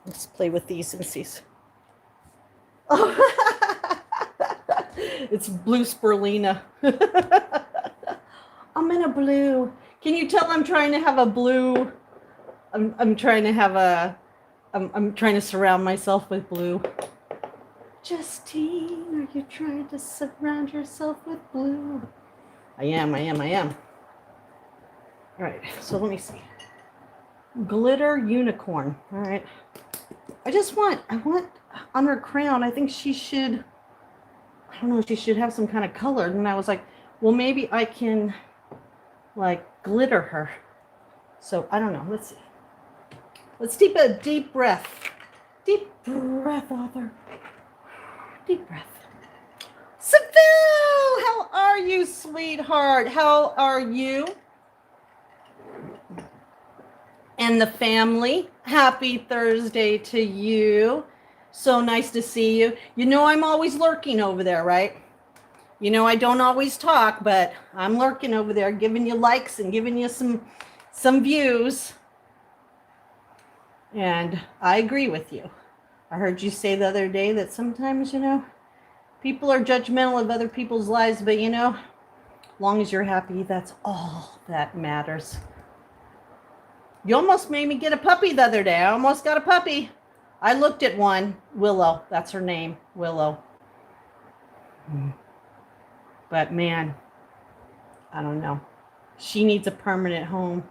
Let's play with these and see. Oh. It's blue spirulina. I'm in a blue. Can you tell I'm trying to have a blue? I'm trying to have a. I'm trying to surround myself with blue. Justine, are you trying to surround yourself with blue? I am. All right, so let me see. Glitter unicorn. All right. I want on her crown, I think she should, I don't know, she should have some kind of color. And I was like, well, maybe I can like glitter her. So I don't know. Let's see. Let's take a deep breath. Deep breath, Arthur. Deep breath. Seville, how are you, sweetheart? How are you? And the family, happy Thursday to you. So nice to see you. You know I'm always lurking over there, right? You know I don't always talk, but I'm lurking over there, giving you likes and giving you some views. And I agree with you. I heard you say the other day that sometimes, you know, people are judgmental of other people's lives, but you know, as long as you're happy, that's all that matters. You almost made me get a puppy the other day. I almost got a puppy. I looked at one. Willow. That's her name. Willow. But man, I don't know. She needs a permanent home.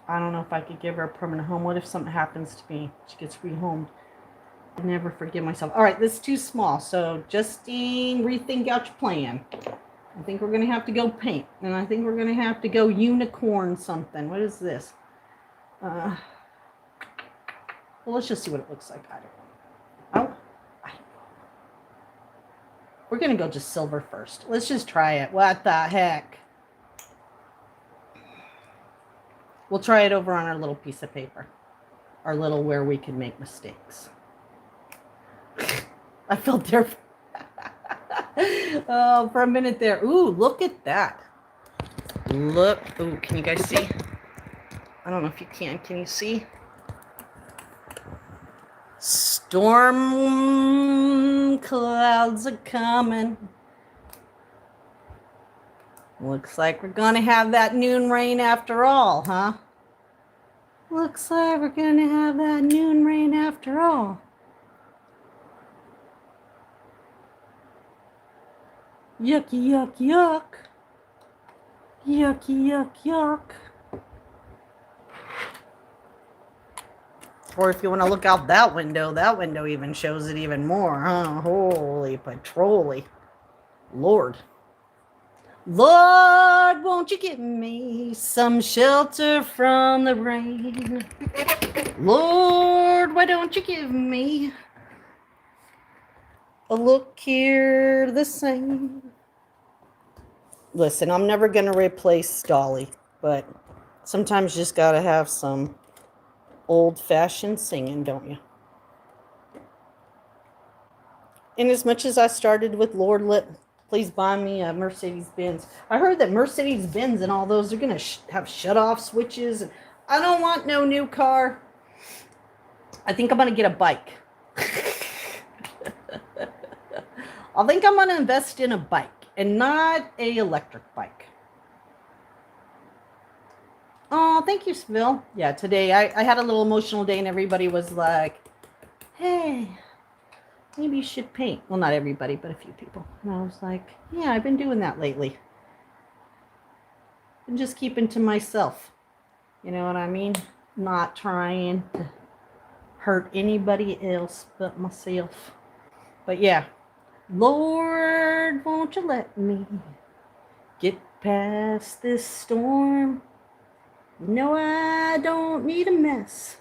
I don't know if I could give her a permanent home. What if something happens to me? She gets rehomed. I never forgive myself. All right, this is too small. So Justine, rethink out your plan. I think we're going to have to go paint. And I think we're going to have to go unicorn something. What is this? Well, let's just see what it looks like. I don't know. We're going to go just silver first. Let's just try it. What the heck? We'll try it over on our little piece of paper. Our little where we can make mistakes. I felt there. Oh, for a minute there. Ooh, look at that. Look. Ooh, can you guys see? I don't know if you can. Can you see? Storm clouds are coming. Looks like we're gonna have that noon rain after all, huh? Looks like we're gonna have that noon rain after all. Yucky, yuck, yuck. Yucky, yuck, yuck. Or if you want to look out that window even shows it even more, huh? Holy patrolly. Lord. Lord, won't you give me some shelter from the rain? Lord, why don't you give me a look here the same? Listen, I'm never going to replace Dolly, but sometimes you just got to have some old-fashioned singing, don't you? And as much as I started with Lord, please buy me a Mercedes-Benz. I heard that Mercedes-Benz and all those are going to have shut-off switches. I don't want no new car. I think I'm going to get a bike. I think I'm going to invest in a bike and not a electric bike. Oh, thank you, Sville. Yeah, today I had a little emotional day and everybody was like, hey, maybe you should paint. Well, not everybody, but a few people. And I was like, yeah, I've been doing that lately. I'm just keeping to myself. You know what I mean? Not trying to hurt anybody else but myself. But yeah, Lord, won't you let me get past this storm? No, I don't need a mess.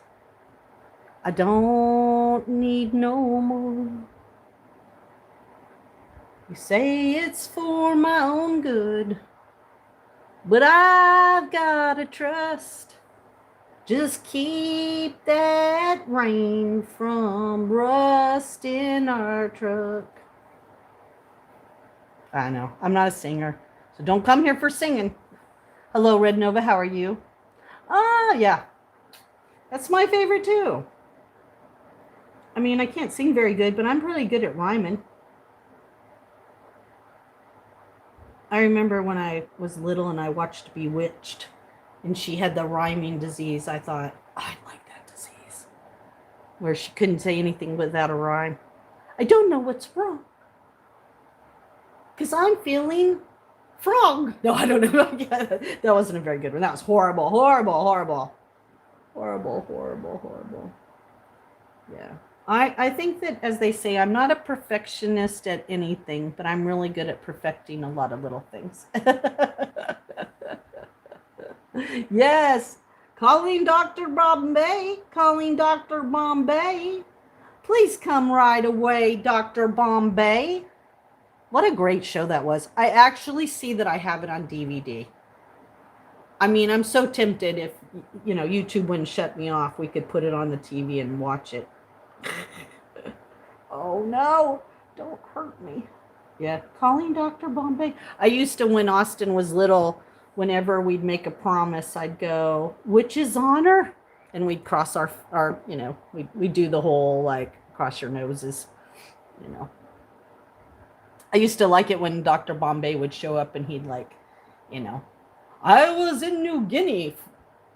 I don't need no more. You say it's for my own good, but I've gotta trust. Just keep that rain from rusting our truck. I know, I'm not a singer, so don't come here for singing. Hello, Red Nova, how are you? Ah, yeah. That's my favorite too. I mean, I can't sing very good, but I'm really good at rhyming. I remember when I was little and I watched Bewitched and she had the rhyming disease. I thought, I'd like that disease. Where she couldn't say anything without a rhyme. I don't know what's wrong. Because I'm feeling frog. No, I don't know. That wasn't a very good one. That was horrible, horrible, horrible. Horrible, horrible, horrible. Yeah. I think that, as they say, I'm not a perfectionist at anything, but I'm really good at perfecting a lot of little things. Yes. Calling Dr. Bombay. Calling Dr. Bombay. Please come right away, Dr. Bombay. What a great show that was. I actually see that I have it on DVD. I mean, I'm so tempted if, you know, YouTube wouldn't shut me off, we could put it on the TV and watch it. Oh, no. Don't hurt me. Yeah. Calling Dr. Bombay. I used to, when Austin was little, whenever we'd make a promise, I'd go, witch's honor? And we'd cross our you know, we'd do the whole, like, cross your noses, you know. I used to like it when Dr. Bombay would show up and he'd, like, you know, I was in New Guinea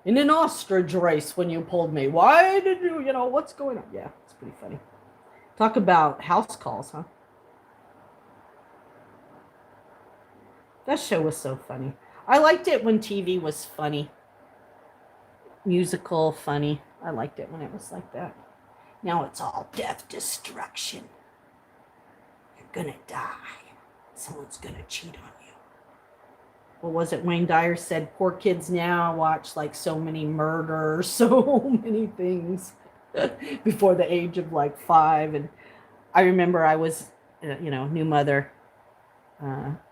in an ostrich race when you pulled me. Why did you, you know, what's going on? Yeah, it's pretty funny. Talk about house calls, huh? That show was so funny. I liked it when TV was funny. Musical, funny. I liked it when it was like that. Now it's all death, destruction. You're gonna die. Someone's gonna cheat on you. What was it? Wayne Dyer said, poor kids now watch like so many murders, so many things before the age of like 5. And I remember I was, you know, new mother.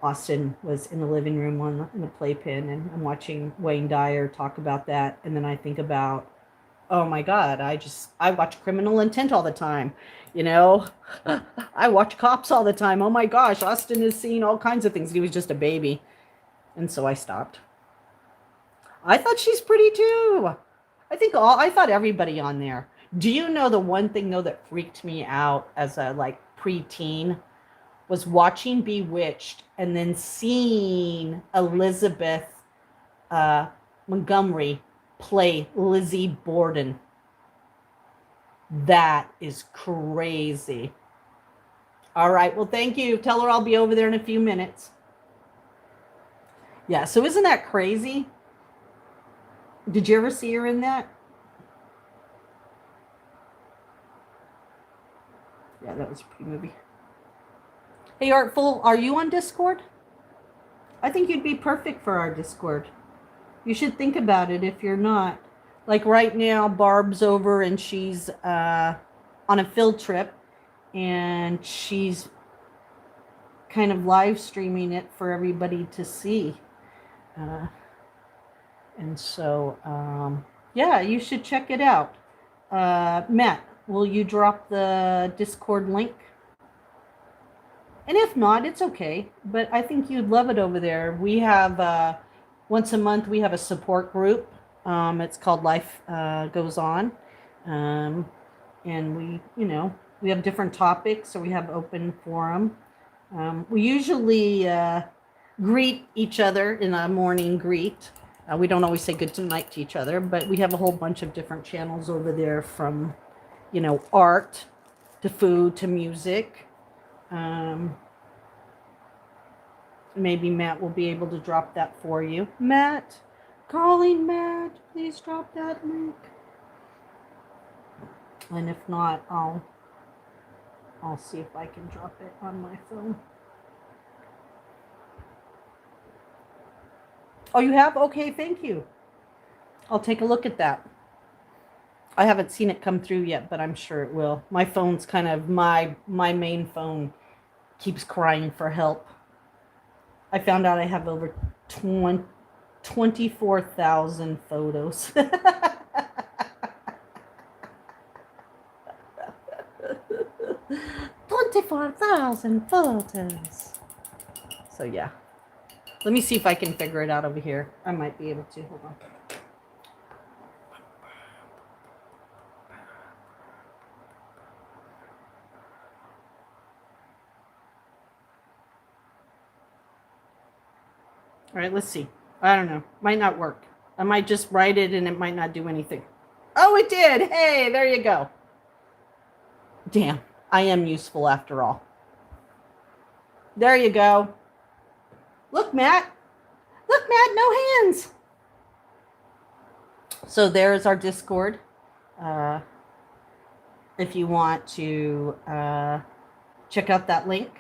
Austin was in the living room in the playpen, and I'm watching Wayne Dyer talk about that. And then I think about, oh my God, I watch Criminal Intent all the time. You know, I watch Cops all the time. Oh my gosh, Austin has seen all kinds of things. He was just a baby. And so I stopped. I thought she's pretty too. I thought everybody on there. Do you know the one thing though that freaked me out as a like preteen was watching Bewitched and then seeing Elizabeth Montgomery play Lizzie Borden. That is crazy. All right. Well, thank you. Tell her I'll be over there in a few minutes. Yeah. So isn't that crazy? Did you ever see her in that? Yeah, that was a pretty movie. Hey, Artful, are you on Discord? I think you'd be perfect for our Discord. You should think about it if you're not. Like right now, Barb's over and she's on a field trip, and she's kind of live streaming it for everybody to see. And so, yeah, you should check it out. Matt, will you drop the Discord link? And if not, it's okay. But I think you'd love it over there. We have, once a month, we have a support group. It's called Life Goes On. And we, we have different topics, so we have open forum. We usually greet each other in a morning greet. We don't always say good night to each other, but we have a whole bunch of different channels over there, from, art to food to music. Maybe Matt will be able to drop that for you. Matt, calling Matt, please drop that link. And if not, I'll see if I can drop it on my phone. Oh, you have? Okay, thank you. I'll take a look at that. I haven't seen it come through yet, but I'm sure it will. My phone's kind of, my main phone keeps crying for help. I found out I have over 24,000 photos. 24,000 photos. So yeah. Let me see if I can figure it out over here. I might be able to. Hold on. All right, let's see. I don't know. Might not work. I might just write it and it might not do anything. Oh, it did. Hey, there you go. Damn, I am useful after all. There you go. Look, Matt. Look, Matt, no hands. So there's our Discord. If you want to check out that link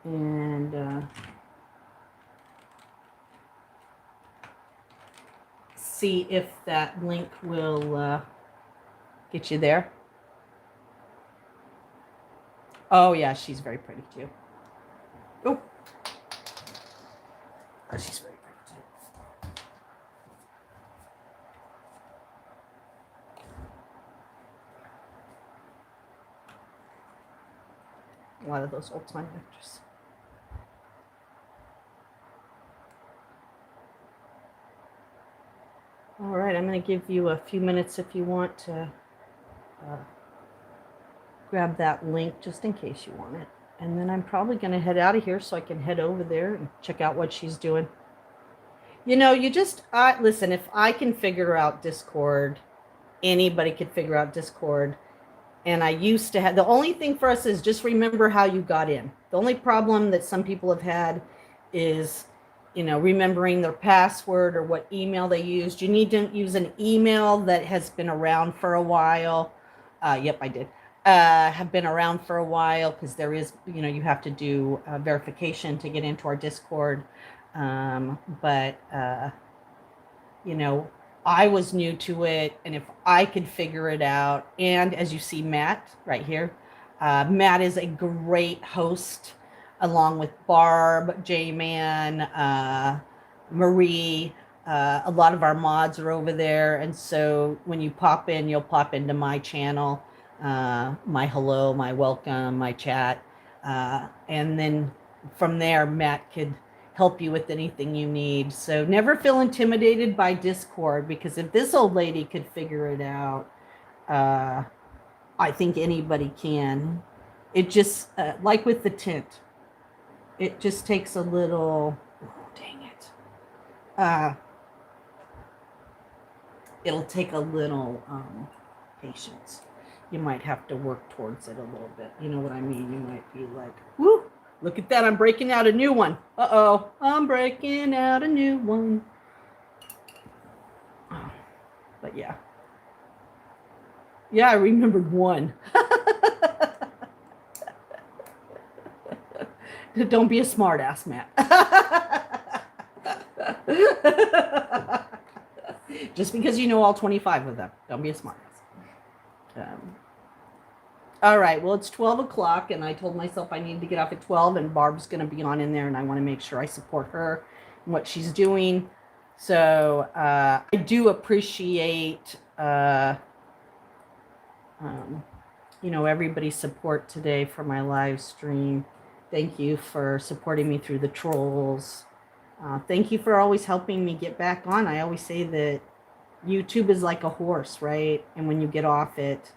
and see if that link will get you there. Oh, yeah, she's very pretty too. Oh, she's very pretty too. A lot of those old-time actors. All right, I'm going to give you a few minutes if you want to grab that link, just in case you want it. And then I'm probably going to head out of here so I can head over there and check out what she's doing. Listen, if I can figure out Discord, anybody could figure out Discord. And I used to have, the only thing for us is just remember how you got in. The only problem that some people have had is, remembering their password or what email they used. You need to use an email that has been around for a while. Yep, I did. Have been around for a while, because there is, you have to do verification to get into our Discord. I was new to it, and if I could figure it out, and as you see Matt right here, Matt is a great host, along with Barb, J-Man, Marie. A lot of our mods are over there, and so when you pop in, you'll pop into my channel, my hello, my welcome, my chat, and then from there, Matt could help you with anything you need. So never feel intimidated by Discord, because if this old lady could figure it out, I think anybody can. It just, like with the tint, It just takes a little, oh, dang it. It'll take a little patience. You might have to work towards it a little bit. You know what I mean? You might be like, whoo, look at that. I'm breaking out a new one. Uh-oh, I'm breaking out a new one. Oh, but yeah. Yeah, I remembered one. Don't be a smart ass, Matt. Just because you know all 25 of them. Don't be a smart ass. All right. Well, it's 12 o'clock, and I told myself I needed to get off at 12, and Barb's going to be on in there, and I want to make sure I support her and what she's doing. So I do appreciate, everybody's support today for my live stream. Thank you for supporting me through the trolls. Thank you for always helping me get back on. I always say that YouTube is like a horse, right? And when you get off it,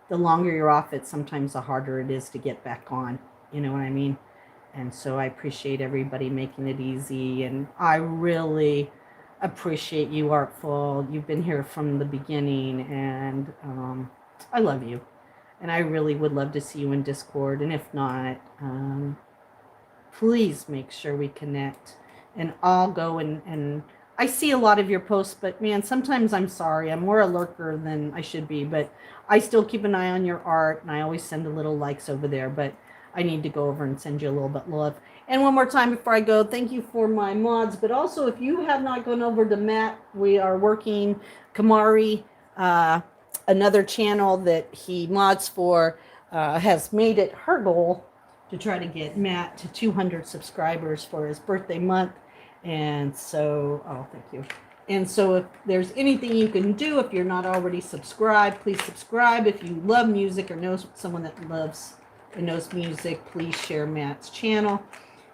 the longer you're off it, sometimes the harder it is to get back on. You know what I mean? And so I appreciate everybody making it easy. And I really appreciate you, Artful. You've been here from the beginning, and I love you. And I really would love to see you in Discord. And if not, please make sure we connect. And I'll go and I see a lot of your posts, but man, sometimes I'm sorry. I'm more a lurker than I should be, but I still keep an eye on your art, and I always send a little likes over there, but I need to go over and send you a little bit of love. And one more time before I go, thank you for my mods, but also if you have not gone over to Matt, we are working Kamari, another channel that he mods for, has made it her goal to try to get Matt to 200 subscribers for his birthday month. And so, oh, thank you. And so if there's anything you can do, if you're not already subscribed, please subscribe. If you love music or know someone that loves and knows music, please share Matt's channel.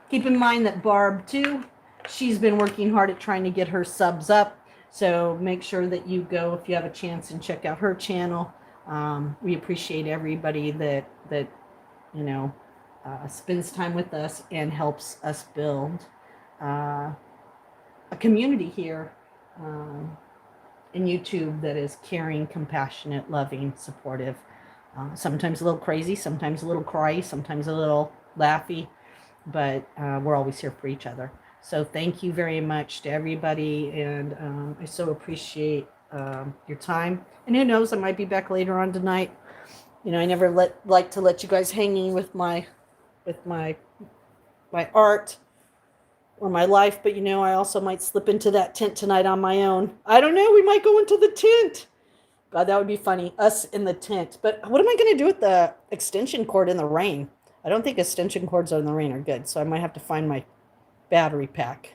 Keep in mind that Barb, too, she's been working hard at trying to get her subs up. So make sure that you go, if you have a chance, and check out her channel. We appreciate everybody that spends time with us and helps us build a community here in YouTube that is caring, compassionate, loving, supportive. Sometimes a little crazy, sometimes a little cry, sometimes a little laughy, but we're always here for each other. So thank you very much to everybody, and I so appreciate your time. And who knows, I might be back later on tonight. I never like to let you guys hanging with my art or my life, but I also might slip into that tent tonight on my own. I don't know, we might go into the tent. God, that would be funny, us in the tent. But what am I going to do with the extension cord in the rain? I don't think extension cords in the rain are good, so I might have to find my battery pack.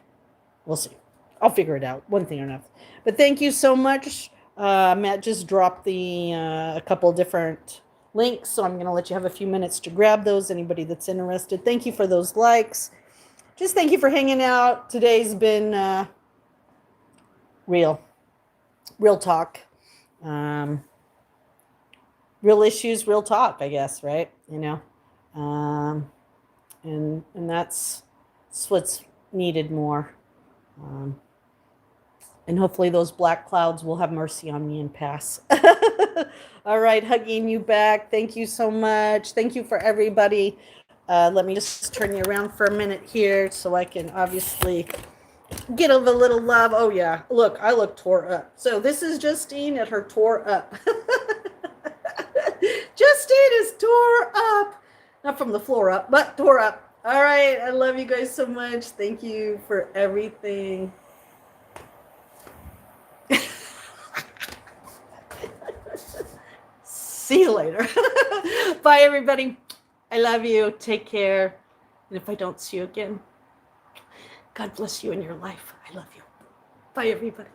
We'll see. I'll figure it out, one thing or another. But thank you so much. Matt just dropped a couple different links, so I'm going to let you have a few minutes to grab those, anybody that's interested. Thank you for those likes. Just thank you for hanging out. Today's been real talk. Real issues, real talk, I guess, right? And that's what's needed more. And hopefully those black clouds will have mercy on me and pass. All right, hugging you back. Thank you so much. Thank you for everybody. Let me just turn you around for a minute here so I can obviously get a little love. Oh, yeah. Look, I look tore up. So this is Justine at her tore up. Justine is tore up. Not from the floor up, but tore up. All right. I love you guys so much. Thank you for everything. See you later. Bye, everybody. I love you. Take care. And if I don't see you again, God bless you in your life. I love you. Bye, everybody.